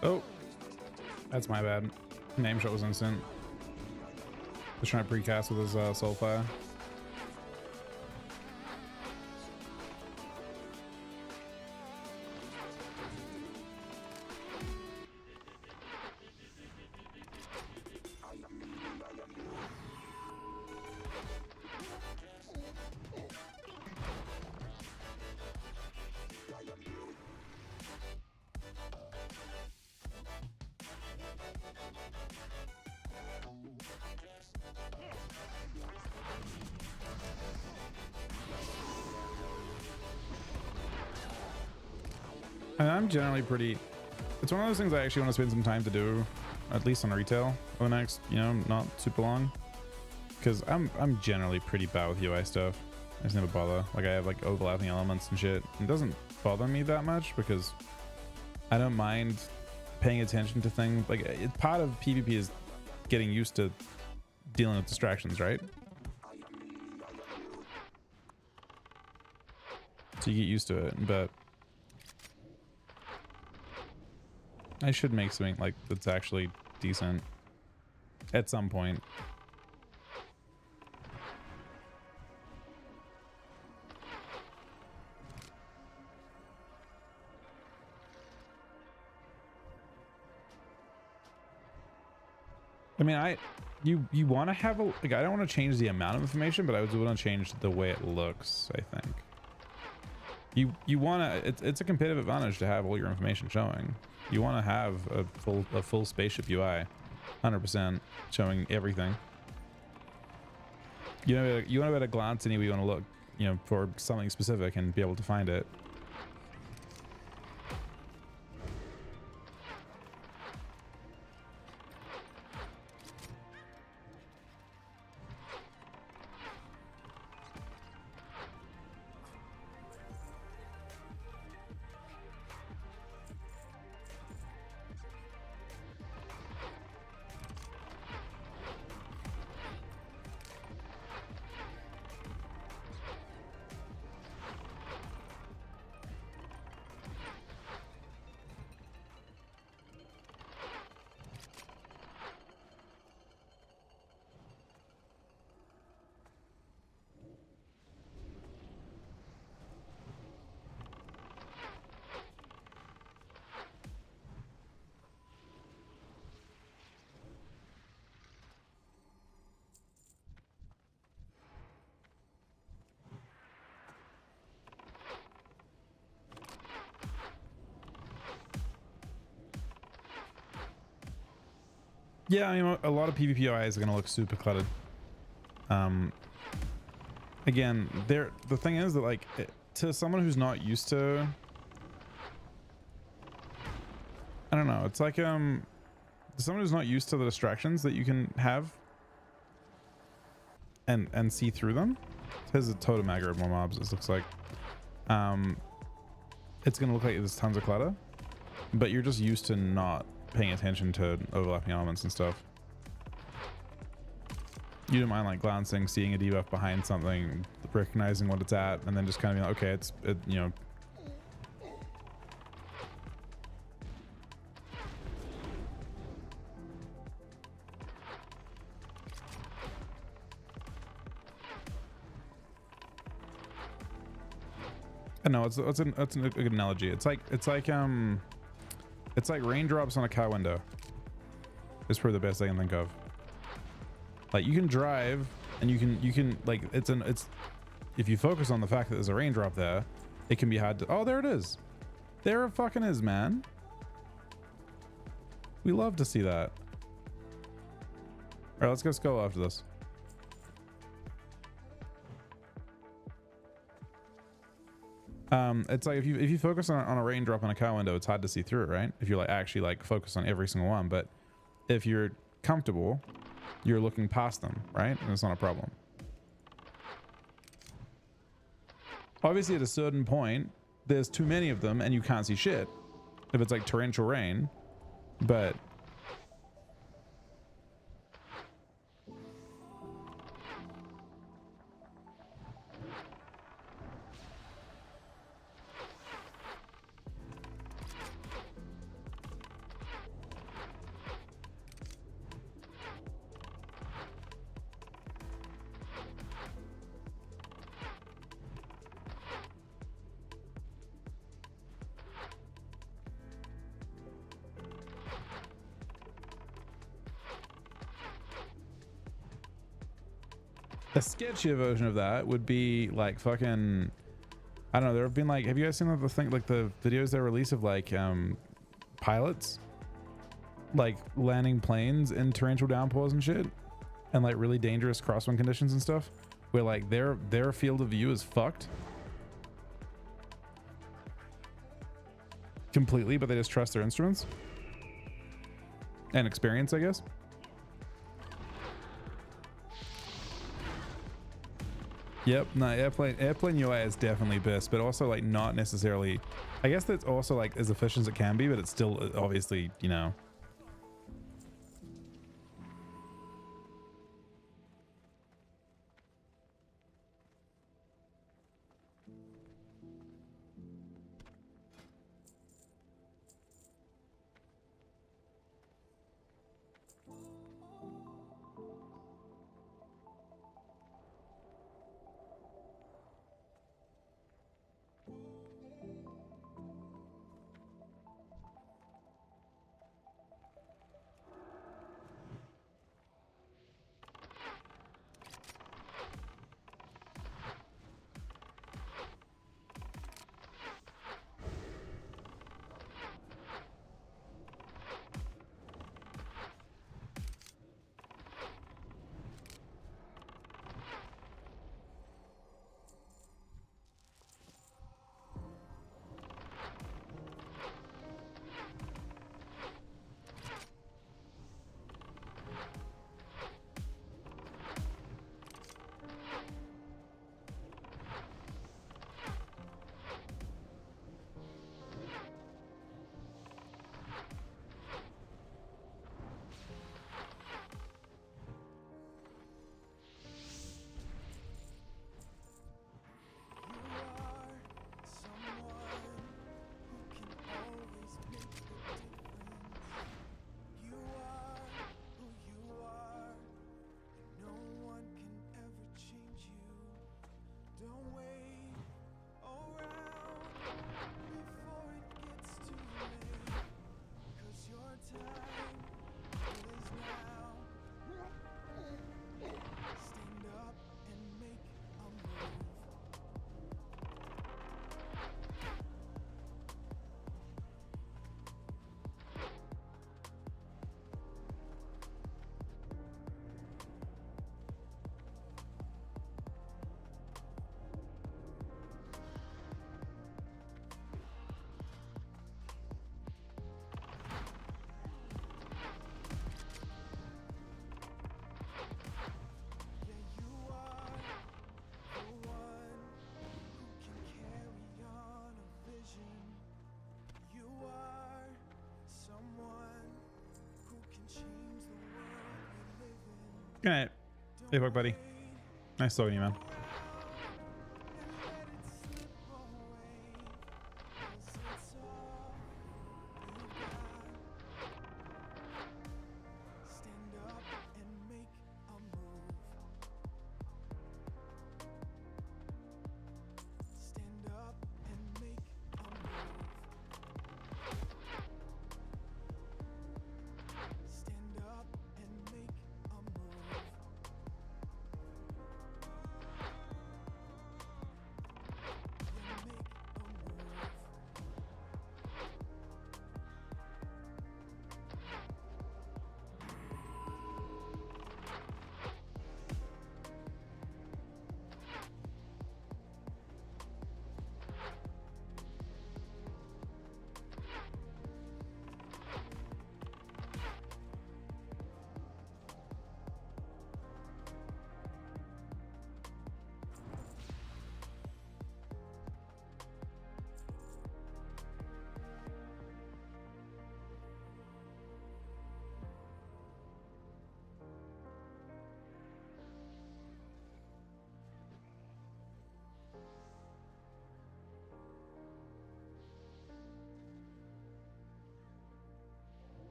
Oh, that's my bad. Name shot was instant. Just trying to precast with his Soulfire. And I'm generally pretty, it's one of those things I actually want to spend some time to do, at least on retail over the next, you know, not super long, because I'm generally pretty bad with UI stuff. I just never bother. Like, I have like overlapping elements and shit. It doesn't bother me that much because I don't mind paying attention to things. Like, part of PvP is getting used to dealing with distractions, right? So you get used to it, but I should make something like that's actually decent at some point. I mean, you want to have a, like, I don't want to change the amount of information, but I would want to change the way it looks, I think. You want to, it's a competitive advantage to have all your information showing. You want to have a full spaceship UI, 100% showing everything. You know, you want to be able to glance anywhere you want to look, you know, for something specific and be able to find it. Yeah, I mean, a lot of PvP UIs are going to look super cluttered. Again, the thing is that, like, to someone who's not used to, I don't know, it's like, to someone who's not used to the distractions that you can have and see through them. There's a totem aggro more mobs, it looks like. It's going to look like there's tons of clutter, but you're just used to not paying attention to overlapping elements and stuff. You don't mind like glancing, seeing a debuff behind something, recognizing what it's at, and then just kind of being like, okay, you know. I know it's a good analogy. It's like raindrops on a car window. It's probably the best I can think of. Like, you can drive and you can like, it's if you focus on the fact that there's a raindrop there, it can be hard to, oh, there it is. There it fucking is, man. We love to see that. All right, let's go skull after this. It's like if you focus on a raindrop on a car window, it's hard to see through it, right? If you're like actually like focused on every single one, but if you're comfortable, you're looking past them, right? And it's not a problem. Obviously, at a certain point, there's too many of them and you can't see shit. If it's like torrential rain, but a sketchier version of that would be like fucking, I don't know, there have been like, have you guys seen the thing, like the videos they release of like pilots like landing planes in torrential downpours and shit, and like really dangerous crosswind conditions and stuff, where like their field of view is fucked completely, but they just trust their instruments and experience, I guess. Yep, no, airplane UI is definitely best, but also like not necessarily, I guess that's also like as efficient as it can be, but it's still obviously, you know. Good night. Hey, Buck buddy. Nice talking to you, man.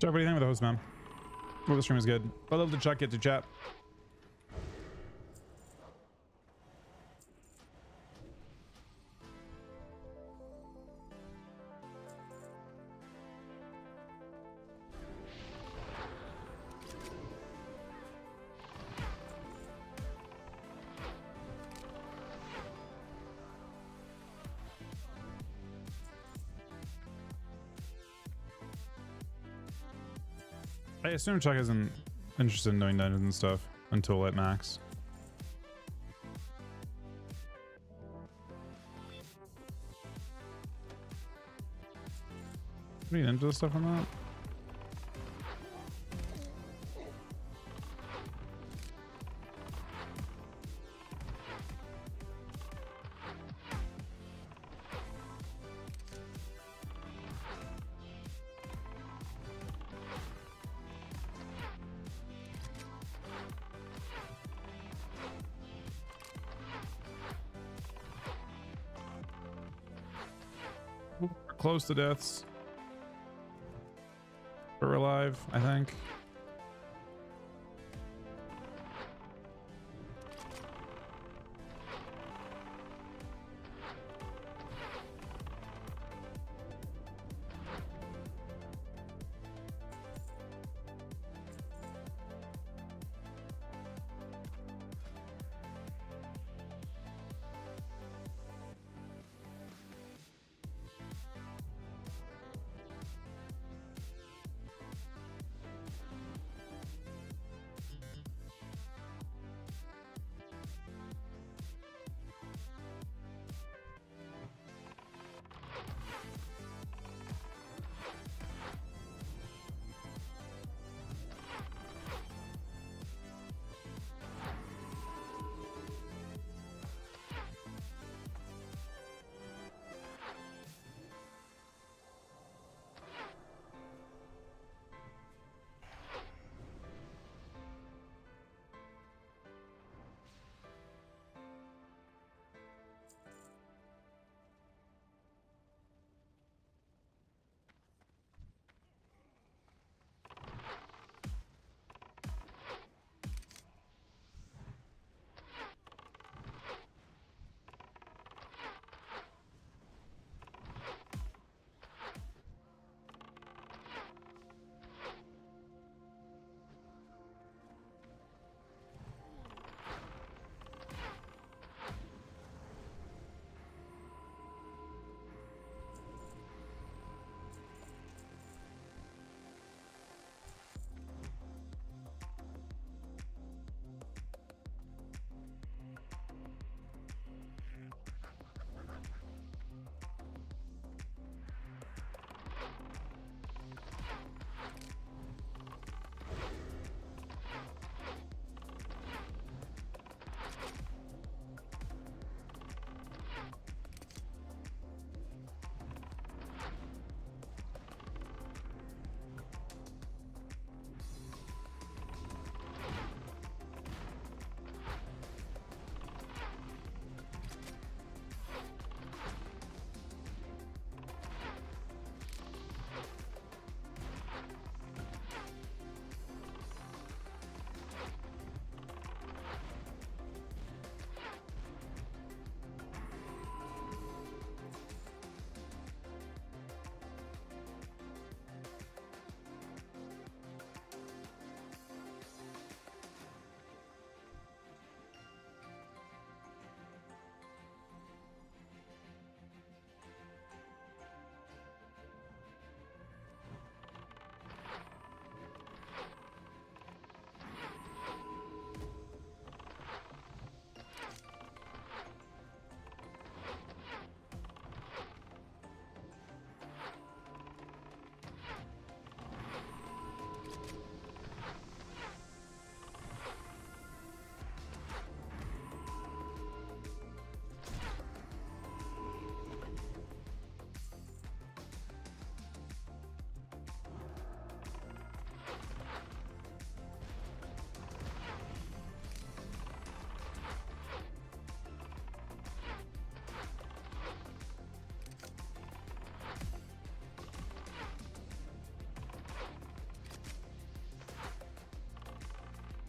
Chuck, what do you think of the host, man? Oh, the stream is good. I love to Chuck get to chat. I assume Chuck isn't interested in doing dungeons and stuff until at max. Are you into the stuff on that? We're close to deaths. We're alive, I think.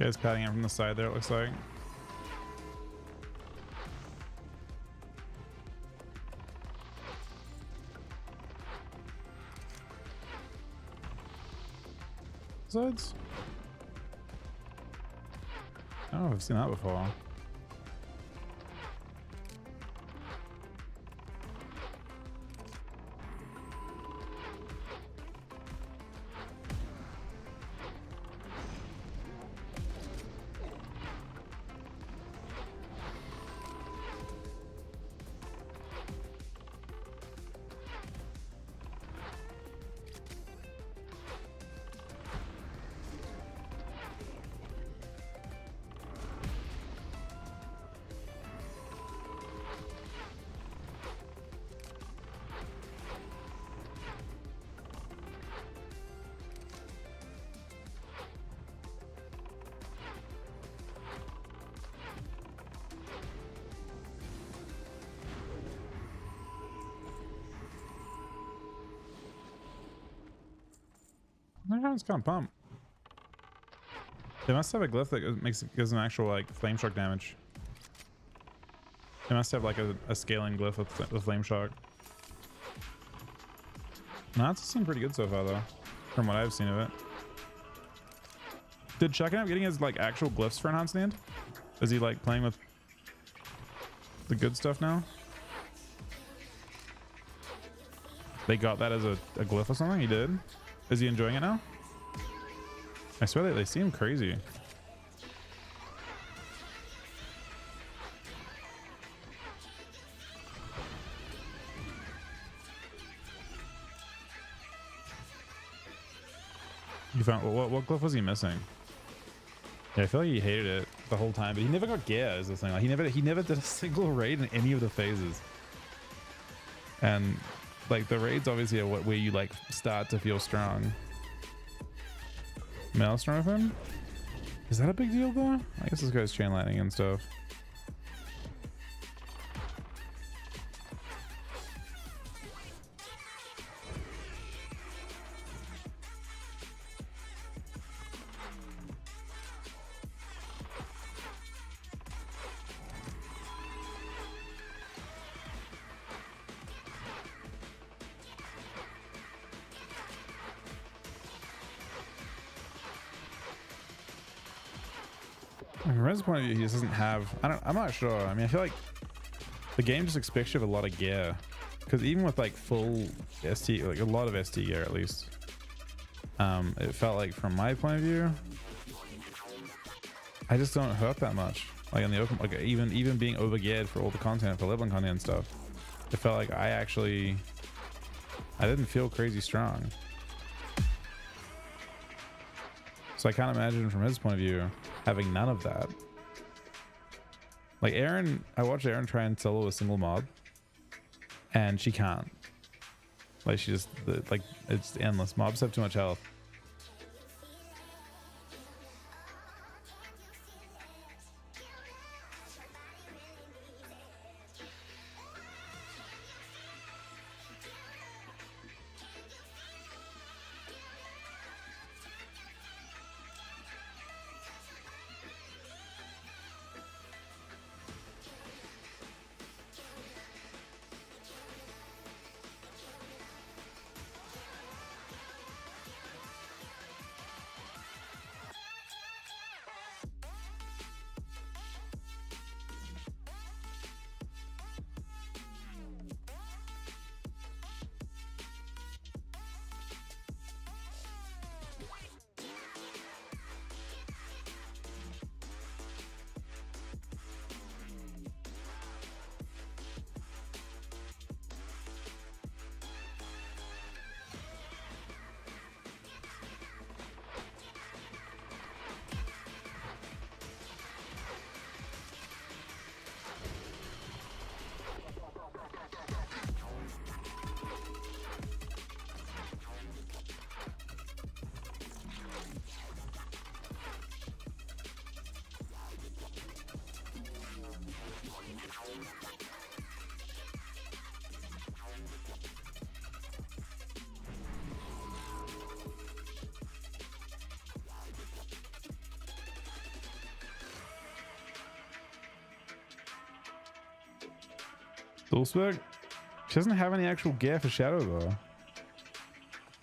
Guy's patting it from the side there, it looks like. Sides? Oh, I've seen that before. It's kind of pumped. They must have a glyph that gives them actual like flame shock damage. They must have like a scaling glyph with flame shock. No, it's seemed pretty good so far though, from what I've seen of it. Did Chuck end up getting his like actual glyphs for enhanced land? Is he like playing with the good stuff now? They got that as a glyph or something? He did? Is he enjoying it now? I swear they seem crazy. You found what glyph was he missing? Yeah, I feel like he hated it the whole time, but he never got gear is the thing. Like he never did a single raid in any of the phases. And like the raids obviously are where you like start to feel strong. Maelstrom with him? Is that a big deal though? I guess this guy's chain lightning and stuff. From Red's point of view, he just doesn't have. I'm not sure. I mean, I feel like the game just expects you to have a lot of gear, because even with like full ST, like a lot of ST gear at least, it felt like from my point of view, I just don't hurt that much. Like in the open, like even being over geared for all the content, for leveling content and stuff, it felt like I didn't feel crazy strong. So I can't imagine from his point of view having none of that. Like Aaron, I watched Aaron try and solo a single mob, and she can't. Like she just like it's endless. Mobs have too much health. Dulsberg? She doesn't have any actual gear for Shadow though.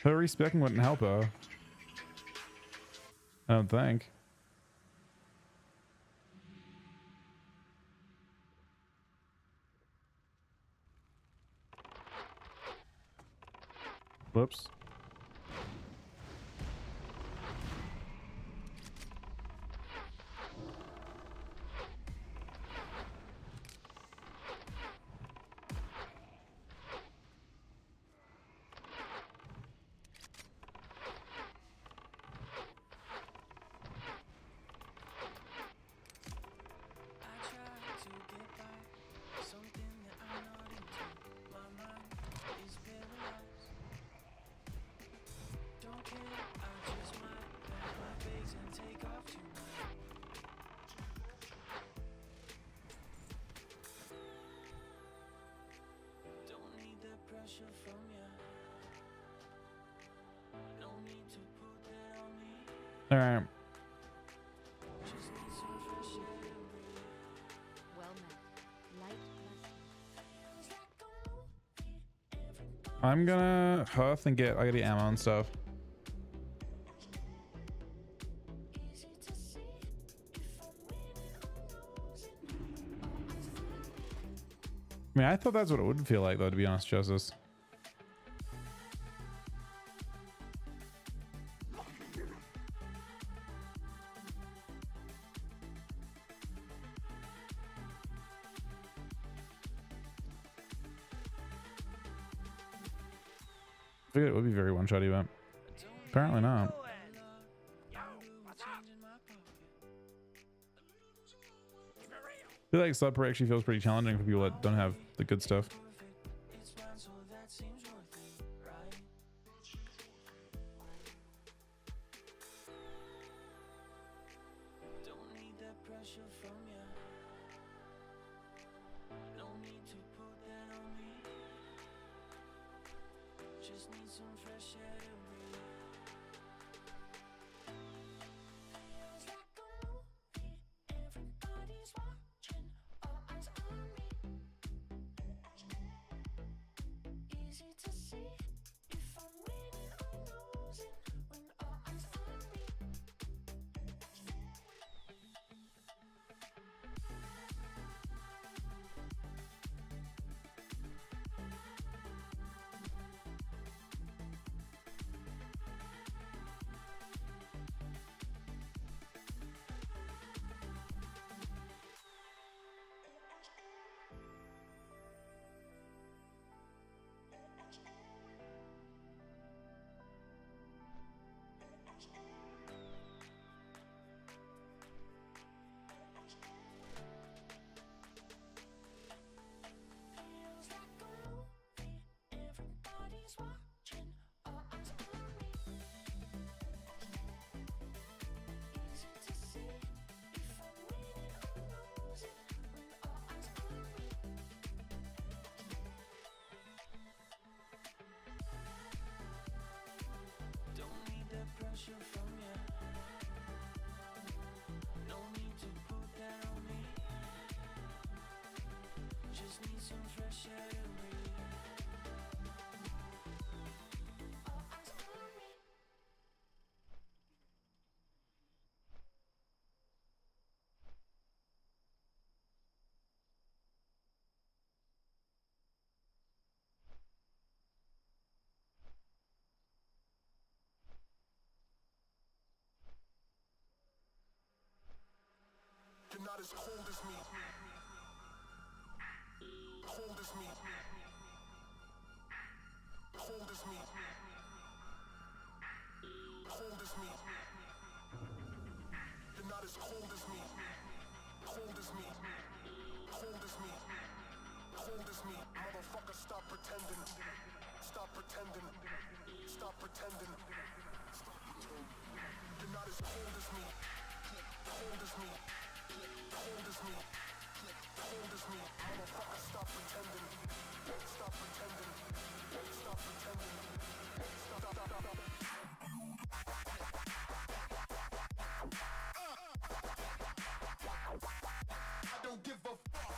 Her respecking wouldn't help her. I don't think. Whoops. All right. Well met. Light blessing. I'm gonna hearth and I gotta get ammo and stuff. I mean, I thought that's what it would feel like though, to be honest, Justice. I figured it would be very one-shotty, but apparently not. I feel like Slapper actually feels pretty challenging for people that don't have the good stuff. You're not as cold as me. Cold as me. Cold as me. Cold as me. You're not as cold as me. Cold as me. Cold as me. Cold as me. Motherfucker, stop pretending. Stop pretending. Stop pretending. You're not as cold as me. Cold as me. Cold as me. Cold as me. Motherfucker, stop pretending. Stop pretending. Stop pretending. Stop. I don't give a fuck.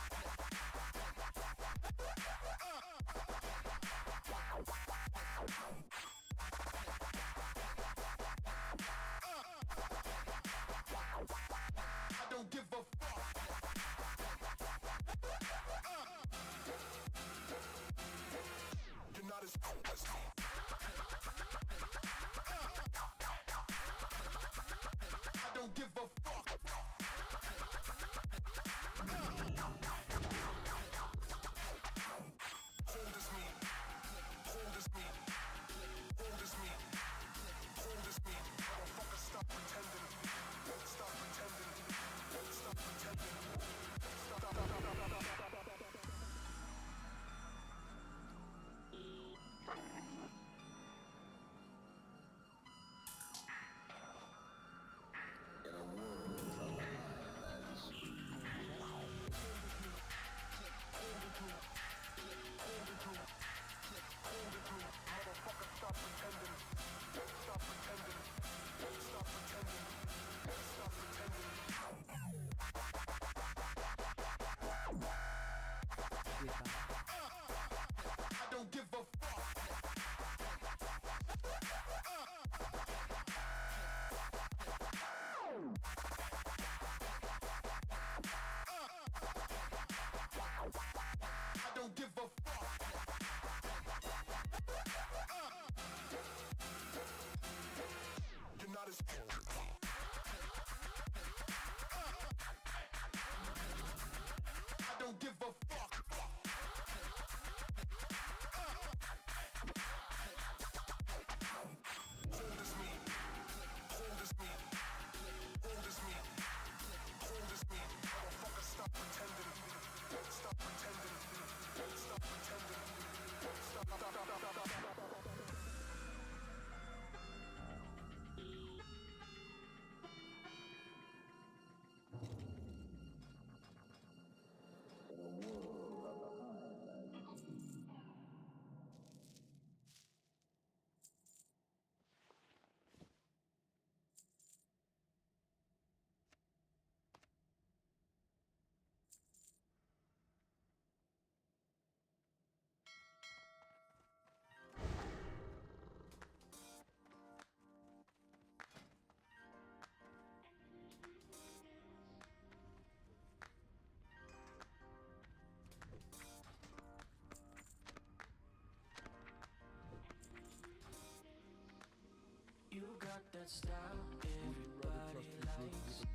that style everybody likes.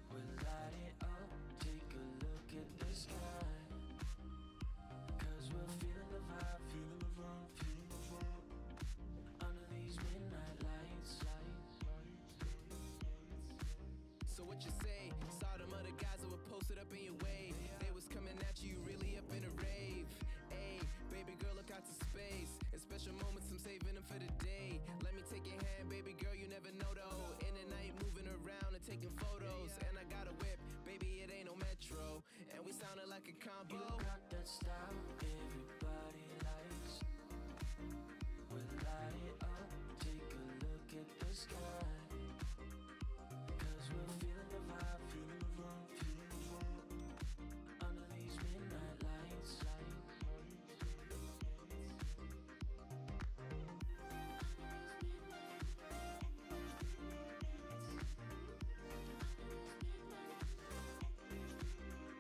We'll light it up, take a look at the sky. Cause we're feeling the vibe, feeling the vibe, feeling the vibe. Under these midnight lights. So what you say? Saw them other guys that were posted up in your way. They was coming at you really up in a rave. Ayy, baby girl, look out to space. In special moments, I'm saving them for the day. Let me take your hand, baby girl, you never know though. In the night, moving around and taking photos. And I got a whip, baby, it ain't no metro. And we sounded like a combo. You got that style everybody likes. We'll light it up, take a look at the sky. Cause we're feeling the vibe, feeling the vibe, feeling the vibe. Under these midnight lights.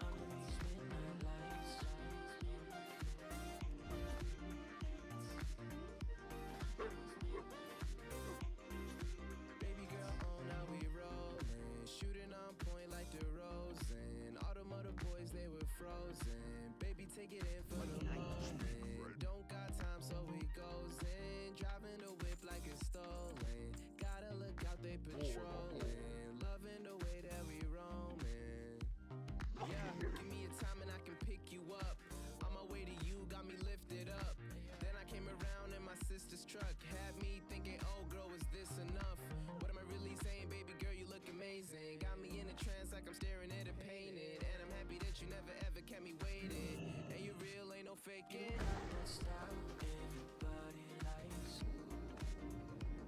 Under these midnight lights. Baby girl, oh now we rollin'. Shooting on point like the Rosen. All them other boys, they were frozen. Baby, take it in for the moment. Don't got time, so we goes in. Driving the whip like it's stolen. Gotta look out, they patrolling. Loving the way that we roamin'. Yeah, give me a time and I can pick you up. On my way to you, got me lifted up. Then I came around in my sister's truck. Had me thinking, oh girl, is this enough? What am I really saying, baby girl, you look amazing. Got me in a trance like I'm staring at a painting. And I'm happy that you never ever kept me waiting. And you real, ain't no faking. That style everybody likes.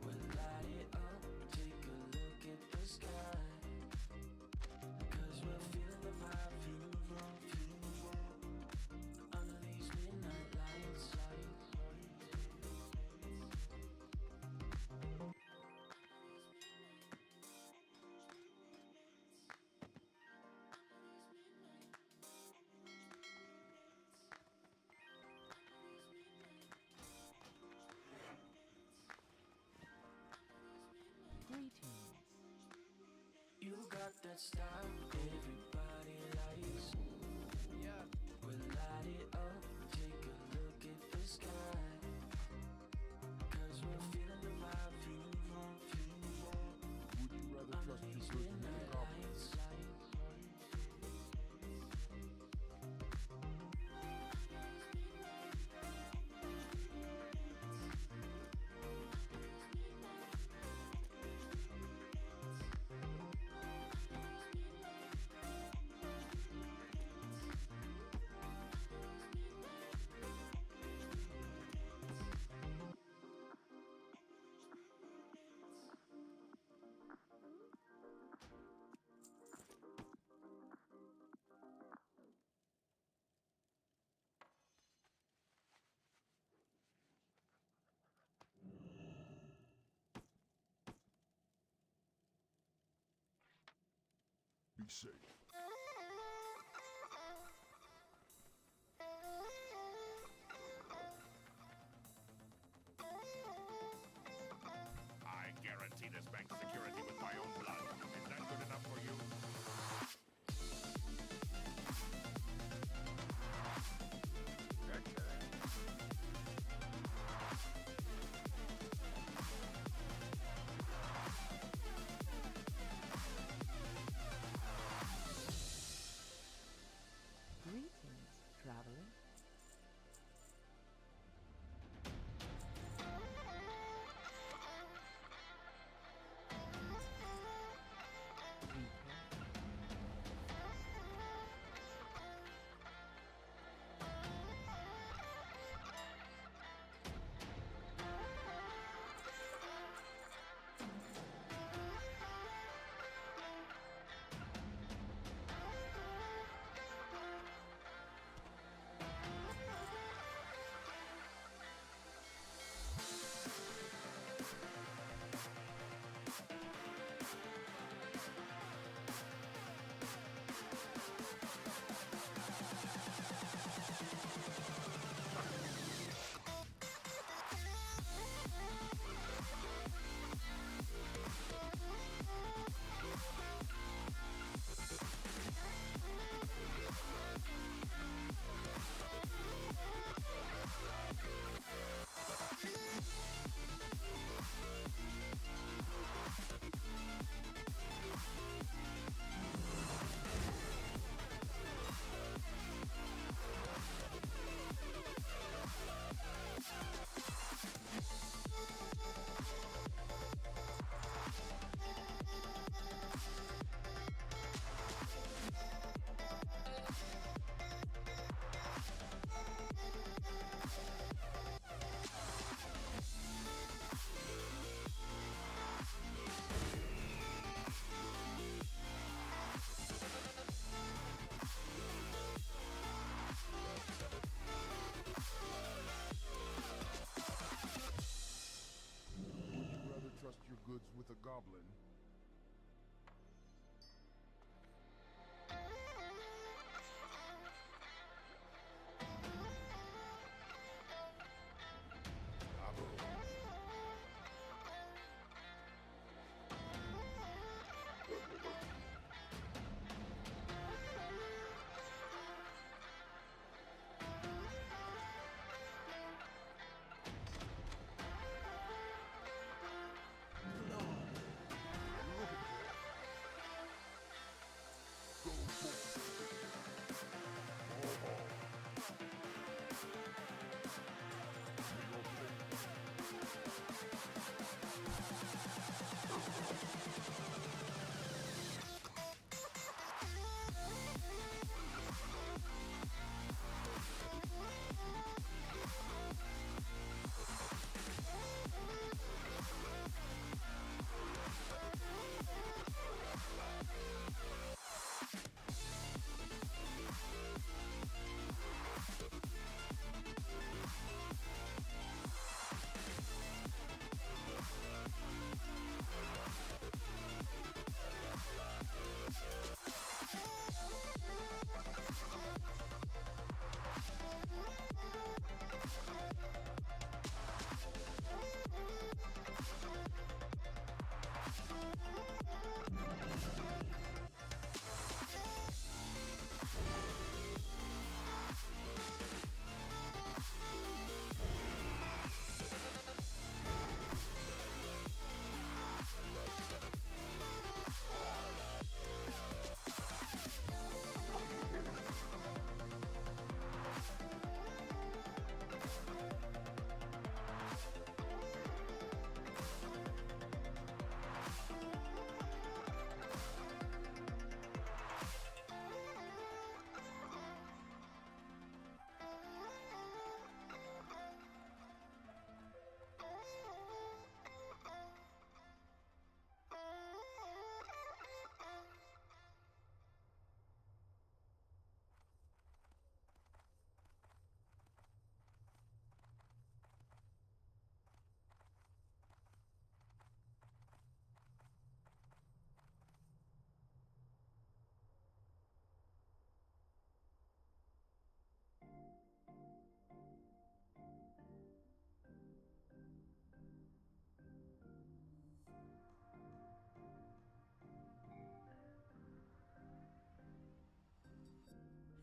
We'll light it up, take a look at the sky. Cause we're feeling the vibe, feeling the vibe, feeling the vibe. Under these midnight lights. You got that style everybody likes. Yeah. We'll light it up, take a look at the sky. Cause we're feeling the vibe, feeling the vibe, feeling the vibe. Would you rather Under trust these your good midnight goblins? lights. Be safe. I guarantee this bank's security with my own blood. Is that good enough for you? goblin.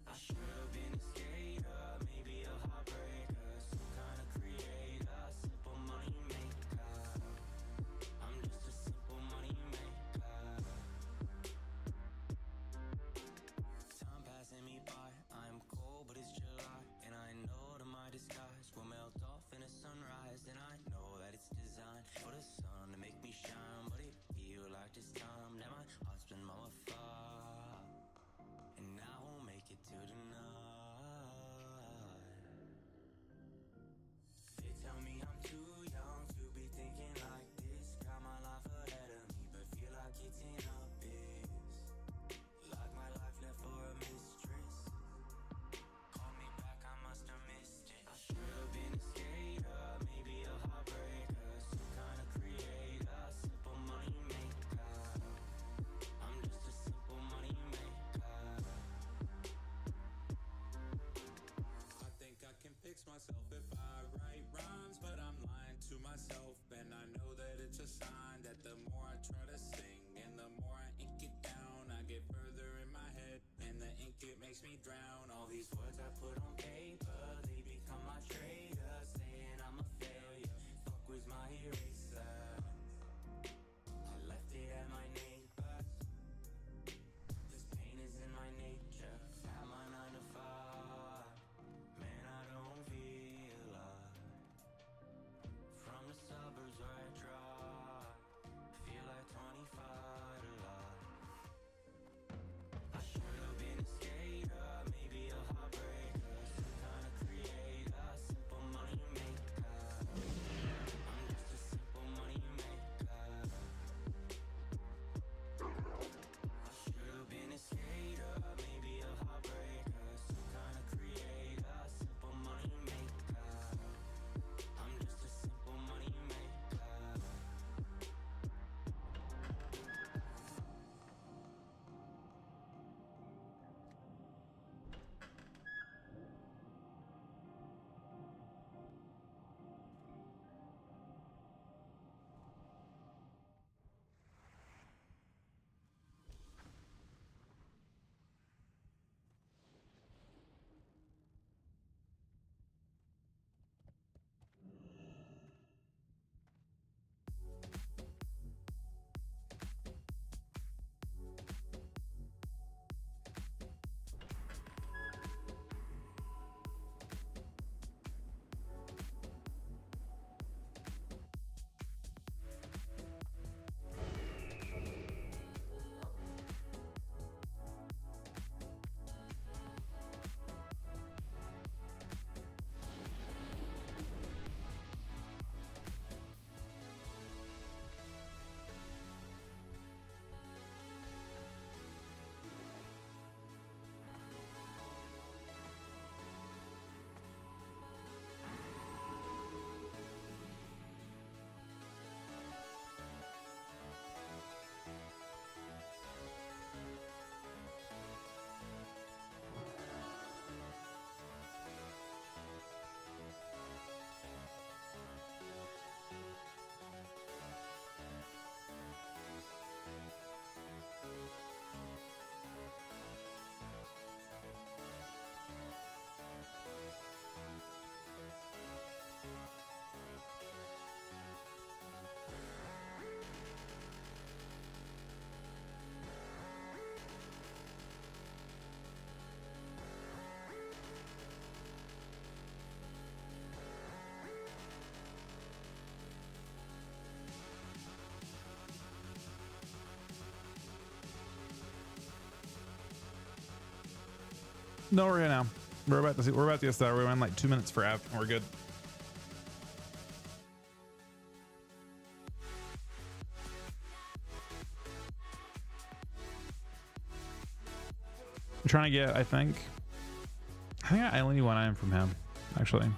I should have been a skater, maybe a heartbreaker, some kind of creator, simple money maker. I'm just a simple money maker. Time passing me by, I'm cold but it's July, and I know that my disguise will melt off in a sunrise, and I know that it's designed for the sun to make me shine, but it feel like this time that my heart's been mummified, and I won't make it to the night. They tell me I'm too young to be thinking like this. Got my life ahead of me, but feel like it's in abyss. Like my life left for a mistress. Call me back, I must have missed it. I should have been a skater, maybe a heartbreaker, some kind of creator, simple money maker. I'm just a simple money maker. I think I can fix myself if I write rhymes, but I'm lying to myself, and I know that it's a sign that the more I try to sing and the more I ink it down, I get further in my head, and the ink it makes me drown. All these words I put on paper, they become my traitor, saying I'm a failure. Fuck was my eraser. I left it at my neighbor's. This pain is in my nature. At my 9 to 5. Man, I don't feel like from the suburbs where I drive, feel like 25 to life. I should have been a skater, maybe No, we're here now. We're about to see. We're about to get started. We're in like 2 minutes for app, and we're good. I'm trying to get. I think I only need one item from him, actually.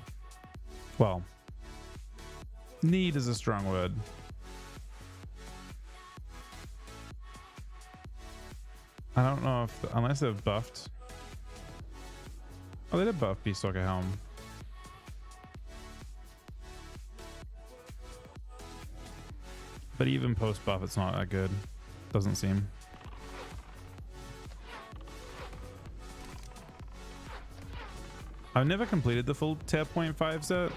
Well, need is a strong word. I don't know if unless they've buffed. Oh, they did buff Beastalker Helm. But even post buff, it's not that good. Doesn't seem. I've never completed the full 10.5 set.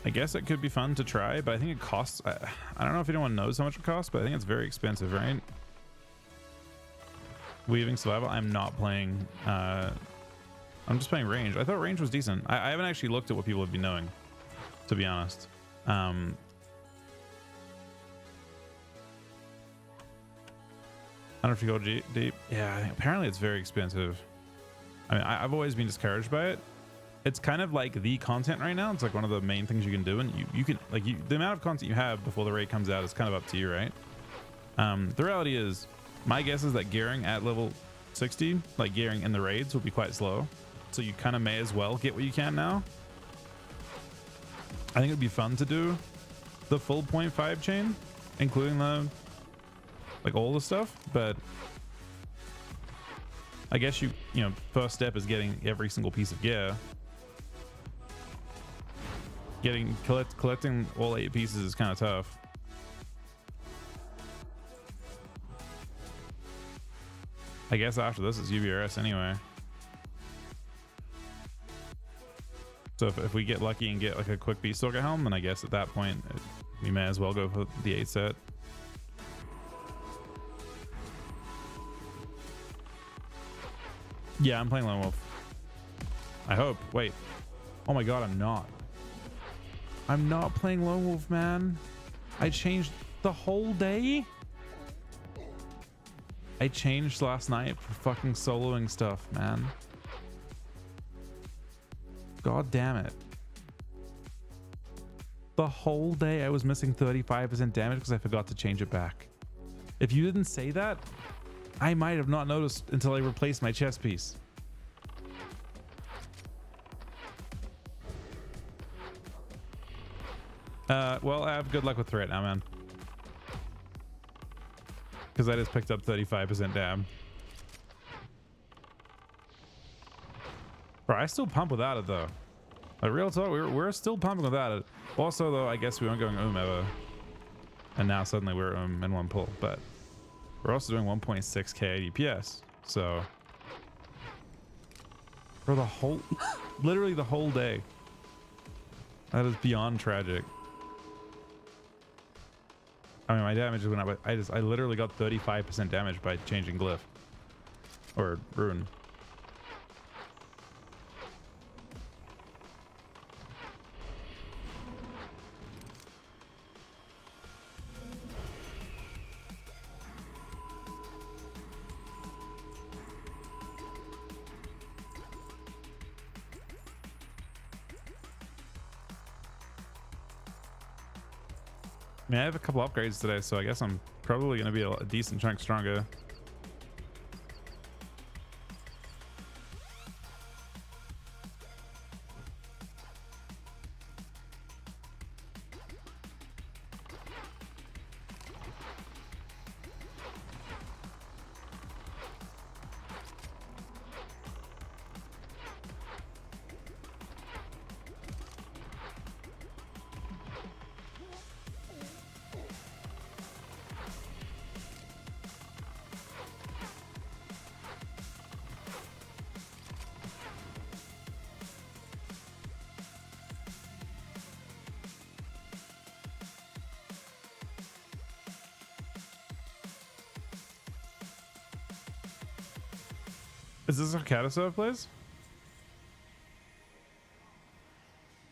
I guess it could be fun to try, but I think it costs. I don't know if anyone knows how much it costs, but I think it's very expensive, right? Weaving survival. I'm not playing. I'm just playing range. I thought range was decent. I haven't actually looked at what people have been knowing, to be honest. I don't know if you go deep. Yeah, apparently it's very expensive. I mean, I've always been discouraged by it. It's kind of like the content right now. It's like one of the main things you can do, and you can like the amount of content you have before the raid comes out is kind of up to you, right? The reality is, my guess is that gearing at level 60, like gearing in the raids, will be quite slow. So you kind of may as well get what you can now. I think it'd be fun to do the full 0.5 chain, including the like all the stuff, but I guess you know, first step is getting every single piece of gear. Collecting all 8 pieces is kind of tough. I guess after this is UBRS anyway. So if we get lucky and get like a quick Beastalker Helm, then I guess at that point we may as well go for the 8 set. Yeah, I'm playing Lone Wolf. I hope. Wait. Oh my god, I'm not. I'm not playing Lone Wolf, man. I changed the whole day. I changed last night for fucking soloing stuff, man. God damn it. The whole day I was missing 35% damage because I forgot to change it back. If you didn't say that, I might have not noticed until I replaced my chest piece. Well, I have good luck with threat now, man. Because I just picked up 35% dam. Bro, I still pump without it though. A real talk, we're still pumping without it. Also though, I guess we weren't going ever. And now suddenly we're in one pull, but we're also doing 1.6k DPS. So for the whole, literally the whole day. That is beyond tragic. I mean, my damage went up, but I literally got 35% damage by changing glyph or rune. I mean, I have a couple upgrades today, so I guess I'm probably going to be a decent chunk stronger. Is this how Cata DK plays?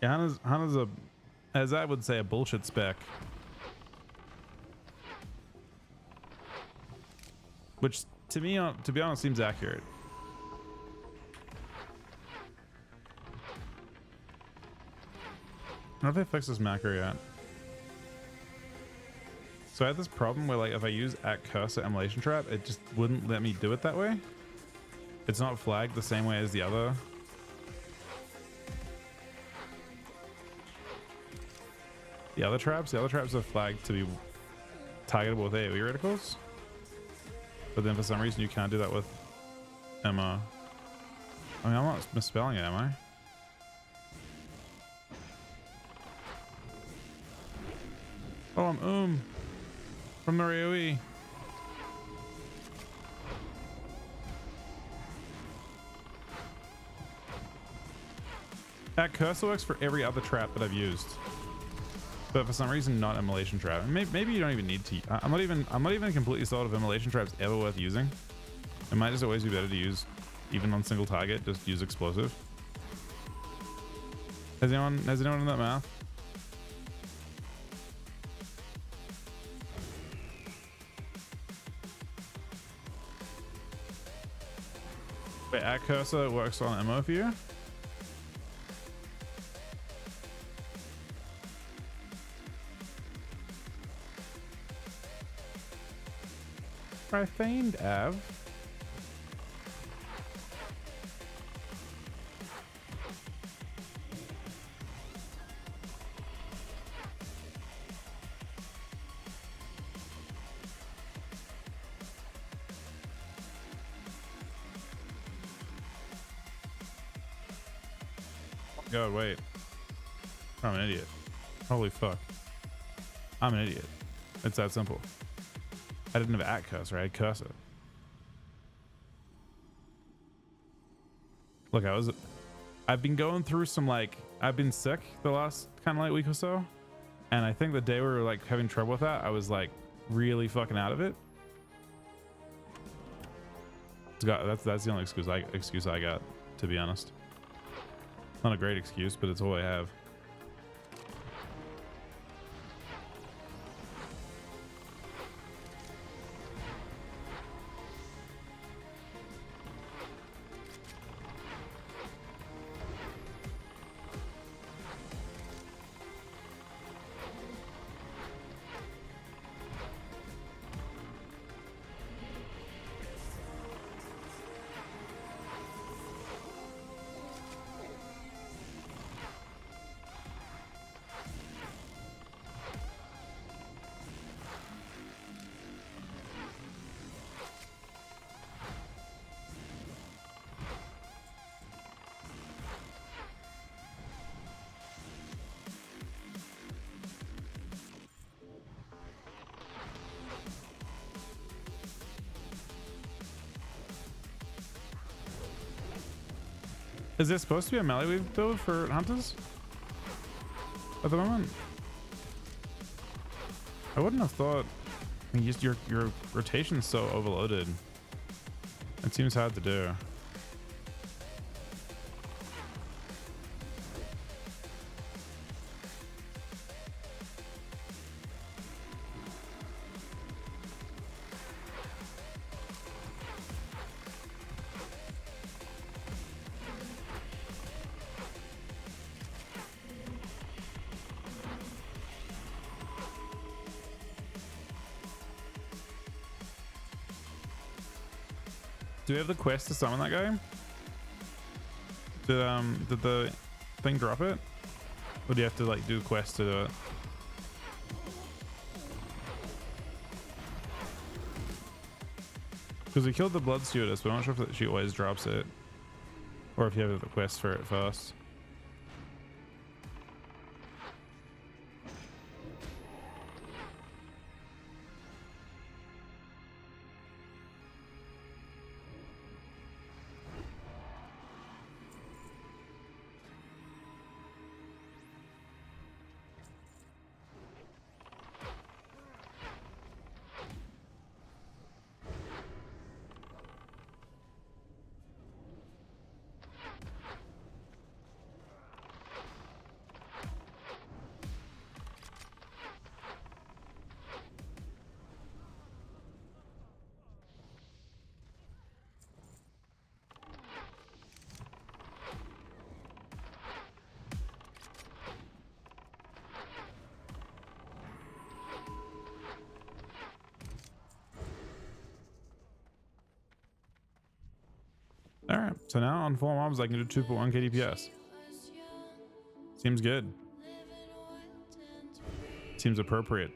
Yeah, Hana's a, as I would say, a bullshit spec. Which to me, to be honest, seems accurate. I don't know if they fixed this macro yet. So I had this problem where like if I use @cursor emulation trap, it just wouldn't let me do it that way. It's not flagged the same way as the other. The other traps are flagged to be targetable with AoE reticles. But then for some reason you can't do that with Emma. I mean, I'm not misspelling it, am I? Oh, I'm from the AoE. That cursor works for every other trap that I've used, but for some reason not immolation trap. Maybe you don't even need to. I'm not even completely sold if immolation trap's ever worth using. It might just always be better to use, even on single target, just use explosive. Has anyone done that math? Wait, @cursor works on ammo for you? I feigned Av. God, wait. I'm an idiot. Holy fuck. I'm an idiot. It's that simple. I didn't have @cursor, I had cursor. Look, I've been going through some like, I've been sick the last kind of like week or so. And I think the day we were like having trouble with that, I was like really fucking out of it. That's the only excuse I got, to be honest. Not a great excuse, but it's all I have. Is this supposed to be a melee weave build for hunters at the moment? I wouldn't have thought. I mean, your rotation's so overloaded. It seems hard to do. Do we have the quest to summon that guy? Did the thing drop it? Or do you have to like do a quest to do it? Because we killed the blood stewardess, but I'm not sure if she always drops it. Or if you have the quest for it first. All right, so now on 4 mobs I can do 2.1 KDPS. Seems good. Seems appropriate.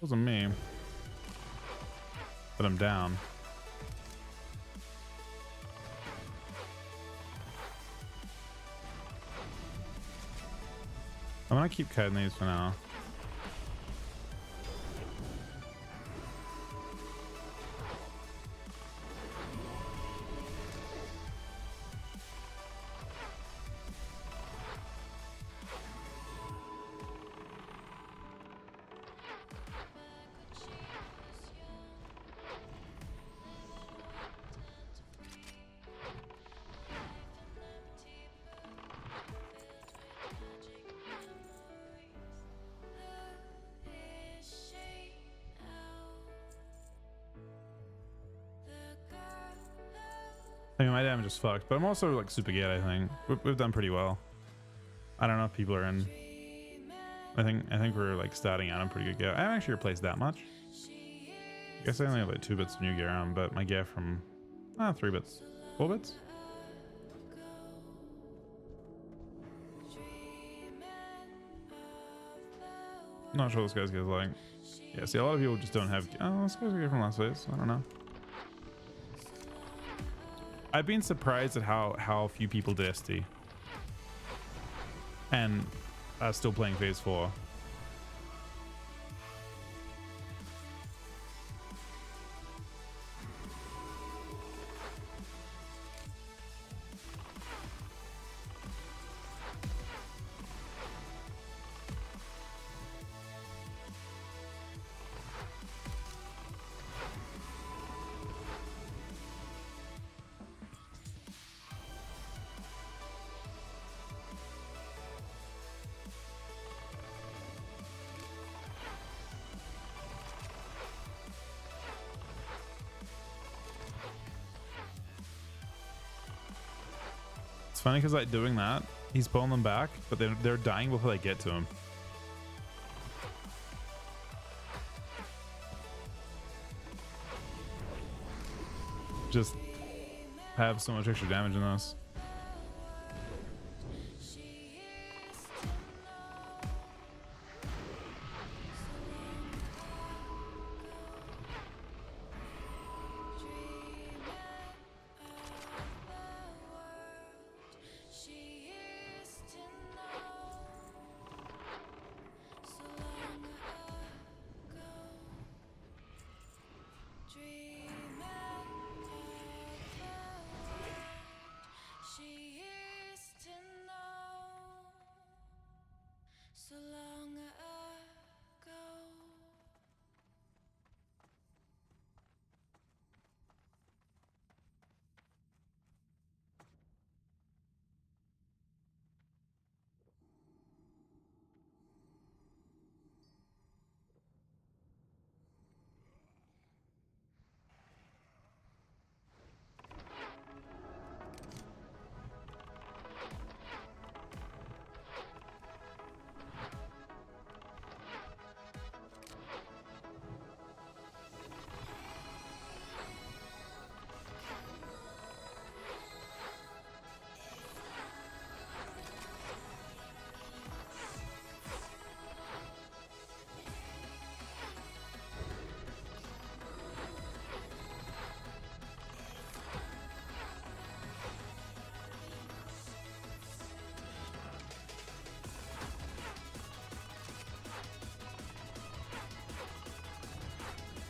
Wasn't me, but I'm down. I'm gonna keep cutting these for now. I mean, my damage is fucked, but I'm also like super good. I think we've done pretty well. I don't know if people are in. I think we're like starting out on pretty good gear. I haven't actually replaced that much. I guess I only have like 2 bits of new gear on, but my gear from 3 bits, 4 bits. Not sure this guy's gear is like. Yeah, see, a lot of people just don't have. Oh, this guy's gear from last phase. I don't know. I've been surprised at how few people did ST and are still playing phase 4. It's funny because like doing that, he's pulling them back, but they're dying before they get to him. Just have so much extra damage in this.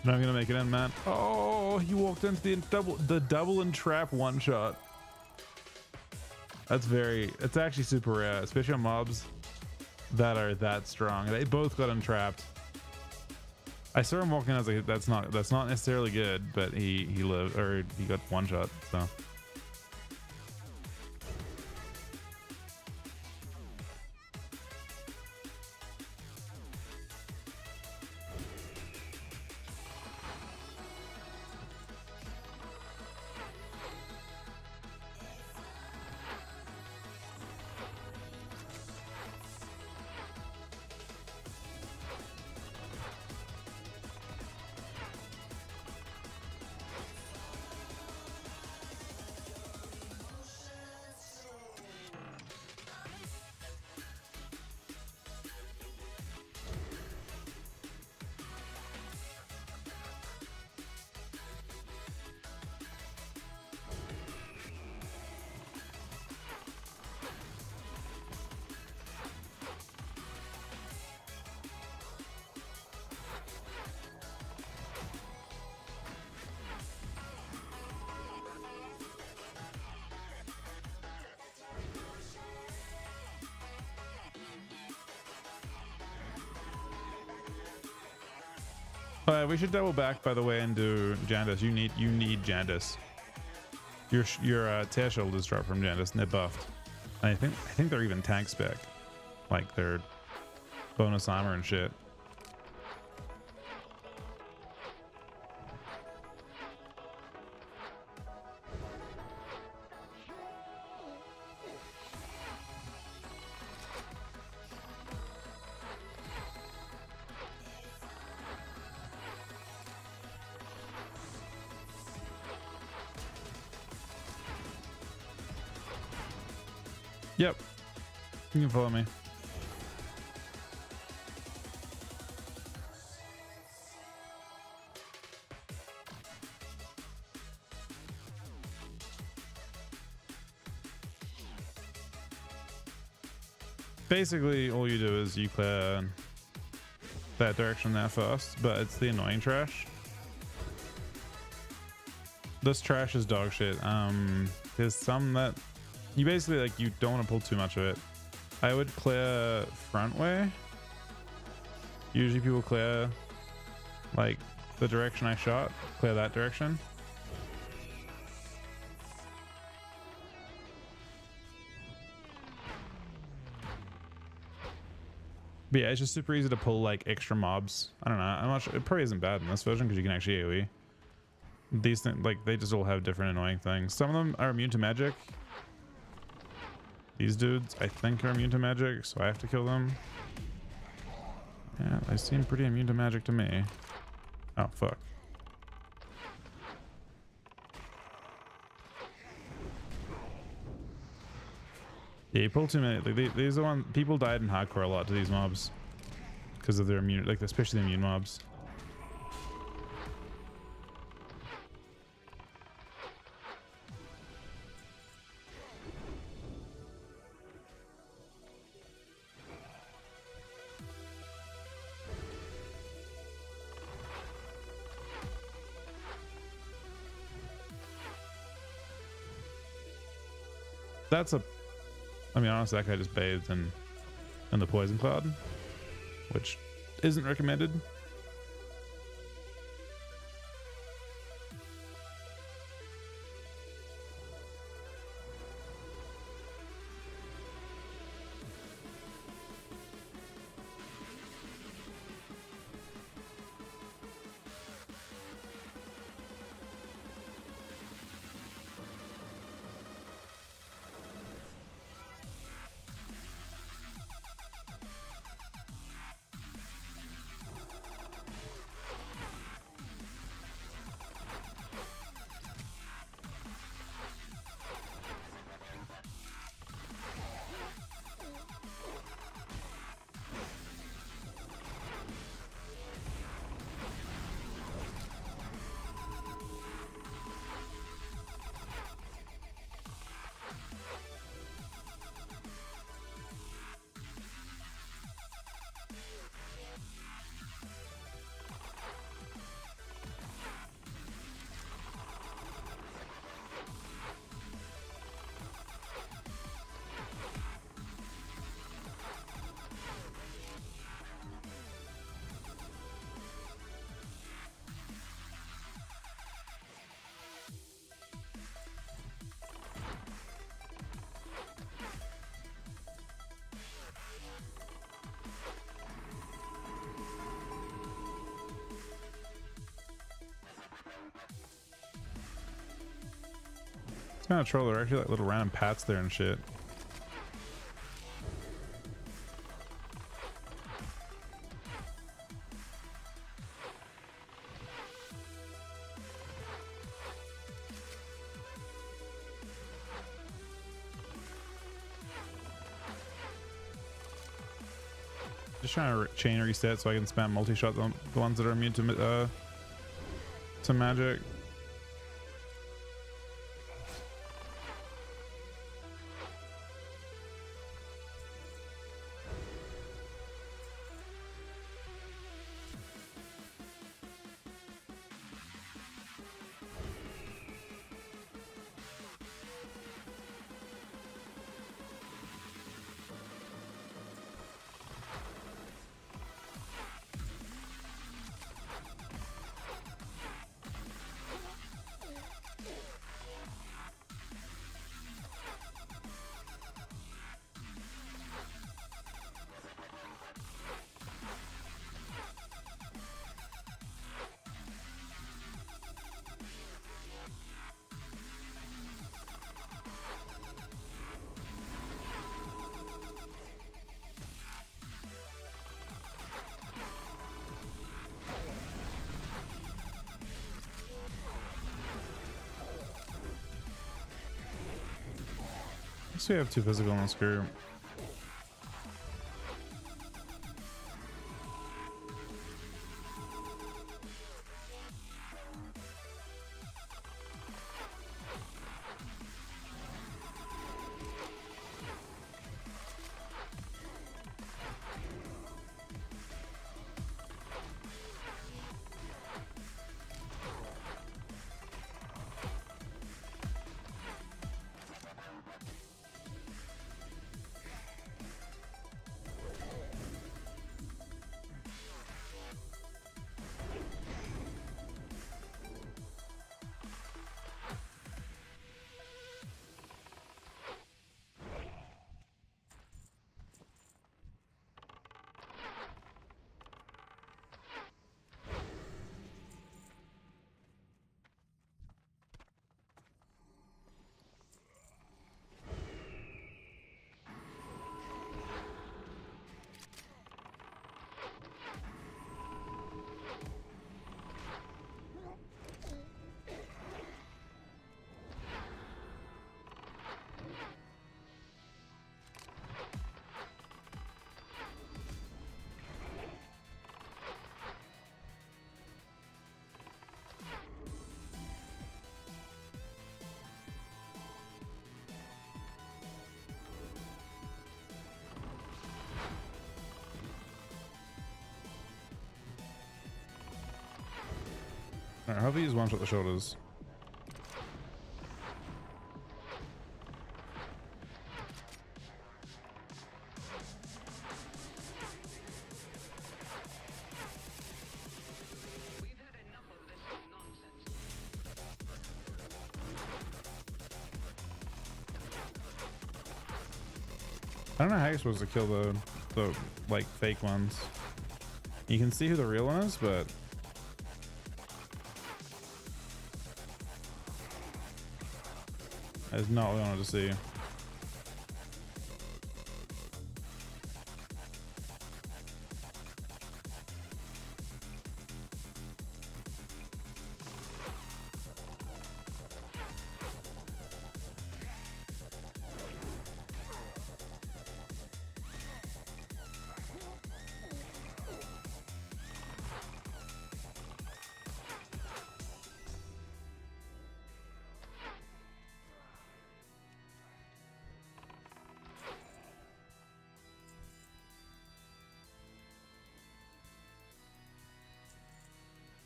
Not gonna make it in, man. Oh, he walked into the double and trap one shot. It's actually super rare, especially on mobs that are that strong. They both got entrapped. I saw him walking. I was like, that's not necessarily good, but he lived, or he got one shot. So. We should double back, by the way, and do Jandis. You need Jandis. Your tear shoulders drop from Jandis, and they're buffed. And I think they're even tank spec, like they're bonus armor and shit. Yep, you can follow me. Basically, all you do is you clear that direction there first, but it's the annoying trash. This trash is dog shit. There's some that you basically, like, you don't want to pull too much of it. I would clear front way. Usually people clear like the direction I shot, clear that direction. But yeah, it's just super easy to pull like extra mobs. I don't know. I'm not sure. It probably isn't bad in this version because you can actually AoE. These things, like, they just all have different annoying things. Some of them are immune to magic. These dudes, I think, are immune to magic, so I have to kill them. Yeah, they seem pretty immune to magic to me. Oh, fuck. Yeah, you pull too many. Like, these are the ones people died in hardcore a lot to these mobs because of their immune, like especially the immune mobs. That's a, I mean, honestly, that guy just bathed in the poison cloud, which isn't recommended. kind of troll. There are actually like little random pats there and shit. Just trying to chain reset so I can spam multi-shot on the ones that are immune to magic. I guess we have 2 physical in this group. Alright, how about you just one shot the shoulders? I don't know how you're supposed to kill the like fake ones. You can see who the real one is, but that's not what I wanted to see.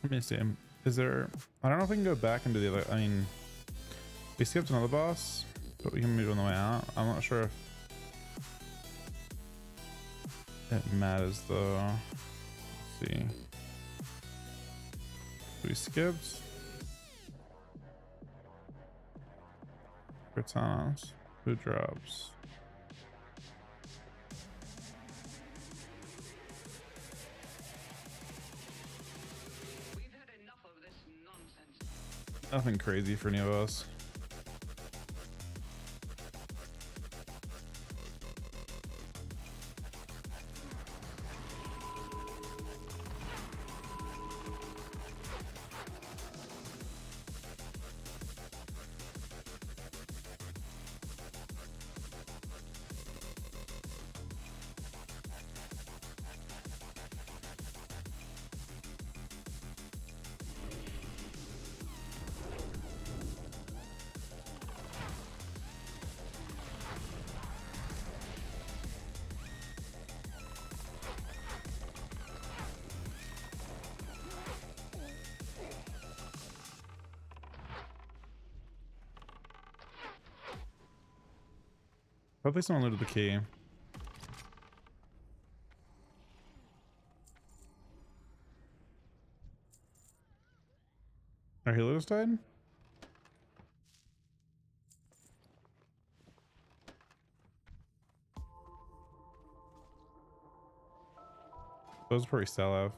Let me see. Is there? I don't know if we can go back and do the other. I mean, we skipped another boss, but we can move on the way out. I'm not sure if it matters though. Let's see. We skipped Cortanas. Who drops? Nothing crazy for any of us. Hopefully someone looted the key. Our healers died? Those are pretty sell off.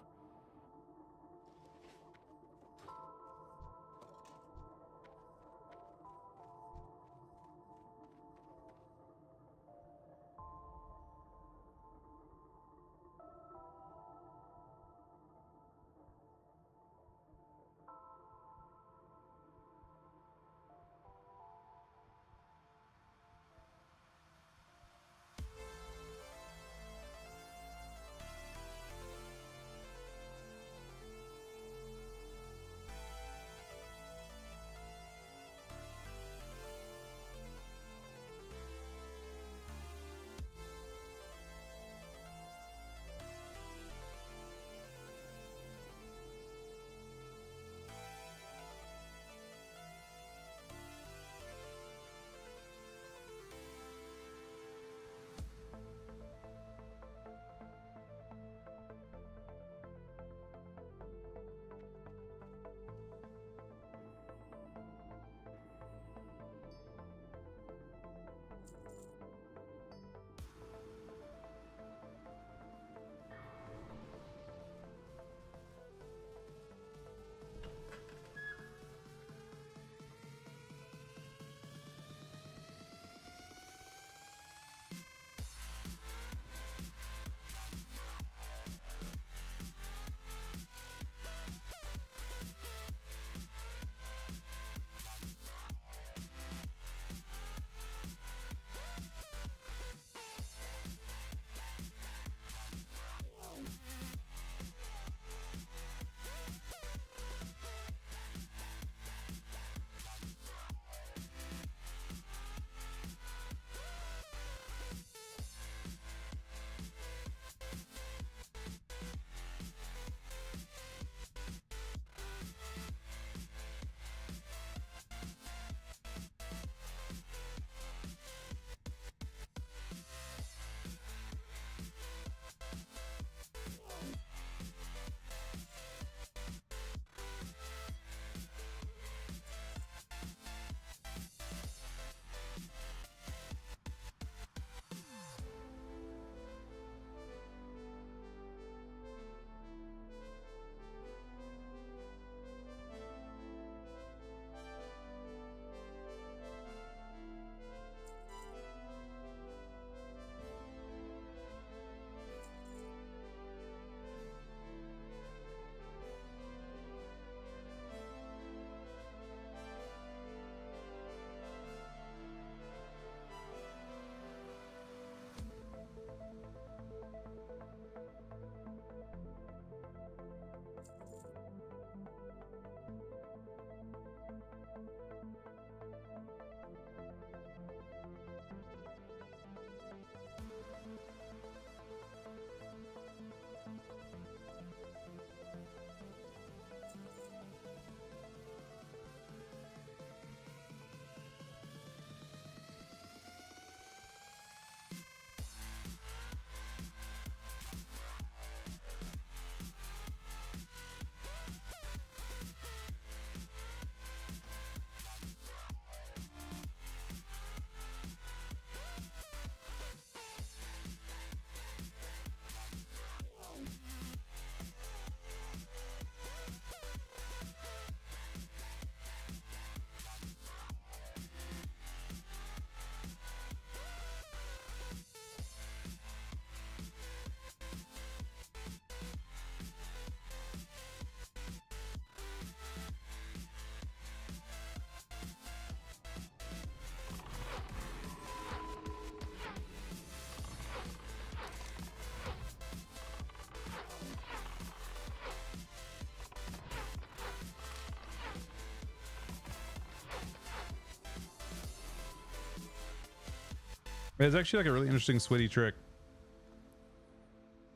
It's actually like a really interesting sweaty trick.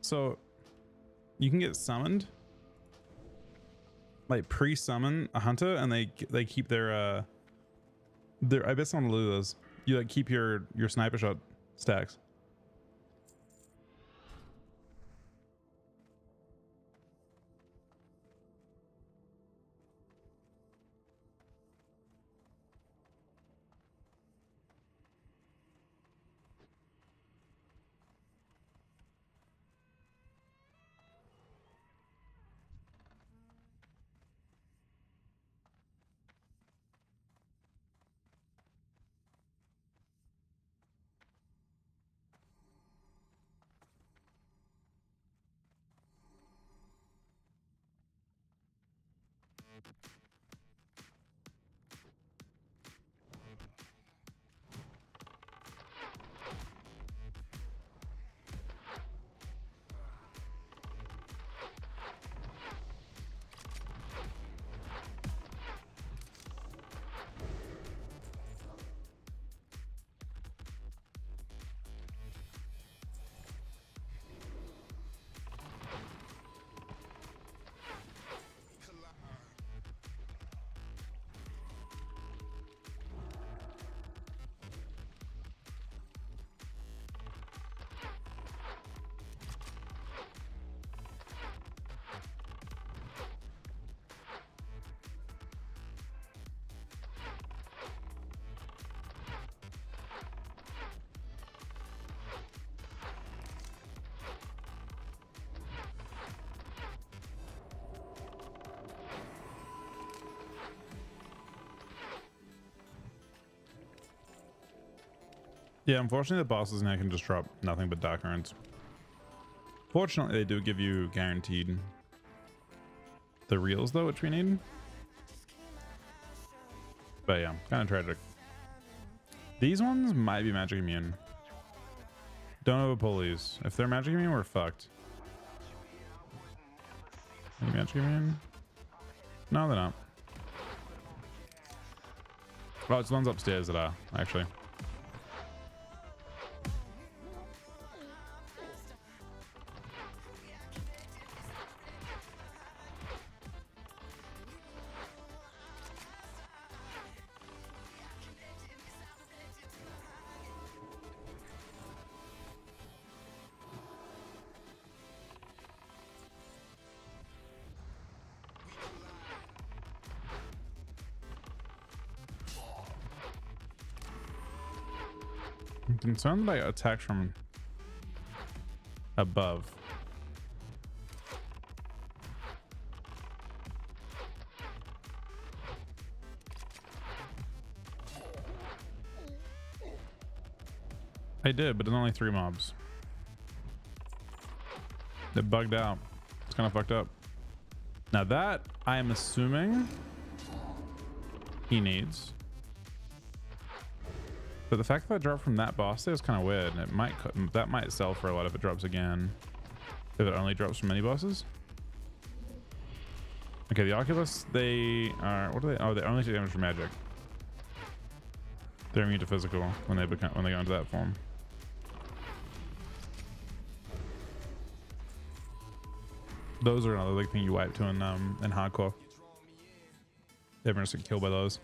So you can get summoned, like pre-summon a hunter, and they keep their I bet someone will lose those. You like keep your sniper shot stacks. Yeah, unfortunately the bosses now can just drop nothing but dark runes. Fortunately, they do give you guaranteed the reels though, which we need. But yeah, kind of tragic. These ones might be magic immune. Don't overpull these. If they're magic immune, we're fucked. Any magic immune? No, they're not. Oh, it's the ones upstairs that are, actually. I'm concerned by attacks from above. I did, but there's only 3 mobs. They bugged out. It's kind of fucked up. Now that I am assuming he needs. But the fact that it dropped from that boss there is kind of weird. It might that might sell for a lot if it drops again. If it only drops from mini bosses. Okay, the Oculus, they are, what are they? Oh, they only take damage from magic. They're immune to physical when they go into that form. Those are another like thing you wipe to in hardcore. Everyone's getting killed by those.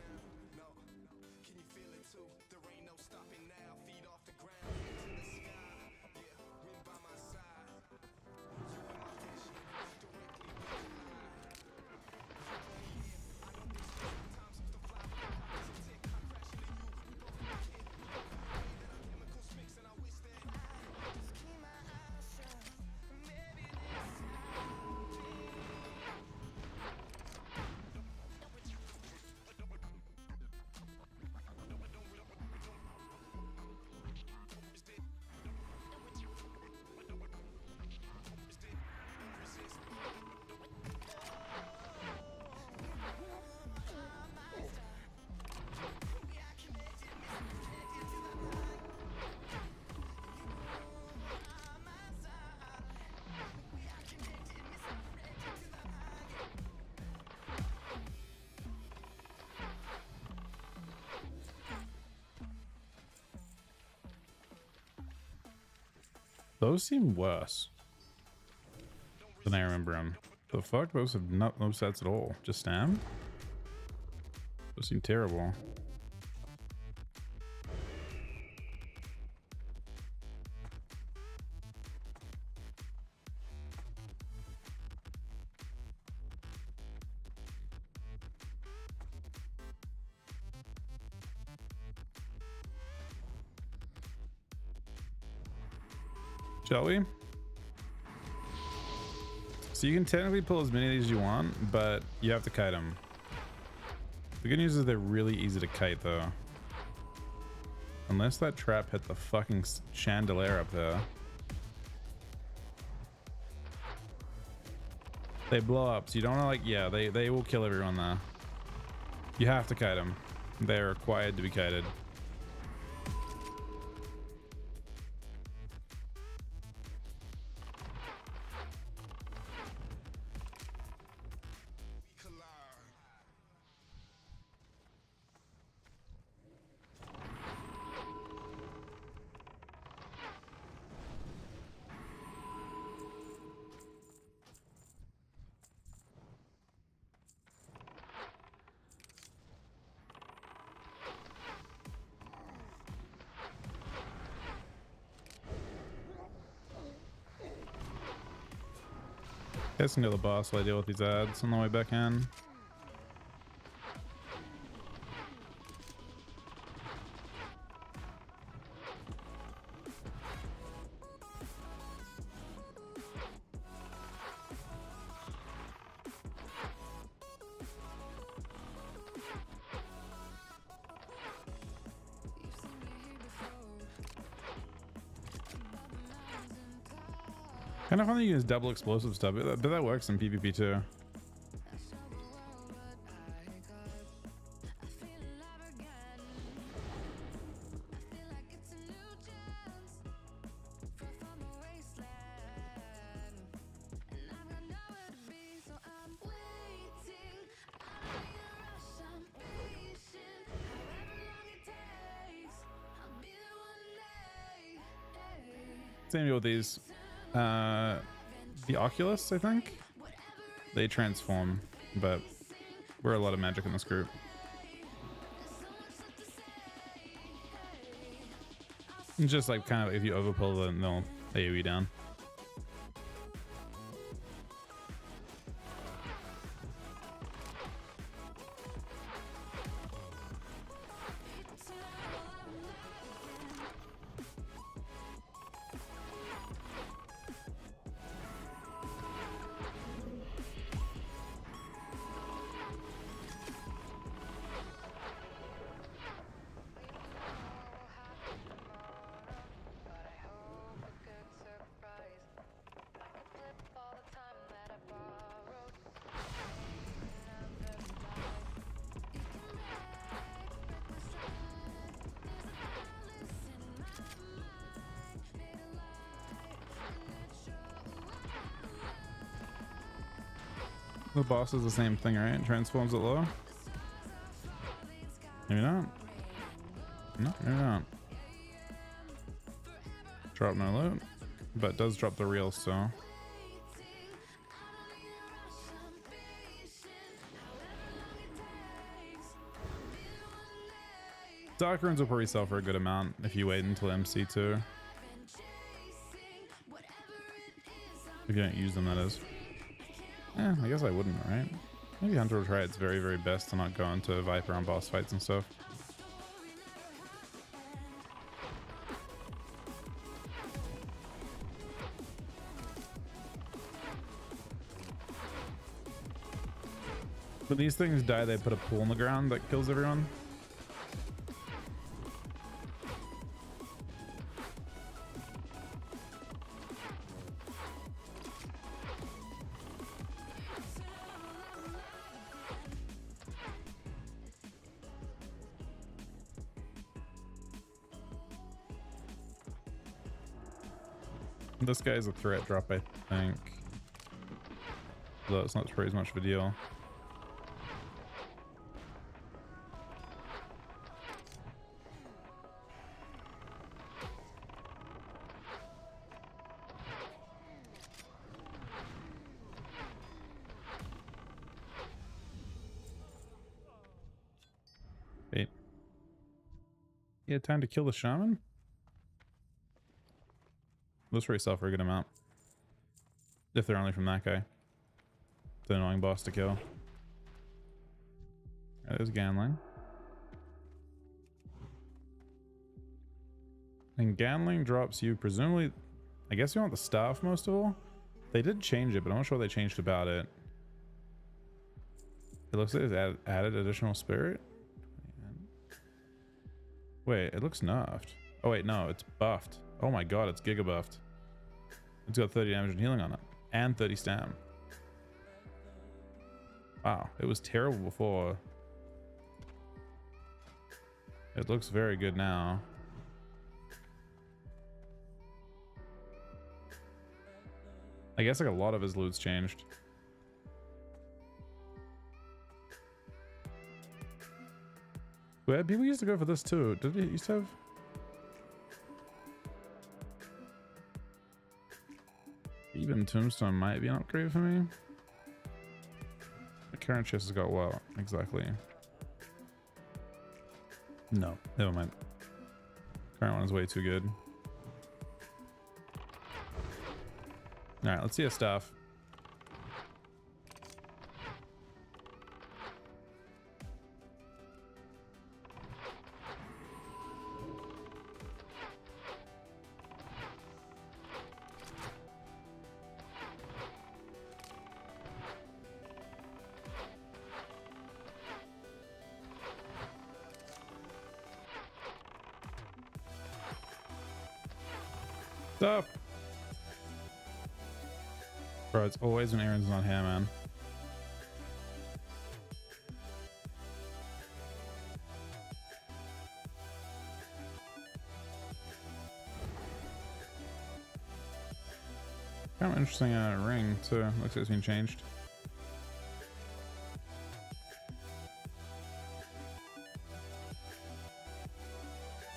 Those seem worse than I remember them. The fuck? Those have no stats at all. Just stam? Those seem terrible. Shall we? So you can technically pull as many of these as you want, but you have to kite them. The good news is they're really easy to kite though. Unless that trap hit the fucking chandelier up there. They blow up, so you don't want to like, yeah, they will kill everyone there. You have to kite them. They're required to be kited. Guess into the boss while I deal with these ads on the way back in. Kind of funny you use double explosive stuff, but that works in PvP too. Same deal with these. The Oculus, I think. They transform, but we're a lot of magic in this group. It's just like kind of if you overpull them, they'll AoE down. The boss is the same thing, right? Transforms it low? Maybe not. No, maybe not. Drop no loot, but does drop the real, so. Dark runes will probably sell for a good amount if you wait until MC2. If you don't use them, that is. Yeah, I guess I wouldn't, right? Maybe Hunter will try its very, very best to not go into Viper on boss fights and stuff. When these things die, they put a pool in the ground that kills everyone. This guy is a threat drop, I think. Though it's not pretty much of a deal. Wait. Yeah, time to kill the shaman? Those race sell for a good amount. If they're only from that guy. It's an annoying boss to kill. There's Ganling. And Ganling drops you presumably I guess we want the staff most of all. They did change it, but I'm not sure what they changed about it. It looks like it's added additional spirit. Wait, it looks nerfed. Oh wait, no, it's buffed. Oh my god, it's giga buffed. It's got 30 damage and healing on it. And 30 stam. Wow, it was terrible before. It looks very good now. I guess like a lot of his loot's changed. Where people used to go for this too. Did it used to have? Even Tombstone might be an upgrade for me. The current chest has got what exactly? No, never mind. Current one is way too good. All right, let's see his stuff. Stuff. Bro, it's always when Aaron's not here, man. Kind of interesting ring too. Looks like it's been changed.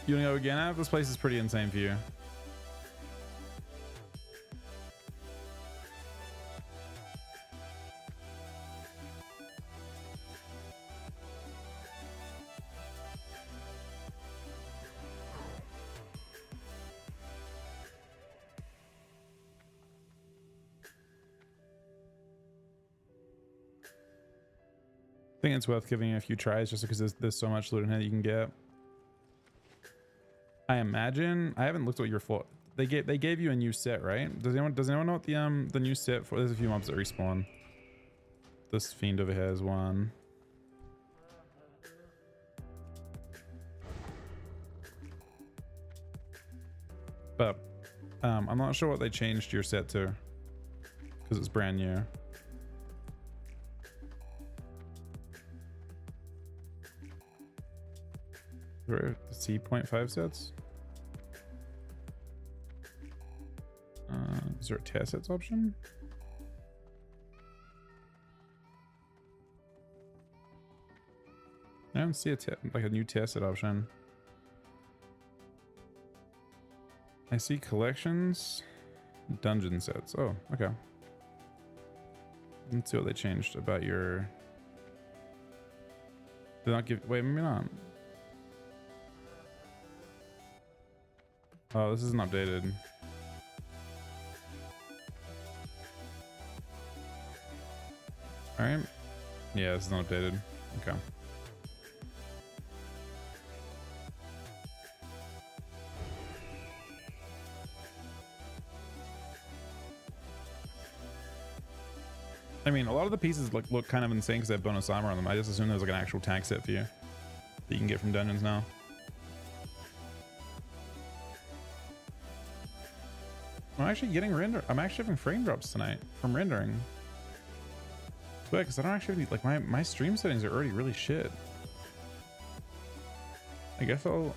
You wanna go again, Av? This place is pretty insane for you. I think it's worth giving it a few tries just because there's so much loot in here you can get. I imagine I haven't looked at what your for. They gave you a new set, right? Does anyone know what the new set for? There's a few mobs that respawn. This fiend over here is one. But I'm not sure what they changed your set to because it's brand new. The C.5 sets. Is there a tier sets option? I don't see like a new tier set option. I see collections, dungeon sets. Oh, okay. Let's see what they changed about your. Did not give. Wait, maybe not. Oh, this isn't updated. All right. Yeah, this is not updated. Okay. I mean, a lot of the pieces look kind of insane because they have bonus armor on them. I just assume there's like an actual tag set for you that you can get from dungeons now. I'm actually getting I'm actually having frame drops tonight from rendering. But because I don't actually like my stream settings are already really shit. I guess I'll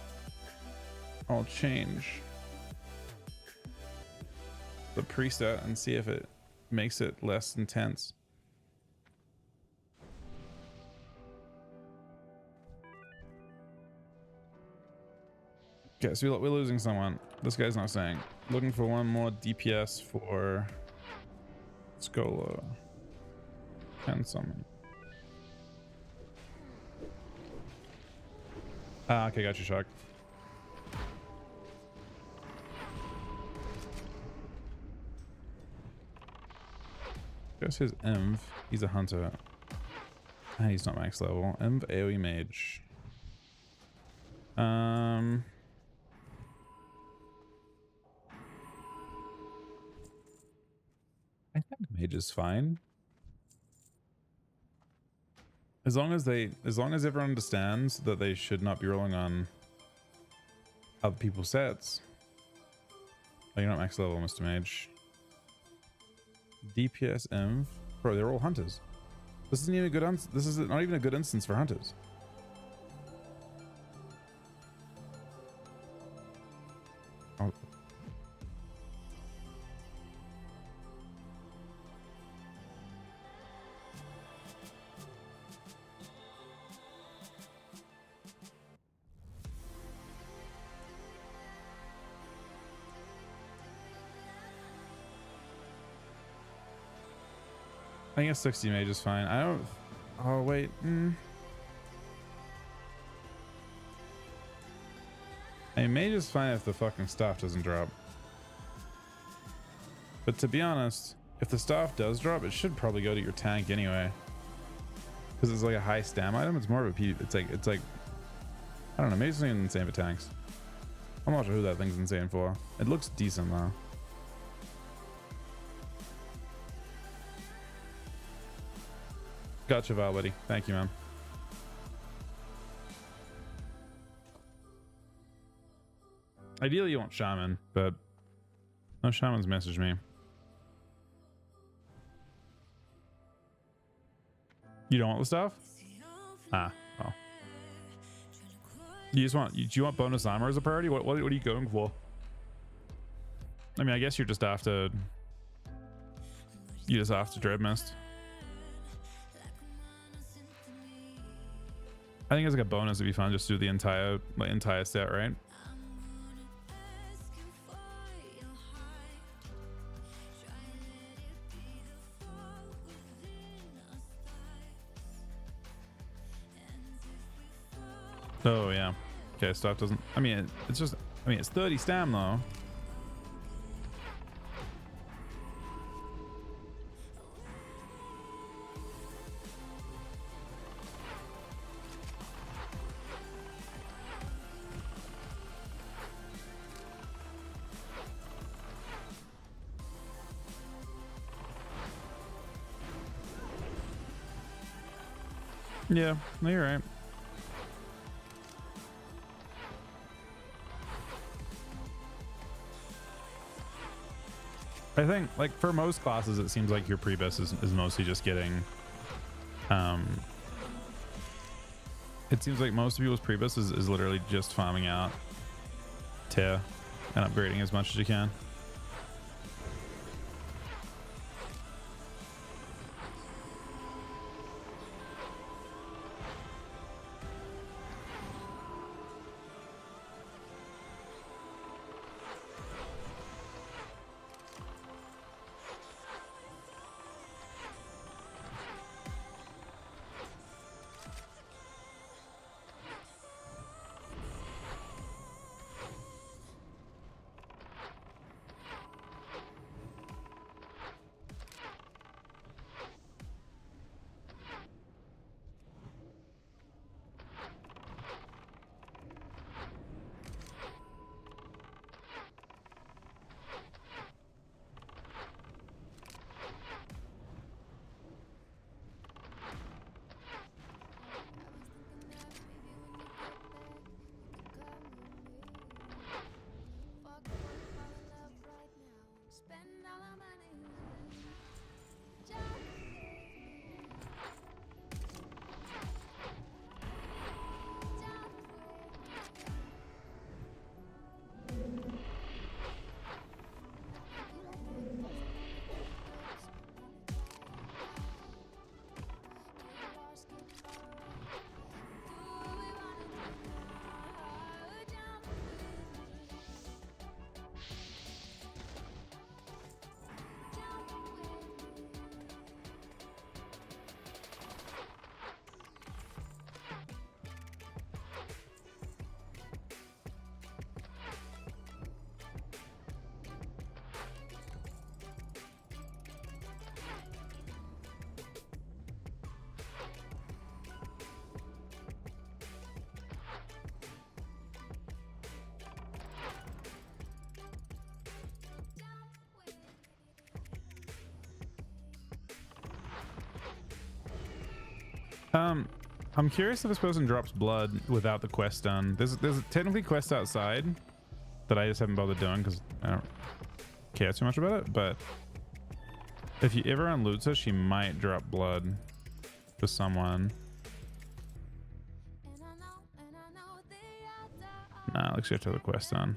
change the preset and see if it makes it less intense. Okay, so we're losing someone. This guy's not saying. Looking for one more DPS for Skolo. And summon. Ah, okay, got you, Shock. Guess his Env. He's a hunter. And he's not max level. Env AoE mage. Mage is fine. As long as everyone understands that they should not be rolling on other people's sets. Oh, you're not max level, Mr. Mage. DPS Inv. Bro, they're all hunters. This isn't even a good this is not even a good instance for hunters. Oh. I think a 60 mage is fine. I don't... Oh, wait. I mean, mage is fine if the fucking staff doesn't drop. But to be honest, if the staff does drop, it should probably go to your tank anyway. Because it's like a high stam item. It's more of a P... It's like... I don't know. Maybe it's not even insane for tanks. I'm not sure who that thing's insane for. It looks decent, though. Gotcha, Val, buddy. Thank you, man. Ideally, you want Shaman, but no Shaman's messaged me. You don't want the stuff? Ah, oh. You just want... Do you want bonus armor as a priority? What are you going for? I mean, I guess you're just after... You just after Dread Mist. I think as like a bonus it'd be fun just do the entire set, right? Oh yeah. Okay, stuff doesn't... I mean, it's just... I mean, it's 30 stam though. Yeah, no, you're right. I think, like, for most classes, it seems like your pre-bus is mostly just getting... It seems like most people's pre-bus is literally just farming out tier and upgrading as much as you can. I'm curious if this person drops blood without the quest done. There's technically quests outside that I just haven't bothered doing because I don't care too much about it. But if you ever unloots her, she might drop blood for someone. Nah, looks like you have to have the quest done.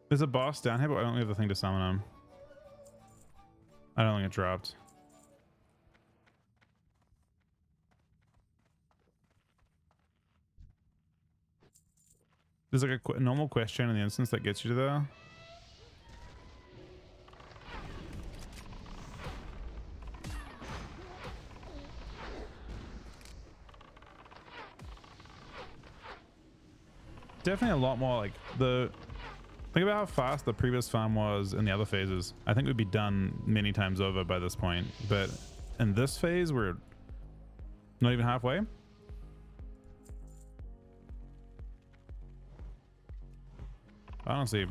There's a boss down here, but I don't have the thing to summon him. I don't think it dropped. There's like a normal quest chain in the instance that gets you to there. Definitely a lot more like the... Think about how fast the previous farm was in the other phases. I think we'd be done many times over by this point, but in this phase, we're not even halfway. Honestly,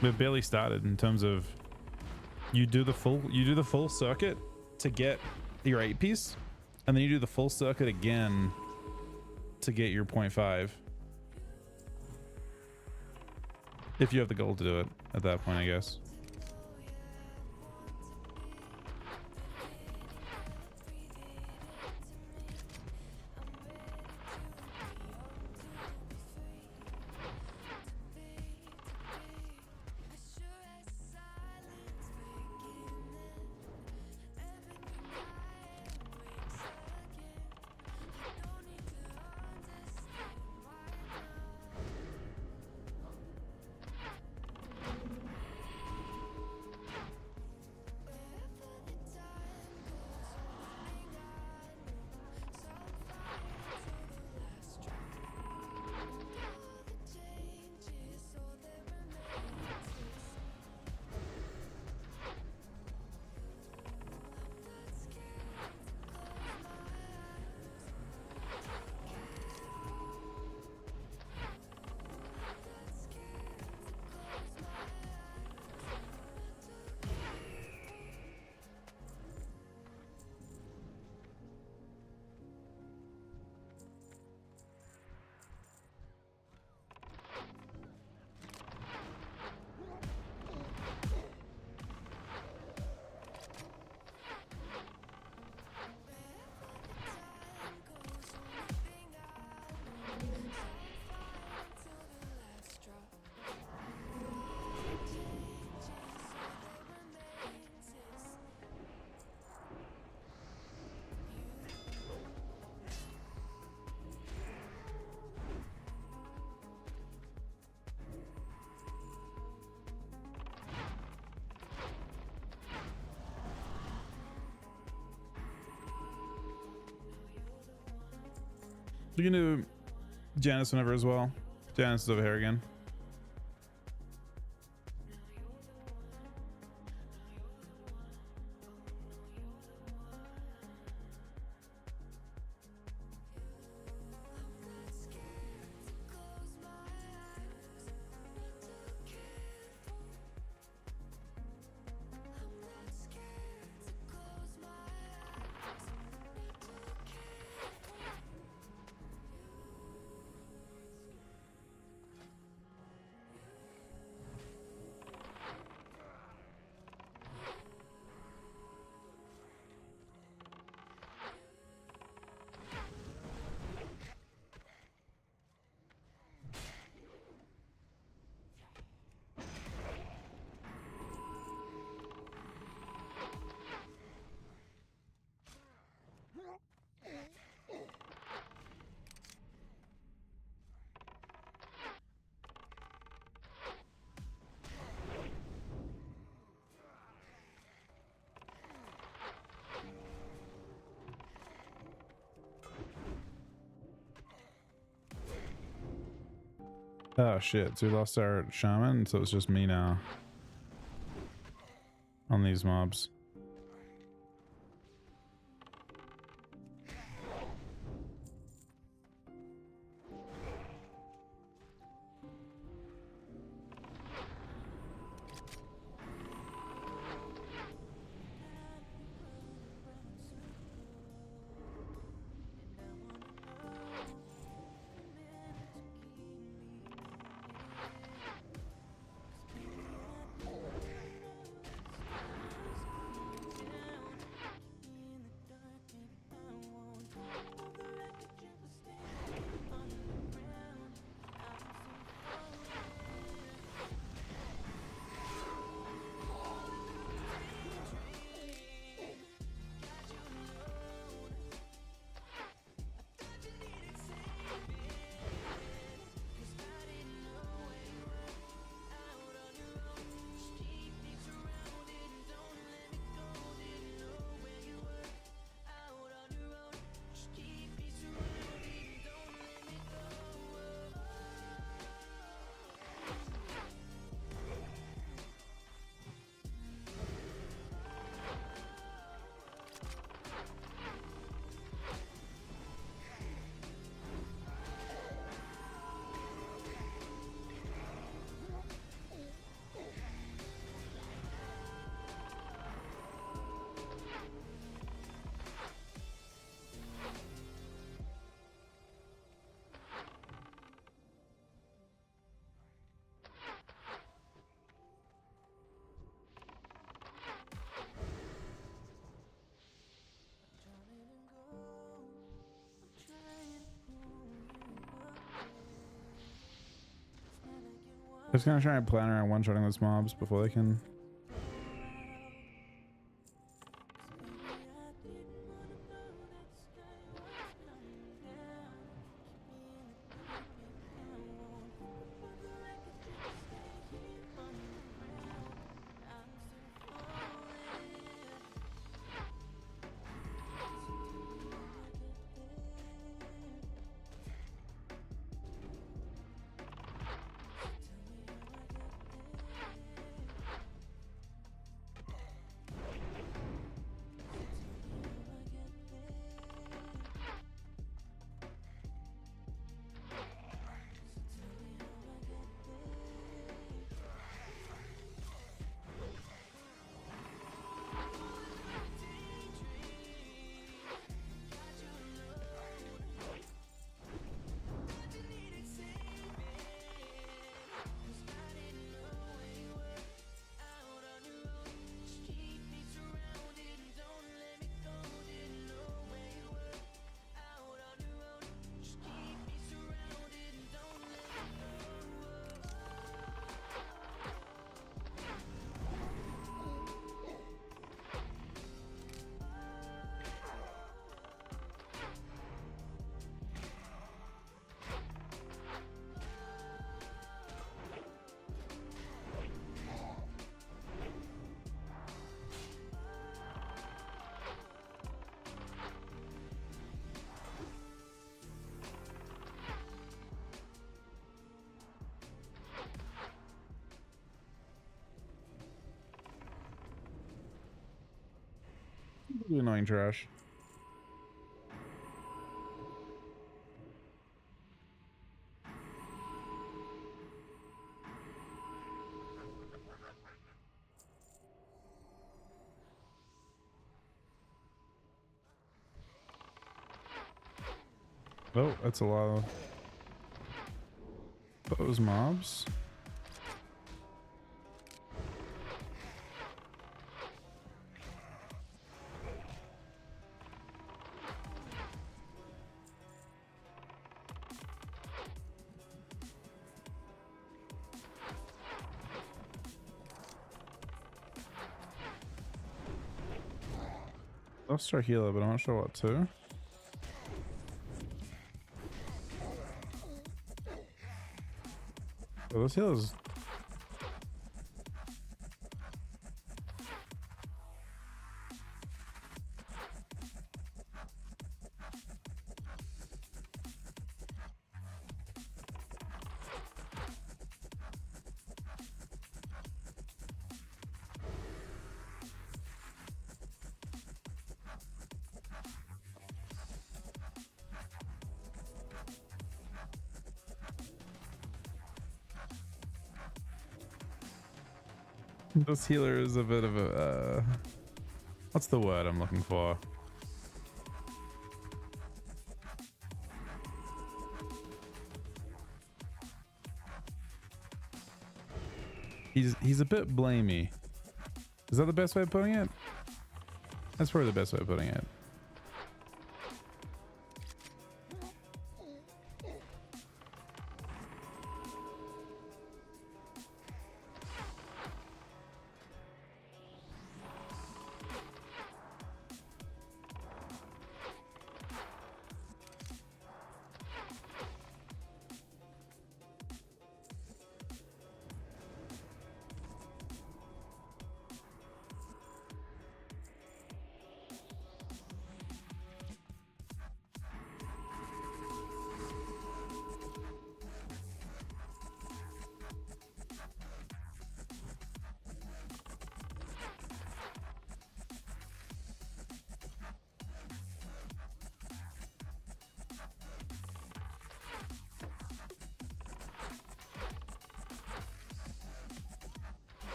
we've barely started in terms of you do the full circuit to get your 8-piece, and then you do the full circuit again to get your 0.5. If you have the goal to do it at that point, I guess. You can do Janice whenever as well. Janice is over here again. Oh shit, so we lost our shaman, so it's just me now on these mobs. I'm just gonna try and plan around one-shotting those mobs before they can. Really annoying trash. Oh, that's a lot of those mobs. I'll start healer, but I'm not sure what to. Oh, those healers. This healer is a bit of a what's the word I'm looking for? He's a bit blamey. Is that the best way of putting it? That's probably the best way of putting it.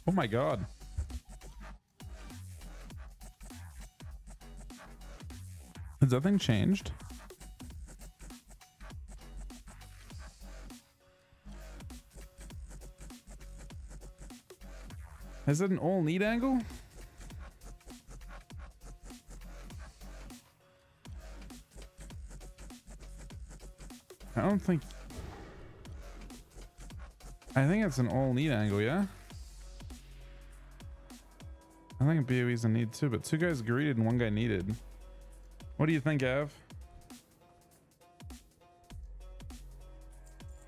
Oh my god. Has that thing changed? Is it an all need angle? I don't think. I think it's an all need angle, yeah? I think BOE's a need too, but two guys greeted and one guy needed. What do you think, Av?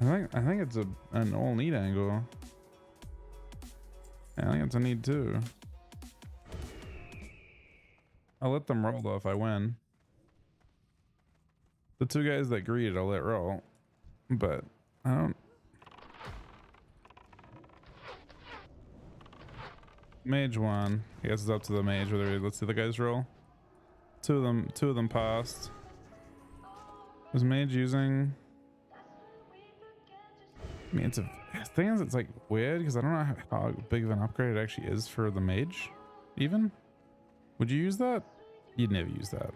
I think it's an all need angle. Yeah, I think it's a need too. I'll let them roll though if I win. The two guys that greeted, I'll let roll. But I don't. Mage won. I guess it's up to the mage whether let's see the guys roll. Two of them passed. Was mage using? I mean, the thing is, it's like weird because I don't know how big of an upgrade it actually is for the mage. Even, would you use that? You'd never use that.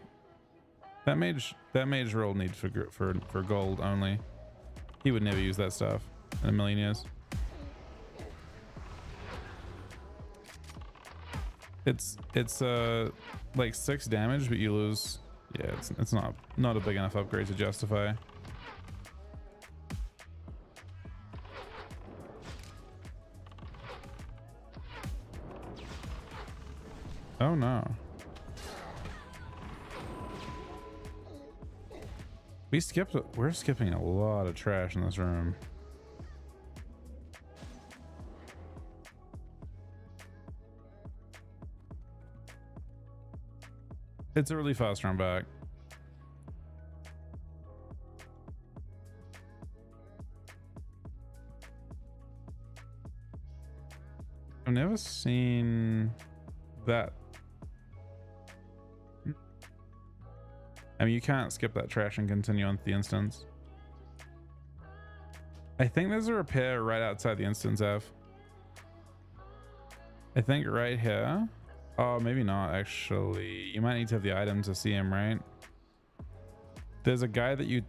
That mage roll needs for gold only. He would never use that stuff in a million years. It's like 6 damage, but you lose. Yeah, it's not a big enough upgrade to justify. Oh no. We're skipping a lot of trash in this room. It's a really fast run back. I've never seen that. I mean, you can't skip that trash and continue on to the instance. I think there's a repair right outside the instance, Ev. I think right here. Oh, maybe not, actually. You might need to have the item to see him, right? There's a guy that you...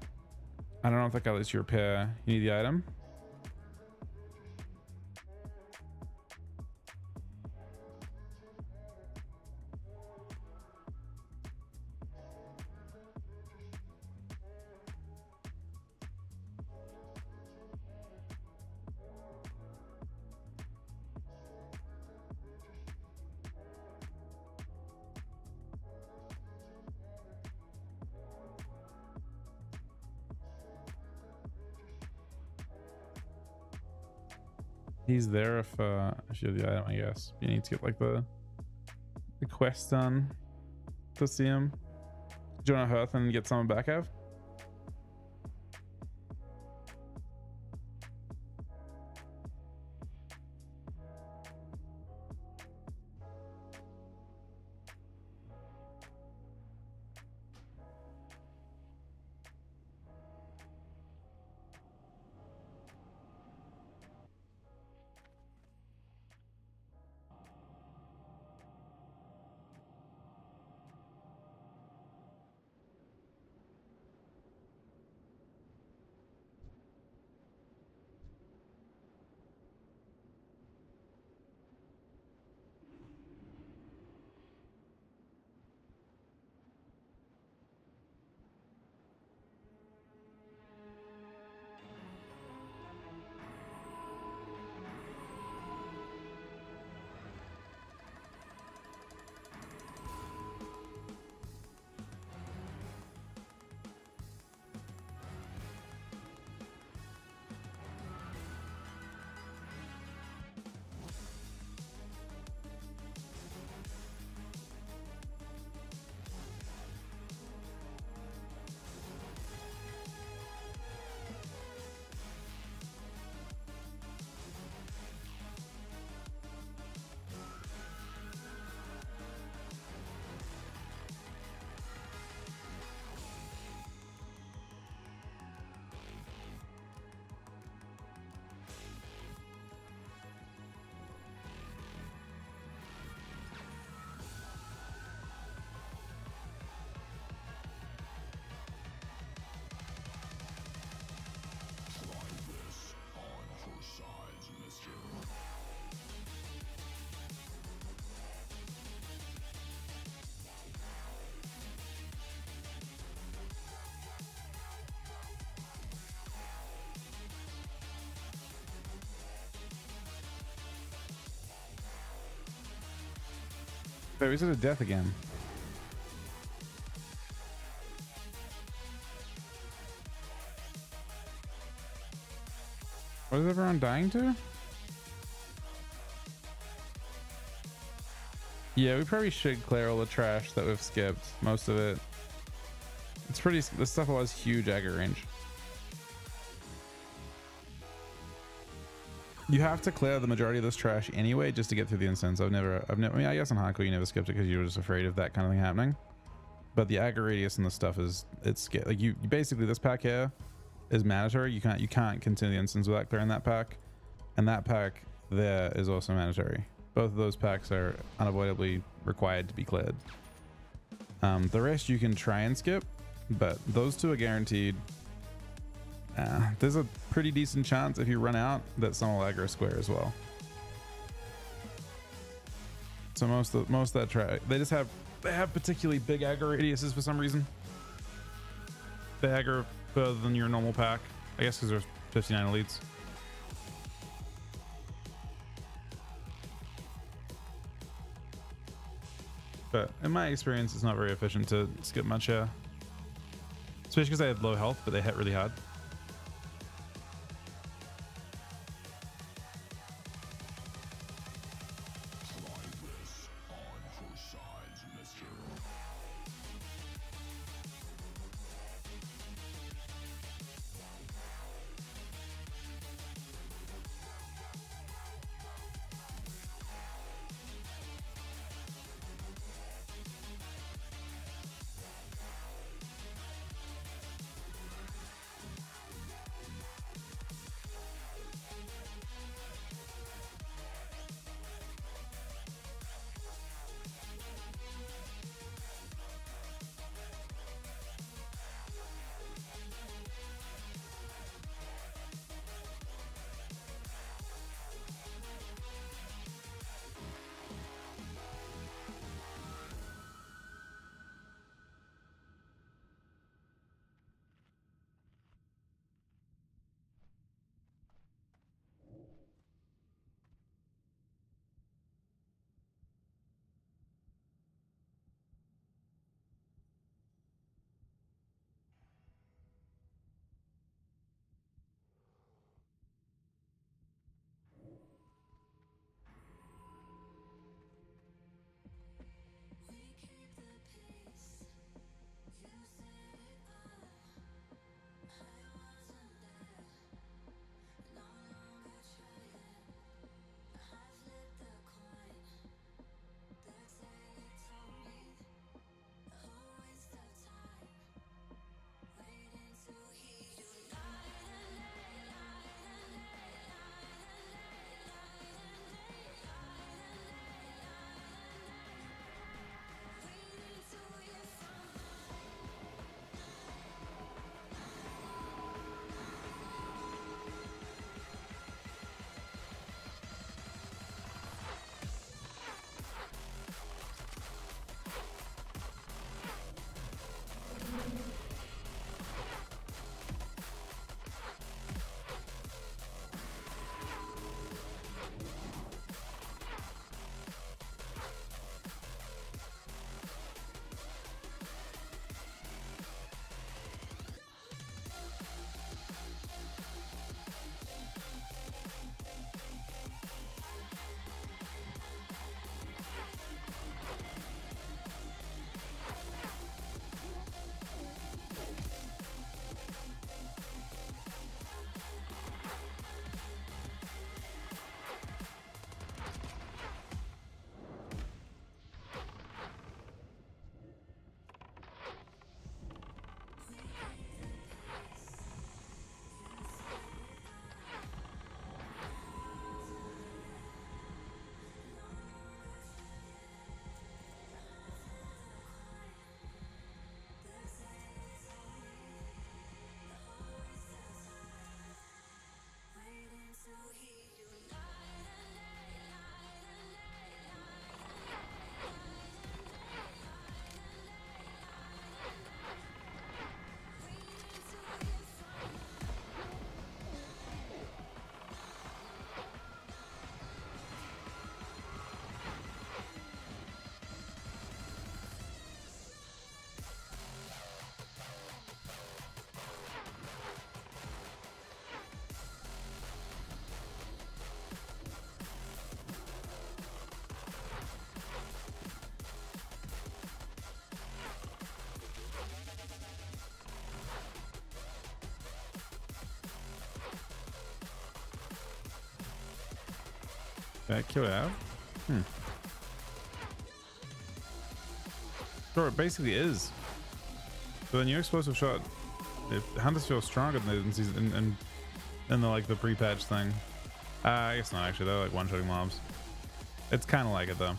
I don't know if that guy lets you repair. You need the item? He's there if you have the item, I guess. You need to get like the quest done to see him. Do you want to hearth and get someone back, Ev? Wait, is it a death again? What is everyone dying to? Yeah, we probably should clear all the trash that we've skipped. Most of it. It's pretty... This stuff has huge aggro range. You have to clear the majority of this trash anyway just to get through the instance. I mean, I guess on hardcore you never skipped it because you were just afraid of that kind of thing happening. But the aggro radius and the stuff is... It's like you basically, this pack here is mandatory. You can't continue the instance without clearing that pack. And that pack there is also mandatory. Both of those packs are unavoidably required to be cleared. The rest you can try and skip, but those two are guaranteed. There's a pretty decent chance if you run out that some will aggro square as well. So most of that track, they have particularly big aggro radiuses for some reason. They aggro further than your normal pack, I guess because there's 59 elites. But in my experience, it's not very efficient to skip much here. Especially because I had low health, but they hit really hard. That kill out. Sure, it basically is. So the new explosive shot, hunters feel stronger than they did in season in the like the pre-patch thing. I guess not actually. They're like one-shotting mobs. It's kind of like it though.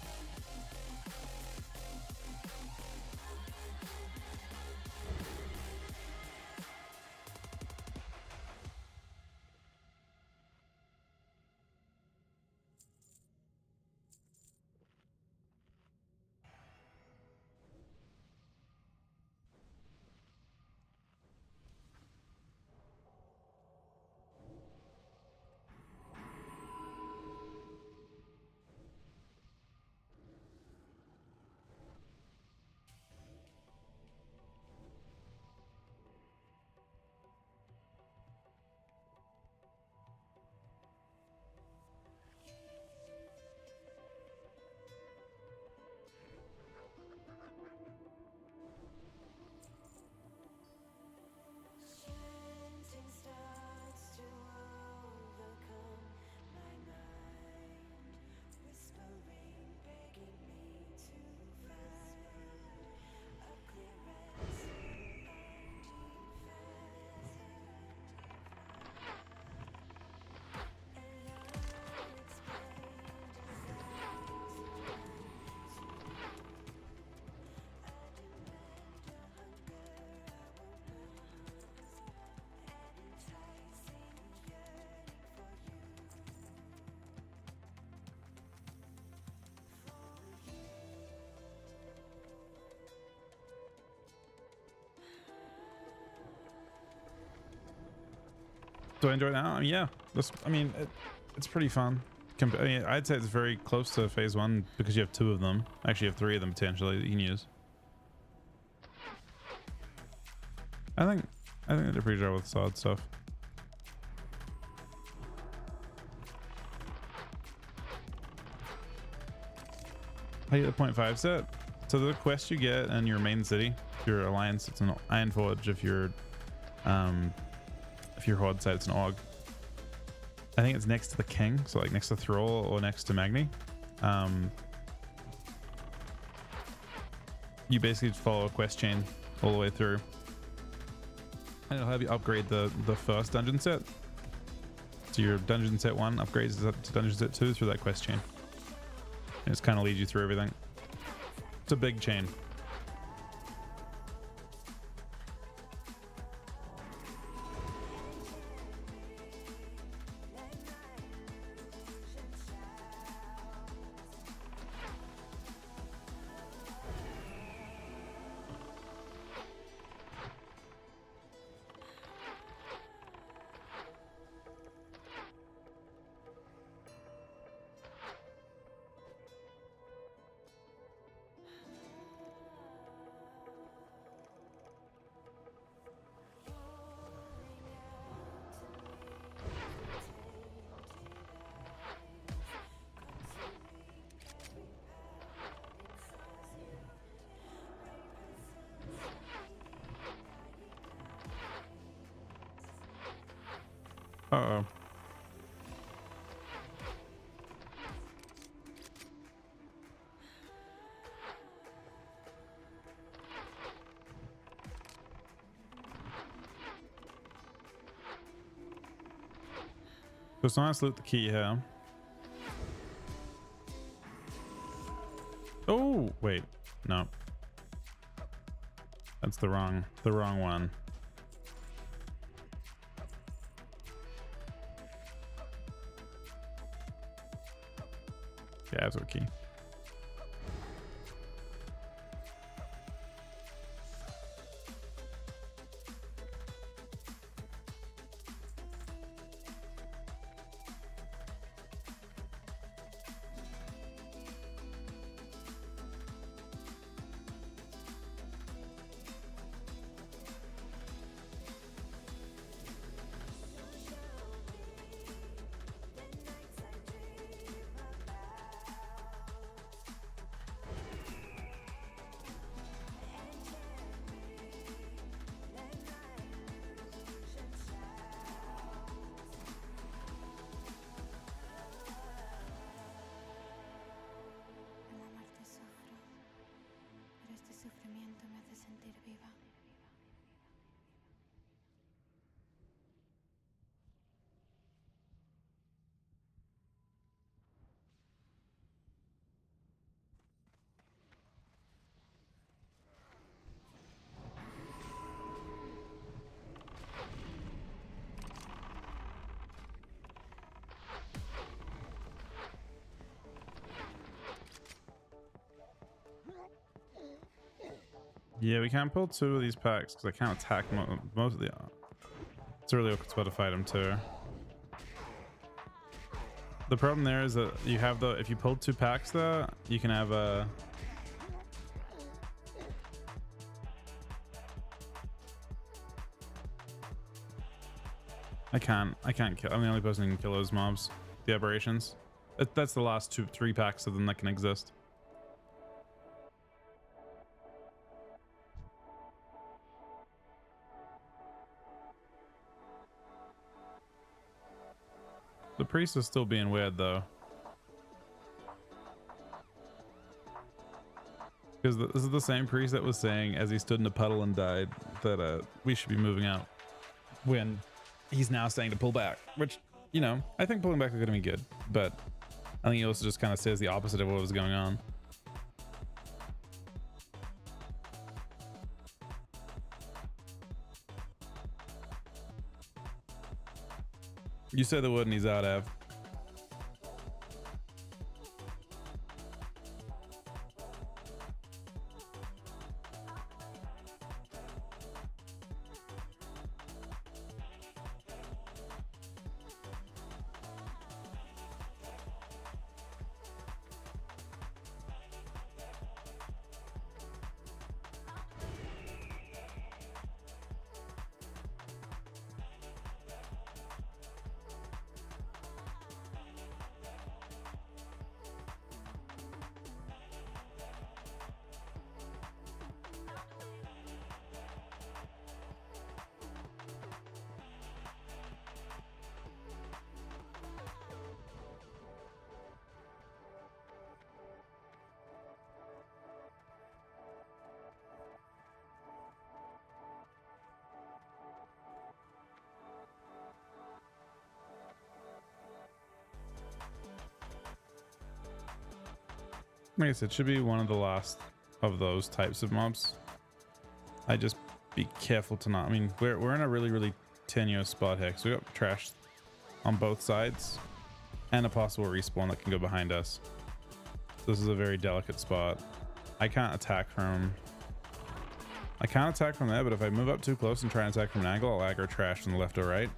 Chanting starts to overcome my mind, whispering, begging me to find a clearance Do I enjoy it now? I mean, yeah. It's pretty fun. I mean, I'd say it's very close to phase 1 because you have 2 of them. Actually, you have 3 of them potentially that you can use. I think they did a pretty good job with SoD stuff. How you get the 0.5 set? So the quest you get in your main city, if you're Alliance, it's an Iron Forge. If you're Horde side, it's an AUG. I think it's next to the King, so like next to Thrall or next to Magni. You basically follow a quest chain all the way through, and it'll have you upgrade the first dungeon set. So your dungeon set 1 upgrades to dungeon set 2 through that quest chain. And it's kind of leads you through everything. It's a big chain. Uh-oh. So it's nice to loot the key here. Oh, wait. No. That's the wrong one. Yeah, that's a key. sufrimiento me hace sentir viva. Yeah, we can't pull 2 of these packs because I can't attack most of the. It's a really awkward spot to fight them too. The problem there is that you have the if you pull 2 packs there, you can have a. I can't kill. I'm the only person who can kill those mobs. The aberrations. That's the last 3 packs of them that can exist. The priest is still being weird though. Because this is the same priest that was saying as he stood in a puddle and died that we should be moving out. When he's now saying to pull back. Which, you know, I think pulling back is going to be good. But I think he also just kind of says the opposite of what was going on. You said the wood and he's out, Av. Like I said, it should be one of the last of those types of mobs. I just be careful to not. I mean, we're in a really tenuous spot here. So we got trash on both sides and a possible respawn that can go behind us. This is a very delicate spot. I can't attack from. I can't attack from there, but if I move up too close and try and attack from an angle, I'll aggro trash from the left or right.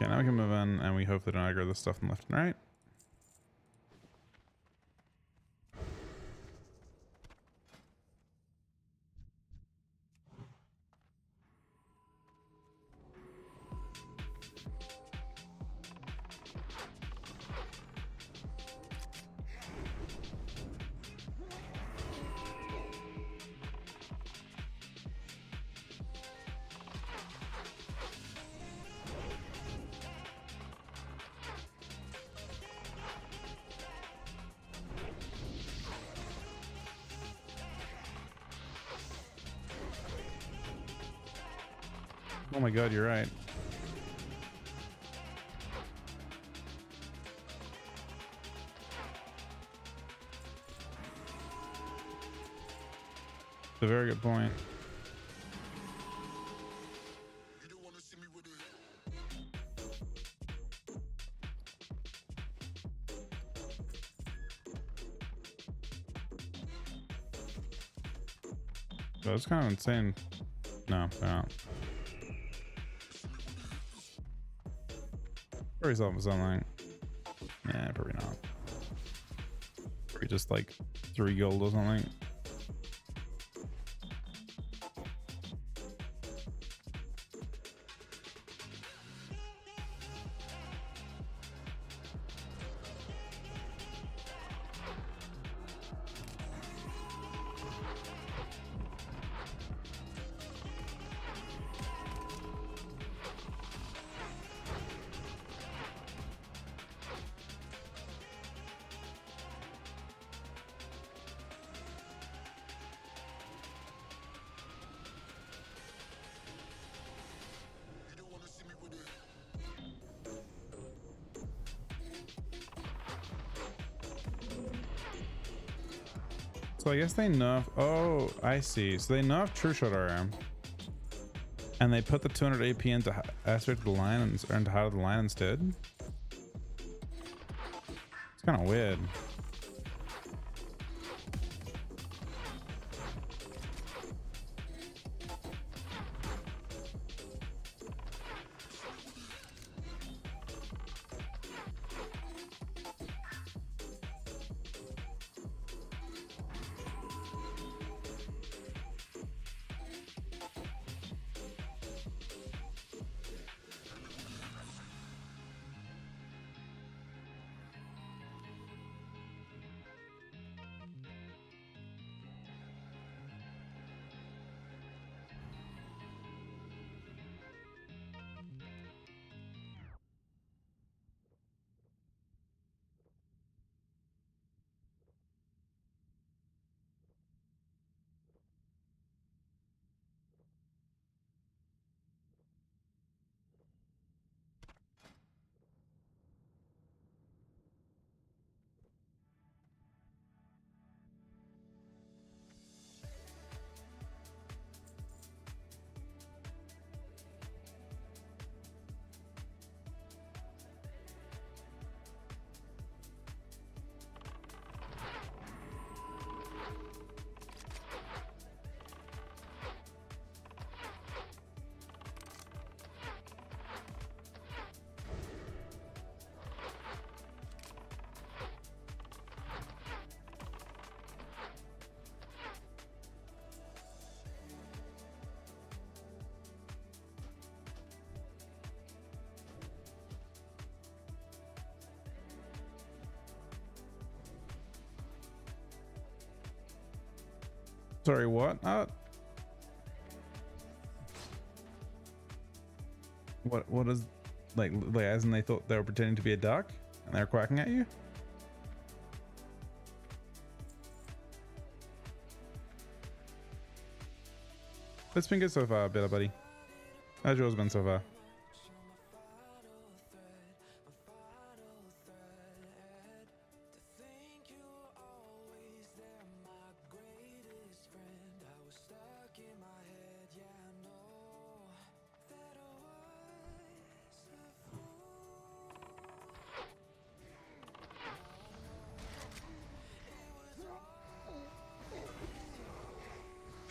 Okay, now we can move in and we hope they don't aggro this stuff from left and right. Oh my god, you're right. It's a very good point. That's kind of insane. No, they're not. Probably solving something. Yeah, probably not. Probably just like 3 gold or something. So I guess they nerf. Oh, I see. So they nerfed True Shot RM, and they put the 200 AP into Aspect of the Line and into Heart of the Line instead. It's kind of weird. Sorry, what? What is like as in they thought they were pretending to be a duck and they're quacking at you? It's been good so far, Better Buddy. How's yours been so far?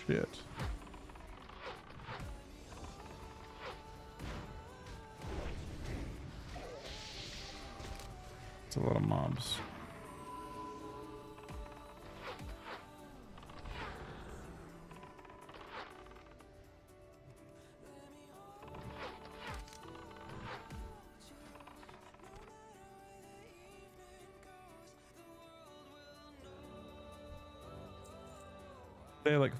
Shit. It's a lot of mobs.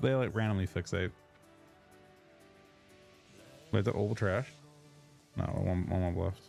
They like randomly fixate. Wait, is that all the trash? No, one mob left.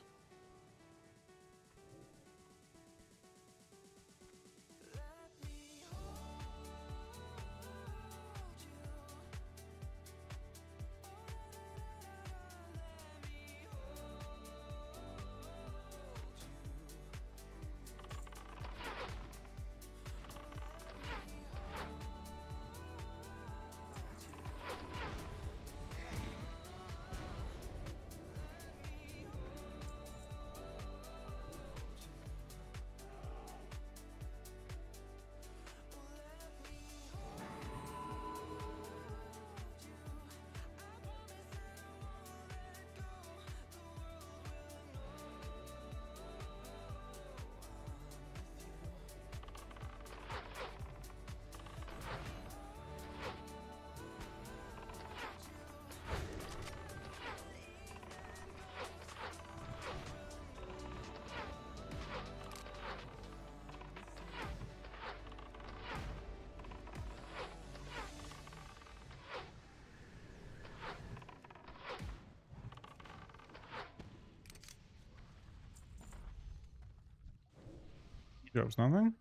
drops nothing.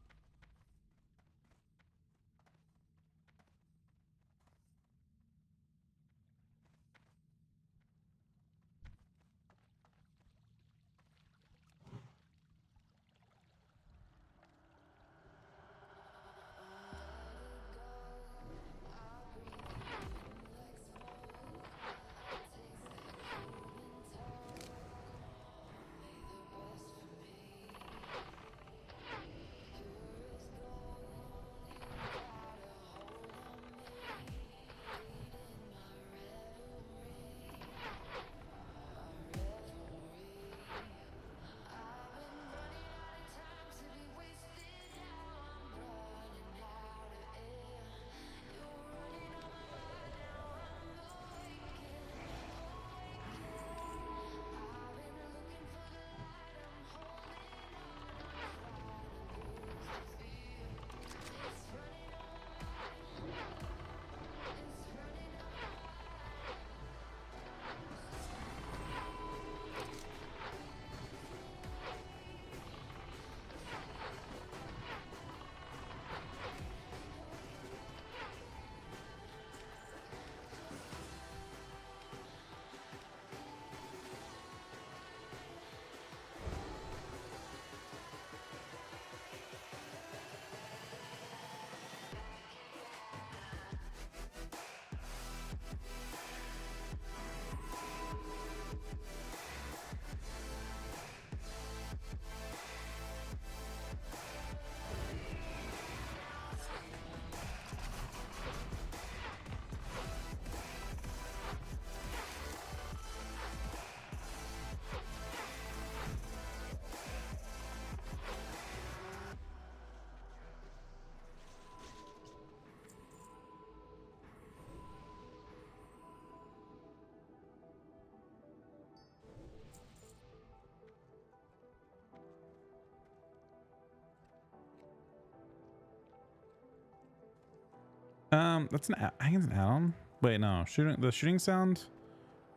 That's I think it's an add-on. Wait, no, the shooting sound.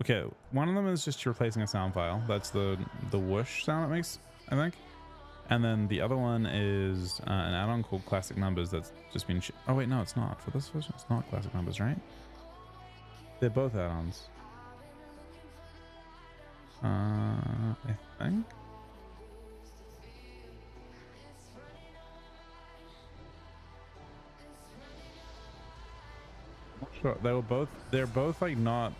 Okay, one of them is just replacing a sound file. That's the whoosh sound it makes, I think. And then the other one is an add-on called Classic Numbers that's just been. Oh wait, no, it's not. For this version, it's not Classic Numbers, right? They're both add-ons. I think. Sure, they're both like not.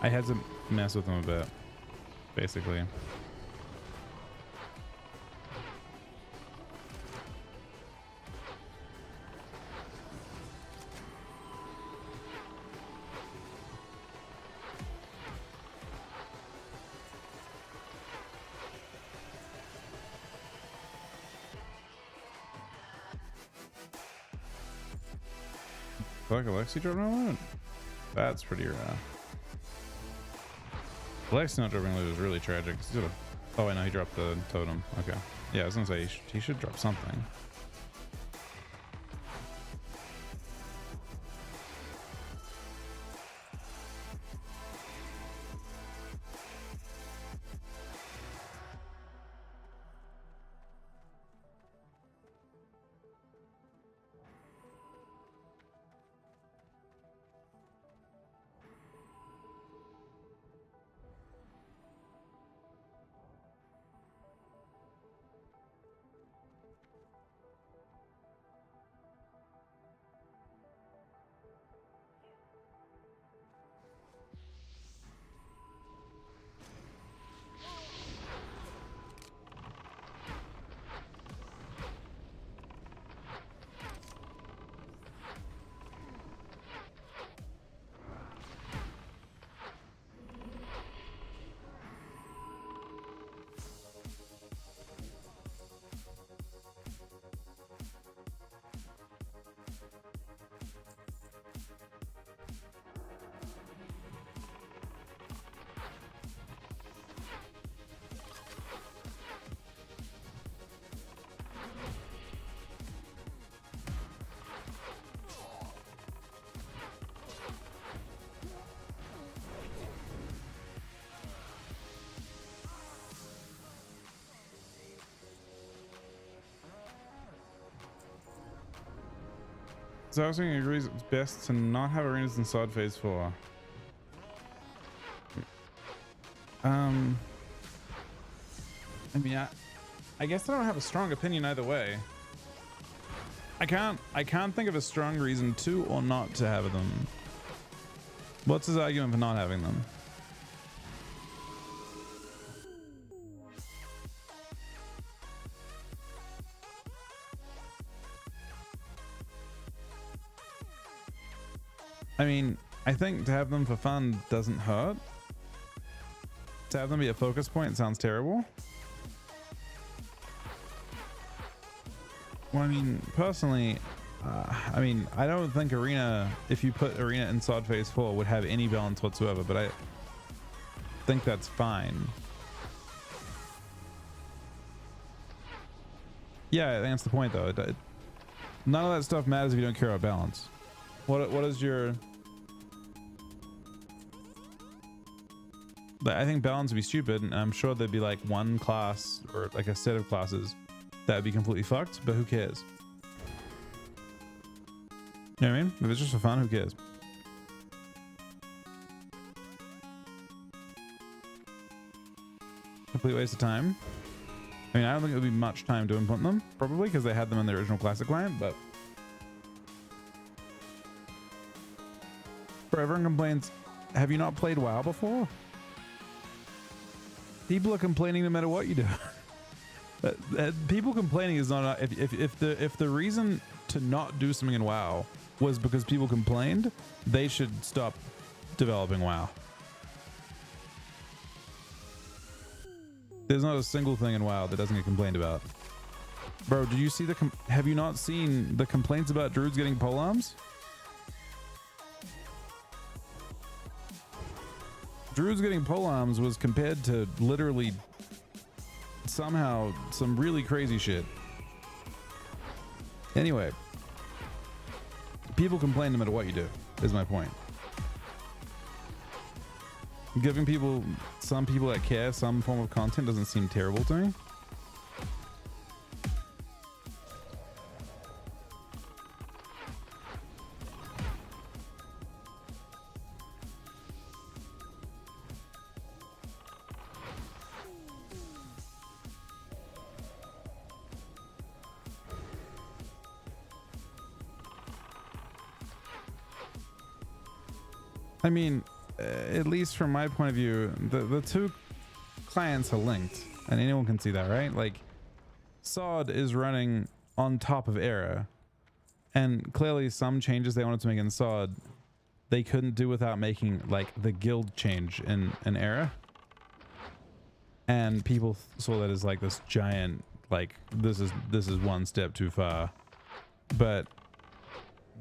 I had to mess with them a bit, basically. Like Alexi dropping a loot? That's pretty rare. Alexi not dropping loot is really tragic. Oh wait, no, he dropped the totem. Okay. Yeah, I was gonna say he should drop something. So Housing agrees it's best to not have arenas in SoD Phase 4. I mean, I guess I don't have a strong opinion either way. I can't think of a strong reason to or not to have them. What's his argument for not having them? I mean, I think to have them for fun doesn't hurt. To have them be a focus point sounds terrible. Well, I mean, personally, I mean, I don't think Arena, if you put Arena in SoD Phase 4, would have any balance whatsoever, but I think that's fine. Yeah, I think that's the point, though. None of that stuff matters if you don't care about balance. What is your... I think balance would be stupid, and I'm sure there'd be like one class or like a set of classes that would be completely fucked, but who cares? You know what I mean? If it's just for fun, who cares? Complete waste of time. I mean, I don't think it would be much time to implement them, probably, because they had them in the original Classic client, but... Everyone complains, have you not played WoW before? People are complaining no matter what you do. People complaining is not if the reason to not do something in WoW was because people complained, they should stop developing WoW. There's not a single thing in WoW that doesn't get complained about. Bro, do you see have you not seen the complaints about druids getting polearms? Druids getting polearms was compared to literally somehow some really crazy shit. Anyway, people complain no matter what you do, is my point. Giving people, some people that care, some form of content doesn't seem terrible to me. I mean, at least from my point of view, the two clients are linked, and anyone can see that, right? Like, SoD is running on top of Era, and clearly some changes they wanted to make in SoD, they couldn't do without making like the guild change in Era, and people saw that as like this giant, like this is one step too far, but.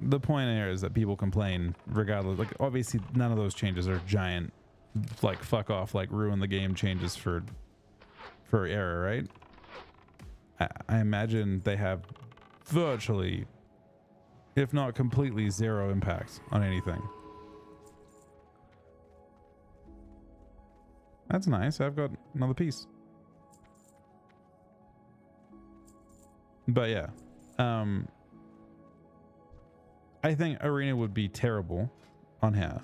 The point here is that people complain regardless. Like, obviously none of those changes are giant, like fuck off, like ruin the game changes for Era, right? I imagine they have virtually, if not completely, zero impact on anything. That's nice. I've got another piece. But yeah, I think Arena would be terrible on here.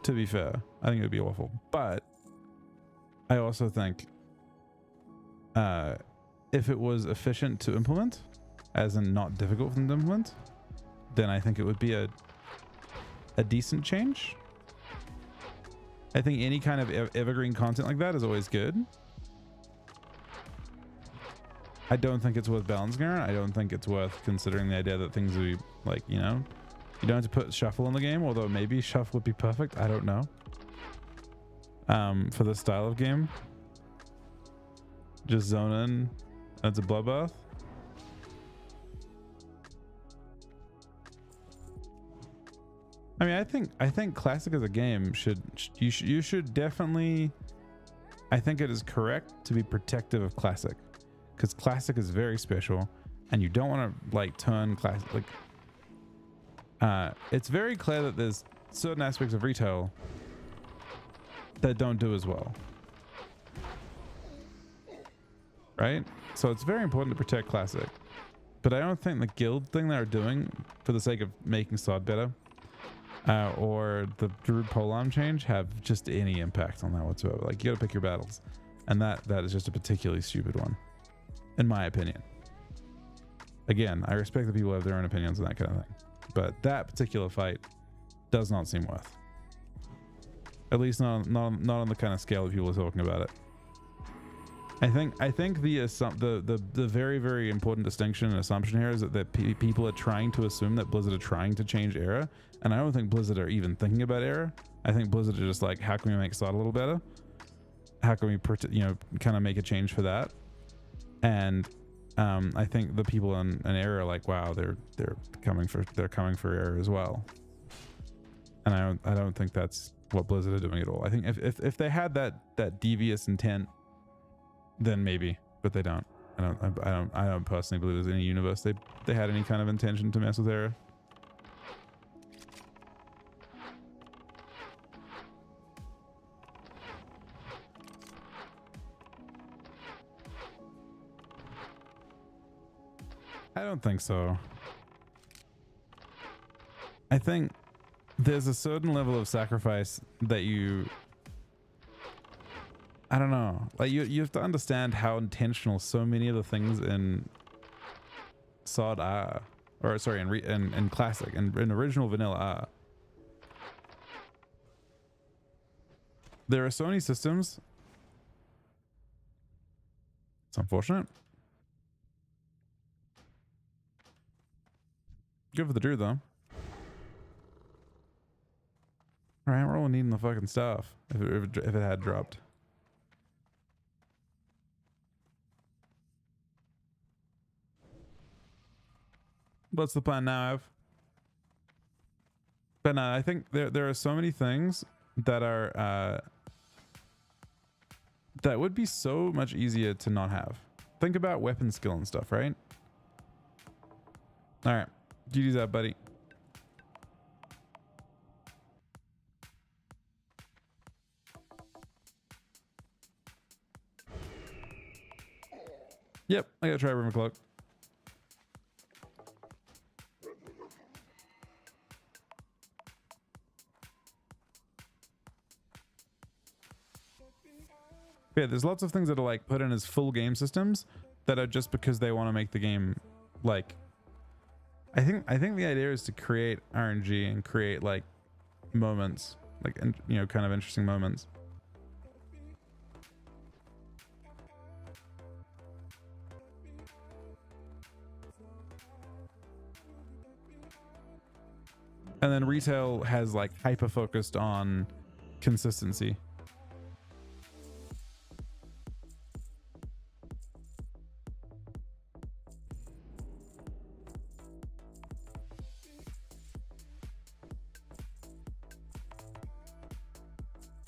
To be fair, I think it would be awful. But I also think if it was efficient to implement, as in not difficult for them to implement, then I think it would be a decent change. I think any kind of evergreen content like that is always good. I don't think it's worth balancing her. I don't think it's worth considering the idea that things would be like, you know, you don't have to put shuffle in the game, although maybe shuffle would be perfect. I don't know. For this style of game, just zone in. That's a bloodbath. I mean, I think Classic as a game you should definitely. I think it is correct to be protective of Classic. Because Classic is very special, and you don't want to like turn Classic like. It's very clear that there's certain aspects of retail that don't do as well, right? So it's very important to protect Classic. But I don't think the guild thing they're doing for the sake of making SoD better, or the Druid polearm change have just any impact on that whatsoever. Like, you gotta pick your battles. And that is just a particularly stupid one, in my opinion. Again, I respect that people have their own opinions on that kind of thing. But that particular fight does not seem worth. At least not on the kind of scale that people are talking about it. I think the very, very important distinction and assumption here is that people are trying to assume that Blizzard are trying to change era, and I don't think Blizzard are even thinking about era. I think Blizzard are just like, how can we make SoD a little better? How can we, kind of make a change for that? And I think the people in an era are like, wow, they're coming for era as well. And I don't think that's what Blizzard are doing at all. I think if they had that devious intent, then maybe, but they don't. I don't personally believe there's any universe they had any kind of intention to mess with era. I don't think so. I think there's a certain level of sacrifice that I don't know. Like, you have to understand how intentional so many of the things in SoD are, or sorry, in classic and in original vanilla are. There are so many systems. It's unfortunate. Good for the Druid though. Alright, we're all needing the fucking stuff if it had dropped. What's the plan now, Ev? But no, I think there are so many things that are that would be so much easier to not have. Think about weapon skill and stuff, right? All right, GG's up, buddy. Yep, I gotta try room cloak. Yeah, there's lots of things that are like put in as full game systems that are just because they want to make the game like. I think the idea is to create RNG and create like moments, like, kind of interesting moments. And then retail has like hyper focused on consistency.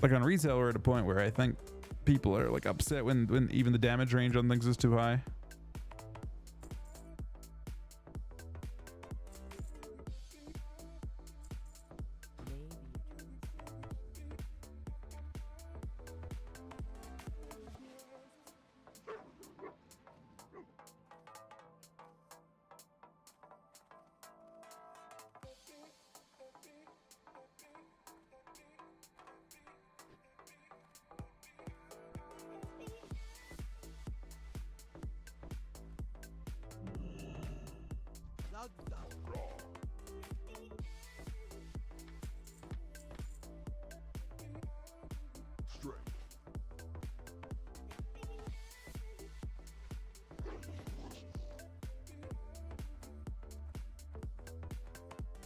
Like on retail, we're at a point where I think people are like upset when even the damage range on things is too high.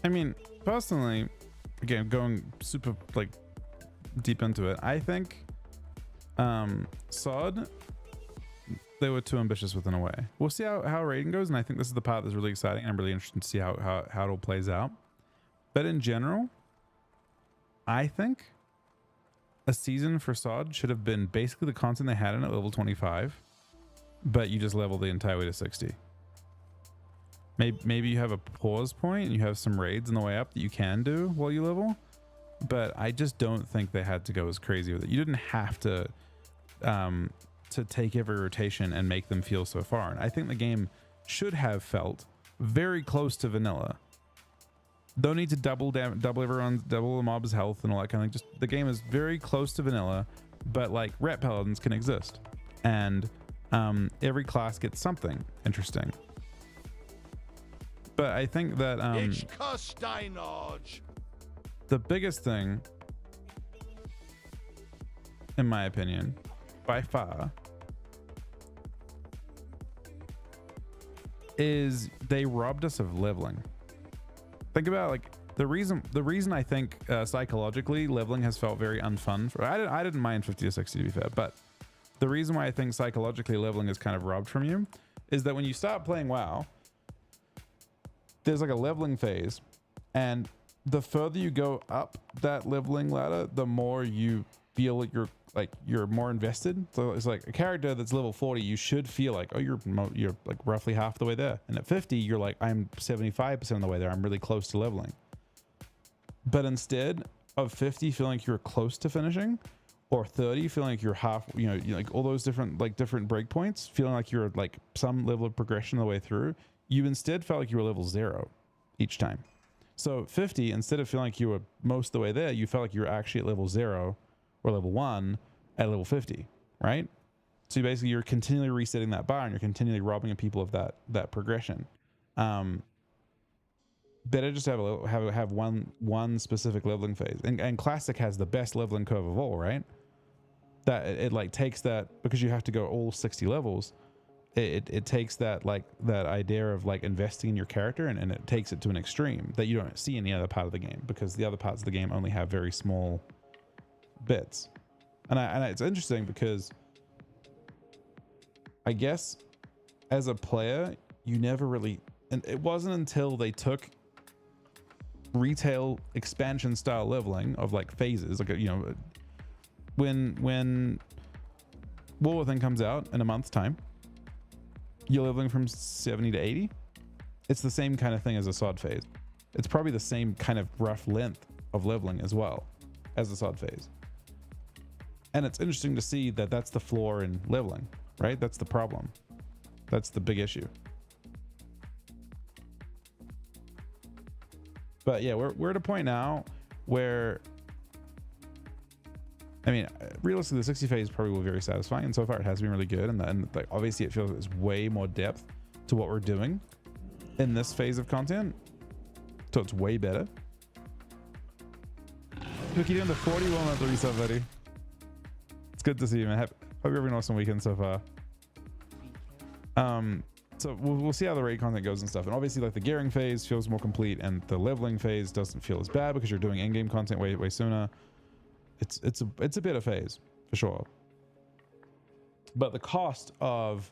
I mean, personally, again, going super like deep into it, I think SoD, they were too ambitious with in a way. We'll see how raiding goes, and I think this is the part that's really exciting. I'm really interested to see how it all plays out. But in general, I think a season for SoD should have been basically the content they had in at level 25, but you just level the entire way to 60. Maybe you have a pause point and you have some raids on the way up that you can do while you level, but I just don't think they had to go as crazy with it. You didn't have to take every rotation and make them feel so foreign. I think the game should have felt very close to vanilla. Don't need to double the mob's health and all that kind of thing. Just the game is very close to vanilla, but like ret paladins can exist, and every class gets something interesting. But I think that the biggest thing, in my opinion, by far, is they robbed us of leveling. Think about like the reason I think psychologically leveling has felt very unfun for I didn't mind 50 to 60 to be fair, but the reason why I think psychologically leveling is kind of robbed from you is that when you start playing WoW, there's like a leveling phase, and the further you go up that leveling ladder, the more you feel like you're more invested. So it's like a character that's level 40, you should feel like, oh, you're like roughly half the way there, and at 50 you're like, I'm 75% of the way there, I'm really close to leveling. But instead of 50 feeling like you're close to finishing, or 30 feeling like you're half, like all those different breakpoints, feeling like you're like some level of progression the way through, you instead felt like you were level 0 each time. So 50, instead of feeling like you were most of the way there, you felt like you were actually at level 0 or level 1 at level 50, right? So basically you're continually resetting that bar, and you're continually robbing people of that progression. Better just have one specific leveling phase, and classic has the best leveling curve of all, right? That it like takes that, because you have to go all 60 levels, it takes that idea of like investing in your character, and it takes it to an extreme that you don't see in the other part of the game, because the other parts of the game only have very small bits. And it's interesting because I guess as a player you never really, and it wasn't until they took retail expansion style leveling of like phases, like when War Within comes out in a month's time, you're leveling from 70 to 80. It's the same kind of thing as a SoD phase. It's probably the same kind of rough length of leveling as well as the SoD phase. And it's interesting to see that that's the floor in leveling, right? That's the problem. That's the big issue. But yeah, we're at a point now where, I mean, realistically, the 60 phase probably will be very satisfying, and so far it has been really good. And like obviously, it feels there's way more depth to what we're doing in this phase of content, so it's way better. Cookie doing the 41 month resub, buddy. It's good to see you, man. Hope you're having an awesome weekend so far. So we'll see how the raid content goes and stuff. And obviously, like the gearing phase feels more complete, and the leveling phase doesn't feel as bad because you're doing in-game content way sooner. It's a better phase for sure. But the cost of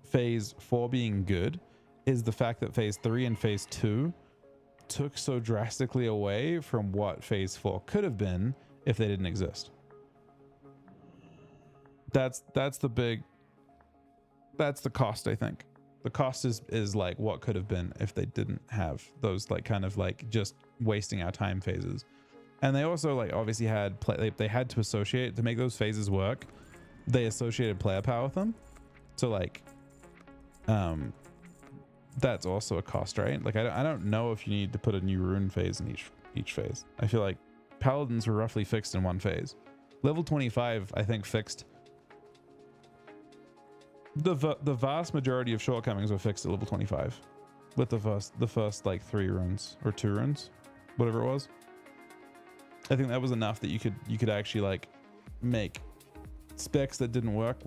phase 4 being good is the fact that phase 3 and phase 2 took so drastically away from what phase 4 could have been if they didn't exist. That's the cost, I think. The cost is like what could have been if they didn't have those like kind of like just wasting our time phases. And they also like obviously had they had to associate to make those phases work. They associated player power with them. So like that's also a cost, right? Like I don't know if you need to put a new rune phase in each phase. I feel like paladins were roughly fixed in one phase. Level 25 I think fixed. The vast majority of shortcomings were fixed at level 25 with the first like 3 runes or 2 runes, whatever it was. I think that was enough that you could actually like make specs that didn't work.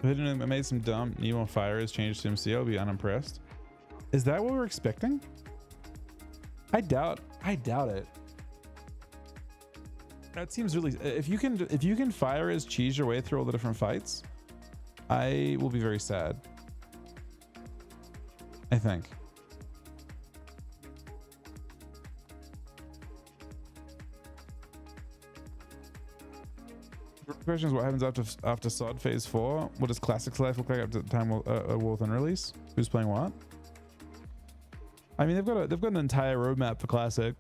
If it didn't made some dumb Nemo Fire has changed to MC, I'll be unimpressed. Is that what we're expecting? I doubt it. That seems really, if you can fire as cheese your way through all the different fights, I will be very sad. I think. The question is, what happens after SoD Phase 4? What does Classic's life look like up to the time of War Within release? Who's playing what? I mean, they've got an entire roadmap for Classic.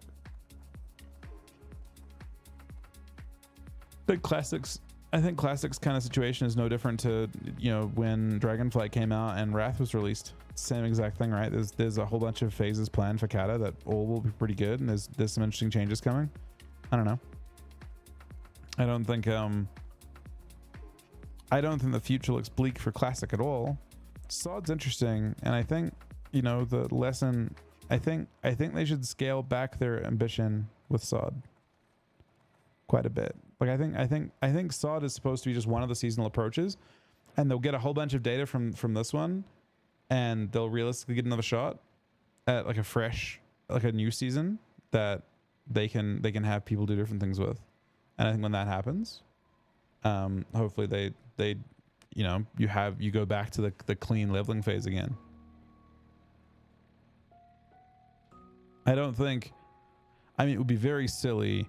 I think Classic's kind of situation is no different to, you know, when Dragonflight came out and Wrath was released. Same exact thing, right? There's a whole bunch of phases planned for Cata that all will be pretty good, and there's some interesting changes coming. I don't know. I don't think the future looks bleak for Classic at all. SoD's interesting, and I think, you know, the lesson, I think they should scale back their ambition with SoD quite a bit. Like I think SoD is supposed to be just one of the seasonal approaches, and they'll get a whole bunch of data from this one, and they'll realistically get another shot at like a new season that they can have people do different things with. And I think when that happens, hopefully they you know, you go back to the clean leveling phase again. I mean, it would be very silly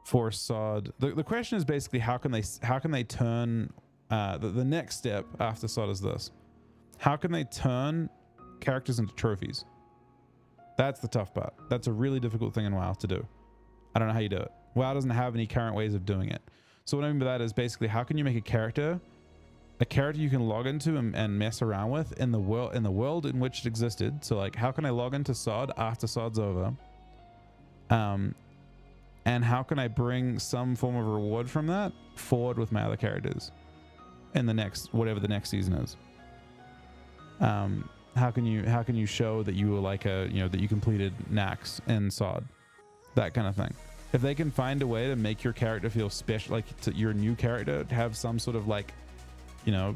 for SoD. The question is basically how can they turn the next step after SoD is this. How can they turn characters into trophies? That's the tough part. That's a really difficult thing in WoW to do. I don't know how you do it. WoW doesn't have any current ways of doing it. So what I mean by that is basically how can you make a character you can log into and mess around with in the world in which it existed. So like, how can I log into SoD after SoD's over? And how can I bring some form of reward from that forward with my other characters in the next, whatever the next season is? How can you show that you were like that you completed Nax in SoD, that kind of thing. If they can find a way to make your character feel special, like your new character have some sort of like, you know,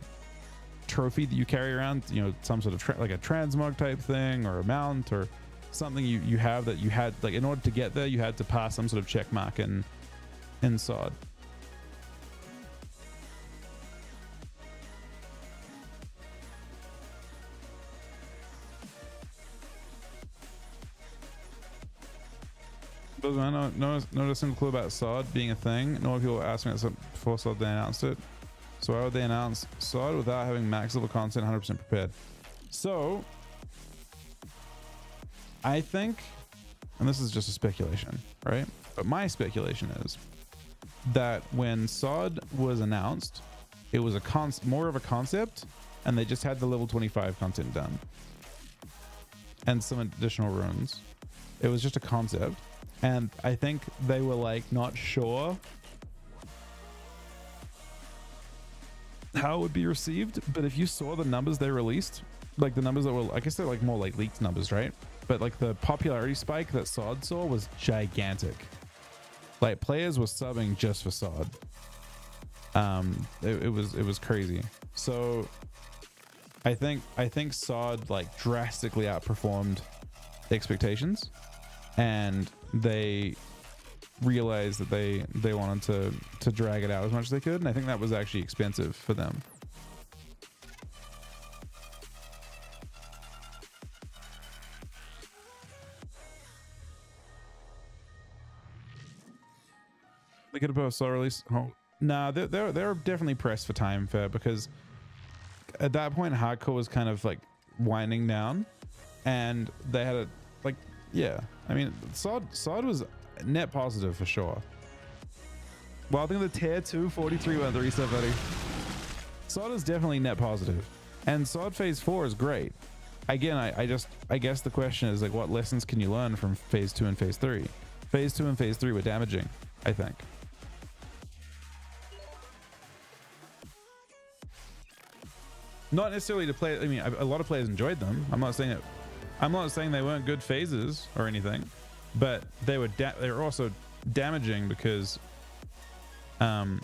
trophy that you carry around, you know, some sort of like a transmog type thing or a mount or something you have that you had, like, in order to get there you had to pass some sort of check mark in SoD. Not a single clue about SoD being a thing. No people asked me that before SoD they announced it. So why would they announce SoD without having max level content 100% prepared? So I think, and this is just a speculation, right? But my speculation is that when SoD was announced, it was more of a concept, and they just had the level 25 content done and some additional runes. It was just a concept, and I think they were like not sure how it would be received. But if you saw the numbers they released, like the numbers that were, I guess they're like more like leaked numbers, right? But like the popularity spike that SoD saw was gigantic. Like players were subbing just for SoD. It was crazy. So I think SoD like drastically outperformed expectations, and they realized that they wanted to drag it out as much as they could, and I think that was actually expensive for them. They could have put a SoD release. Oh, nah, they're definitely pressed for time fair, because at that point hardcore was kind of like winding down, and they had a like, yeah, I mean SoD was net positive for sure. Well, I think the tier 2 43 went 3 reset, buddy. SoD is definitely net positive, and SoD phase 4 is great. Again, I guess the question is like, what lessons can you learn from phase 2 and phase 3? Phase 2 and phase 3 were damaging, I think. Not necessarily to play. I mean, a lot of players enjoyed them. I'm not saying they weren't good phases or anything, but they were also damaging because I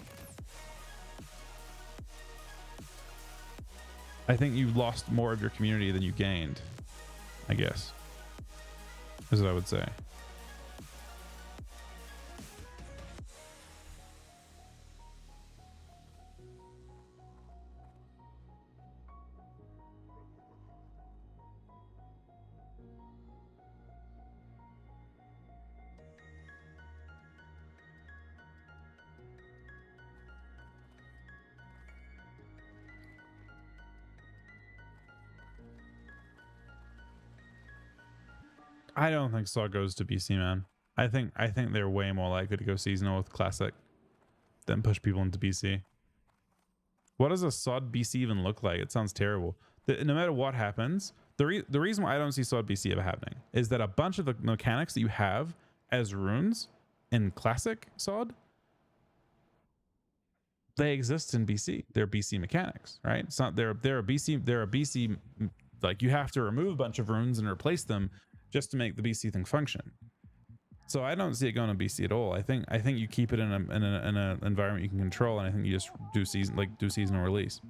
think you lost more of your community than you gained, I guess, is what I would say. I don't think SoD goes to BC, man. I think they're way more likely to go seasonal with classic than push people into BC. What does a SoD BC even look like? It sounds terrible. No matter what happens, the reason why I don't see SoD BC ever happening is that a bunch of the mechanics that you have as runes in classic SoD, they exist in BC. They're BC mechanics, right? It's not they're a BC, like you have to remove a bunch of runes and replace them just to make the BC thing function. So I don't see it going to BC at all. I think you keep it in an environment you can control, and I think you just do seasonal release.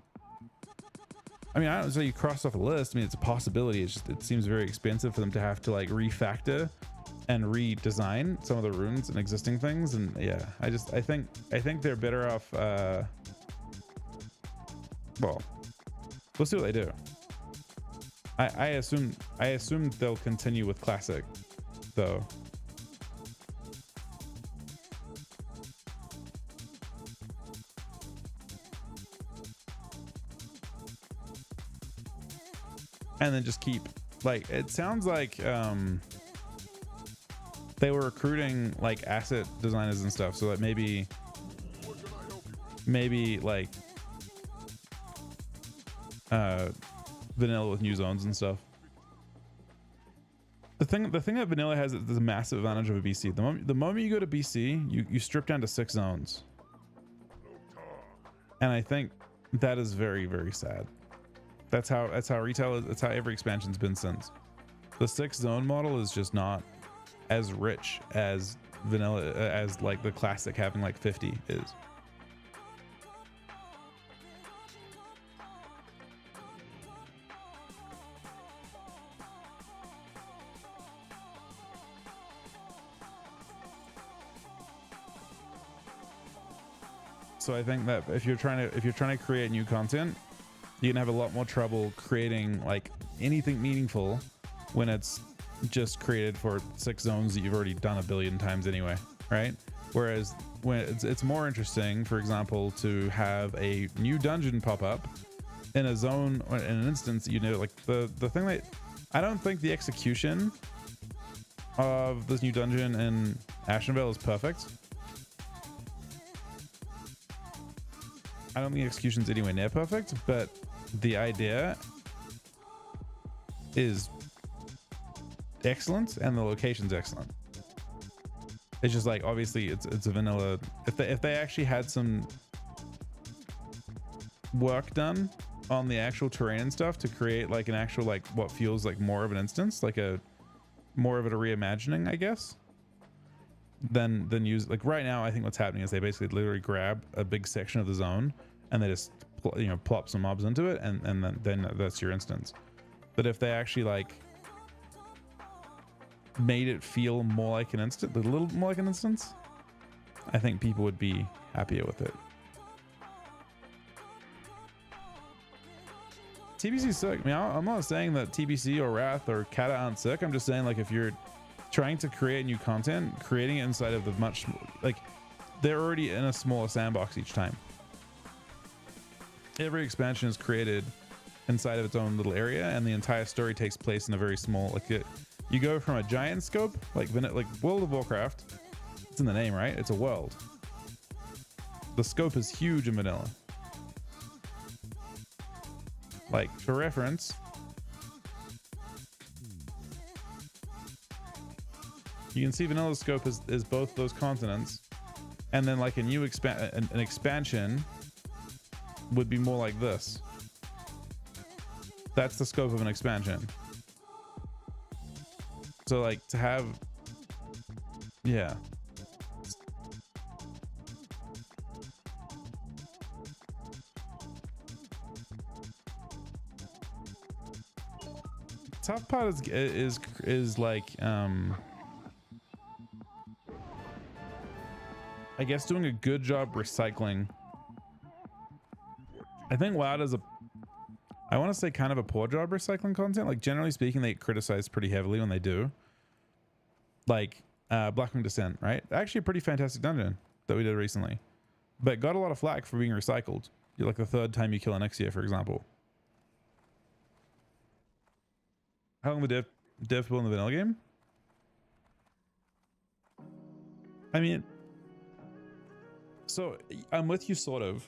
I mean, I don't say you cross off a list. I mean, it's a possibility. It's just, it seems very expensive for them to have to like refactor and redesign some of the runes and existing things. And yeah, I think they're better off. Well, we'll see what they do. I assume they'll continue with classic, though. And then just keep, like, it sounds like they were recruiting like asset designers and stuff, so that maybe like vanilla with new zones and stuff. The thing that vanilla has is a massive advantage over BC. The moment you go to BC, you strip down to 6 zones, and I think that is very, very sad. That's how retail is. That's how every expansion's been since. The 6 zone model is just not as rich as vanilla, as like the classic having like 50 is. So I think that if you're trying to create new content, you're gonna have a lot more trouble creating like anything meaningful when it's just created for 6 zones that you've already done a billion times anyway, right? Whereas when it's more interesting, for example, to have a new dungeon pop up in a zone or in an instance, you know, like the thing that I don't think the execution of this new dungeon in Ashenvale is perfect. I don't think the execution's anywhere near perfect, but the idea is excellent and the location's excellent. It's just like, obviously it's a vanilla. If they actually had some work done on the actual terrain and stuff to create like an actual, like what feels like more of an instance, like a more of it a reimagining, I guess, then use, like right now I think what's happening is they basically literally grab a big section of the zone and they just plop some mobs into it, and then that's your instance. But if they actually like made it feel more like an instant, a little more like an instance, I think people would be happier with it. TBC's sick. I mean, I'm not saying that TBC or Wrath or Cata aren't sick. I'm just saying, like, if you're trying to create new content, creating it inside of the much, like, they're already in a smaller sandbox each time. Every expansion is created inside of its own little area, and the entire story takes place in a very small, like, you go from a giant scope, like World of Warcraft. It's in the name, right? It's a world. The scope is huge in vanilla. Like, for reference, you can see vanilla scope is both those continents, and then like a new an expansion would be more like this. That's the scope of an expansion. So like to have, yeah. Tough part is like I guess doing a good job recycling. I think WoW does I want to say kind of a poor job recycling content. Like, generally speaking, they get criticized pretty heavily when they do. Like Blackwing Descent, right? Actually a pretty fantastic dungeon that we did recently, but got a lot of flack for being recycled. You're like the 3rd time you kill an Exia, for example. How long the dev build in the vanilla game? I mean, so I'm with you sort of,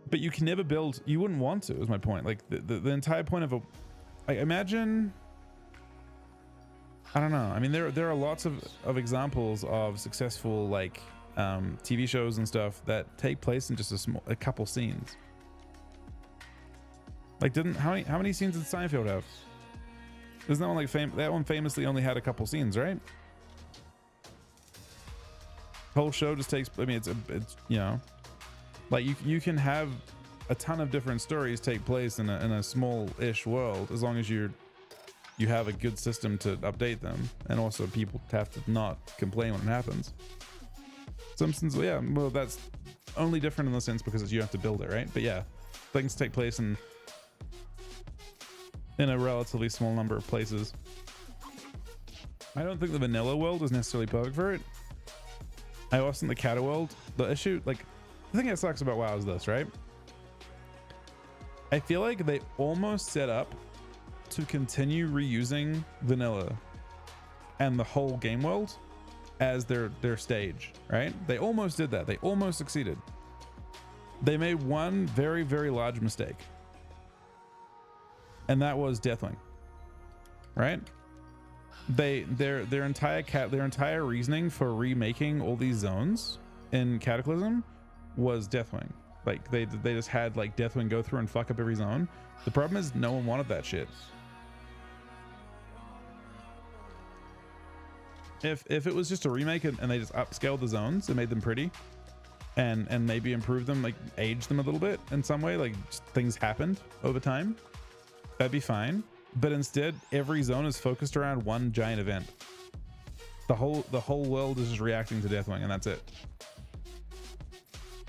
but you can never build, you wouldn't want to, is my point. Like the entire point of like imagine, I don't know. I mean, there are lots of examples of successful like TV shows and stuff that take place in just a couple scenes. Like how many scenes did Seinfeld have? Isn't that one like that one famously only had a couple scenes, right? Whole show just takes, I mean, it's you know, like you can have a ton of different stories take place in a small-ish world as long as you have a good system to update them, and also people have to not complain when it happens. Simpsons, yeah, well, that's only different in the sense because you have to build it, right? But yeah, things take place in a relatively small number of places. I don't think the vanilla world is necessarily perfect for it. I also think the Cata world, the issue, like, the thing that sucks about WoW is this, right? I feel like they almost set up to continue reusing vanilla and the whole game world as their stage, right? They almost did that. They almost succeeded. They made one very, very large mistake, and that was Deathwing, right? Their entire reasoning for remaking all these zones in Cataclysm was Deathwing. Like they just had like Deathwing go through and fuck up every zone. The problem is no one wanted that shit. If it was just a remake and they just upscaled the zones and made them pretty and maybe improved them, like aged them a little bit in some way, like just things happened over time, that'd be fine. But instead, every zone is focused around one giant event. The whole world is just reacting to Deathwing, and that's it.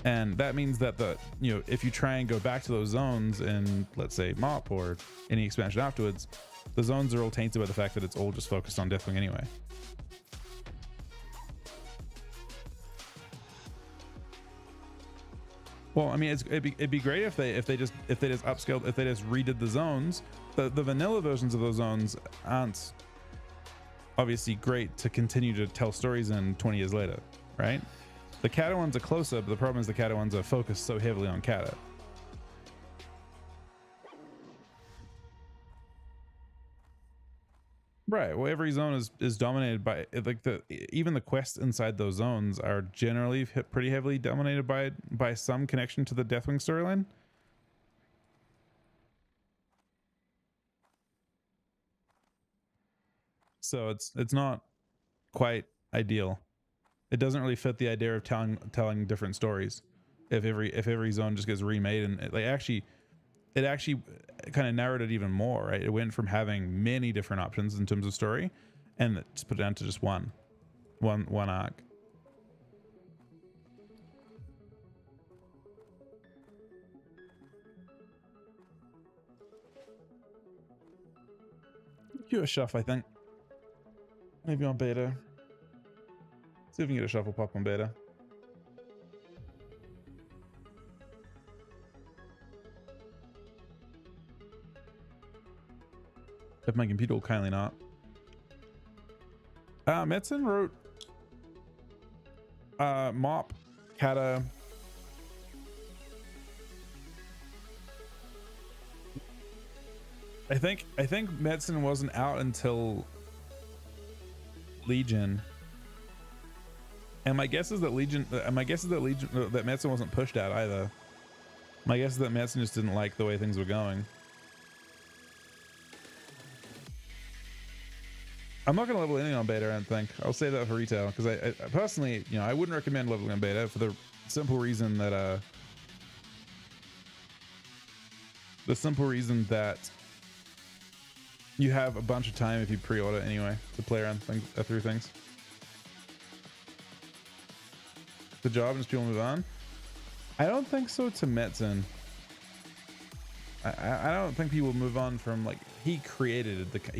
And that means that if you try and go back to those zones in, let's say, MOP or any expansion afterwards, the zones are all tainted by the fact that it's all just focused on Deathwing anyway. Well, I mean, it'd be great if they just upscaled, if they just redid the zones. The vanilla versions of those zones aren't obviously great to continue to tell stories in 20 years later, right? The Cata ones are closer, but the problem is the Cata ones are focused so heavily on Cata. Right. Well, every zone is dominated by, like, even the quests inside those zones are generally pretty heavily dominated by some connection to the Deathwing storyline. So it's not quite ideal. It doesn't really fit the idea of telling different stories. If every zone just gets remade, and it actually kind of narrowed it even more, right? It went from having many different options in terms of story, and just put it down to just one arc. Do a shuff, I think. Maybe on beta. See if we can get a shuffle pop on beta. If my computer will kindly not. Metzen wrote MOP, Cata. I think Metzen wasn't out until Legion. And my guess is that that Metzen wasn't pushed out either. My guess is that Metzen just didn't like the way things were going. I'm not going to level anything on beta, I don't think. I'll save that for retail, because I personally, I wouldn't recommend leveling on beta for the simple reason that you have a bunch of time if you pre-order anyway to play around through things. The job and just people move on. I don't think so to Metzen. I don't think people move on from, like, he created it.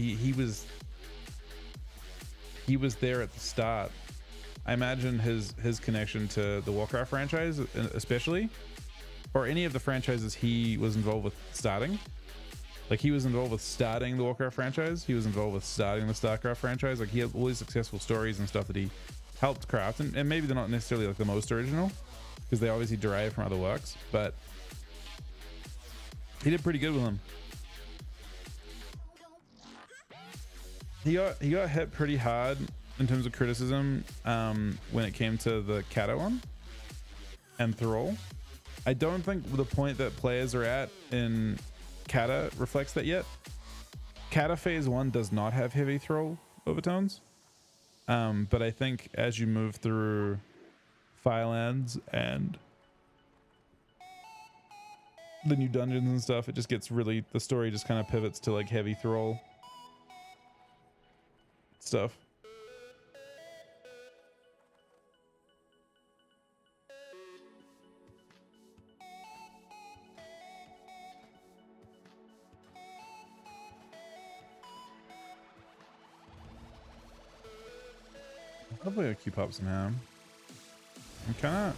He was there at the start. I imagine his connection to the Warcraft franchise, especially, or any of the franchises he was involved with starting, Like he was involved with starting the Warcraft franchise. He was involved with starting the StarCraft franchise. Like he had all these successful stories and stuff that he helped craft. And maybe they're not necessarily like the most original because they obviously derive from other works, but he did pretty good with them. He got hit pretty hard in terms of criticism when it came to the Cata one and Thrall. I don't think the point that players are at in Cata reflects that yet. Cata phase 1 does not have heavy Thrall overtones, but I think as you move through Firelands and the new dungeons and stuff, it just gets really, the story just kind of pivots to like heavy Thrall stuff. Hopefully I'll keep up somehow. I'm kind of...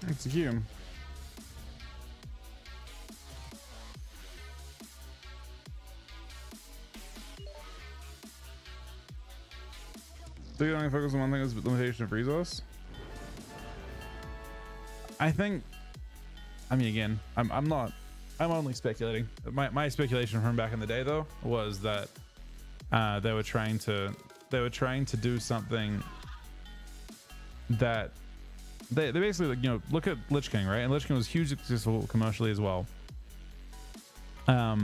Execute him. So you only focus on one thing is limitation of resource. I think, I mean, again, I'm only speculating. My speculation from back in the day though was that they were trying to do something that they basically, like, you know, look at Lich King, right? And Lich King was hugely successful commercially as well. I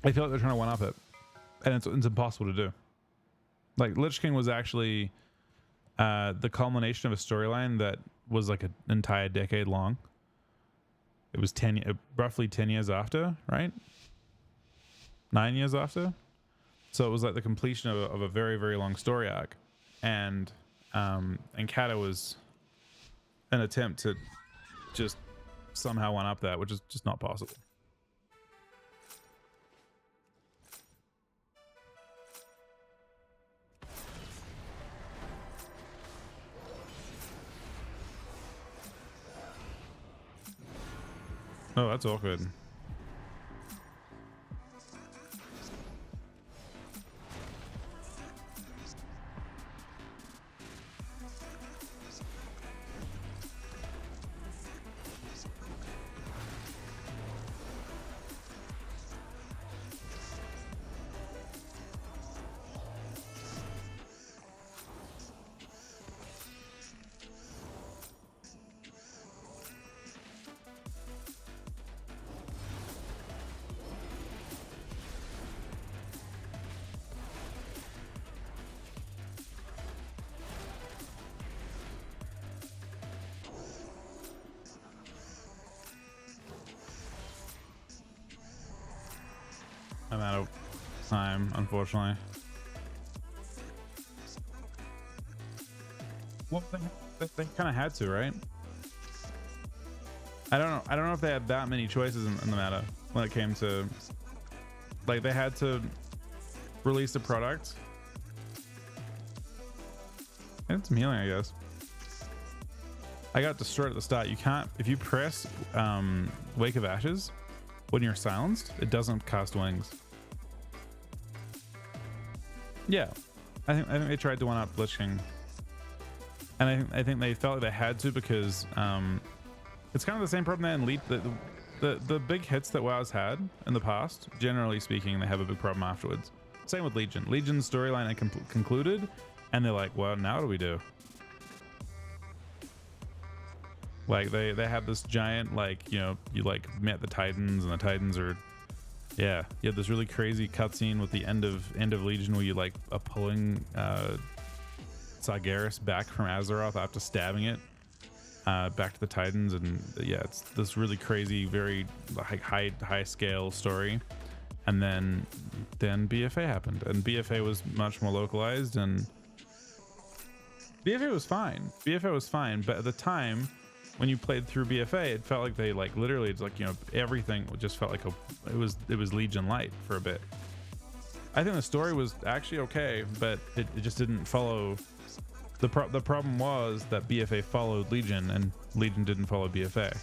feel like they're trying to one up it, and it's impossible to do. Like Lich King was actually the culmination of a storyline that was like an entire decade long. It was roughly 10 years after, right? 9 years after. So it was like the completion of a very, very long story arc. And Cata was an attempt to just somehow one up that, which is just not possible. Oh, that's awkward. I'm out of time, unfortunately. Well, they kind of had to, right? I don't know if they had that many choices in the meta when it came to, like, they had to release a product. And some healing, I guess. I got destroyed at the start. You can't, if you press Wake of Ashes, when you're silenced, it doesn't cast wings. Yeah, I think they tried to one up Lich King, and I think they felt like they had to because it's kind of the same problem that in Elite. The big hits that WoW's had in the past, generally speaking, they have a big problem afterwards. Same with Legion. Legion's storyline had concluded, and they're like, well, now what do we do? Like they have this giant, like, you know, you like met the Titans, and the Titans are, yeah, you have this really crazy cutscene with the end of Legion where you like are pulling Sargeras back from Azeroth after stabbing it back to the Titans, and yeah, it's this really crazy, very high scale story. And then BFA happened, and BFA was much more localized, and BFA was fine. BFA was fine, but at the time when you played through BFA, it felt like they like literally, it's like, you know, everything just felt like it was Legion Light for a bit. I think the story was actually okay, but it just didn't follow. The problem was that BFA followed Legion, and Legion didn't follow BFA.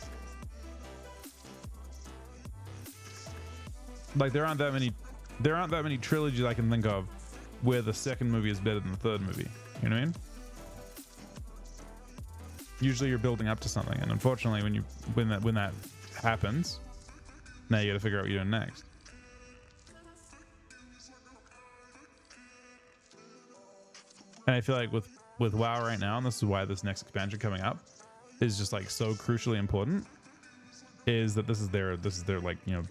Like there aren't that many trilogies I can think of where the second movie is better than the third movie. You know what I mean? Usually you're building up to something, and unfortunately when that happens, now you got to figure out what you're doing next. And I feel like with WoW right now, and this is why this next expansion coming up is just like so crucially important, is that this is their like, you know,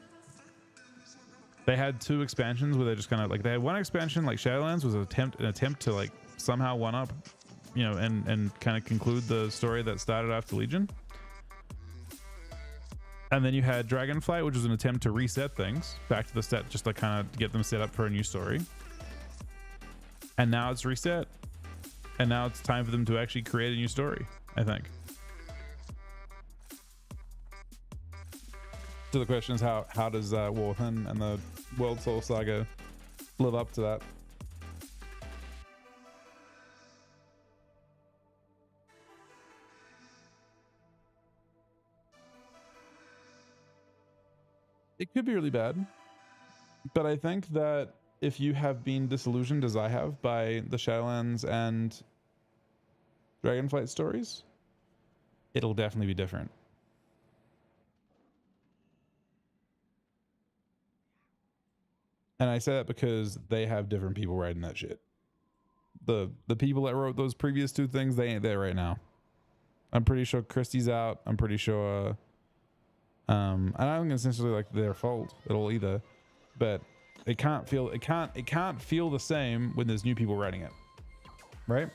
they had 2 expansions where they just kind of like, they had one expansion like Shadowlands was an attempt to like somehow one up, you know, and kind of conclude the story that started after Legion. And then you had Dragonflight, which was an attempt to reset things back to the set, just to kind of get them set up for a new story. And now it's reset, and now it's time for them to actually create a new story, I think. So the question is, how does War Within and the World Soul Saga live up to that? It could be really bad, but I think that if you have been disillusioned as I have by the Shadowlands and Dragonflight stories, it'll definitely be different. And I say that because they have different people writing that shit. The people that wrote those previous 2 things, they ain't there right now. I'm pretty sure Christie's out. I'm pretty sure and I don't think it's necessarily like their fault at all either, but it can't feel the same when there's new people writing it, right?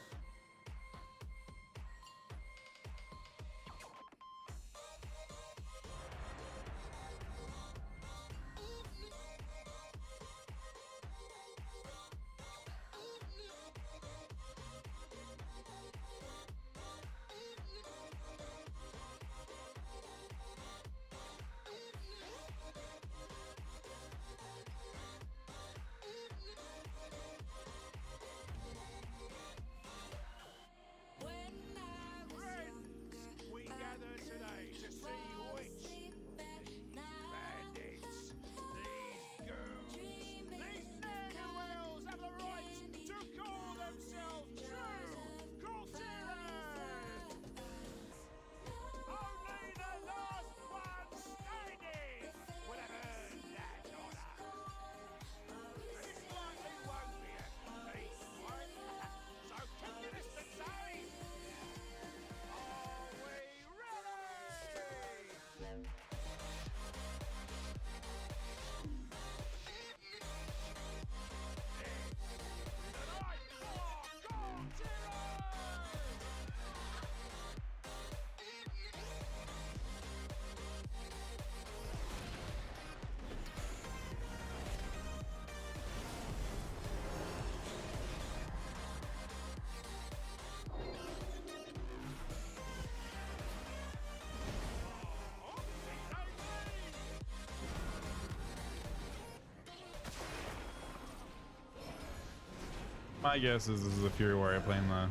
My guess is this is a Fury Warrior playing the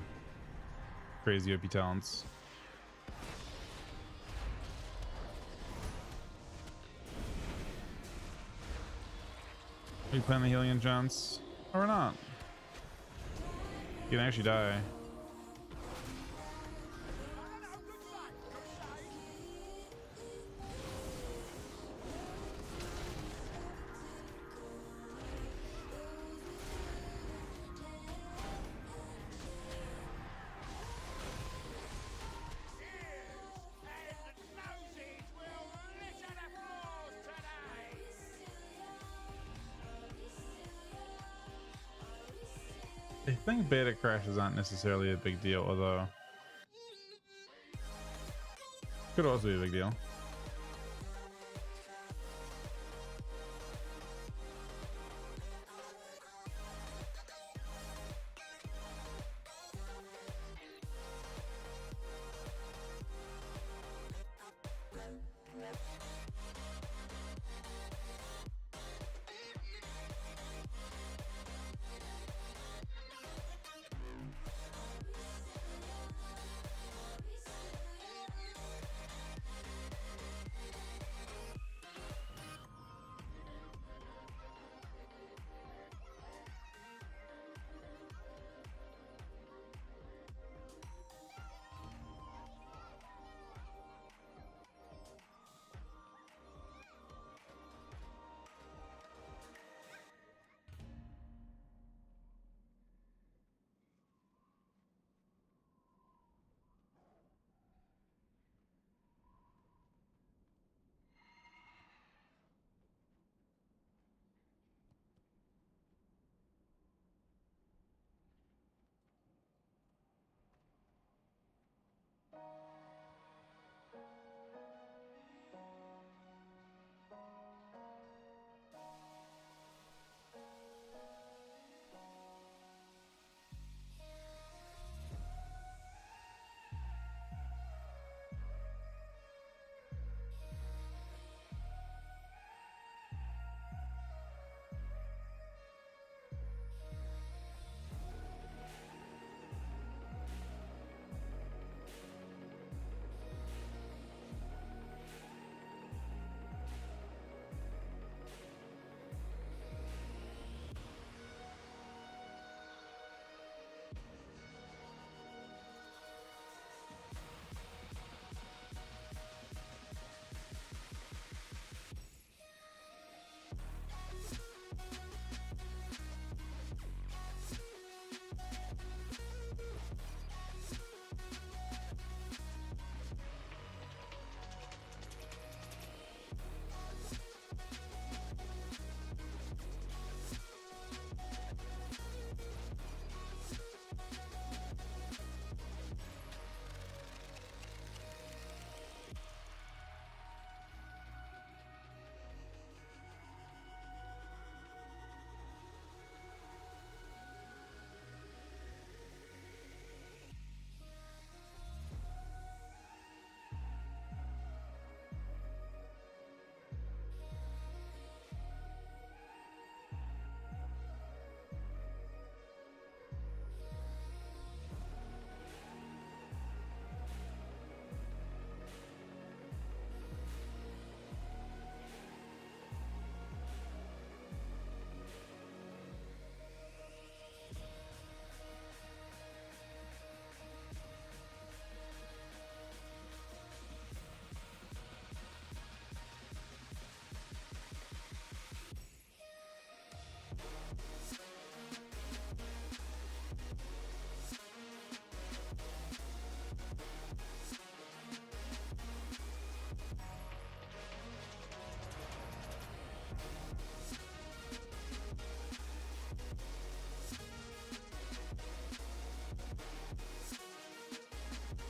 crazy OP talents. Are you playing the healing enchants? Or not? You can actually die. I think beta crashes aren't necessarily a big deal, although could also be a big deal.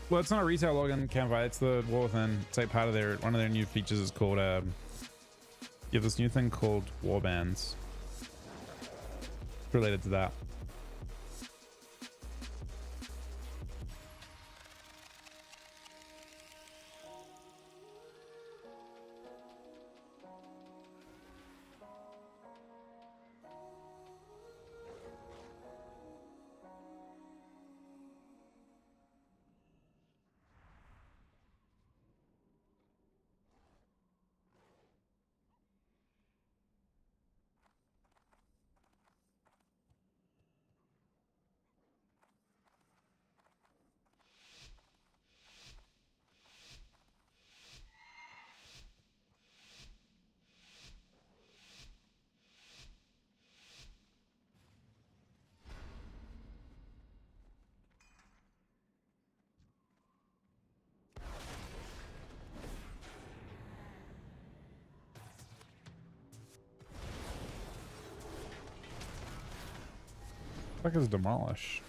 Well, it's not a retail login, Campfire. It's the War Within. It's like part of their one of their new features is called you have this new thing called War Bands related to that. Fuck is demolish?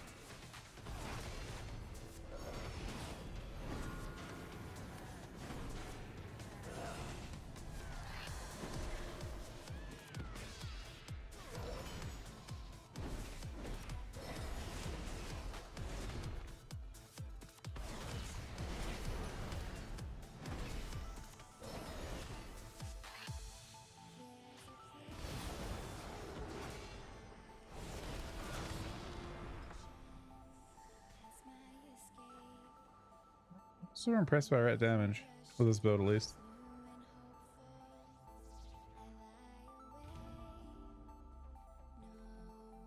Super impressed by rat damage with this build at least.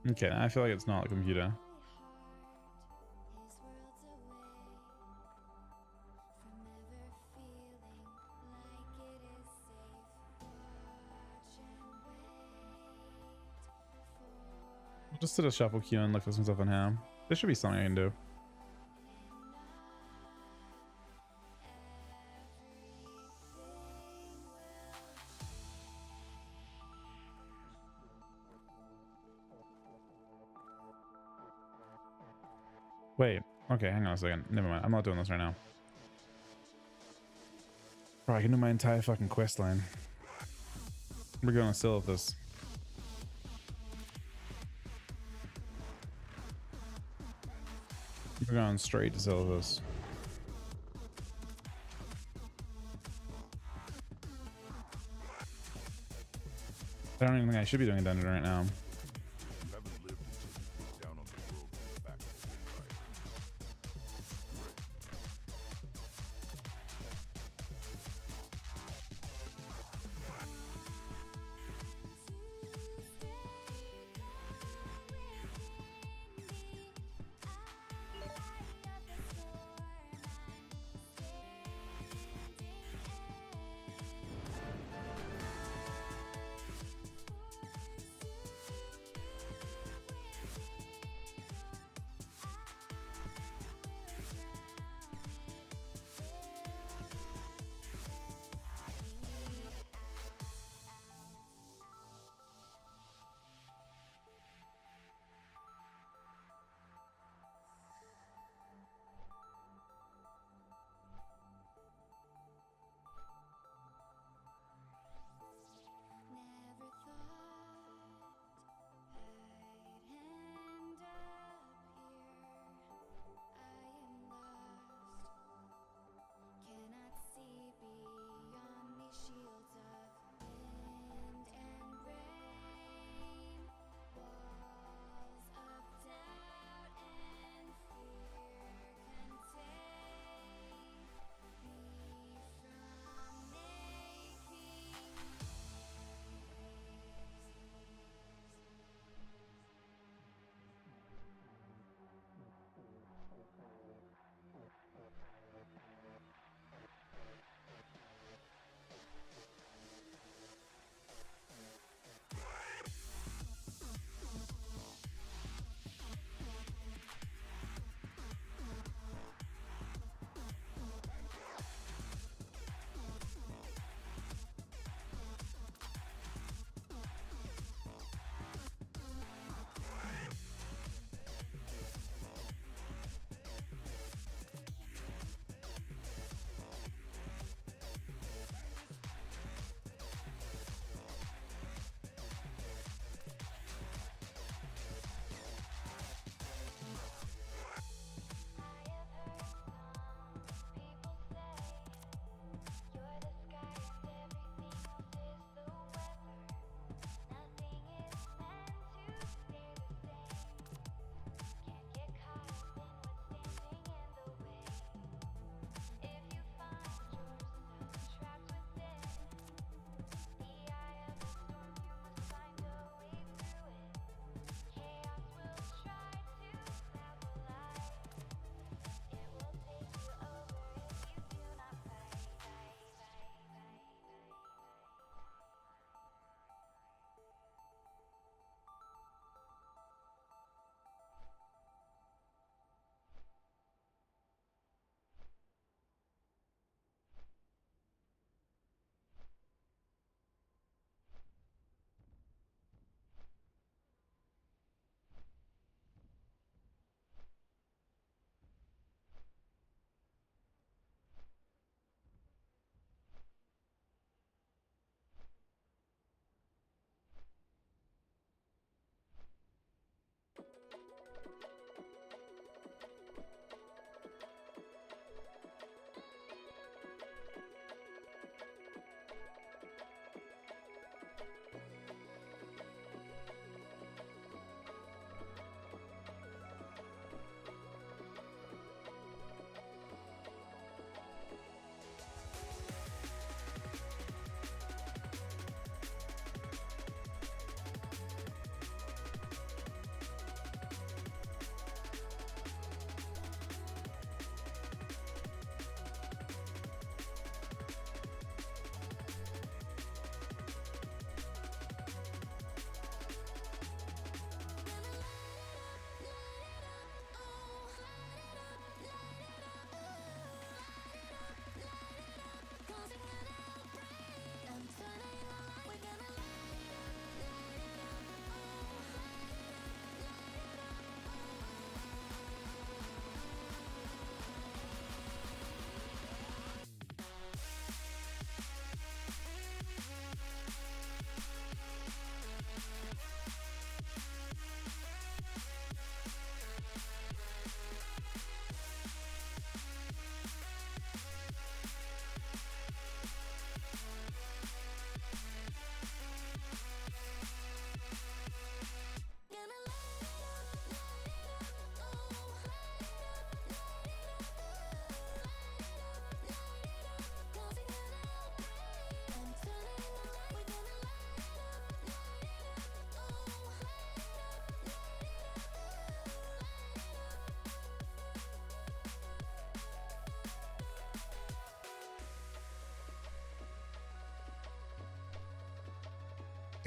Okay, I feel like it's not a computer. I'll just sit a shuffle queue and look for some stuff on ham. There should be something I can do. Wait, okay, hang on a second. Never mind, I'm not doing this right now. Bro, I can do my entire fucking quest line. We're going still with this. We're going straight to Silithus. I don't even think I should be doing a dungeon right now. You haven't lived until you look down on the world from the back of the wind, right?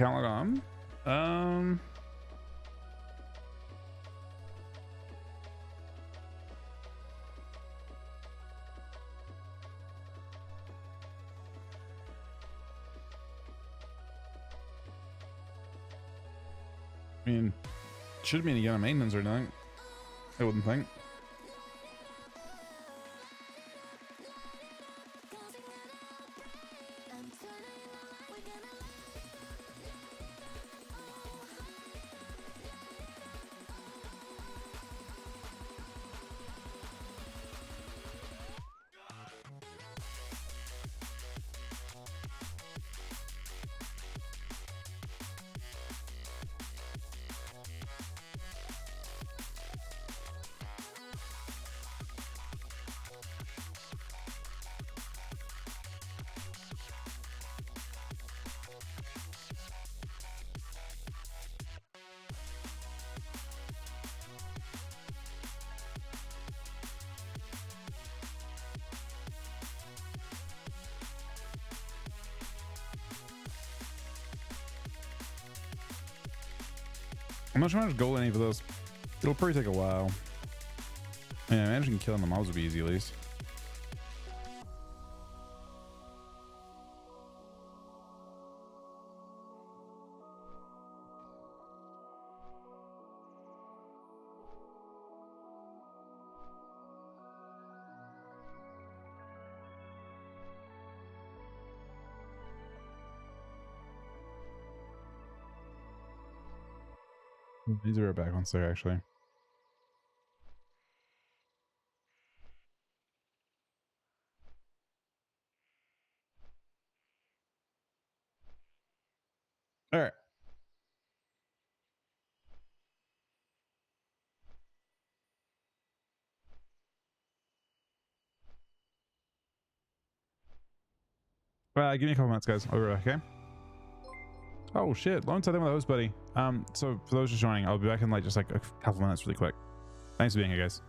Can't log on. I mean, should be any kind of maintenance or anything. I wouldn't think. I'm not sure how much gold I need for those. It'll probably take a while. Yeah, I imagine killing the mobs would be easy at least. These are back once there actually. All right. Give me a couple minutes, guys. I'll be right back, okay? Oh shit, long time with the host, buddy. So for those just joining, I'll be back in like just like a couple minutes really quick. Thanks for being here, guys.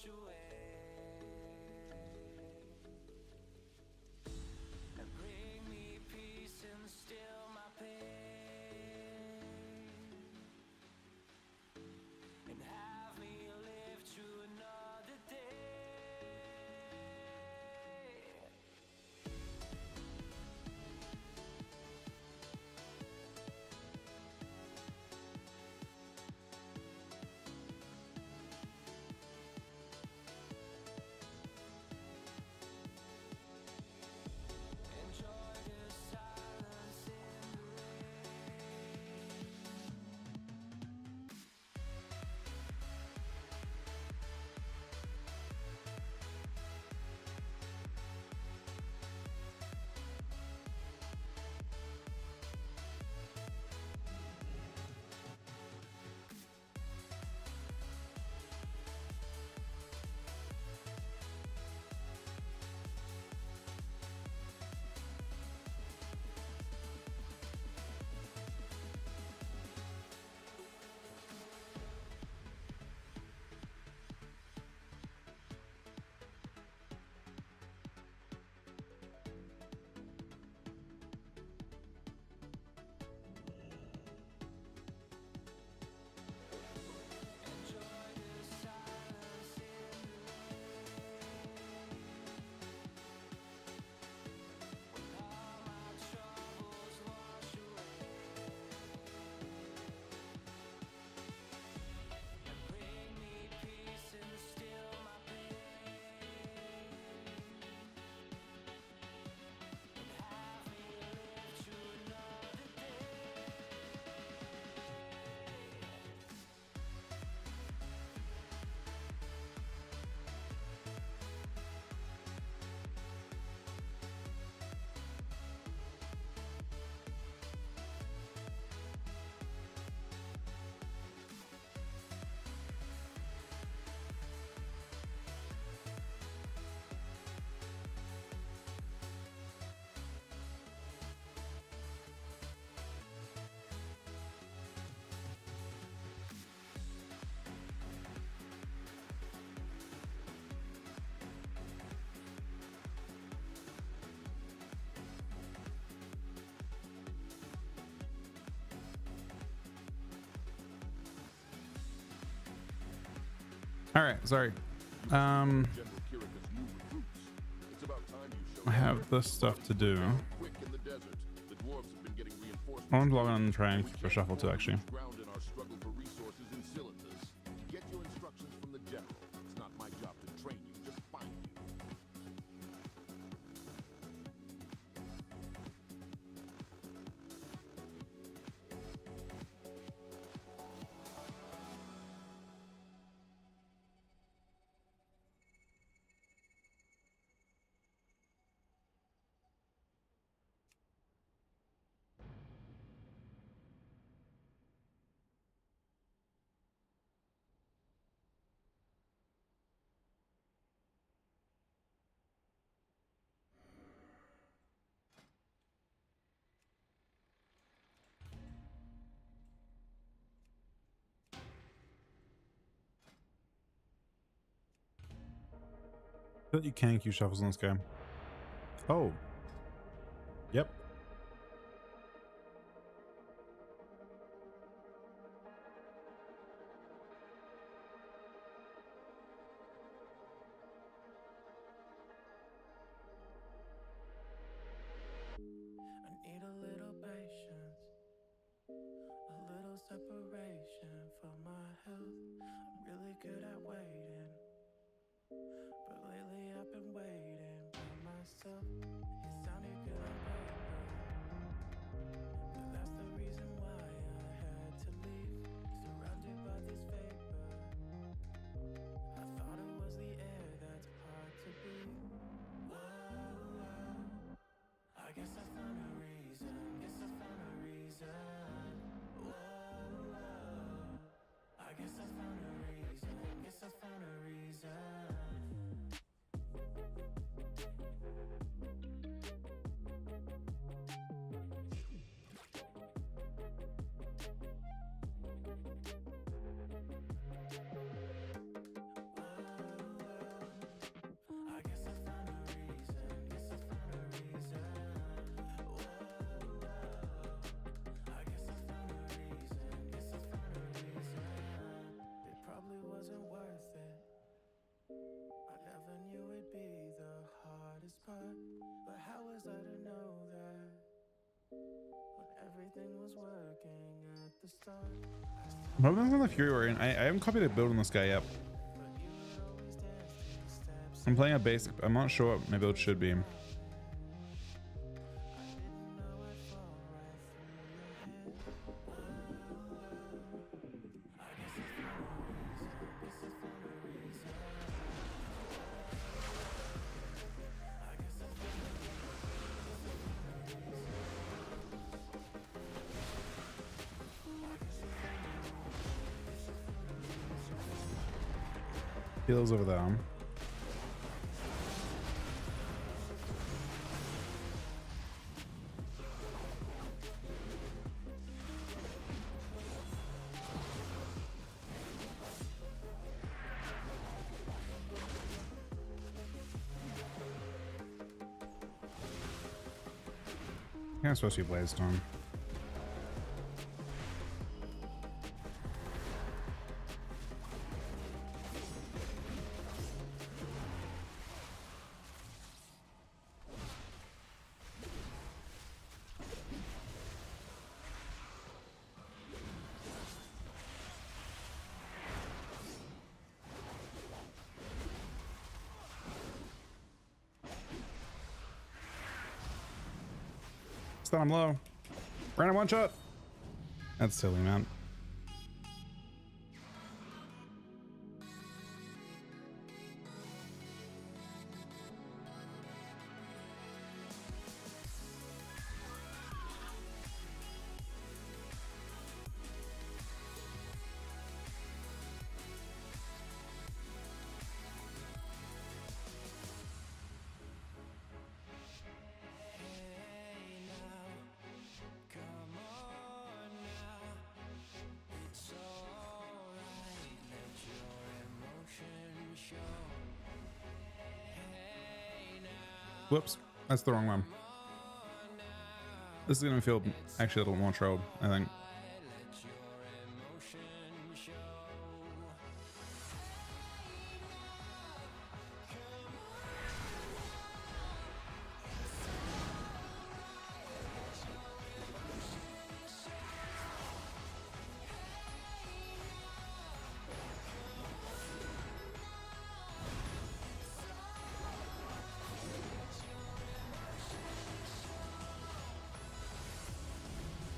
wash away and bring me peace and still my pain and have me live through another day. Enjoy the silence in the rain. All right, sorry. General Kirika's new recruits. It's about time you showed I have this stuff to do. quick in the desert. The dwarves have been getting reinforcements. I'm gonna log on and try and keep a shuffle too, actually. Ground in our struggle for resources in cylinders. Get your instructions from the general. It's not my job to train you, just find you. I bet you can queue shuffles in this game. Oh. Yep. I need a little patience, a little separation for my health. I'm really good at waiting, but lately I've been waiting by myself. It sounded good on paper, I'm hoping on the Fury Warrior. I haven't copied a build on this guy yet. I'm playing a basic. I'm not sure what my build should be. Heals over there. I'm supposed to be blazed on. I'm low. Random one shot. That's silly, man. Whoops, that's the wrong one. This is gonna feel actually a little more trolled, I think.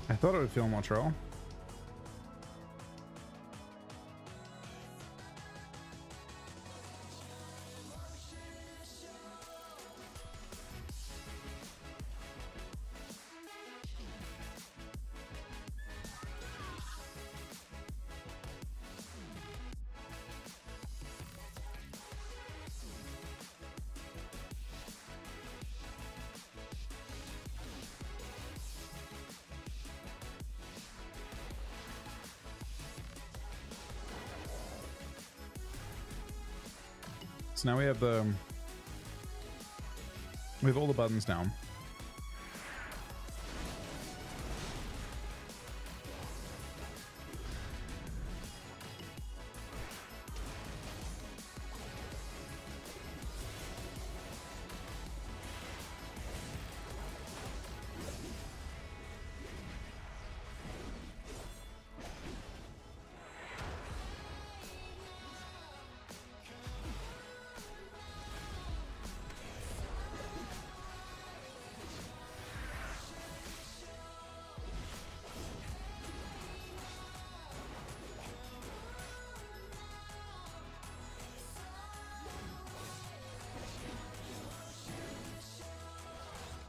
I thought it would feel more troll. So now we have all the buttons now.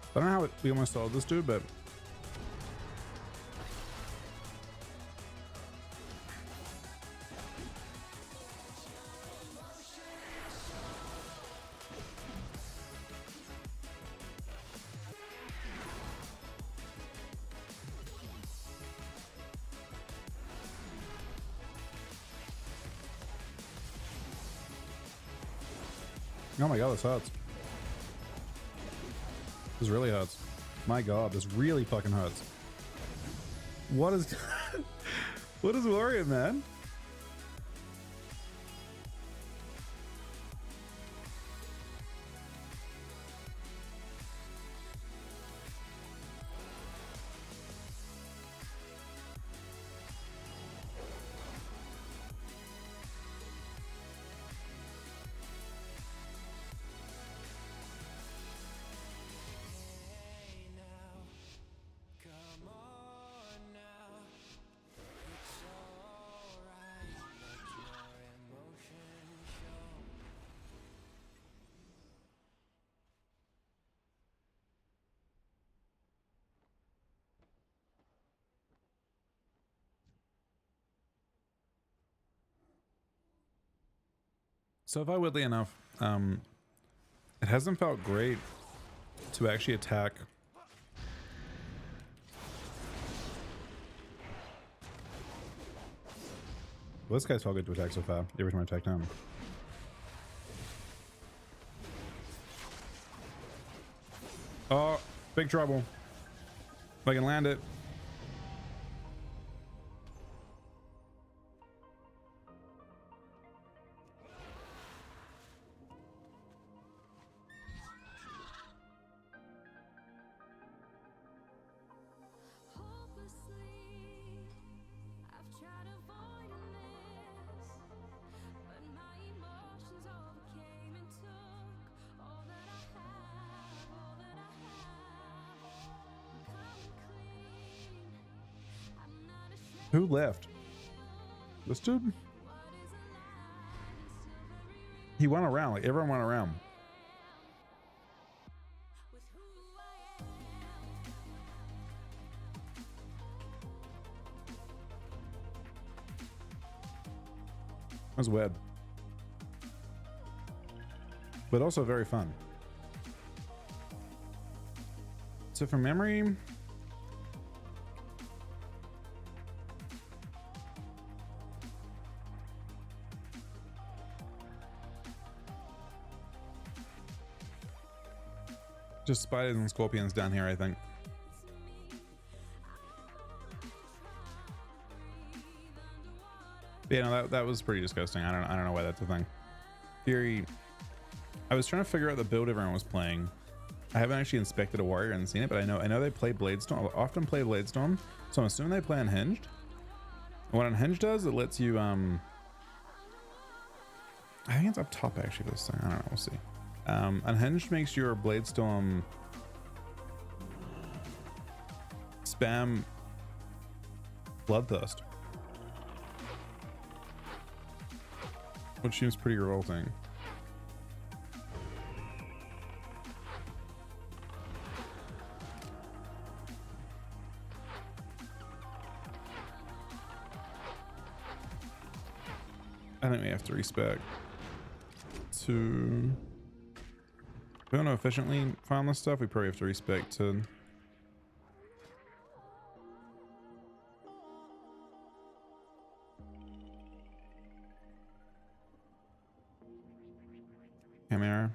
I don't know how we almost solved this dude, but oh my god, this hurts. This really hurts. My god, this really fucking hurts. What is what is Warrior, man? So far, weirdly enough, it hasn't felt great to actually attack. Well, this guy's felt good to attack so far. Every time I attacked him. Oh, big trouble. If I can land it. Who left? This dude? He went around, like everyone went around. That was weird. But also very fun. So from memory, just spiders and scorpions down here, I think. But yeah, no, that was pretty disgusting. I don't know why that's a thing. Theory. I was trying to figure out the build everyone was playing. I haven't actually inspected a warrior and seen it, but I know they play Bladestorm. Often play Bladestorm, so I'm assuming they play Unhinged. And what Unhinged does, it lets you I think it's up top actually for this thing. I don't know. We'll see. Unhinged makes your Bladestorm spam Bloodthirst, which seems pretty revolting. I think we have to respec to. If we want to efficiently farm this stuff, we probably have to respec to. Camera.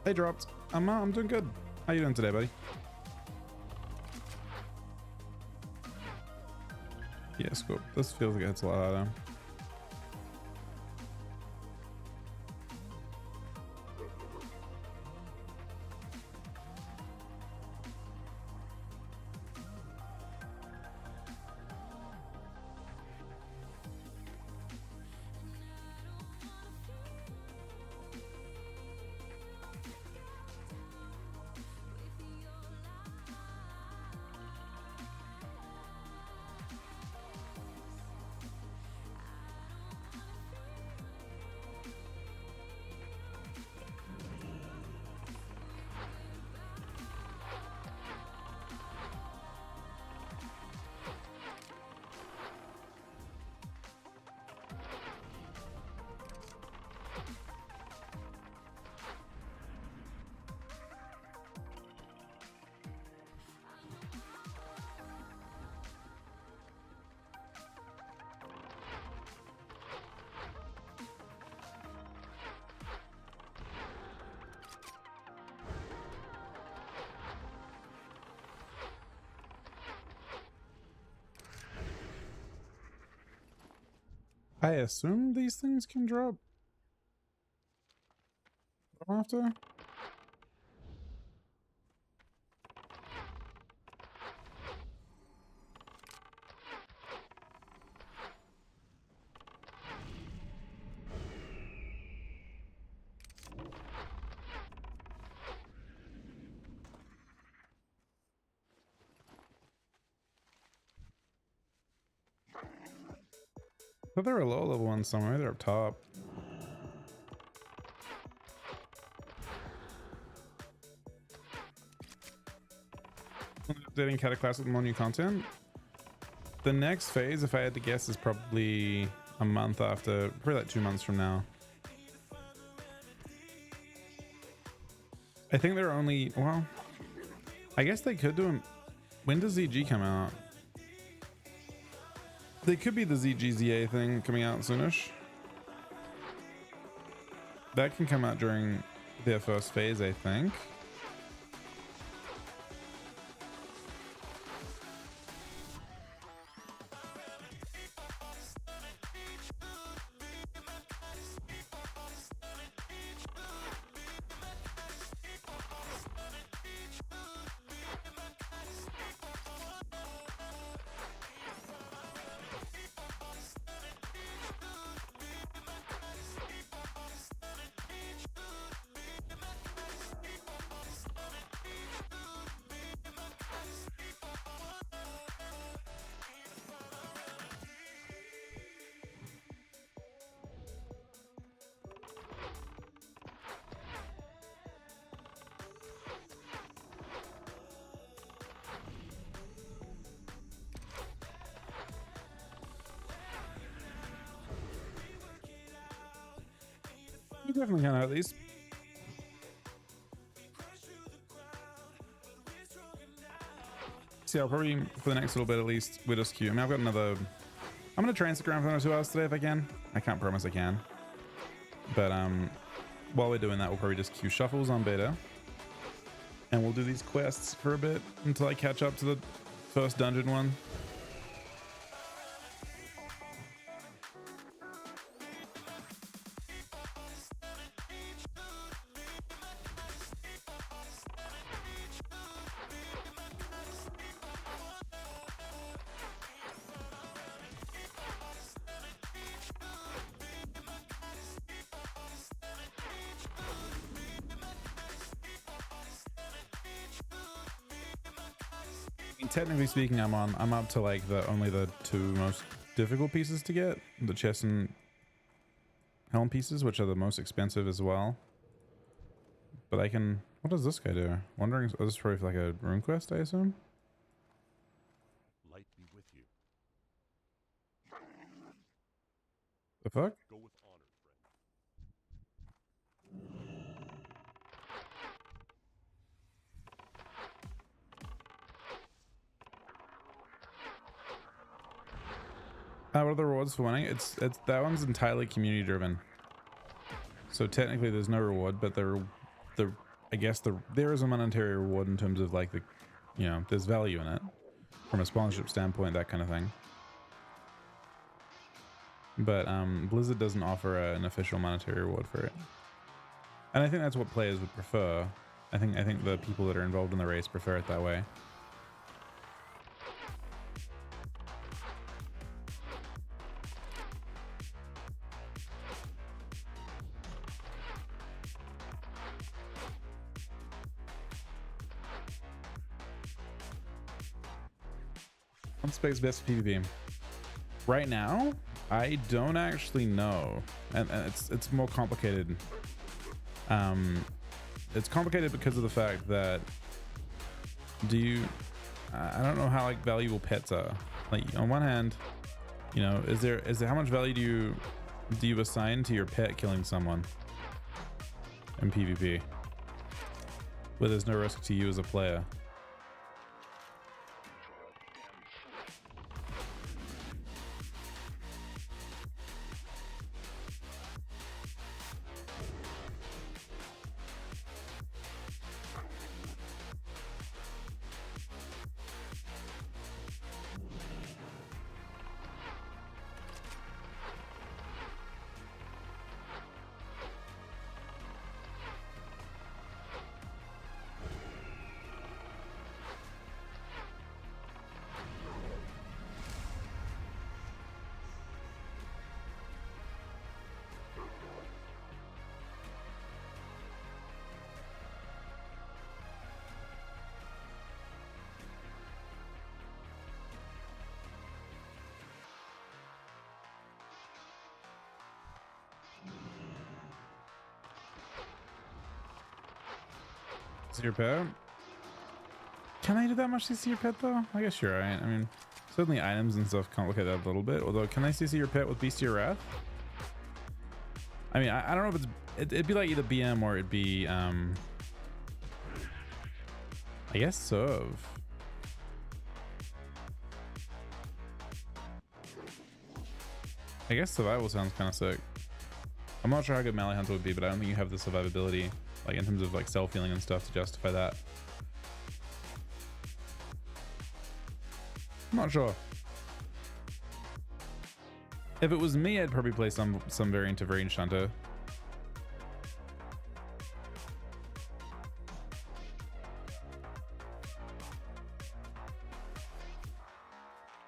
They dropped. I'm doing good. How you doing today, buddy? Yes, cool. This feels like it's a lot harder. I assume these things can drop after. thought there were low level ones somewhere. They're up top. Updating Cata class with more new content. The next phase, if I had to guess, is probably a month after, probably like 2 months from now. I think they're only, well, I guess they could do them. When does ZG come out? They could be the ZGZA thing coming out soonish. That can come out during their first phase, I think. You definitely can at least. So yeah, I'll probably for the next little bit at least we'll just queue. I mean, I've got another. I'm gonna try Instagram for another 2 hours today if I can. I can't promise I can. But while we're doing that, we'll probably just queue shuffles on beta, and we'll do these quests for a bit until I catch up to the first dungeon one. Technically speaking, I'm up to like only the 2 most difficult pieces to get, the chest and helm pieces, which are the most expensive as well. But I can. What does this guy do? Wondering. Oh, this is probably for like a rune quest, I assume. Light be with you. The fuck? Go with honor, friend. What are the rewards for winning? It's that one's entirely community driven. So technically, there's no reward, but I guess there is a monetary reward in terms of like there's value in it from a sponsorship standpoint, that kind of thing. But Blizzard doesn't offer an official monetary reward for it, and I think that's what players would prefer. I think the people that are involved in the race prefer it that way. Space best for PvP right now. I don't actually know, and it's more complicated. It's complicated because of the fact that I don't know how like valuable pets are. Like on one hand, is there how much value do you assign to your pet killing someone in PvP where there's no risk to you as a player? CC your pet? Can I do that much CC your pet though? I guess you're right. I mean, certainly items and stuff complicate that a little bit. Although, can I CC your pet with Bestial Wrath? I mean, I don't know if it'd be like either BM or it'd be I guess serve. I guess survival sounds kind of sick. I'm not sure how good Melee Hunter would be, but I don't think you have the survivability, like in terms of like self-healing and stuff, to justify that. I'm not sure. If it was me, I'd probably play some variant of Ranged Hunter.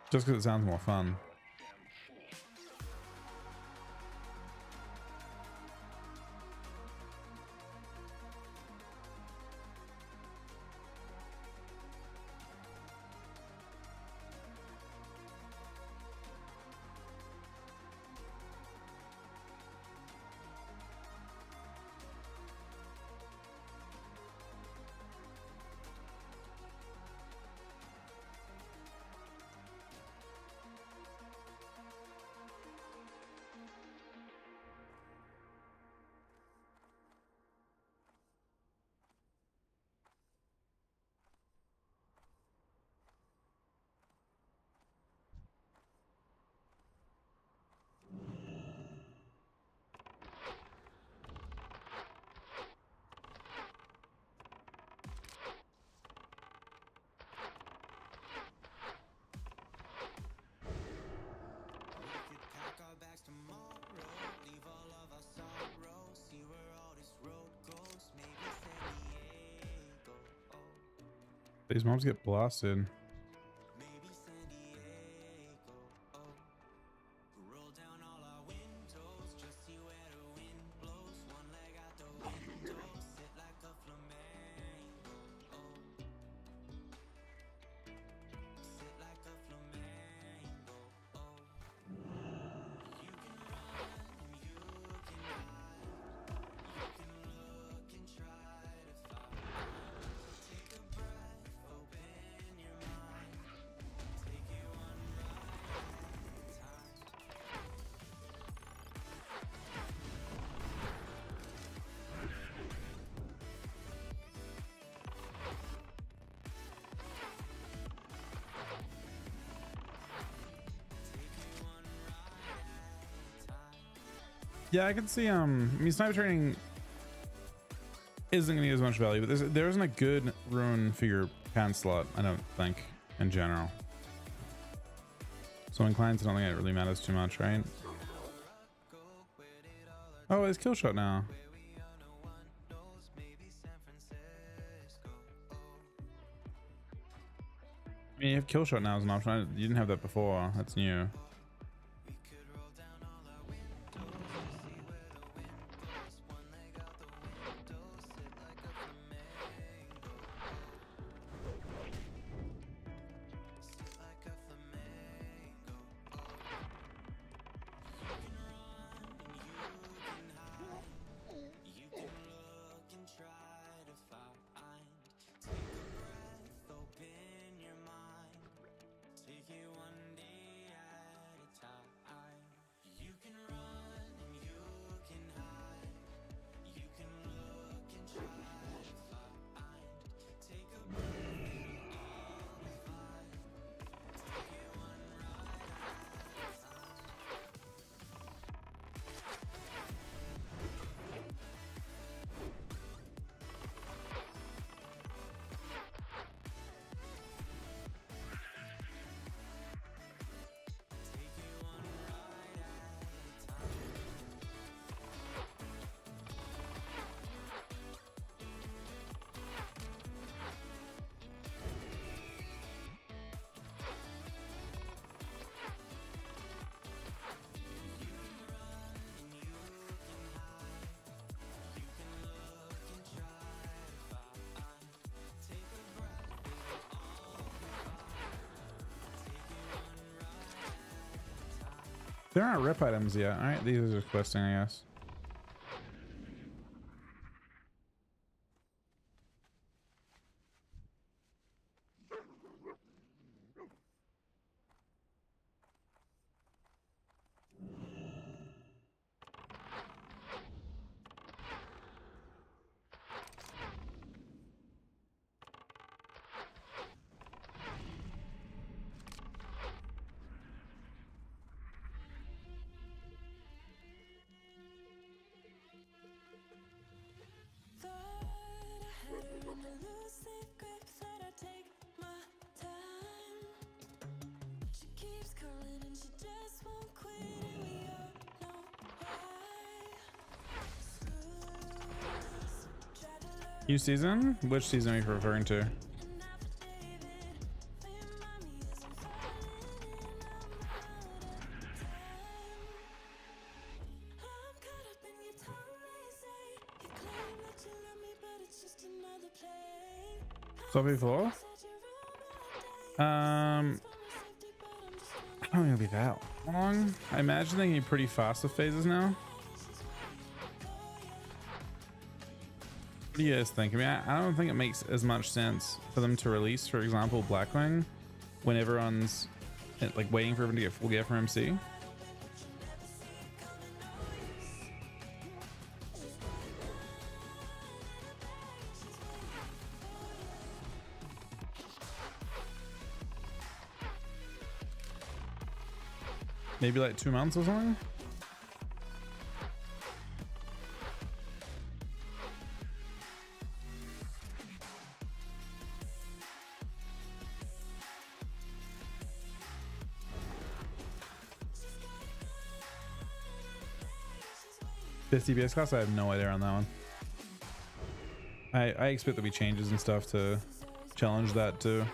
Just because it sounds more fun. These mobs get blasted. Yeah, I can see I mean, sniper training isn't gonna get as much value, but there isn't a good rune for your pan slot, I don't think, in general. So in clients, I don't think it really matters too much, right? Oh, it's kill shot now. I mean, you have kill shot now as an option. You didn't have that before. That's new. There aren't rep items yet. All right, these are just questing, I guess. New season? Which season are you referring to? SoD P4? I don't think it'll be that long. I imagine they can be pretty fast with phases now. What do you guys think? I mean, I don't think it makes as much sense for them to release, for example, Blackwing when everyone's like waiting for everyone to get full gear from MC. Maybe like 2 months or something. DPS class, I have no idea on that one. I expect there'll be changes and stuff to challenge that too.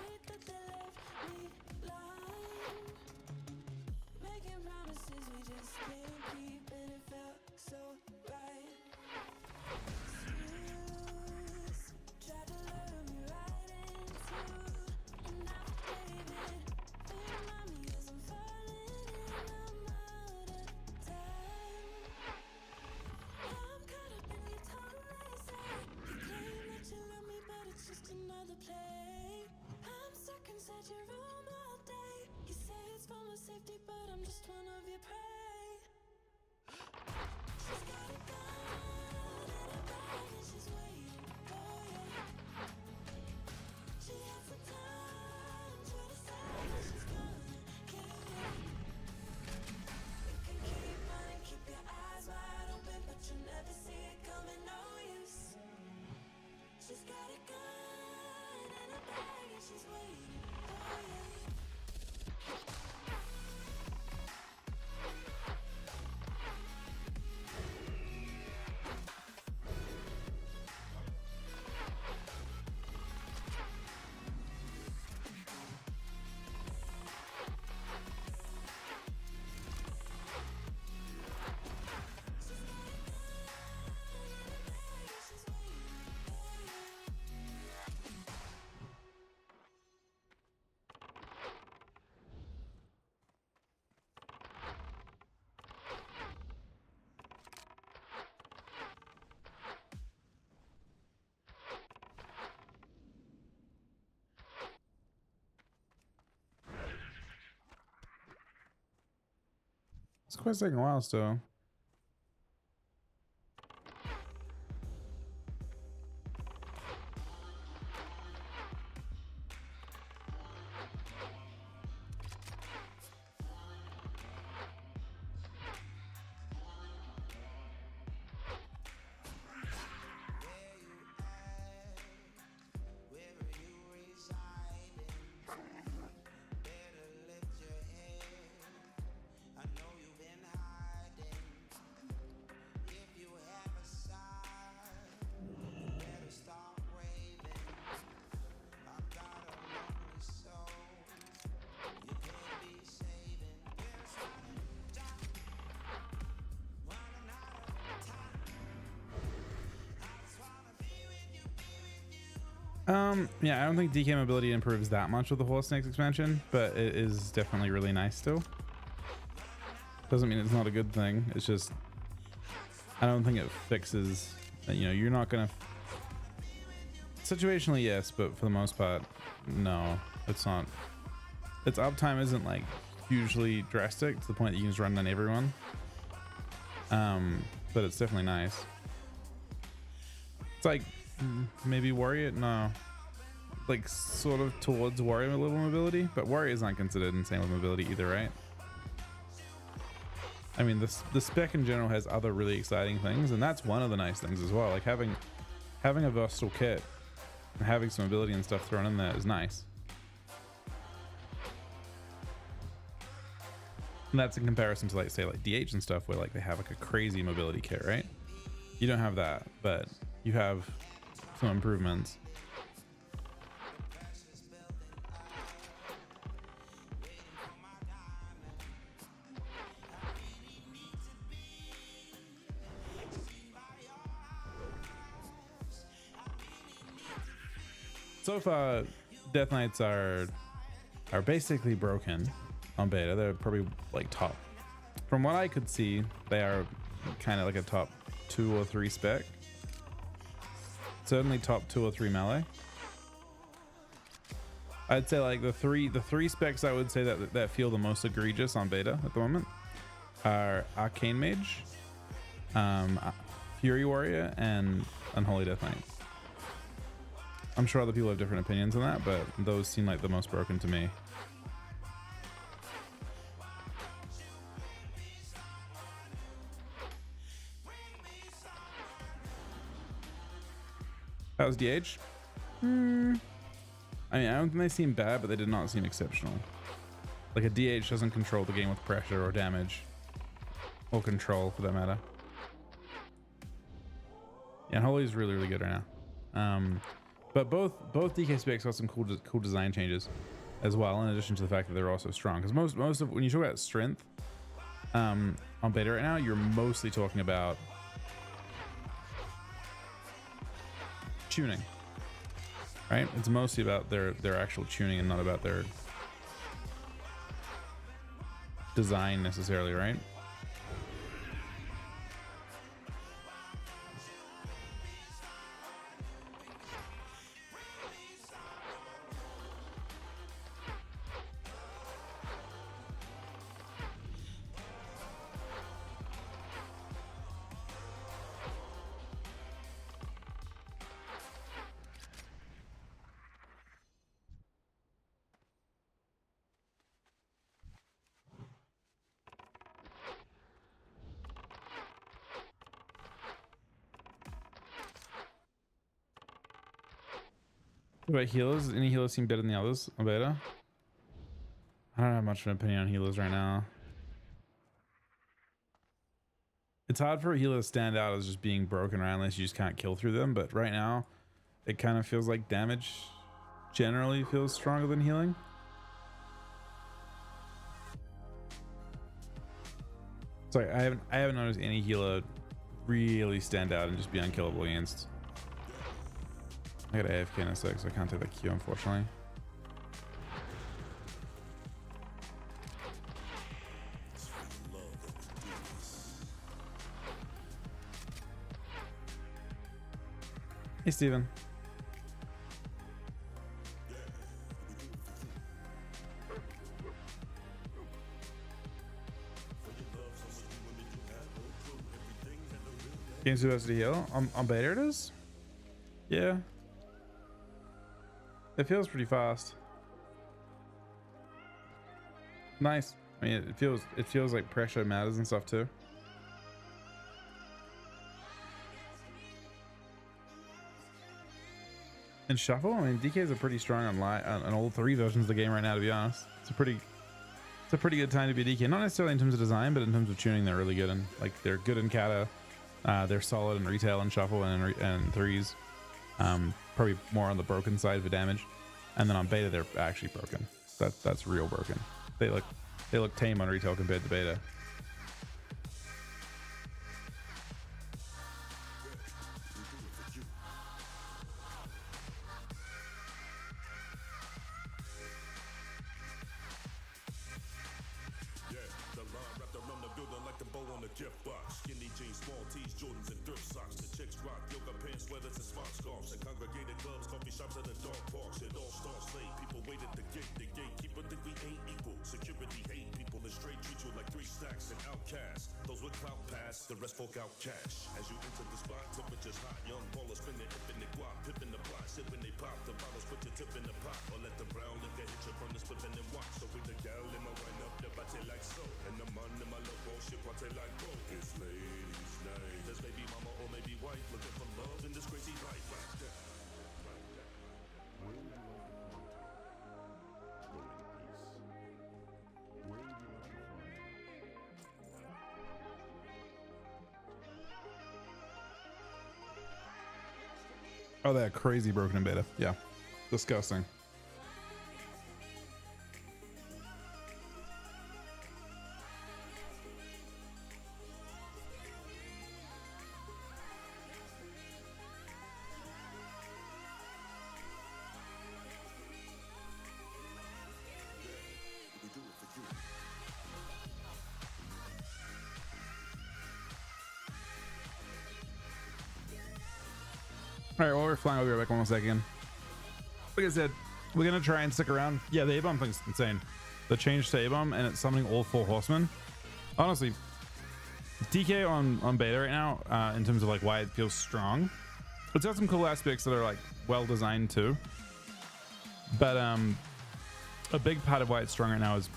It's quite taking a while still. Yeah, I don't think DK mobility improves that much with the Horse Snakes expansion, but it is definitely really nice still. Doesn't mean it's not a good thing. It's just, I don't think it fixes, you know, you're not gonna, situationally yes, but for the most part, no, it's not. Its uptime isn't like hugely drastic to the point that you can just run on everyone. But it's definitely nice. It's like maybe Warrior, no, like sort of towards Warrior level mobility, but Warriors aren't considered insane with mobility either, right? I mean, the spec in general has other really exciting things, and that's one of the nice things as well. Like having a versatile kit and having some ability and stuff thrown in there is nice. And that's in comparison to like say like DH and stuff, where like they have like a crazy mobility kit, right? You don't have that, but you have some improvements. So far, Death Knights are basically broken on beta. They're probably like top. From what I could see, they are kind of like a top 2 or 3 spec. Certainly top 2 or 3 melee. I'd say like the three specs I would say that feel the most egregious on beta at the moment are Arcane Mage, Fury Warrior, and Unholy Death Knight. I'm sure other people have different opinions on that, but those seem like the most broken to me. How's DH? I mean, I don't think they seem bad, but they did not seem exceptional. Like a DH doesn't control the game with pressure or damage. Or control, for that matter. Yeah, and Holy is really, really good right now. But both DK specs got some cool design changes as well, in addition to the fact that they're also strong. Because most of when you talk about strength on beta right now, you're mostly talking about tuning, right? It's mostly about their actual tuning and not about their design necessarily, right? What about healers? Any healers seem better than the others on beta? I don't have much of an opinion on healers right now. It's hard for a healer to stand out as just being broken, right? Unless you just can't kill through them. But right now, it kind of feels like damage generally feels stronger than healing. Sorry, I haven't noticed any healer really stand out and just be unkillable against. I got AFK in a sec, so I can't take that Q, unfortunately. Hey, Steven. Game's supposed to heal? On beta it is? Yeah. It feels pretty fast. Nice. I mean, it feels like pressure matters and stuff too. And shuffle, I mean, DKs are pretty strong on all 3 versions of the game right now, to be honest. It's a pretty good time to be a DK. Not necessarily in terms of design, but in terms of tuning, they're really good. And like, they're good in Cata. They're solid in retail and shuffle and threes. Probably more on the broken side for damage. And then on beta, they're actually broken. That's real broken. They look tame on retail compared to beta. Oh, they're crazy broken in beta. Yeah, disgusting. All right, while we're flying, I'll be right back 1 second. Like I said, we're gonna try and stick around. Yeah, the A-bomb thing's insane. The change to A-bomb and it's summoning all 4 horsemen. Honestly, DK on beta right now, in terms of like why it feels strong, it's got some cool aspects that are like well designed too. But a big part of why it's strong right now is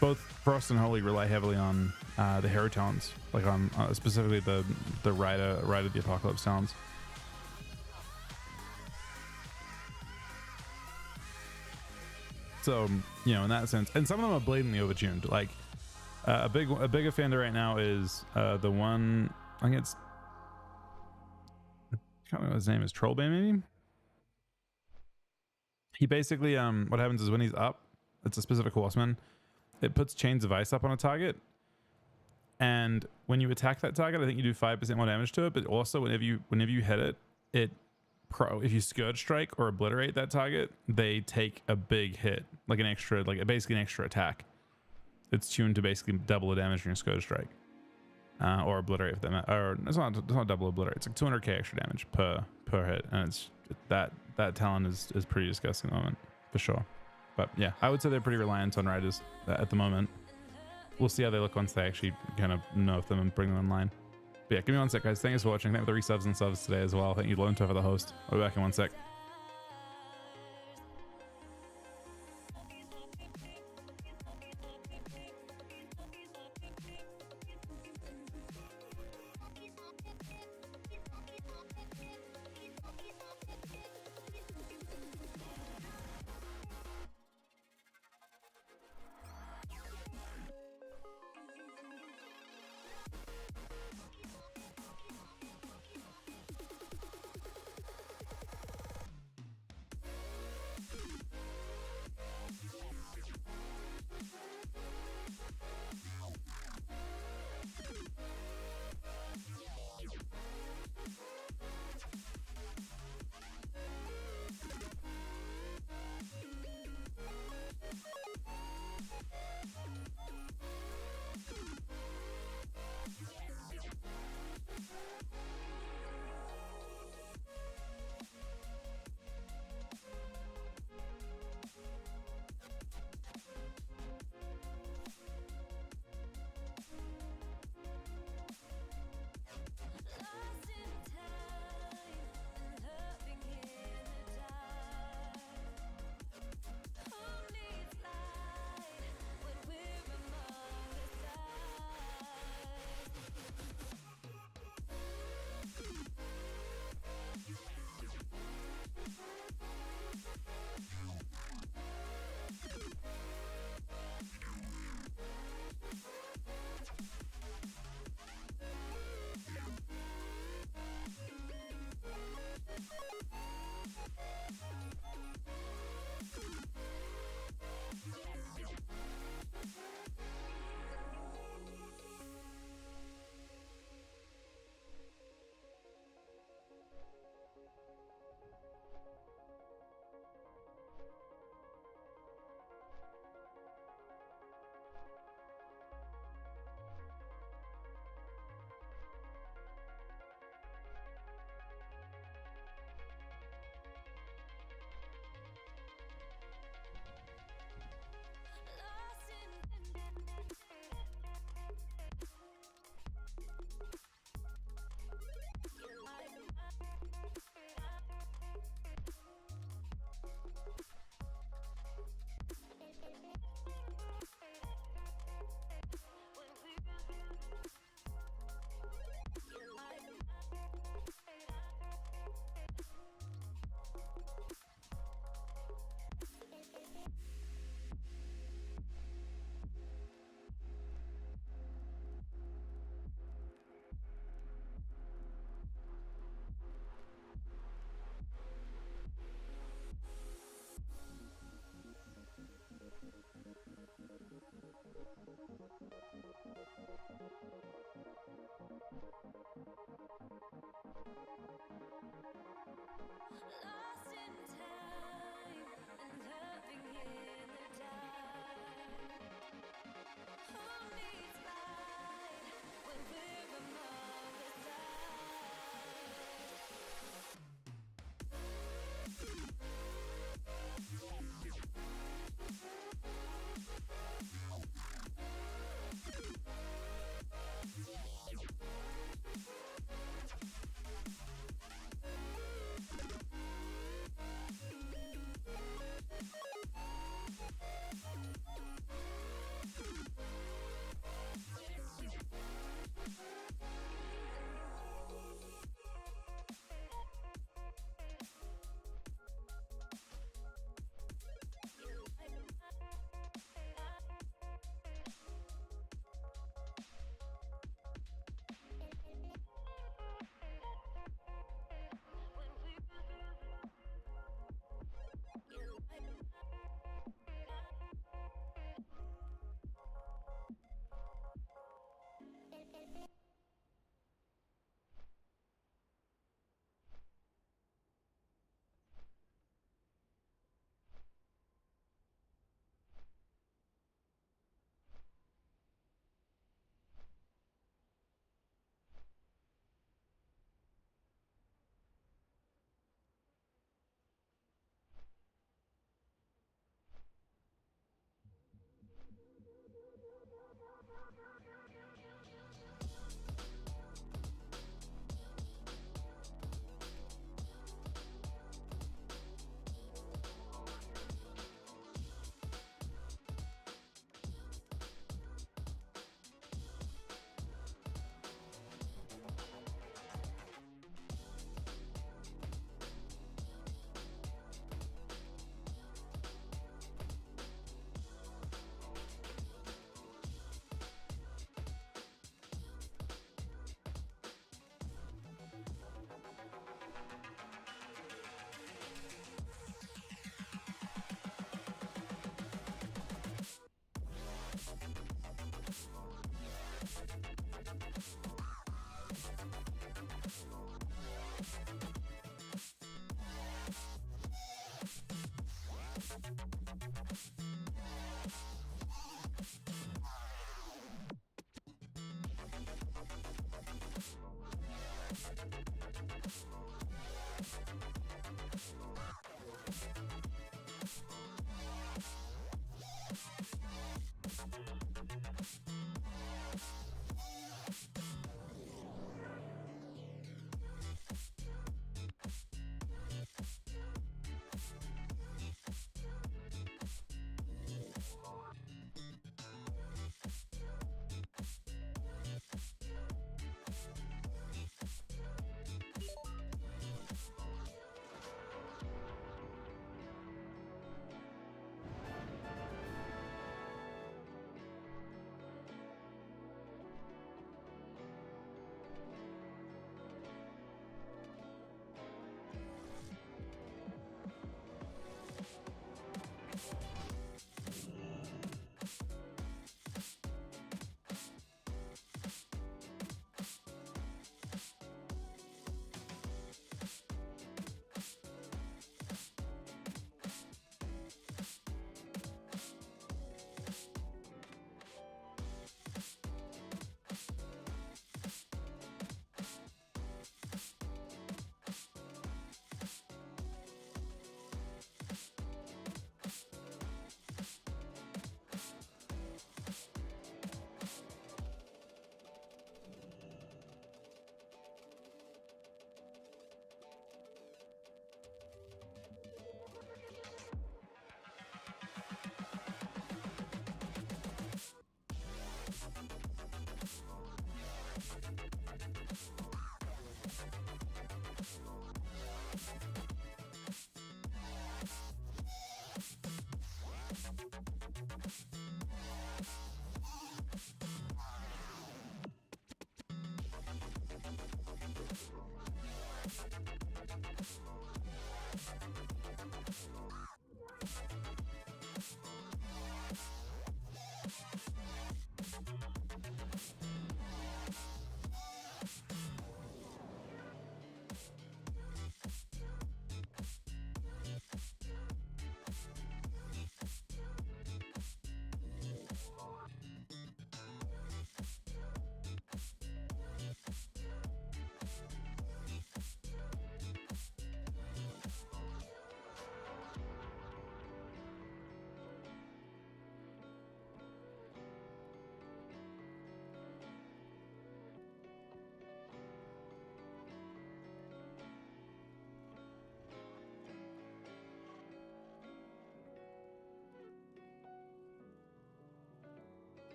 both Frost and Holy rely heavily on the hero talents, like on specifically the Rider of the Apocalypse talents. So, you know, in that sense, and some of them are blatantly overtuned. Like a big offender right now is the one, I think it's, I can't remember what his name is, Trollbane maybe. He basically what happens is when he's up, it's a specific horseman, it puts chains of ice up on a target, and when you attack that target, I think you do 5% more damage to it. But also whenever you hit it, if you Scourge Strike or obliterate that target, they take a big hit, like an extra, like basically an extra attack. It's tuned to basically double the damage from your Scourge Strike, or obliterate for them. Or it's not double obliterate. It's like 200k extra damage per hit, and it's that talent is pretty disgusting at the moment for sure. But yeah, I would say they're pretty reliant on riders at the moment. We'll see how they look once they actually kind of nerf them and bring them online. But yeah, give me 1 sec, guys. Thanks for watching. Thank you for the resubs and subs today as well. Thank you, Lonto, for the host. I'll be back in 1 sec.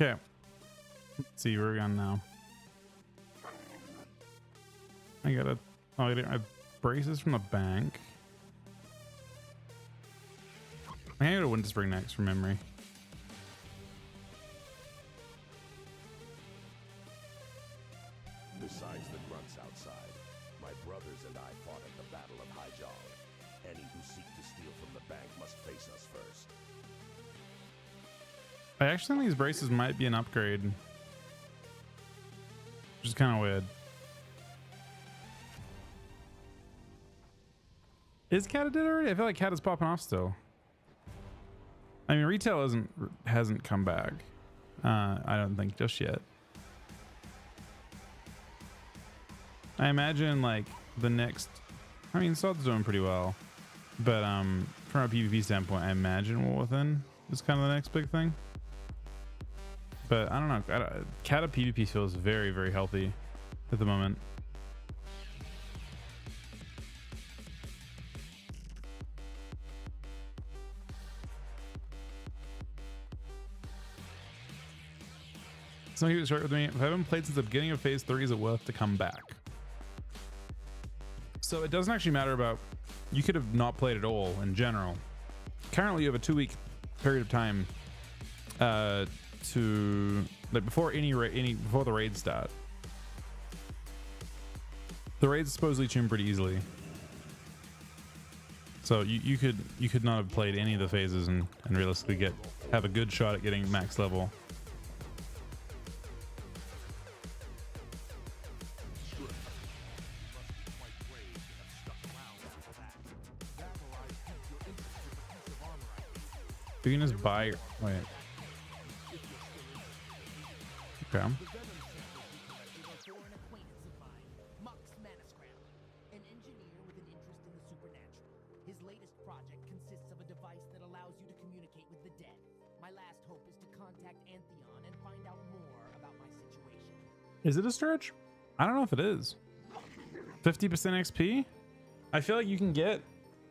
Okay. Let's see where we're going now. I gotta. Oh, I get my braces from the bank. I gotta go to Winter Spring next from memory. Besides the grunts outside, my brothers and I fought at the Battle of Hyjal. Any who seek to steal from the bank must face us first. I actually think these braces might be an upgrade. Which is kind of weird. Is Cata dead already? I feel like Cata's popping off still. I mean, retail hasn't come back. I don't think just yet. I imagine like the next. I mean, SoD's doing pretty well, but from a PvP standpoint, I imagine War Within is kind of the next big thing. But I don't know. Cata PvP feels very, very healthy at the moment. Some people start with me. If I haven't played since the beginning of phase 3, is it worth to come back? So it doesn't actually matter about. You could have not played at all in general. Currently, you have a 2-week period of time to like before before the raids start. The raids supposedly tune pretty easily. So you could not have played any of the phases and realistically have a good shot at getting max level. You can just buy. Wait. Okay. An engineer with an interest in the supernatural. His latest project consists of a device that allows you to communicate with the dead. My last hope is to contact Antheon and find out more about my situation. Is it a stretch? I don't know if it is. 50% XP? I feel like you can get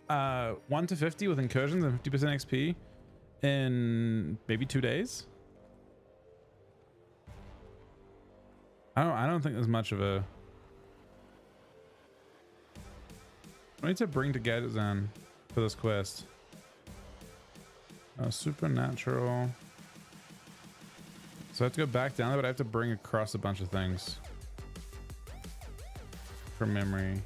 1 to 50 with incursions and 50% XP in maybe 2 days. I don't think there's much of a. I need to bring to gadgets in for this quest. Supernatural. So I have to go back down there, but I have to bring across a bunch of things from memory.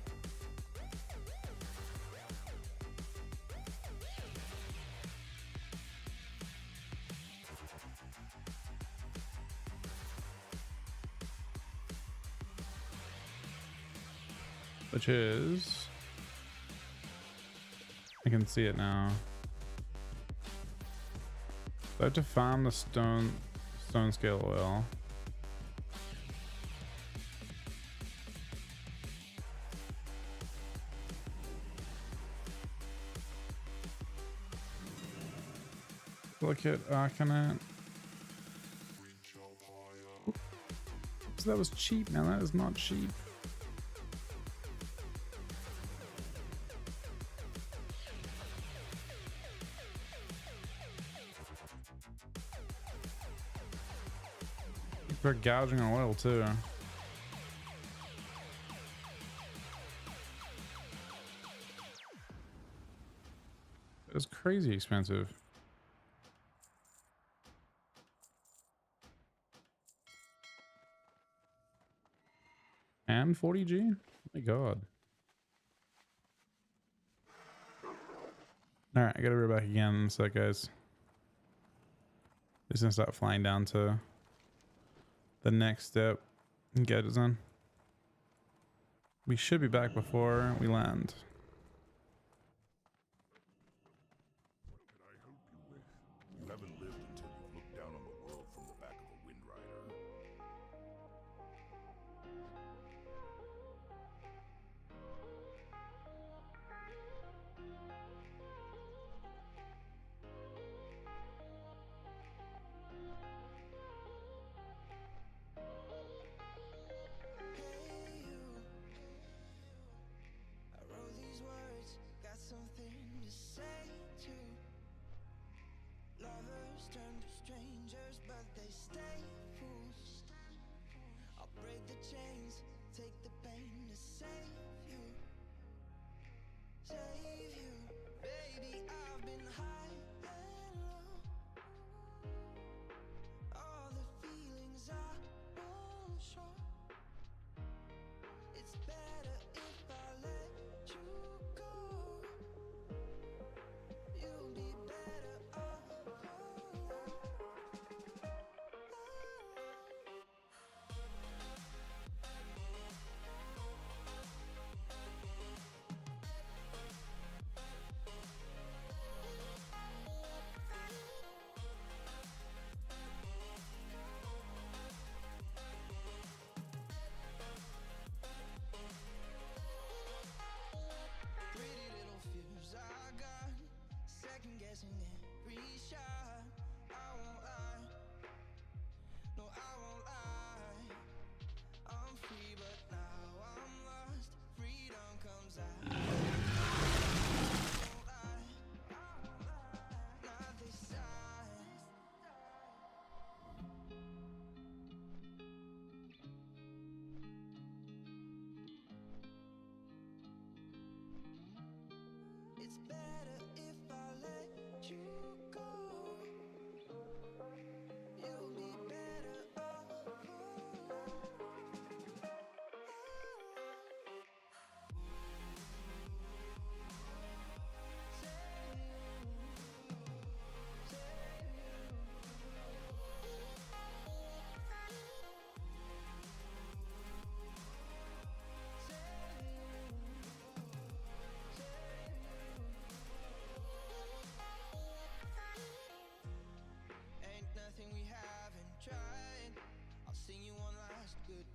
Which is, I can see it now. So I have to farm the stone scale oil. Look at Arcanet. Oops, that was cheap, man. That is not cheap. They're gouging on oil too. It's crazy expensive. And 40G? Oh my god. Alright, I gotta be back again in a sec, guys. Just gonna start flying down to the next step and get it done. We should be back before we land. What can I help you with? You haven't lived until you've looked down on the world from the back of a Wind Rider. I roll the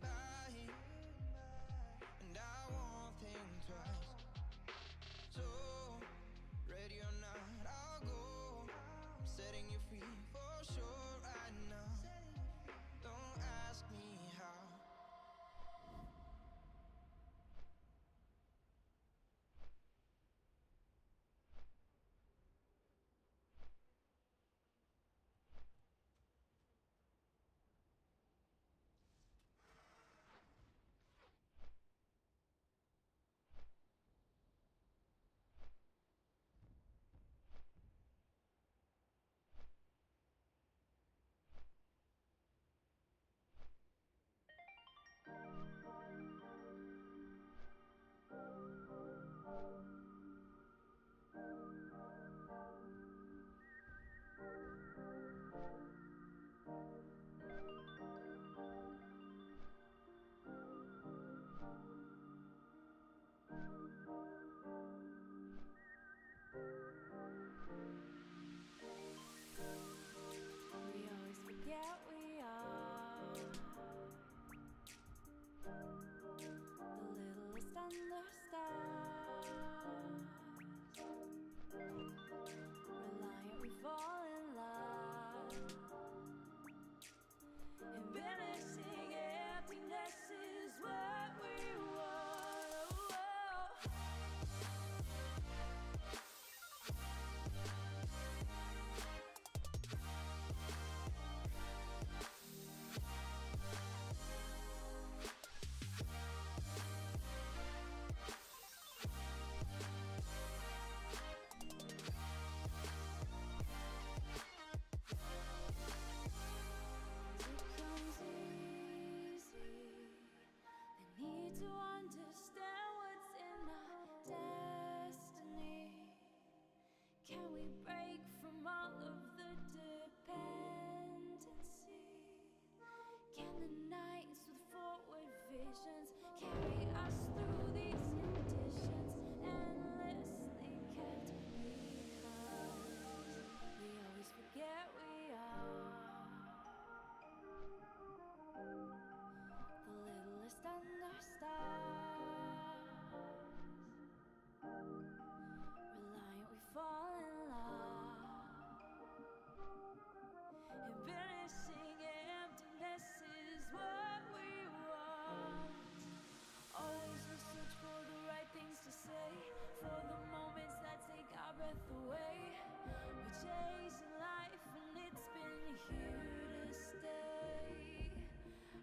by, and I won't think twice. So, ready or not, I'll go. I'm setting you free for sure right now. Don't ask me how. We always forget we are the littlest under stars. Reliant, we fall in love. And vanishing emptiness is what we want. Oh, it comes easy. I need to understand what's in our destiny. Can we break from all of the dependency? Can the nights with forward visions carry us through these conditions endlessly kept behind? We always forget we are the littlest under stars. Reliant, we fall in love. And vanishing emptiness is what we want. Always we search for the right things to say, for the moments that take our breath away. We're chasing life and it's been here to stay.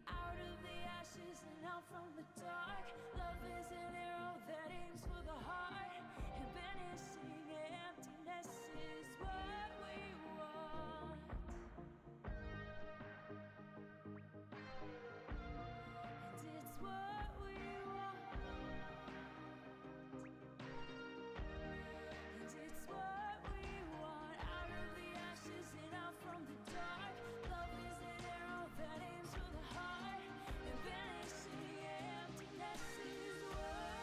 Out of the ashes and out from the dark, love is an arrow that aims for the heart. And vanishing emptiness is what we want. And it's what we want. And it's what we want. Out of the ashes and out from the dark, love is an arrow that aims for the heart. And vanishing emptiness is what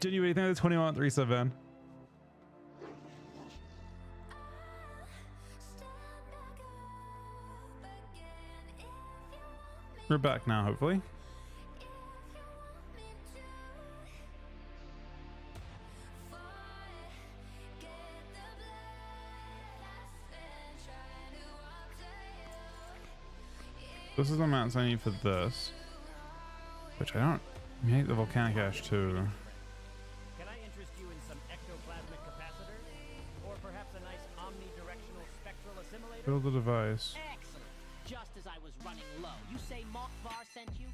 Genuinely think the 21 3 sub van. We're back now, hopefully. This is the amounts I need for this, which I don't. I hate the volcanic ash too. Can I interest you in some ectoplasmic capacitors? Or perhaps a nice omnidirectional spectral assimilator? Build the device. Excellent. Just as I was running low. You say Mokvar sent you?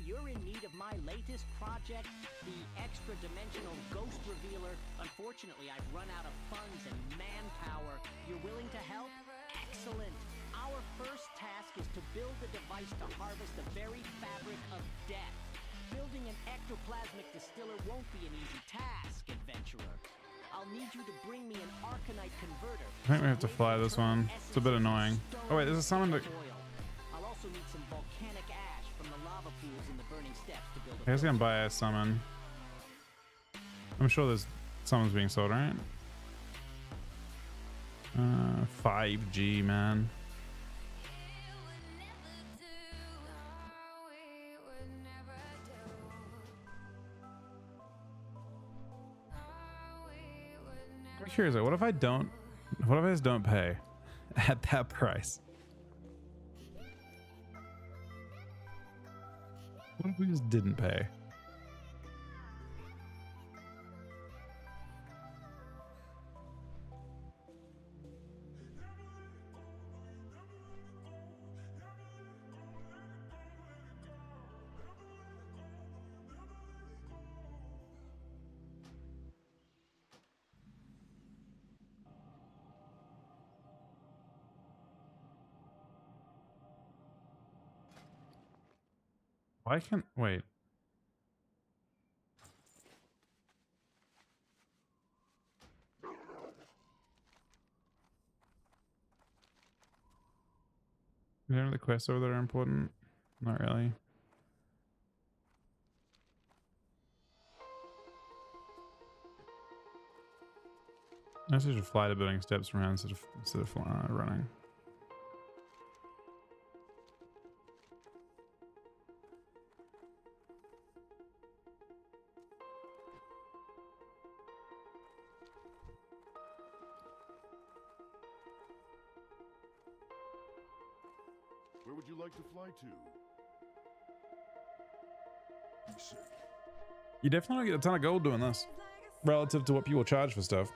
You're in need of my latest project, the extra-dimensional ghost revealer. Unfortunately, I've run out of funds and manpower. You're willing to help? Excellent. Our first task is to build the device to harvest the very fabric of death. Building an ectoplasmic distiller won't be an easy task, adventurer. I'll need you to bring me an Arcanite converter. I think we have to fly this one. It's a bit annoying. Oh wait, there's a summon to... I'll also need some volcanic ash from the lava pools in the burning steps to build a... I guess I can buy a summon. I'm sure there's summons being sold, right? 5G, man. I'm curious, what if I just don't pay at that price? What if we just didn't pay? Why can't wait? Are there any quests over there are important? Not really. I guess I should fly the building steps around instead of running. Where would you like to fly to? You definitely get a ton of gold doing this relative to what people charge for stuff.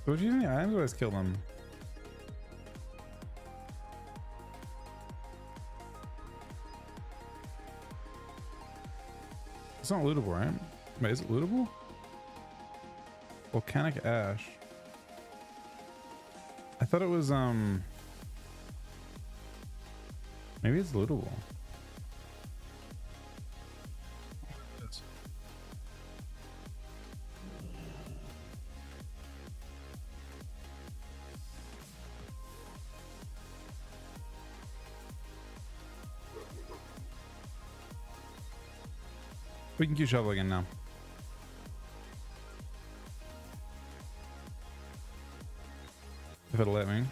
So what do you think? I always kill them. It's not lootable, right? Wait, is it lootable? Volcanic ash. I thought it was maybe it's lootable. We can keep shoveling in now. If it'll let me.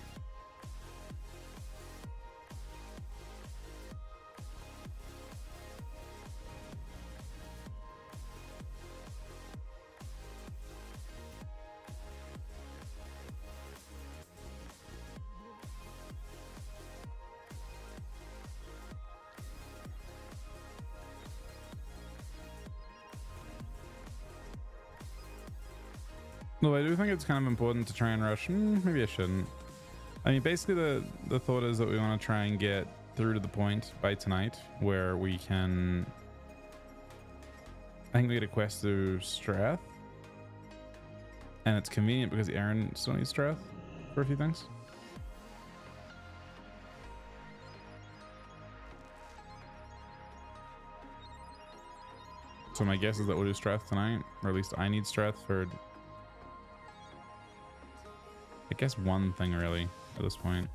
No, I do think it's kind of important to try and rush. Maybe I shouldn't. I mean, basically the thought is that we want to try and get through to the point by tonight where we can... I think we get a quest through Strath. And it's convenient because Aaron still needs Strath for a few things. So my guess is that we'll do Strath tonight, or at least I need Strath for... I guess one thing really at this point.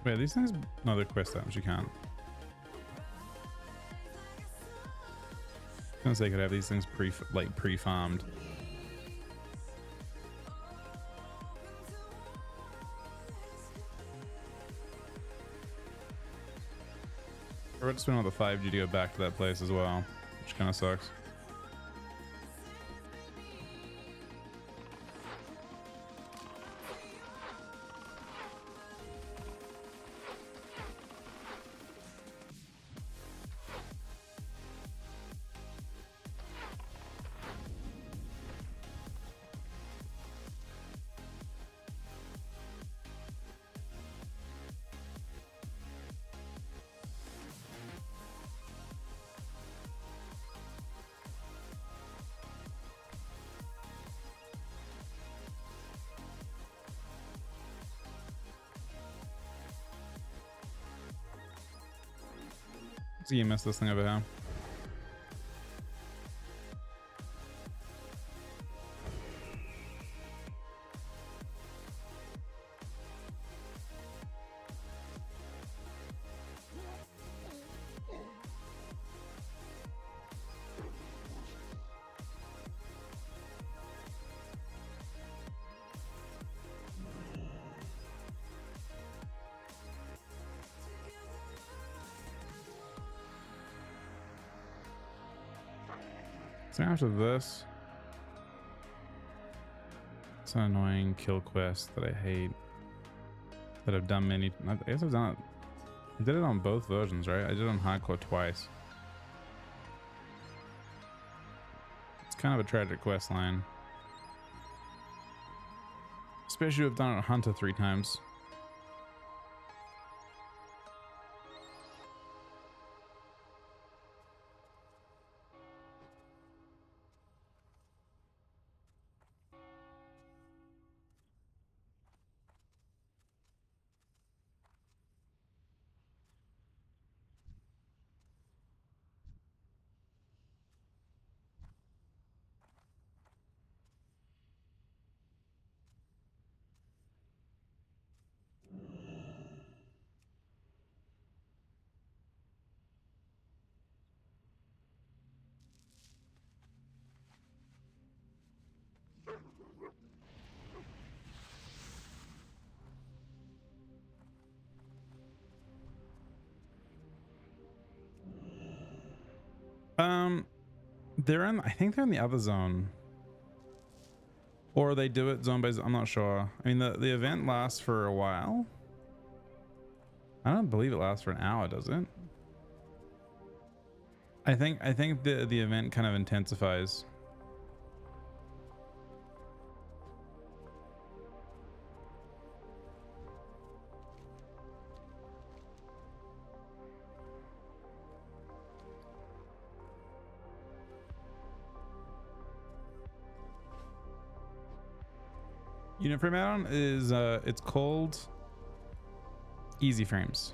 Wait, these things... No, they're quest items, you can't. I was gonna say I could have these things pre-farmed. We're about to spend all the 5G to go back to that place as well, which kind of sucks. So you missed this thing over here. So after this, it's an annoying kill quest that I hate, that I've done many. I guess I've done it. I did it on both versions, right? I did it on hardcore twice. It's kind of a tragic quest line, especially if I've done it on Hunter 3 times. They're in, I think they're in the other zone, or they do it zone by zone. I'm not sure. I mean, the event lasts for a while. I don't believe it lasts for an hour, does it? I think the event kind of intensifies. unit frame add-on is it's called Easy Frames.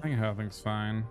I think everything's fine.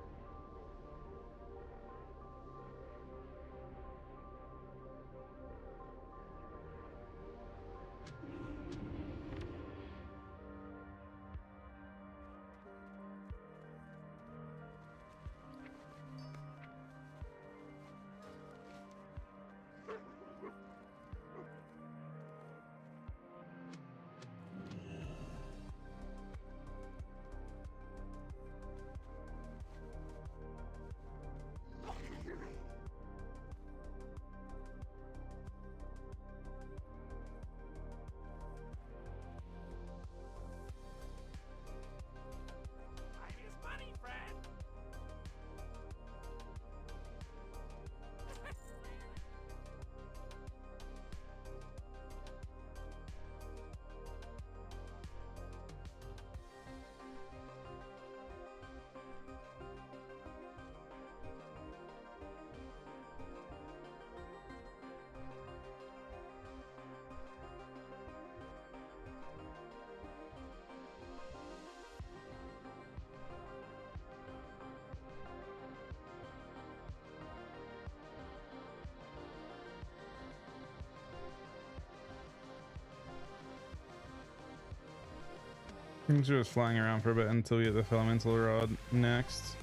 I'm just flying around for a bit until we get the elemental rod next.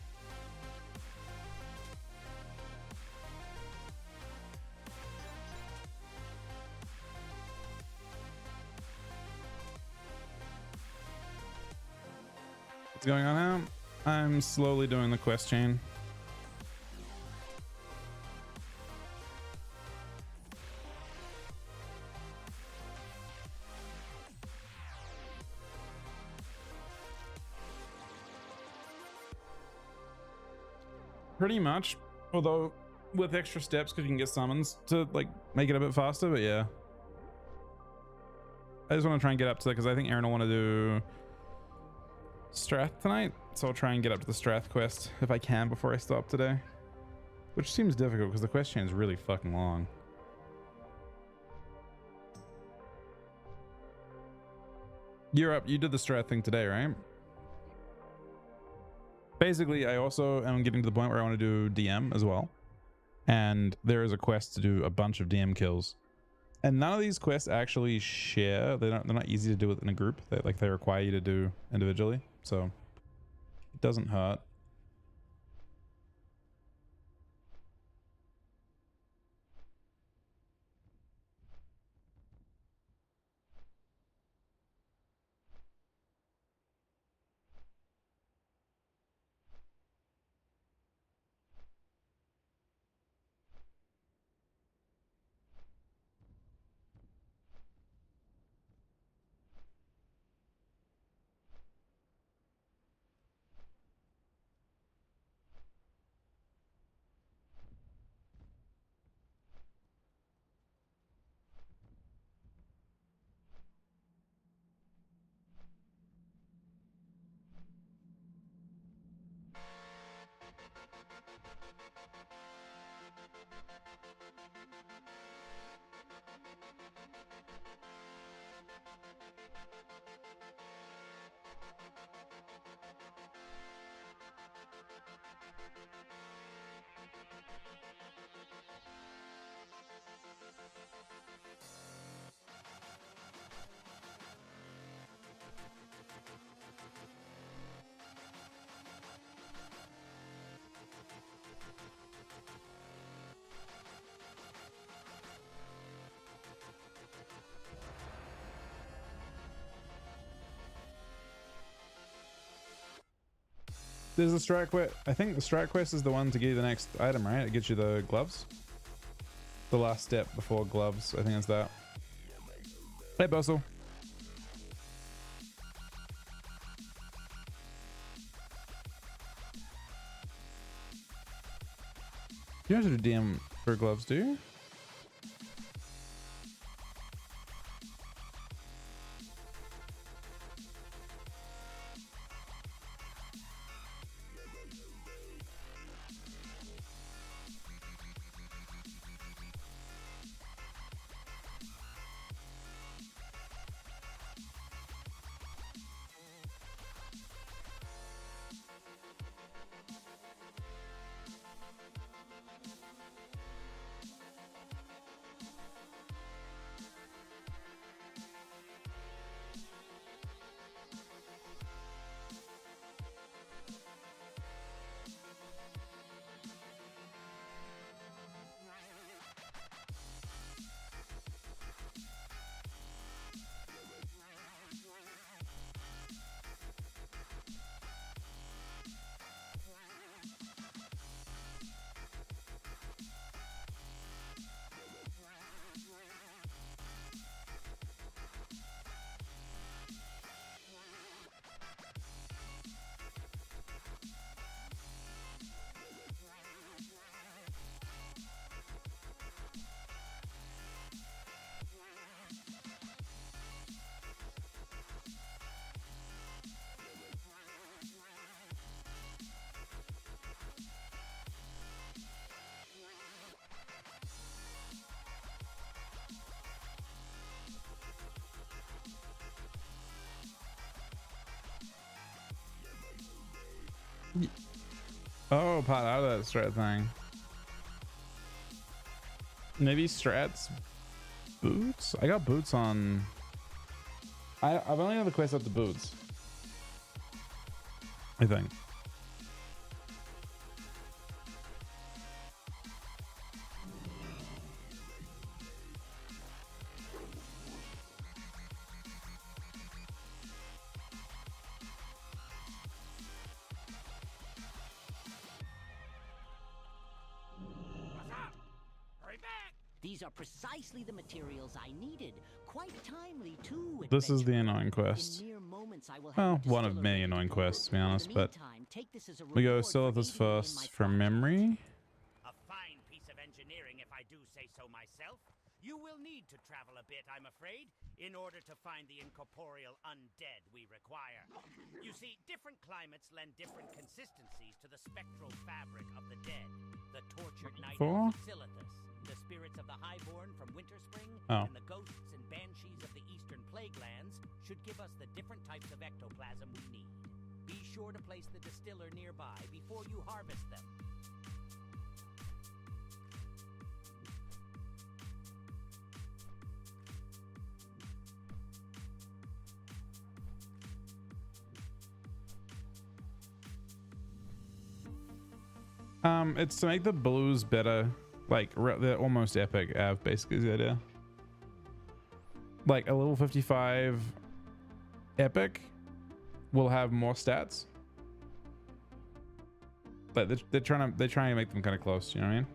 What's going on now? I'm slowly doing the quest chain. Pretty much, although with extra steps because you can get summons to like make it a bit faster, but yeah. I just want to try and get up to that because I think Aaron will want to do Strath tonight, so I'll try and get up to the Strath quest if I can before I stop today, which seems difficult because the quest chain is really fucking long. You're up. You did the Strath thing today, right? Basically, I also am getting to the point where I want to do DM as well. And there is a quest to do a bunch of DM kills. And none of these quests actually share. They're not easy to do in a group. They require you to do individually. So it doesn't hurt. There's a strat quest. I think the strat quest is the one to get you the next item, right? It gets you the gloves. The last step before gloves. I think it's that. Hey, Bustle. You don't have to do DM for gloves, do you? Oh, pot out of that strat thing. Maybe strats boots? I got boots on. I've only got the quest up to boots, I think. These are precisely the materials I needed. Quite timely, too. This is the annoying quest. In mere moments, I will have Well, the one of distiller many ready to annoying go. quests, to be In the honest, but meantime, take this as a we go reward still for at this aiding me in first my from memory. A fine piece of engineering, if I do say so myself. You will need to travel a bit, I'm afraid, in order to find the incorporeal undead we require. You see, different climates lend different consistencies to the spectral fabric of the dead. The tortured night For? elf Silithus, the spirits of the highborn from Winterspring, Oh. and the ghosts and banshees of the eastern plague lands should give us the different types of ectoplasm we need. Be sure to place the distiller nearby before you harvest them. It's to make the blues better, like they're almost epic. Basically, is the idea. Like a level 55 epic will have more stats. Like they're trying to make them kind of close. You know what I mean?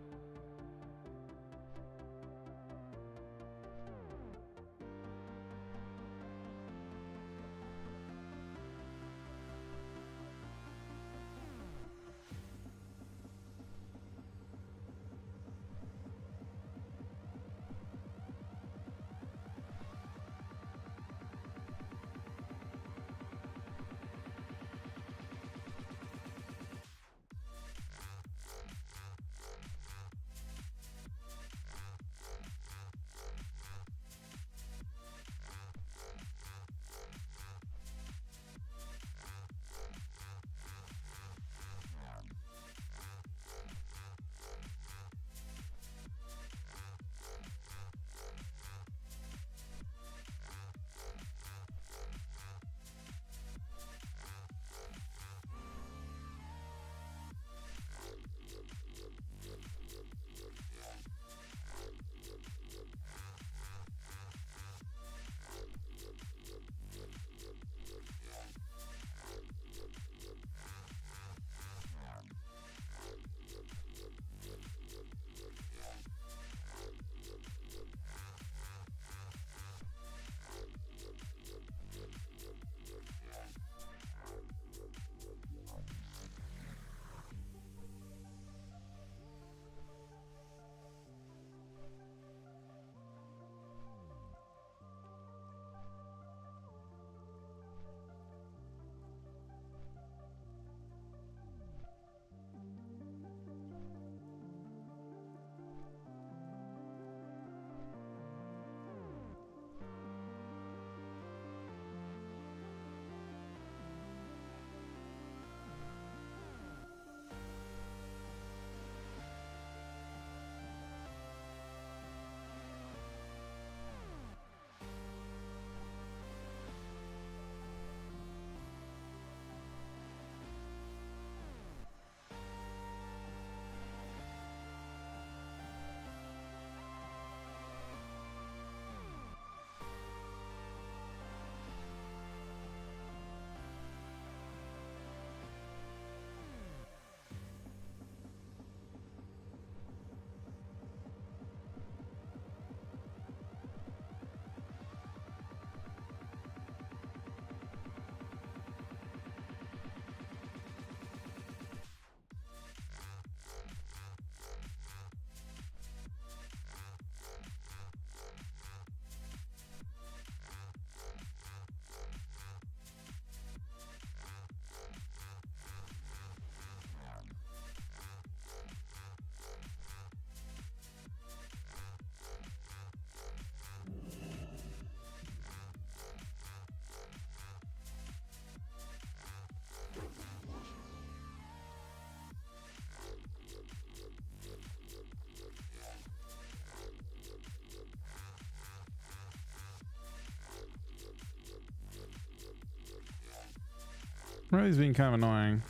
Riley's being kind of annoying.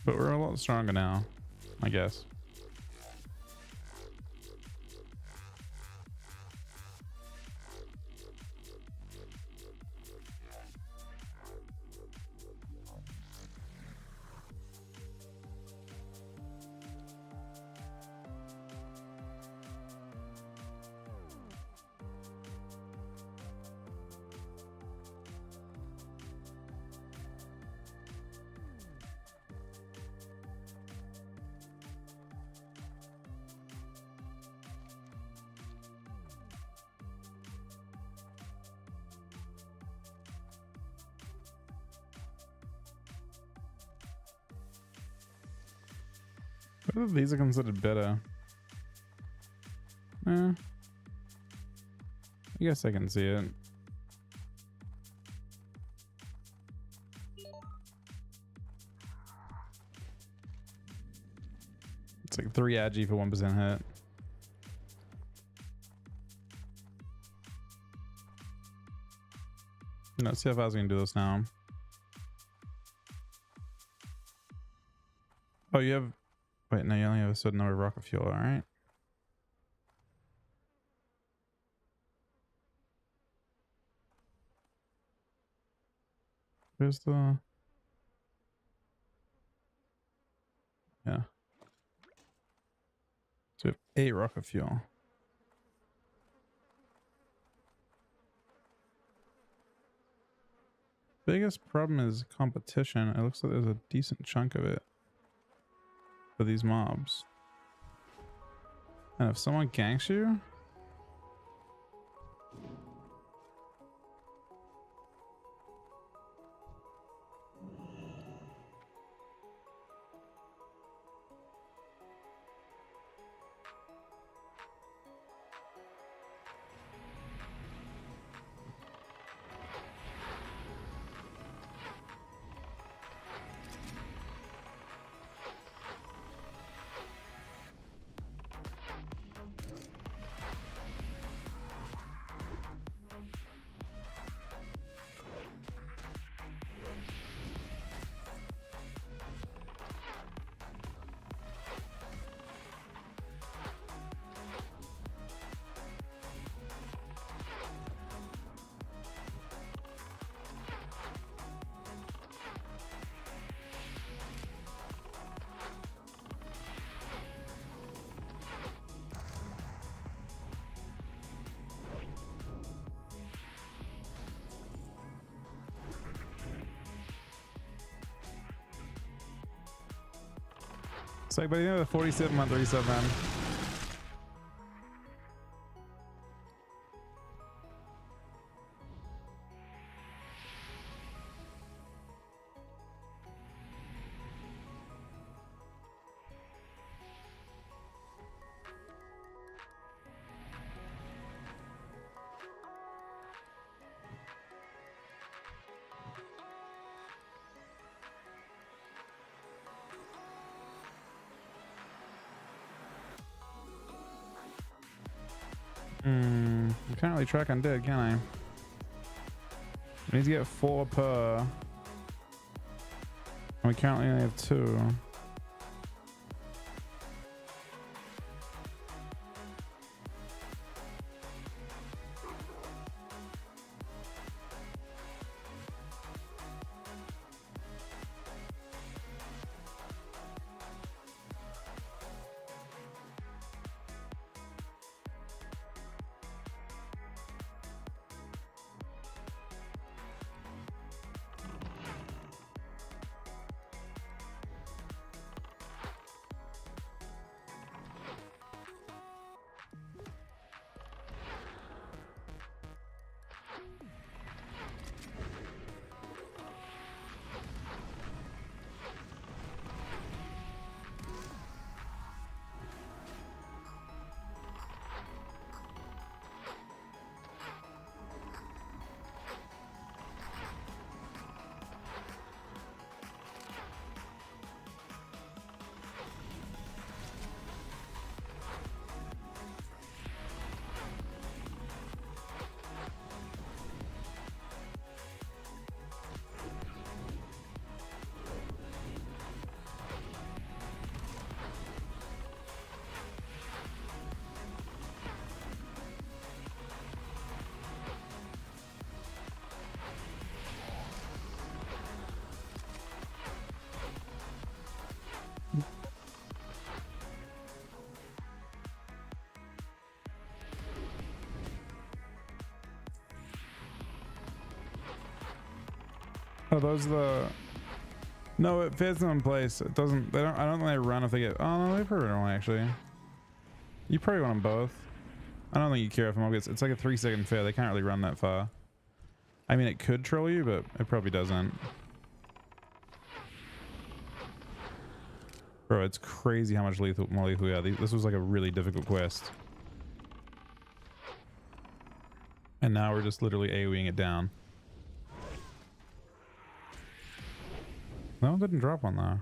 But we're a lot stronger now, I guess. Whether these are considered better. I guess I can see it. It's like 3 agi for 1% hit. Let's see how fast we can do this now. Oh, you have... Wait, no, you only have a certain number of rocket fuel, alright. Where's the... Yeah. So we have 8 rocket fuel. Biggest problem is competition. It looks like there's a decent chunk of it for these mobs. And if someone ganks you... It's like by the end of the 47-month reset, man. I can't really track undead, can I? We need to get 4 per. And we currently only have 2. Oh, those are the... No, it fits them in place. It doesn't... They don't... I don't think they run if they get... Oh, no, they probably don't, actually. You probably want them both. I don't think you care if them gets... It's like a 3-second fair. They can't really run that far. I mean, it could troll you, but it probably doesn't. Bro, it's crazy how much more lethal we are. This was like a really difficult quest. And now we're just literally AoEing it down. No, it didn't drop one though.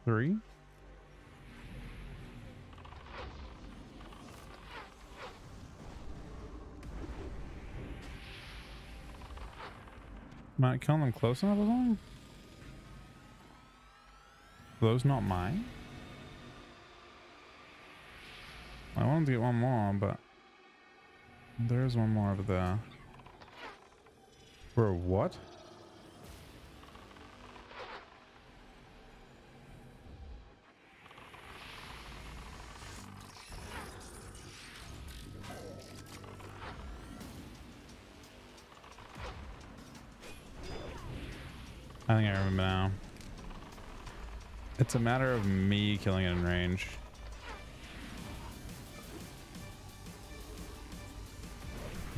Three? Might kill them close enough or something? Those not mine? I wanted to get one more, but there's one more over there. For what? I think I remember now. It's a matter of me killing it in range.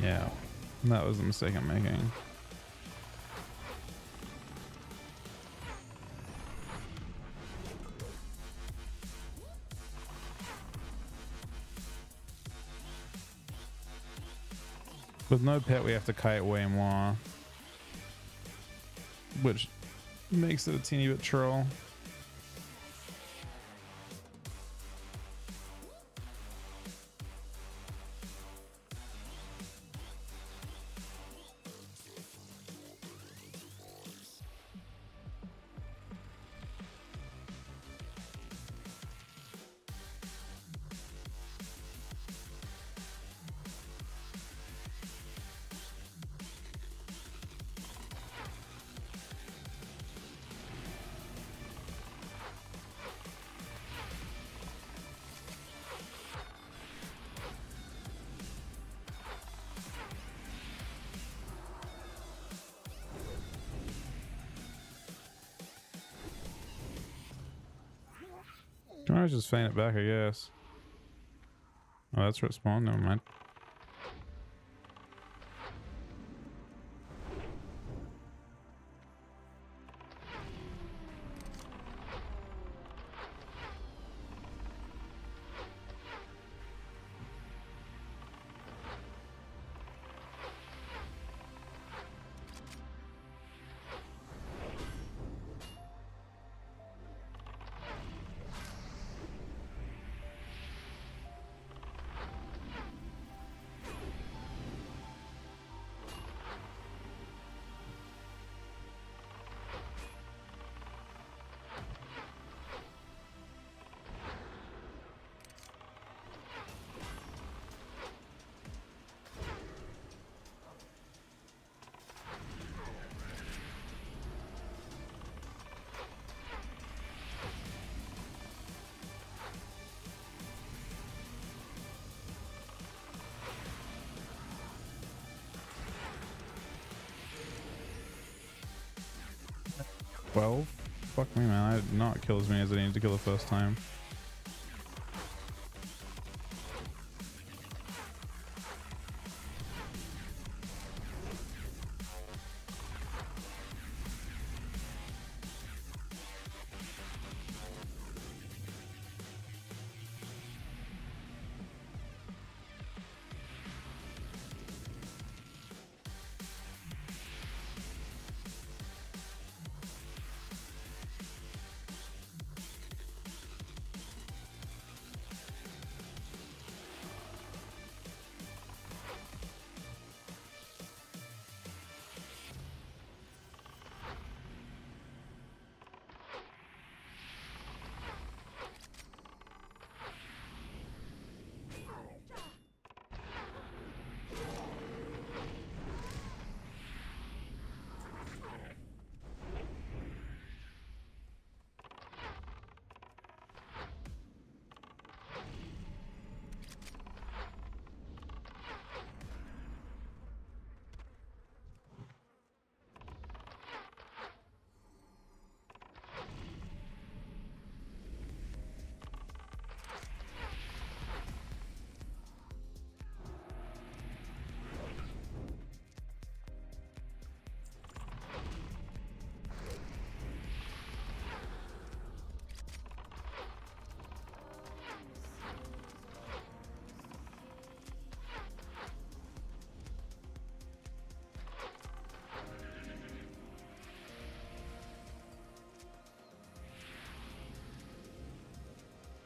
Yeah, that was the mistake I'm making. With no pet, we have to kite way more, which makes it a teeny bit troll. Can I just feint it back, I guess? Oh, that's where it spawned. Never mind. Well, fuck me, man. I did not kill as many as I needed to kill the first time.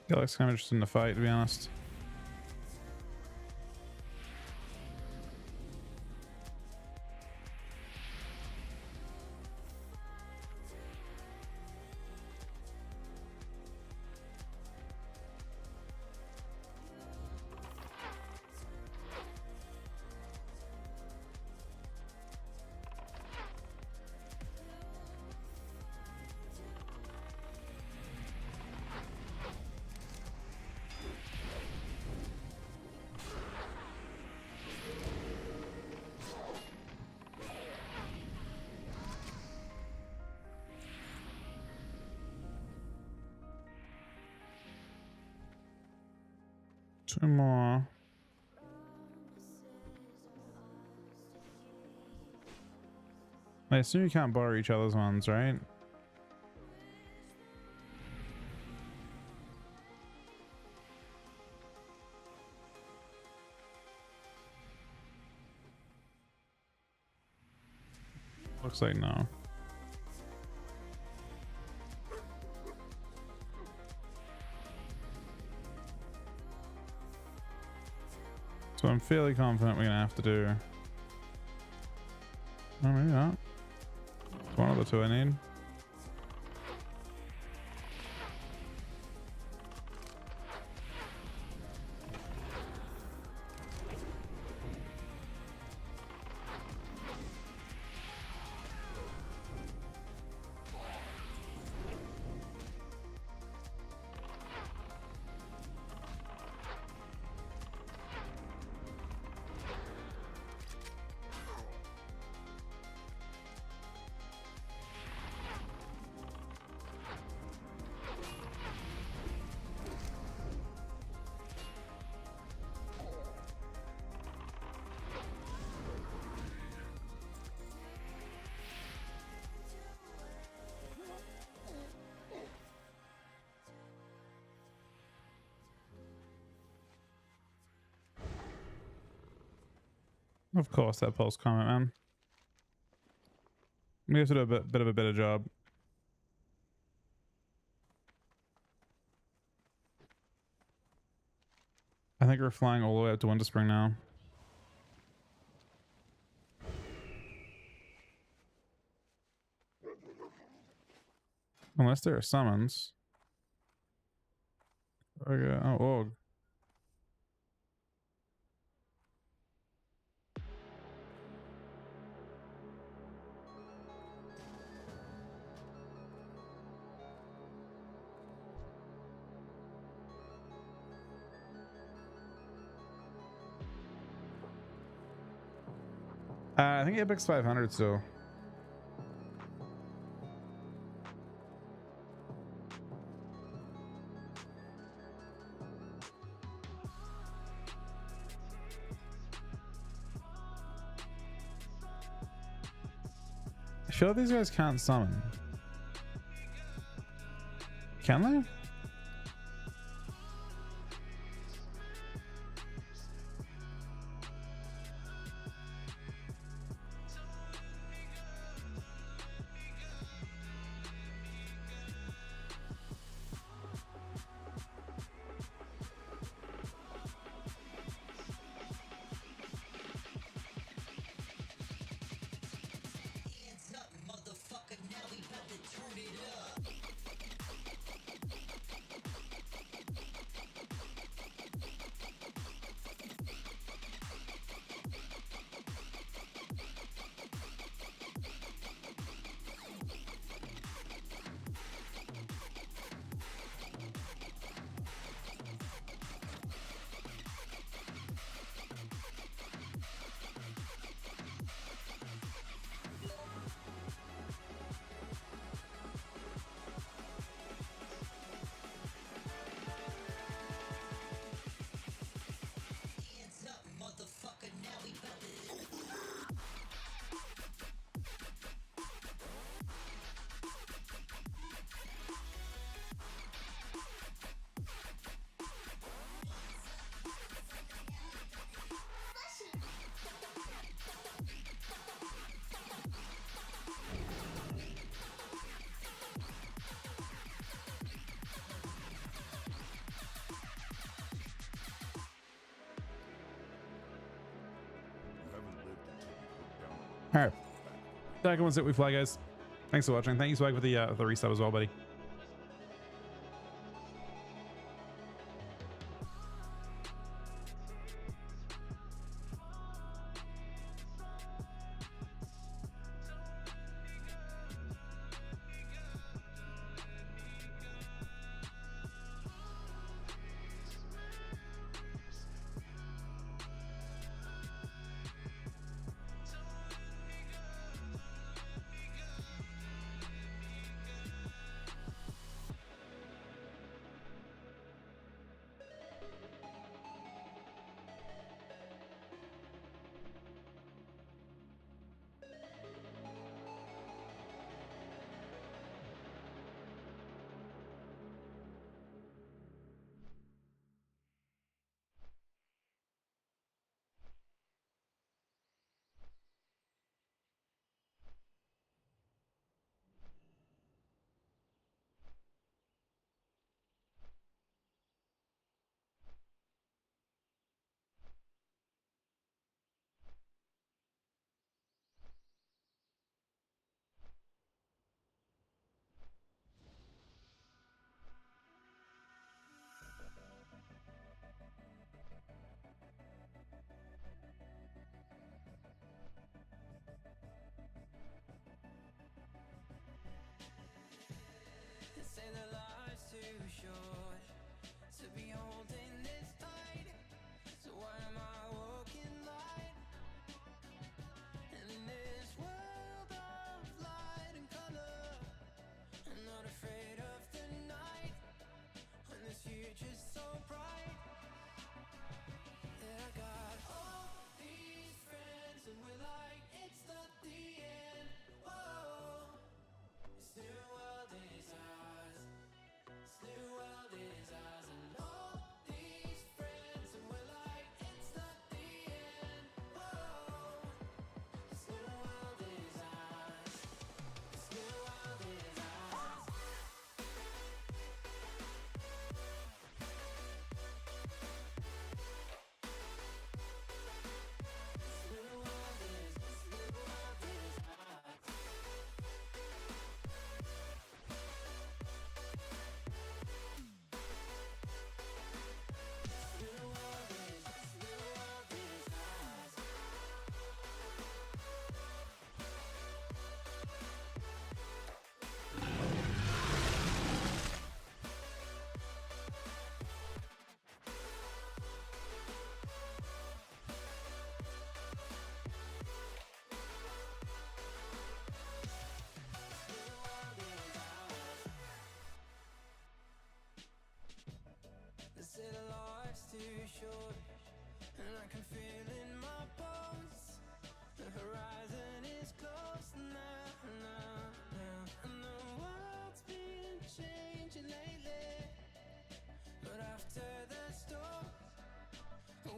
Yeah, looks kind of interesting to fight, to be honest. Two more. I assume you can't borrow each other's ones, right? Looks like no. So I'm fairly confident we're gonna have to do. Oh, maybe not. It's one of the two I need. Of course, that pulse comment, man. We have to do a bit of a better job. I think we're flying all the way up to Winter Spring now. Unless there are summons. Okay. Oh, Org. I think Epic's 500 still. I feel like these guys can't summon. Can they? Second one's it. We fly, guys. Thanks for watching. Thank you, Swag, for the resub as well, buddy. Say the life's too short to be holding this tight. So why am I walking light? And in this world of light and color, I'm not afraid of the night. When this future's so bright, that I got all these friends and we're like, it's not the end. Whoa, this new world is ours. This new world is ours, and all these friends, and we're like, it's not the end. Whoa, this new world is ours. This new world is ours. This new world is ours. They say the life's too short, and I can feel in my bones. The horizon is close now, and the world's been changing lately. But after the storm,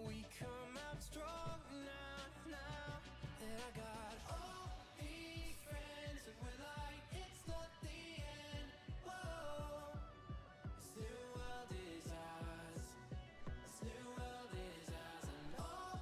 we come out strong now. That I got all these friends, and we're like, it's not the end. Whoa. This new world is ours. This new world is ours, and all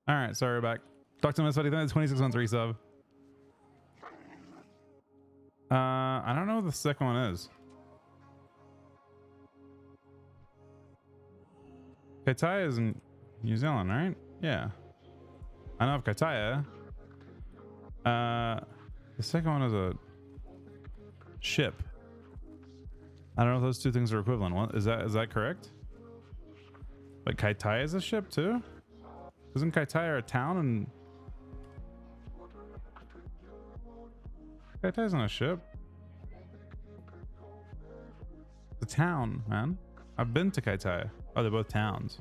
All right, sorry, we're back. Dr. Miss, what do you think? 26 on 3 sub. I don't know what the second one is. Kaitaia is in New Zealand, right? Yeah. I know of Kaitaia. The second one is a ship. I don't know if those two things are equivalent. What is that correct? But Kaitaia is a ship too? Isn't Kaitaia a town? And Kaitaia isn't a ship. It's a town, man. I've been to Kaitaia. Oh, they're both towns.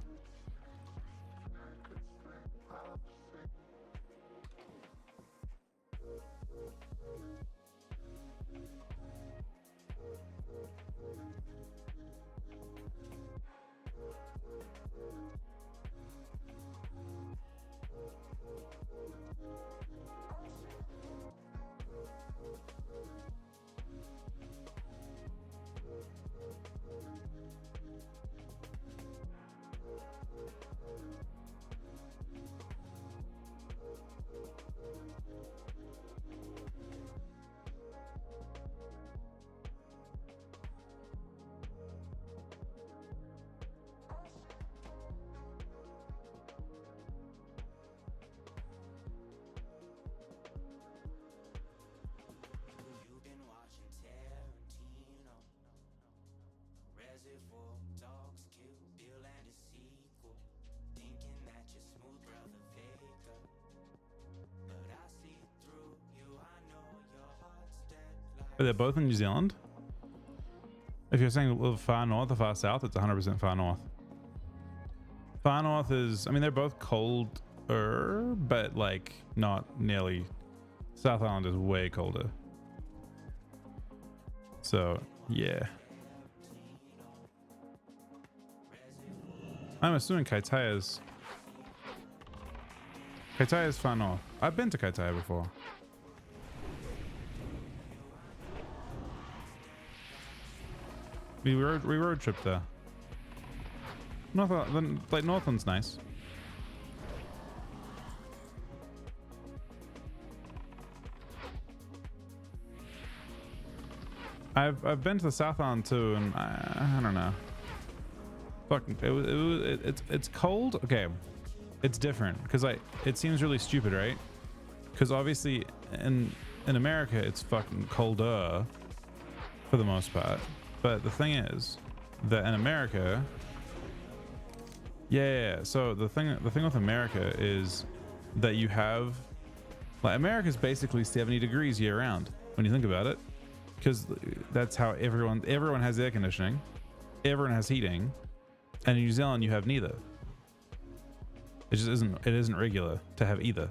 You've been watching Tarantino, Reservoir Dogs, Kill Bill, and a sequel. Thinking that you're smooth, brother, faker. But I see through you, I know your heart's dead. Like They're both in New Zealand. If you're saying far north or far south, it's 100% far north. Far north is, I mean, they're both colder, but like not nearly. South Island is way colder. So yeah. I'm assuming Kaitaia is far north. I've been to Kaitaia before. We road trip there. Northland's nice. I've been to the South Island too, and I don't know. Fucking it's cold. Okay, it's different because it seems really stupid, right? Because obviously in America it's fucking colder for the most part. But the thing is that in America, yeah. So the thing with America is that you have, like, America's basically 70 degrees year round when you think about it, because that's how everyone has air conditioning, everyone has heating, and in New Zealand you have neither. It just isn't regular to have either.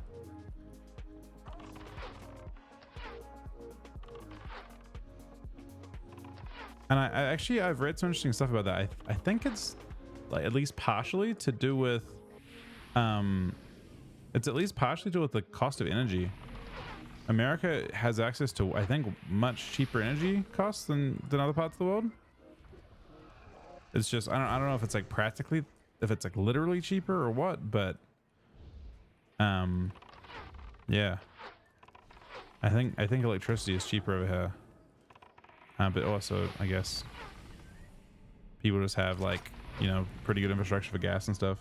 And I've read some interesting stuff about that. I think it's like at least partially to do with it's at least partially to do with the cost of energy. America has access to, I think, much cheaper energy costs than other parts of the world. It's just I don't know if it's like practically, if it's like literally cheaper or what, but yeah. I think electricity is cheaper over here. But also, I guess people just have, like, you know, pretty good infrastructure for gas and stuff.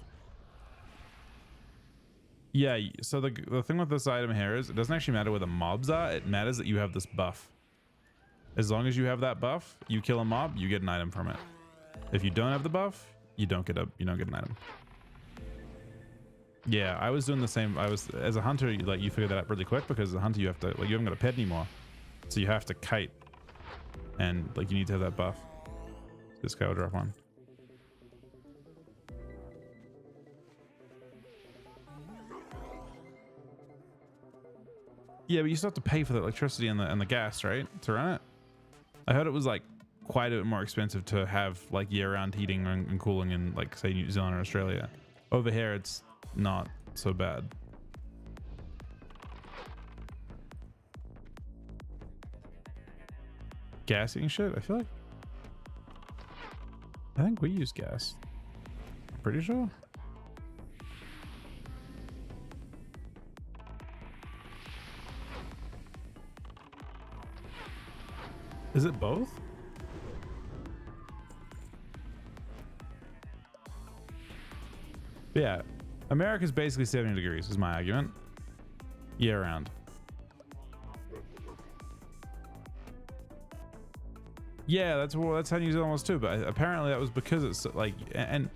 Yeah, so the thing with this item here is it doesn't actually matter where the mobs are. It matters that you have this buff. As long as you have that buff, you kill a mob, you get an item from it. If you don't have the buff, you don't get an item. Yeah, I was doing the same. As a hunter, like, you figure that out really quick, because as a hunter you have to, like, you haven't got a pet anymore, so you have to kite. And, like, you need to have that buff. This guy will drop one. Yeah, but you still have to pay for the electricity and the gas, right, to run it? I heard it was, like, quite a bit more expensive to have, like, year-round heating and cooling in, like, say, New Zealand or Australia. Over here, it's not so bad. Gas eating shit? I think we use gas. I'm pretty sure. Is it both? Yeah, America's basically 70 degrees is my argument. Year round. Yeah, that's how New Zealand was too. But apparently that was because it's like, and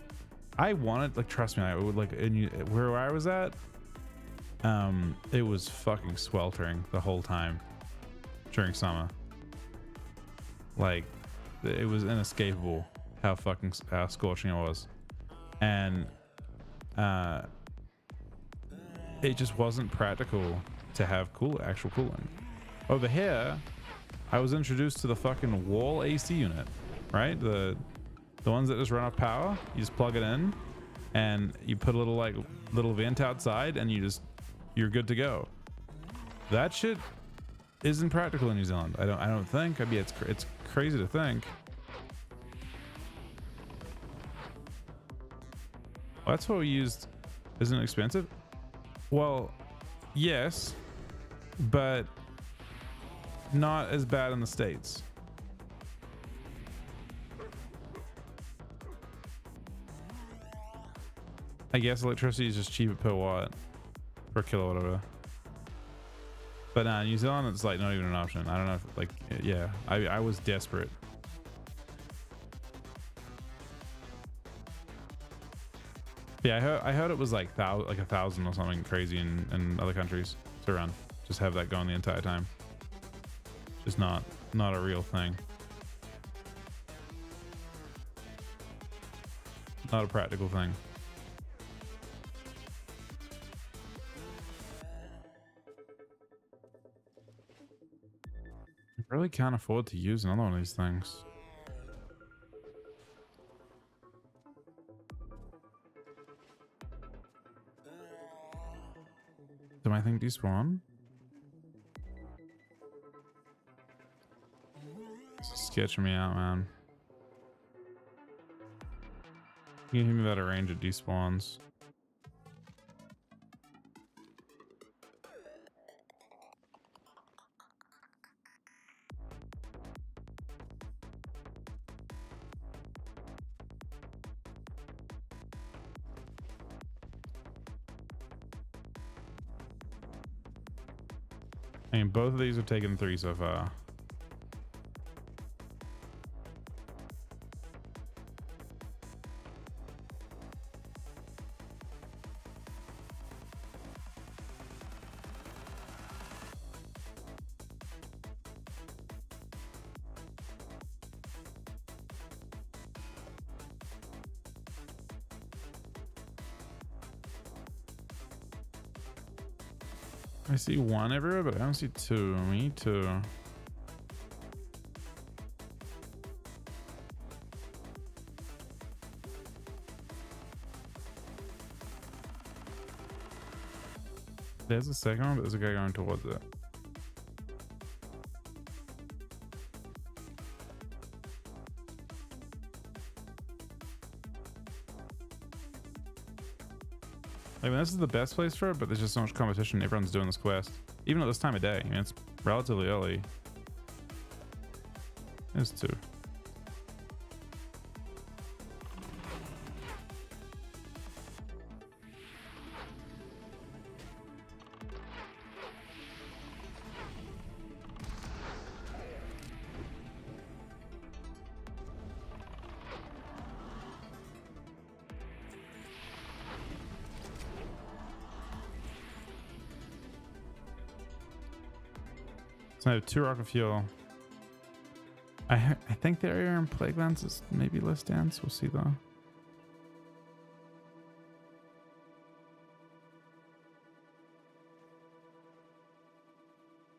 I wanted, like, trust me, I would, like, where I was at, it was fucking sweltering the whole time during summer. Like, it was inescapable how fucking scorching it was, and it just wasn't practical to have actual cooling. Over here, I was introduced to the fucking wall AC unit, right? The ones that just run off power. You just plug it in, and you put a little vent outside, and you're good to go. That shit isn't practical in New Zealand. I don't think. I mean, it's crazy to think. Well, that's what we used. Isn't it expensive? Well, yes, but not as bad in the States. I guess electricity is just cheaper per watt, per kilowatt, whatever. But New Zealand, it's like not even an option. I don't know if, like, yeah, I was desperate. Yeah, I heard it was like 1,000 or something crazy in other countries to run. Just have that going the entire time. Just not a real thing. Not a practical thing. I really can't afford to use another one of these things. Do I think despawn? This is sketching me out, man. You can hit me about a range of despawns. I mean, both of these have taken 3 so far. I see 1 everywhere, but I don't see 2. Me too. There's a second one, but there's a guy going towards it. I mean, this is the best place for it, but there's just so much competition. Everyone's doing this quest, even at this time of day. I mean, it's relatively early. There's 2. So I have 2 rocket fuel. I think the area in Plague Lands is maybe less dense. We'll see though.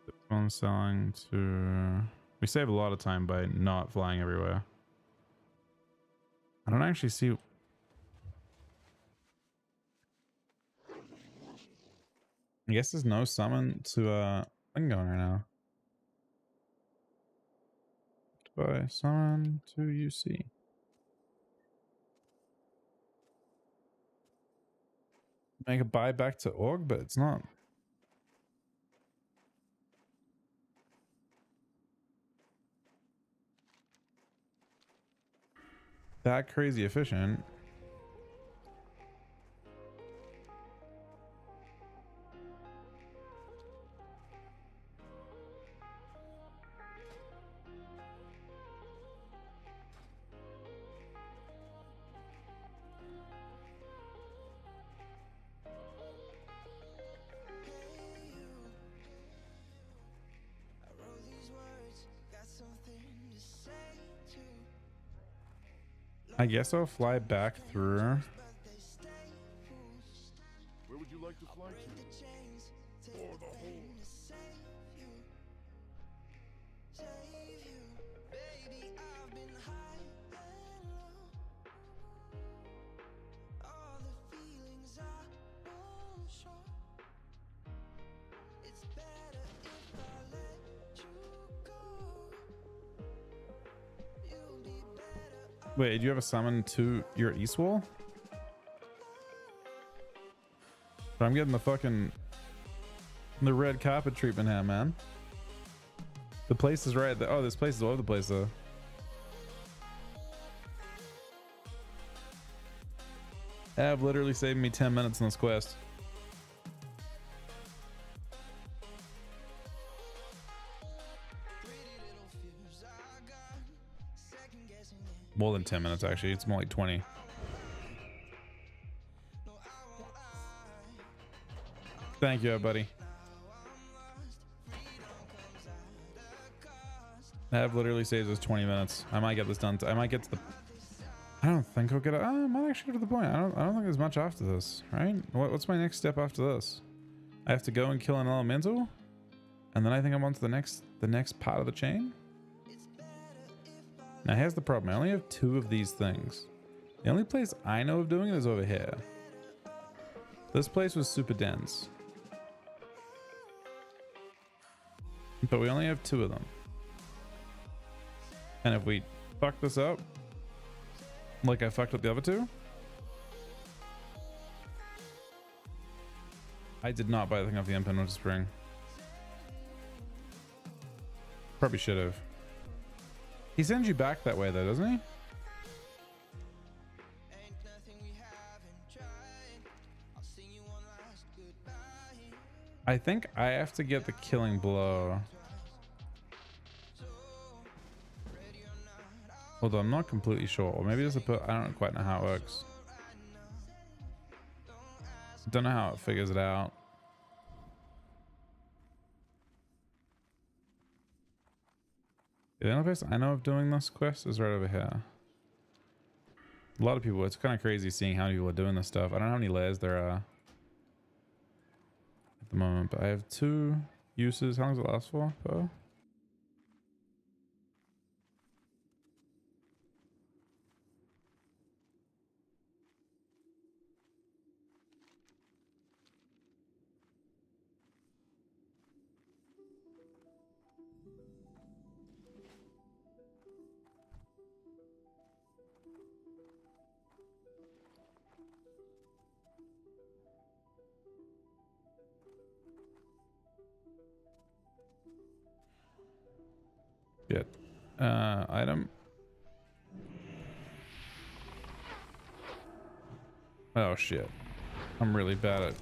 This one's selling to... We save a lot of time by not flying everywhere. I don't actually see... I guess there's no summon to thing going right now. By summon to UC. Make a buy back to org, but it's not. that crazy efficient. I guess I'll fly back through. Where would you like to fly to? For the hole. Wait, do you have a summon to your east wall? But I'm getting the red carpet treatment here, man. The place is right there. Oh, this place is all over the place though. Have literally saved me 10 minutes in this quest. More than 10 minutes actually. It's more like 20. Thank you, buddy. That literally saves us 20 minutes. I might get this done. I might get to the... I don't think I'll get it. I might actually get to the point. I don't think there's much after this, right? What's my next step after this? I have to go and kill an elemental, and then I think I'm on to the next part of the chain. Now here's the problem. I only have 2 of these things. The only place I know of doing it is over here. This place was super dense. But we only have 2 of them. And if we fuck this up, like I fucked up the other 2. I did not buy the thing off the Impenditor Spring. Probably should have. He sends you back that way though, doesn't he? I think I have to get the killing blow. Although I'm not completely sure. Or maybe there's a I don't quite know how it works. Don't know how it figures it out. The only place I know of doing this quest is right over here. A lot of people, it's kind of crazy seeing how people are doing this stuff. I don't know how many layers there are at the moment, but I have 2 uses. How long does it last for? Per? Get item. Oh shit. I'm really bad at...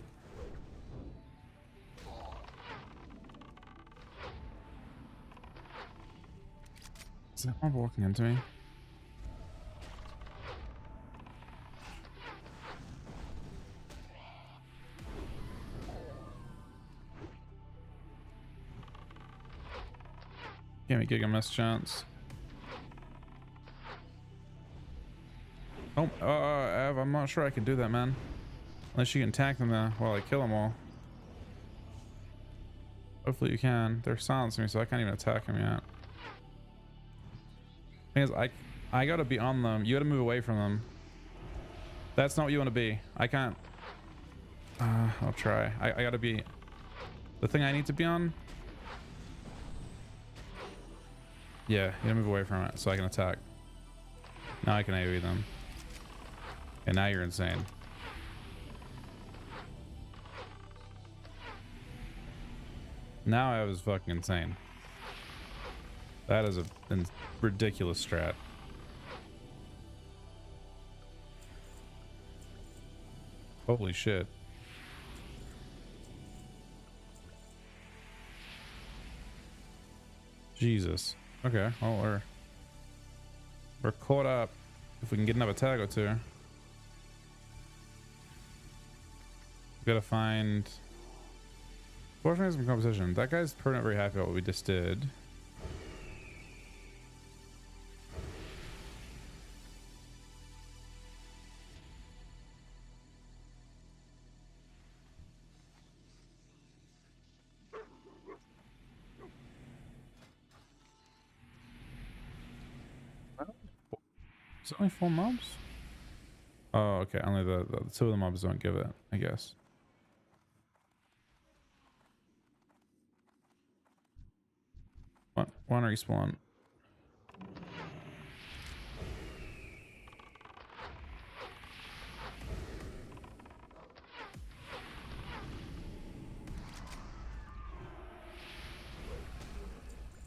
Is that one walking into me? Give me Giga Miss chance. Oh, Av, I'm not sure I can do that, man. Unless you can tank them there while I kill them all. Hopefully you can. They're silencing me, so I can't even attack them yet. Thing is, I gotta be on them. You gotta move away from them. That's not what you want to be. I can't. I'll try. I gotta be the thing I need to be on. Yeah, you gotta move away from it so I can attack. Now I can AoE them. And now you're insane. Now I was fucking insane. That is a ridiculous strat. Holy shit. Jesus. Okay, well we're caught up. If we can get another tag or two. Gotta find. Fortunately, some competition. That guy's probably not very happy about what we just did. Is it only 4 mobs? Oh, okay. Only the 2 of the mobs don't give it, I guess. One respawn.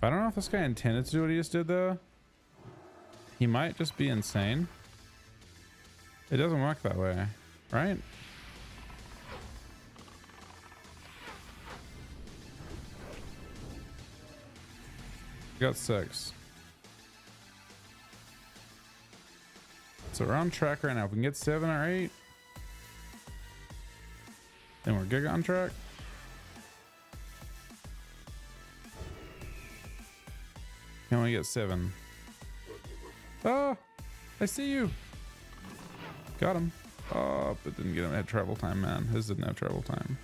I don't know if this guy intended to do what he just did though. He might just be insane. It doesn't work that way, right? We got 6. So we're on track right now. If we can get 7 or 8, then we're giga on track. Can we get 7? Oh, I see you. Got him. Oh, but didn't get him at travel time, man. His didn't have travel time.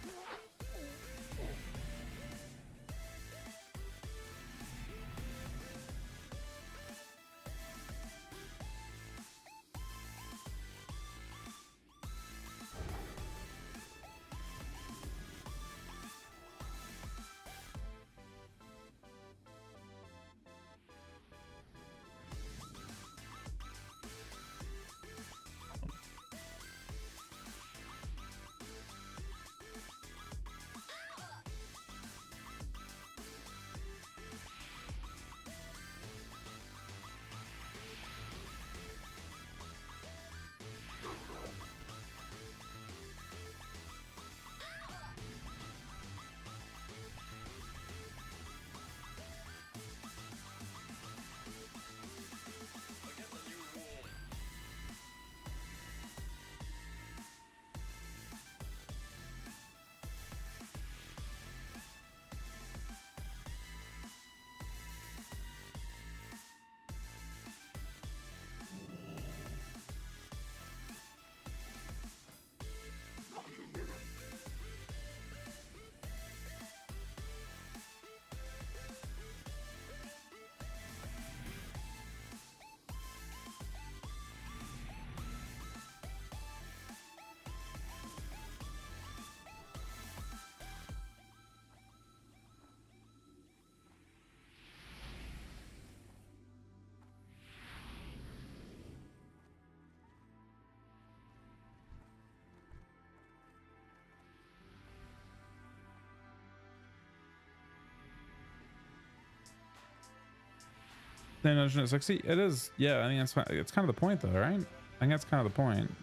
Then it's like, see, it is. Yeah, I think that's fine. It's kind of the point, though, right? I think that's kind of the point.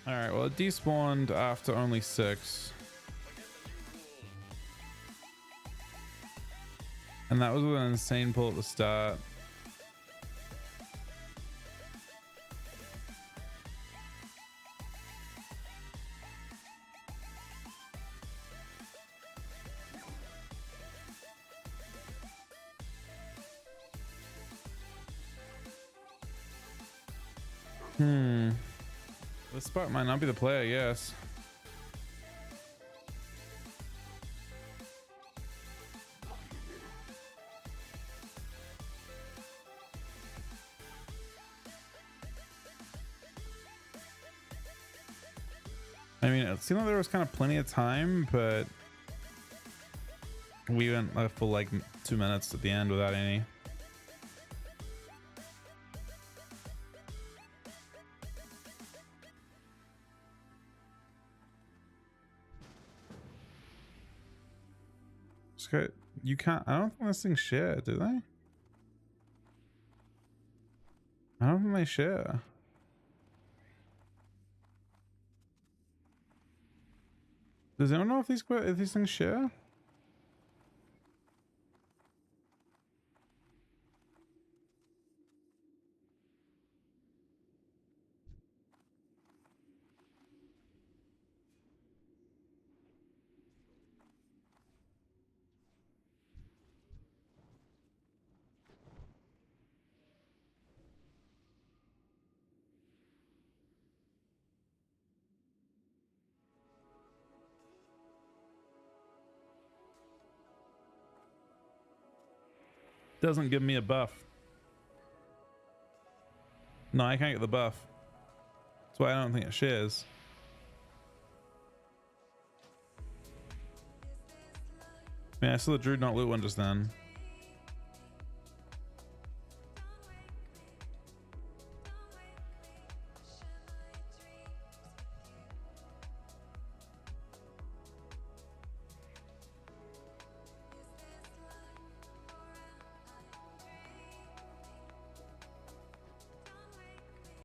All right. Well, it despawned after only 6, and that was with an insane pull at the start. This spot might not be the play, I guess. I mean, it seemed like there was kind of plenty of time, but we went a full like 2 minutes at the end without any. You can't. I don't think this thing shared, do they? I don't think they share. Does anyone know if these things share? Doesn't give me a buff. No, I can't get the buff. That's why I don't think it shares. Man, I saw the Druid not loot one just then.